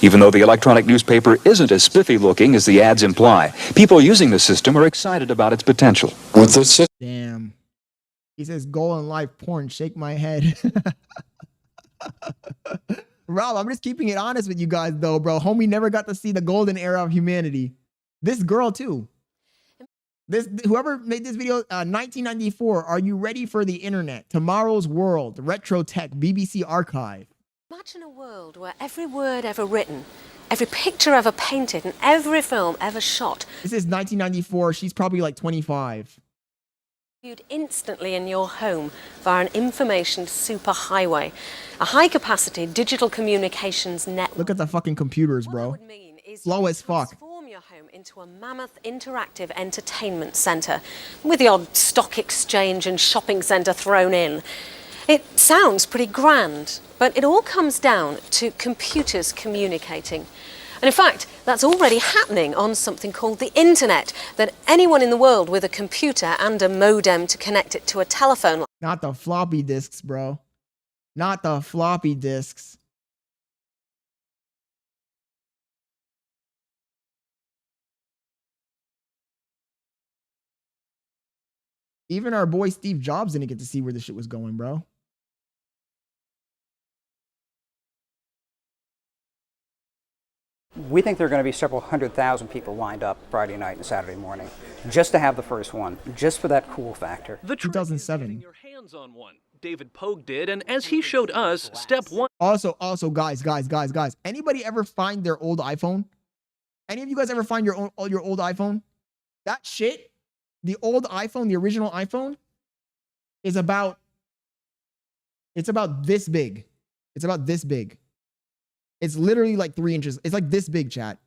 Even though the electronic newspaper isn't as spiffy looking as the ads imply, people using the system are excited about its potential. Damn. He says, goal in life porn, shake my head. Rob, I'm just keeping it honest with you guys though, bro. Homie never got to see the golden era of humanity. This girl too. Whoever made this video, 1994, are you ready for the internet? Tomorrow's world, retro tech, BBC archive. Imagine a world where every word ever written, every picture ever painted, and every film ever shot. This is 1994. She's probably like 25. Viewed instantly in your home via an information superhighway, a high-capacity digital communications network. Look at the fucking computers, bro. Slow as fuck. Transform your home into a mammoth interactive entertainment center with the odd stock exchange and shopping center thrown in. It sounds pretty grand, but it all comes down to computers communicating. And in fact, that's already happening on something called the internet, that anyone in the world with a computer and a modem to connect it to a telephone line. Not the floppy disks, bro. Not the floppy disks. Even our boy Steve Jobs didn't get to see where this shit was going, bro. We think there are going to be several 100,000 people lined up Friday night and Saturday morning just to have the first one, just for that cool factor. The 2007. Your hands on one. David Pogue did, and as he showed us, step one. Also, guys. Anybody ever find their old iPhone? Any of you guys ever find your old iPhone? That shit, the old iPhone, the original iPhone, is about. It's about this big. It's about this big. It's literally like 3 inches. It's like this big, chat.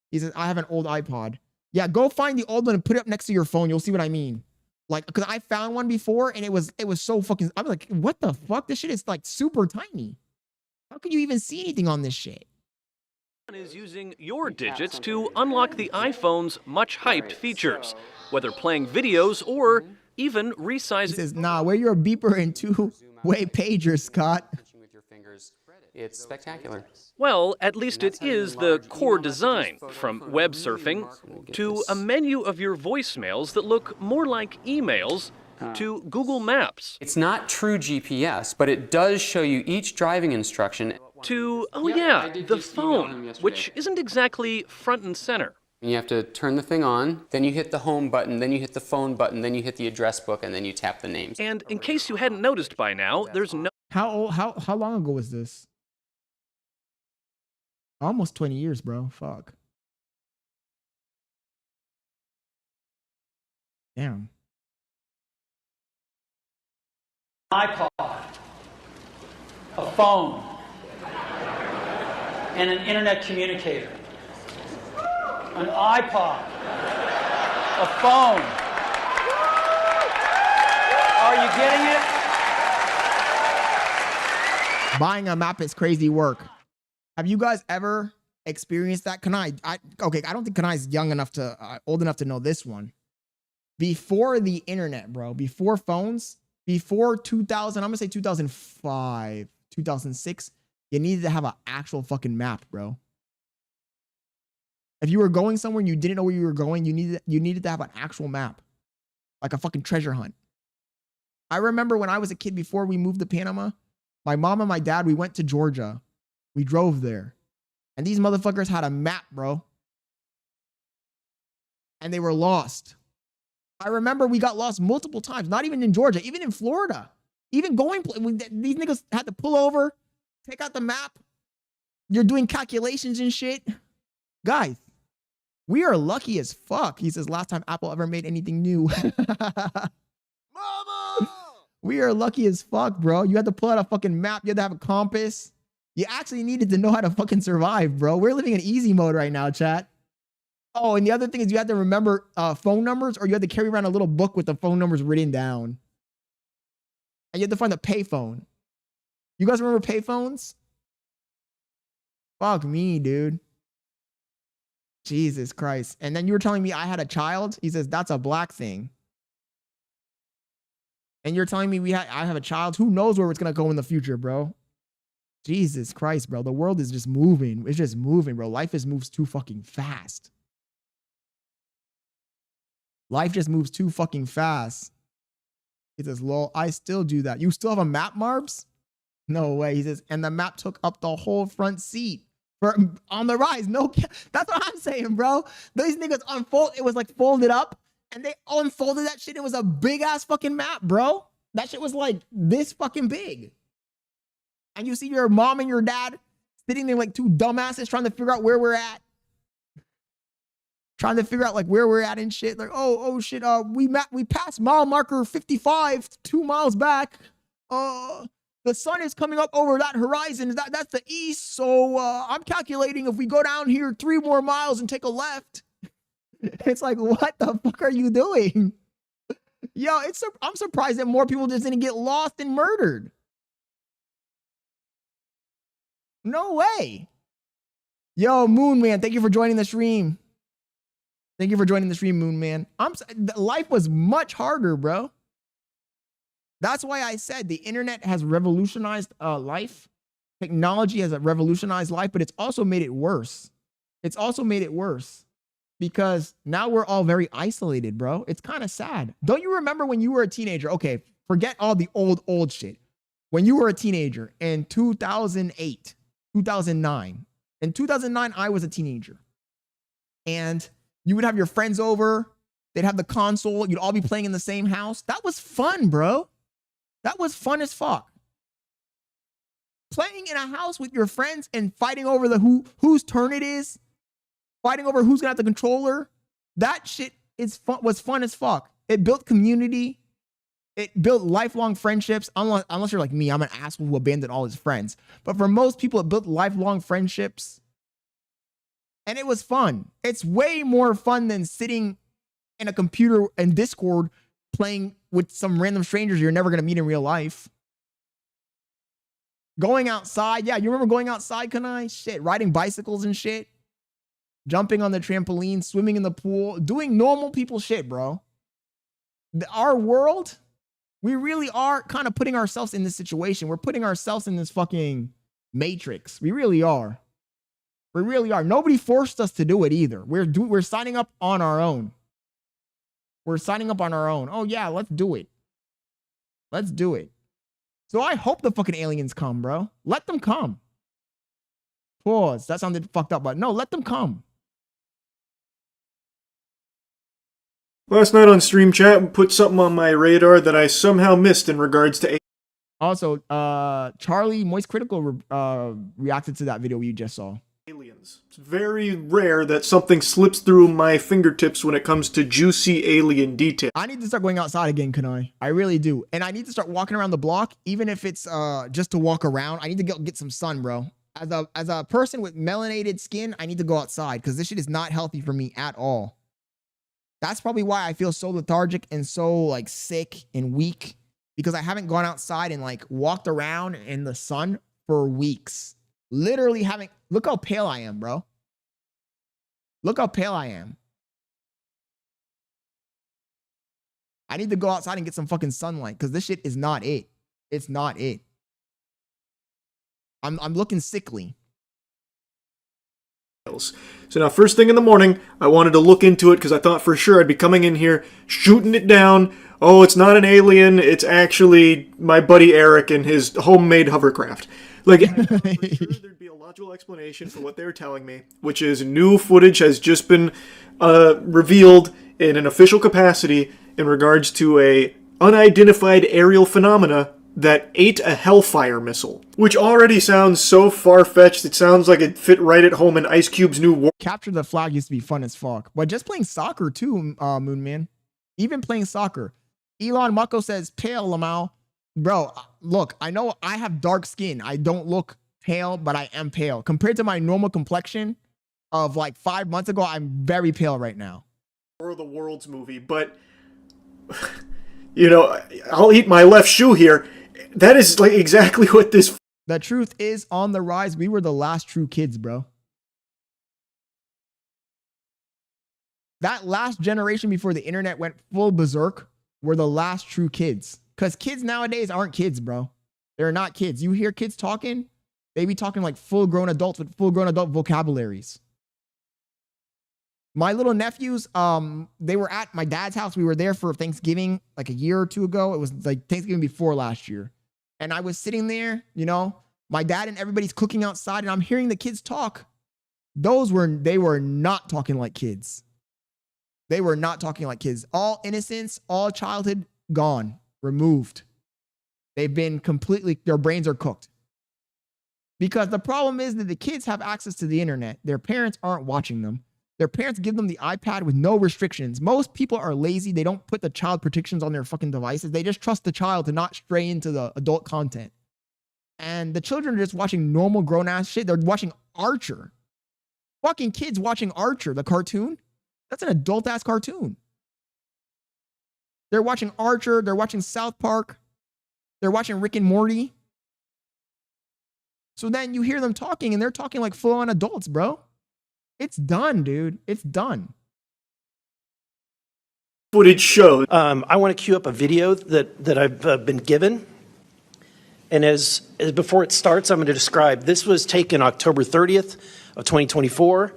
He says, I have an old iPod. Yeah, go find the old one and put it up next to your phone. You'll see what I mean. Like, because I found one before and it was so fucking, I'm like, what the fuck? This shit is like super tiny. How can you even see anything on this shit? Is using your digits to unlock the iPhone's much hyped features, whether playing videos or even resizing. He says, nah, wear your beeper and two-way pager, Scott. It's spectacular. Well, at least it is the core design, from web surfing to a menu of your voicemails that look more like emails to Google Maps. It's not true GPS, but it does show you each driving instruction. To, the phone, which isn't exactly front and center. You have to turn the thing on, then you hit the home button, then you hit the phone button, then you hit the address book, and then you tap the names. And in case you hadn't noticed by now, there's no... How long ago was this? Almost 20 years, bro. Fuck. Damn. iPod, a phone, and an internet communicator. An iPod, a phone. Are you getting it? Buying a map is crazy work. Have you guys ever experienced that? I don't think Kanai's young enough to, old enough to know this one. Before the internet, bro, before phones, before 2000, I'm gonna say 2005, 2006, you needed to have an actual fucking map, bro. If you were going somewhere and you didn't know where you were going, you needed to have an actual map, like a fucking treasure hunt. I remember when I was a kid, before we moved to Panama, my mom and my dad, we went to Georgia. We drove there. And these motherfuckers had a map, bro. And they were lost. I remember we got lost multiple times, not even in Georgia, even in Florida. Even going, these niggas had to pull over, take out the map. You're doing calculations and shit. Guys, we are lucky as fuck. He says, last time Apple ever made anything new. Mama! We are lucky as fuck, bro. You had to pull out a fucking map. You had to have a compass. You actually needed to know how to fucking survive, bro. We're living in easy mode right now, chat. Oh, and the other thing is you had to remember phone numbers, or you had to carry around a little book with the phone numbers written down. And you had to find the payphone. You guys remember payphones? Fuck me, dude. Jesus Christ. And then you were telling me I had a child. He says, that's a black thing. And you're telling me I have a child. Who knows where it's going to go in the future, bro? Jesus Christ, bro. The world is just moving. It's just moving, bro. Life just moves too fucking fast. Life just moves too fucking fast. He says, lol, I still do that. You still have a map, Marbs? No way. He says, and the map took up the whole front seat. On the rise. No, that's what I'm saying, bro. These niggas it was like folded up and they unfolded that shit. It was a big ass fucking map, bro. That shit was like this fucking big. And you see your mom and your dad sitting there like two dumbasses trying to figure out where we're at. Trying to figure out like where we're at and shit. Like, oh shit, we passed mile marker 55 2 miles back. The sun is coming up over that horizon. That's the east. So I'm calculating if we go down here 3 more miles and take a left. It's like, what the fuck are you doing? Yo, I'm surprised that more people just didn't get lost and murdered. No way. Yo, Moon Man, thank you for joining the stream. Thank you for joining the stream, Moon Man. Life was much harder, bro. That's why I said the internet has revolutionized life. Technology has revolutionized life, but it's also made it worse. It's also made it worse because now we're all very isolated, bro. It's kind of sad. Don't you remember when you were a teenager? Okay, forget all the old shit. When you were a teenager in 2008, 2009. In 2009, I was a teenager. And you would have your friends over. They'd have the console. You'd all be playing in the same house. That was fun, bro. That was fun as fuck. Playing in a house with your friends and fighting over whose turn it is, fighting over who's gonna have the controller. That shit was fun as fuck. It built community. It built lifelong friendships. Unless you're like me, I'm an asshole who abandoned all his friends. But for most people, it built lifelong friendships. And it was fun. It's way more fun than sitting in a computer and Discord playing with some random strangers you're never going to meet in real life. Going outside. Yeah, you remember going outside, Kanai? Shit, riding bicycles and shit. Jumping on the trampoline, swimming in the pool. Doing normal people shit, bro. Our world, we really are kind of putting ourselves in this situation. We're putting ourselves in this fucking matrix. We really are. We really are. Nobody forced us to do it either. We're signing up on our own. We're signing up on our own. Oh yeah, let's do it. Let's do it. So I hope the fucking aliens come, bro. Let them come. Pause. That sounded fucked up, but no, let them come. Last night on Stream Chat, put something on my radar that I somehow missed in regards to... Also, Charlie Moist Critical reacted to that video you just saw. Aliens. It's very rare that something slips through my fingertips when it comes to juicy alien detail. I need to start going outside again, Kanai. I really do. And I need to start walking around the block, even if it's just to walk around. I need to get some sun, bro. As a person with melanated skin, I need to go outside because this shit is not healthy for me at all. That's probably why I feel so lethargic and so like sick and weak, because I haven't gone outside and like walked around in the sun for weeks. Literally look how pale I am, bro. Look how pale I am. I need to go outside and get some fucking sunlight because this shit is not it. It's not it. I'm looking sickly. So now first thing in the morning, I wanted to look into it because I thought for sure I'd be coming in here, shooting it down. Oh, it's not an alien. It's actually my buddy Eric and his homemade hovercraft. Like, I'm sure there'd be a logical explanation for what they were telling me, which is new footage has just been revealed in an official capacity in regards to a unidentified aerial phenomena that ate a Hellfire missile, which already sounds so far-fetched. It sounds like it fit right at home in Ice Cube's new war. Capture the Flag used to be fun as fuck, but just playing soccer too, Moon Man. Even playing soccer. Elon Mako says, pale, Lamau. Bro, look, I know I have dark skin. I don't look pale, but I am pale. Compared to my normal complexion of like 5 months ago, I'm very pale right now. War of the Worlds movie, but, you know, I'll eat my left shoe here. That is like exactly what this... The truth is on the rise. We were the last true kids, bro. That last generation before the internet went full berserk were the last true kids. Because kids nowadays aren't kids, bro. They're not kids. You hear kids talking, they be talking like full-grown adults with full-grown adult vocabularies. My little nephews, they were at my dad's house. We were there for Thanksgiving like a year or two ago. It was like Thanksgiving before last year. And I was sitting there, you know, my dad and everybody's cooking outside and I'm hearing the kids talk. They were not talking like kids. They were not talking like kids. All innocence, all childhood gone, removed. They've been completely, their brains are cooked. Because the problem is that the kids have access to the internet. Their parents aren't watching them. Their parents give them the iPad with no restrictions. Most people are lazy. They don't put the child protections on their fucking devices. They just trust the child to not stray into the adult content. And the children are just watching normal grown-ass shit. They're watching Archer. Fucking kids watching Archer, the cartoon. That's an adult-ass cartoon. They're watching Archer. They're watching South Park. They're watching Rick and Morty. So then you hear them talking, and they're talking like full-on adults, bro. It's done, dude. It's done. Footage showed. I want to cue up a video that I've been given. And as before it starts, I'm going to describe. This was taken October 30th of 2024.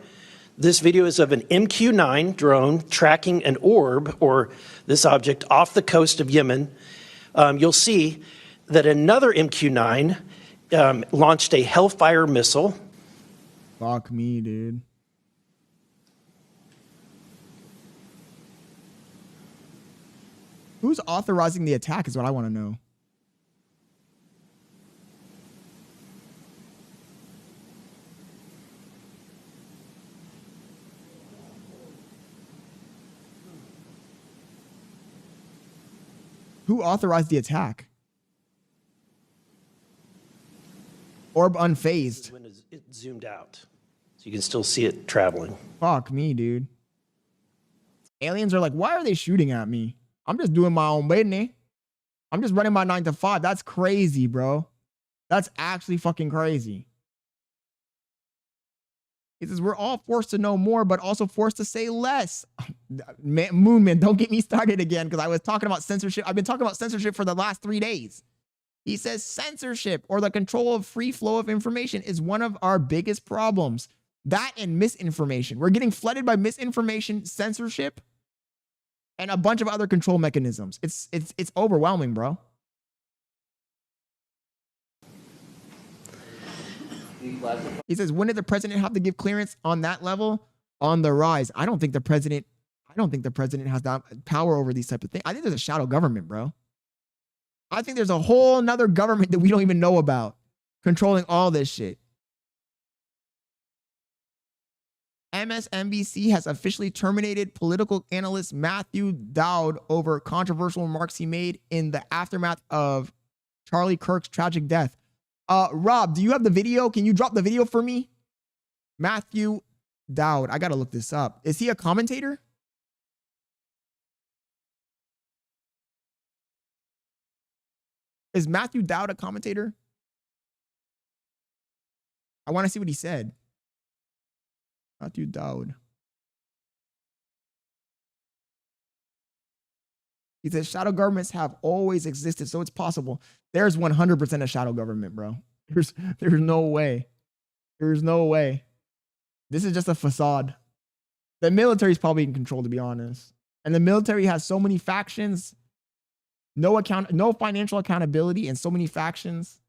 This video is of an MQ-9 drone tracking an orb, or this object, off the coast of Yemen. You'll see that another MQ-9 launched a Hellfire missile. Fuck me, dude. Who's authorizing the attack is what I want to know. Who authorized the attack? Orb unfazed. When it zoomed out, so you can still see it traveling. Fuck me, dude. Aliens are like, why are they shooting at me? I'm just doing my own business. I'm just running my 9 to 5. That's crazy, bro. That's actually fucking crazy. He says, we're all forced to know more, but also forced to say less. Moonman, don't get me started again, because I was talking about censorship. I've been talking about censorship for the last 3 days. He says censorship, or the control of free flow of information, is one of our biggest problems. That and misinformation. We're getting flooded by misinformation, censorship, and a bunch of other control mechanisms. It's overwhelming, bro. He says, when did the president have to give clearance on that level? On the rise. I don't think the president has that power over these type of things. I think there's a shadow government, bro. I think there's a whole nother government that we don't even know about controlling all this shit. MSNBC has officially terminated political analyst Matthew Dowd over controversial remarks he made in the aftermath of Charlie Kirk's tragic death. Rob, do you have the video? Can you drop the video for me? Matthew Dowd. I got to look this up. Is he a commentator? Is Matthew Dowd a commentator? I want to see what he said. Matthew Dowd. He says shadow governments have always existed, so it's possible. There's 100% a shadow government, bro. There's no way. There's no way. This is just a facade. The military is probably in control, to be honest. And the military has so many factions, no financial accountability, and so many factions.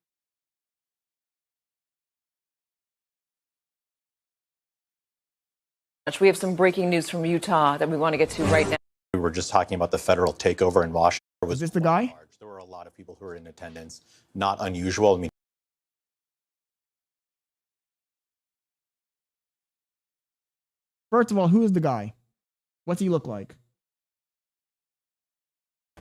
We have some breaking news from Utah that we want to get to right now. We were just talking about the federal takeover in Washington. Was this the guy? There were a lot of people who were in attendance. Not unusual. I mean, first of all, who is the guy? What's he look like?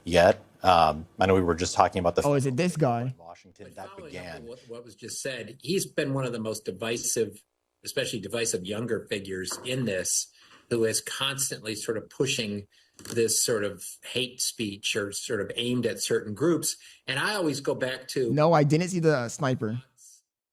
yet. I know we were just talking about the. Oh, is it this guy? Washington that began. What was just said, he's been one of the most divisive, especially divisive younger figures in this, who is constantly sort of pushing this sort of hate speech or sort of aimed at certain groups. And I always go back to. No, I didn't see the sniper.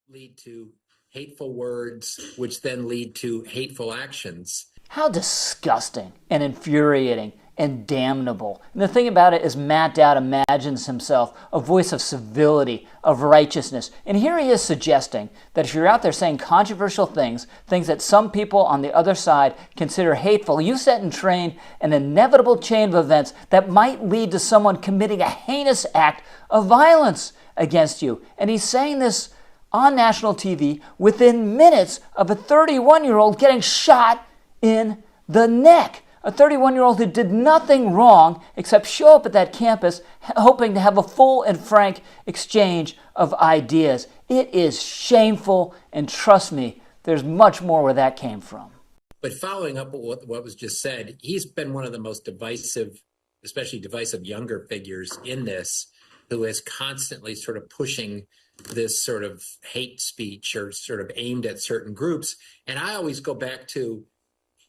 Lead to hateful words, which then lead to hateful actions. How disgusting and infuriating and damnable. And the thing about it is Matt Dowd imagines himself a voice of civility, of righteousness. And here he is suggesting that if you're out there saying controversial things, things that some people on the other side consider hateful, you set in train an inevitable chain of events that might lead to someone committing a heinous act of violence against you. And he's saying this on national TV within minutes of a 31-year-old getting shot in the neck. A 31-year-old who did nothing wrong except show up at that campus hoping to have a full and frank exchange of ideas. It is shameful, and trust me, there's much more where that came from. But following up what was just said, he's been one of the most divisive, especially divisive younger figures in this, who is constantly sort of pushing this sort of hate speech or sort of aimed at certain groups. And I always go back to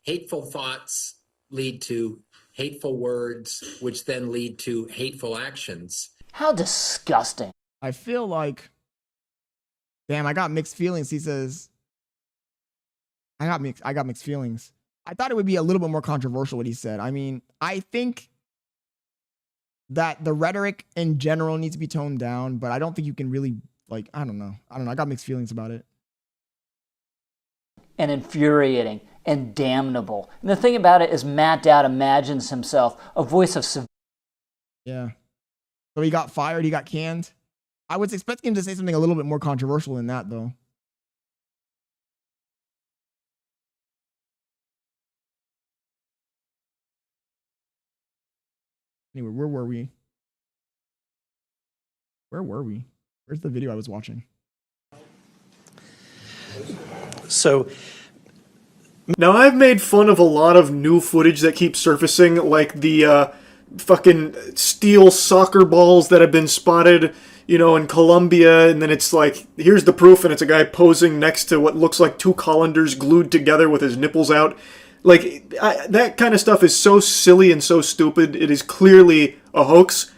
hateful thoughts lead to hateful words, which then lead to hateful actions. How disgusting. I feel like, damn, I got mixed feelings. He says, I got mixed feelings. I thought it would be a little bit more controversial what he said. I mean, I think that the rhetoric in general needs to be toned down, but I don't think you can really, like, I don't know. I got mixed feelings about it. And infuriating and damnable. And the thing about it is Matt Dowd imagines himself a voice of civility. Yeah. So he got fired, he got canned. I was expecting him to say something a little bit more controversial than that, though. Anyway, where were we? Where's the video I was watching? So now I've made fun of a lot of new footage that keeps surfacing, like the fucking steel soccer balls that have been spotted, you know, in Colombia, and then it's like, here's the proof, and it's a guy posing next to what looks like two colanders glued together with his nipples out. Like, that kind of stuff is so silly and so stupid. It is clearly a hoax.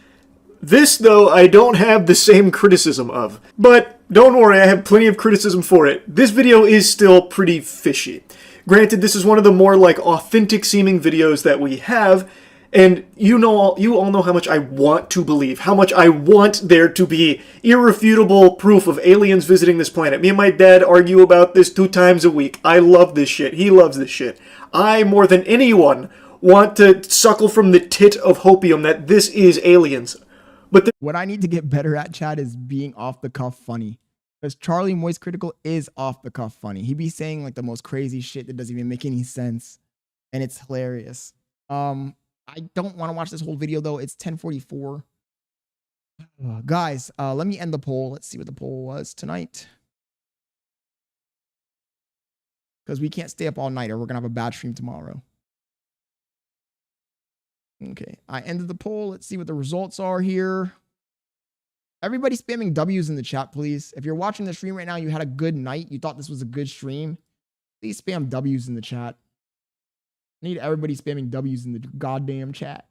This, though, I don't have the same criticism of. But don't worry, I have plenty of criticism for it. This video is still pretty fishy. Granted, this is one of the more, like, authentic-seeming videos that we have, and you all know how much I want to believe, how much I want there to be irrefutable proof of aliens visiting this planet. Me and my dad argue about this 2 times a week. I love this shit. He loves this shit. I, more than anyone, want to suckle from the tit of hopium that this is aliens. But what I need to get better at, Chad, is being off the cuff funny. Because Charlie Moist Critical is off the cuff funny. He be saying like the most crazy shit that doesn't even make any sense. And it's hilarious. I don't want to watch this whole video though. It's 10:44. Guys, let me end the poll. Let's see what the poll was tonight. Because we can't stay up all night or we're going to have a bad stream tomorrow. Okay, I ended the poll. Let's see what the results are here. Everybody spamming W's in the chat, please. If you're watching the stream right now, you had a good night, you thought this was a good stream, please spam W's in the chat. I need everybody spamming W's in the goddamn chat.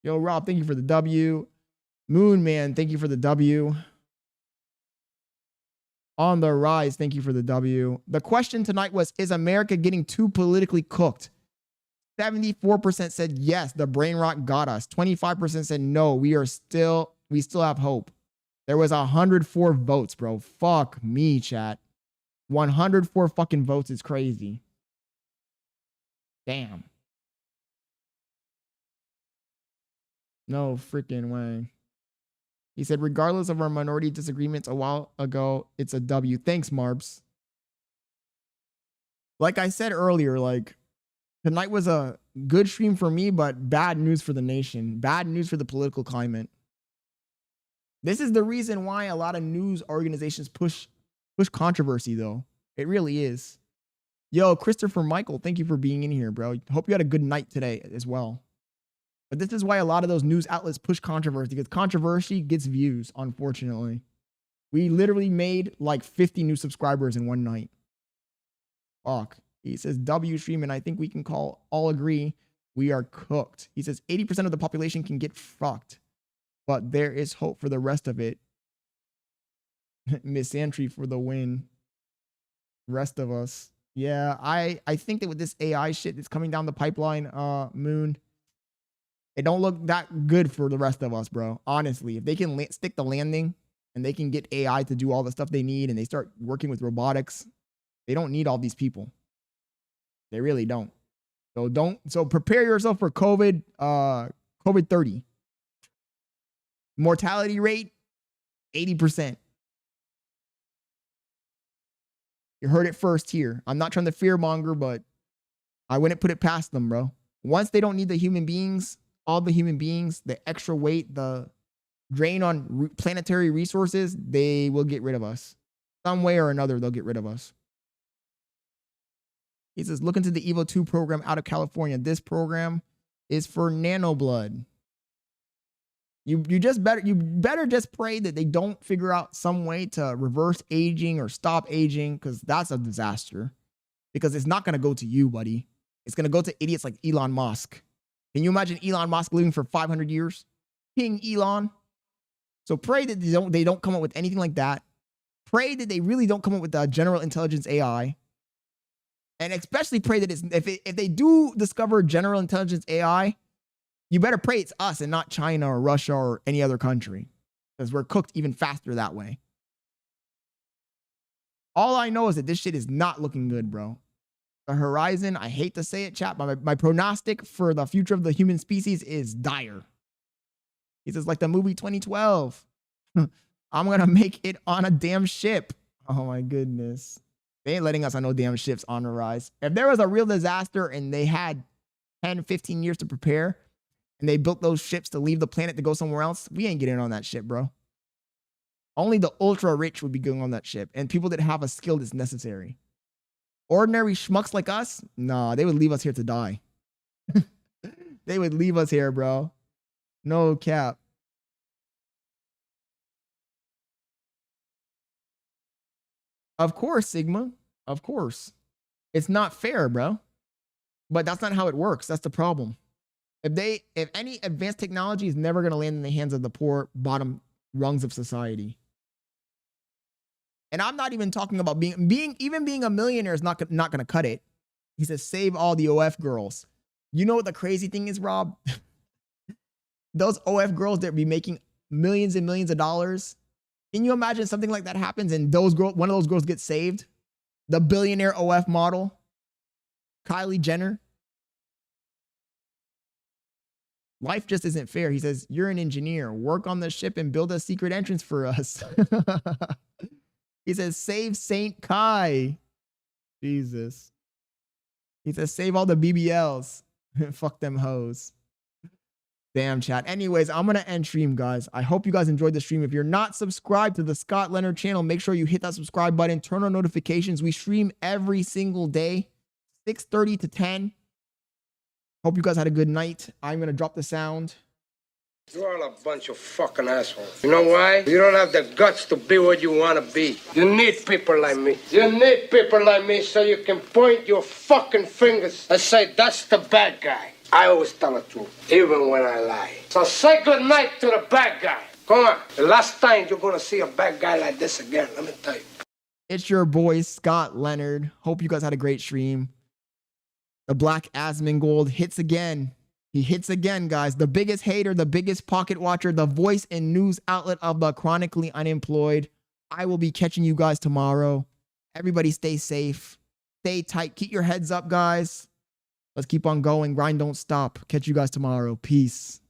Yo, Rob, thank you for the W. Moon Man, thank you for the W. On the Rise, thank you for the W. The question tonight was, is America getting too politically cooked? 74% said yes, the brain rot got us. 25% said no, we still have hope. There was 104 votes, bro. Fuck me, chat. 104 fucking votes is crazy. Damn. No freaking way. He said, regardless of our minority disagreements a while ago, it's a W. Thanks, Marbs. Like I said earlier, like, tonight was a good stream for me, but bad news for the nation. Bad news for the political climate. This is the reason why a lot of news organizations push controversy, though. It really is. Yo, Christopher Michael, thank you for being in here, bro. Hope you had a good night today as well. But this is why a lot of those news outlets push controversy, because controversy gets views, unfortunately. We literally made like 50 new subscribers in one night. Fuck. He says W stream, and I think we can all agree we are cooked. He says 80% of the population can get fucked, but there is hope for the rest of it. Miss Antry for the win. Rest of us. Yeah, I think that with this AI shit that's coming down the pipeline, Moon, it don't look that good for the rest of us, bro. Honestly, if they can stick the landing and they can get AI to do all the stuff they need and they start working with robotics, they don't need all these people. They really don't. So prepare yourself for COVID 30. Mortality rate 80%. You heard it first here. I'm not trying to fearmonger, but I wouldn't put it past them, bro. Once they don't need the human beings, all the human beings, the extra weight, the drain on planetary resources, they will get rid of us. Some way or another, they'll get rid of us. He says, look into the Evo 2 program out of California. This program is for nanoblood. You better just pray that they don't figure out some way to reverse aging or stop aging, because that's a disaster. Because it's not going to go to you, buddy. It's going to go to idiots like Elon Musk. Can you imagine Elon Musk living for 500 years? King Elon. So pray that they don't come up with anything like that. Pray that they really don't come up with the general intelligence AI. And especially pray that if they do discover general intelligence AI, you better pray it's us and not China or Russia or any other country, because we're cooked even faster that way. All I know is that this shit is not looking good, bro. The horizon, I hate to say it, chat, but my prognostic for the future of the human species is dire. He says, like the movie 2012. I'm going to make it on a damn ship. Oh my goodness. They ain't letting us on no damn ships on the rise. If there was a real disaster and they had 10, 15 years to prepare and they built those ships to leave the planet to go somewhere else, we ain't getting on that ship, bro. Only the ultra rich would be going on that ship and people that have a skill that's necessary. Ordinary schmucks like us, nah, they would leave us here to die. They would leave us here, bro. No cap. Of course, Sigma. Of course. It's not fair, bro. But that's not how it works. That's the problem. If any advanced technology is never going to land in the hands of the poor bottom rungs of society. And I'm not even talking about being a millionaire is not going to cut it. He says, save all the OF girls. You know what the crazy thing is, Rob? Those OF girls that be making millions and millions of dollars. Can you imagine something like that happens and one of those girls gets saved? The billionaire OF model, Kylie Jenner. Life just isn't fair. He says, you're an engineer. Work on the ship and build a secret entrance for us. He says, save Saint Kai. Jesus. He says, save all the BBLs. Fuck them hoes. Damn, chat. Anyways, I'm going to end stream, guys. I hope you guys enjoyed the stream. If you're not subscribed to the Scott Leonard channel, make sure you hit that subscribe button. Turn on notifications. We stream every single day, 6:30 to 10. Hope you guys had a good night. I'm going to drop the sound. You're all a bunch of fucking assholes. You know why? You don't have the guts to be what you want to be. You need people like me. You need people like me so you can point your fucking fingers and say, that's the bad guy. I always tell the truth, even when I lie. So say good night to the bad guy. Come on. The last time you're going to see a bad guy like this again, let me tell you. It's your boy, Scott Leonard. Hope you guys had a great stream. The Black Asmongold hits again. He hits again, guys. The biggest hater, the biggest pocket watcher, the voice and news outlet of the chronically unemployed. I will be catching you guys tomorrow. Everybody stay safe. Stay tight. Keep your heads up, guys. Let's keep on going. Grind don't stop. Catch you guys tomorrow. Peace.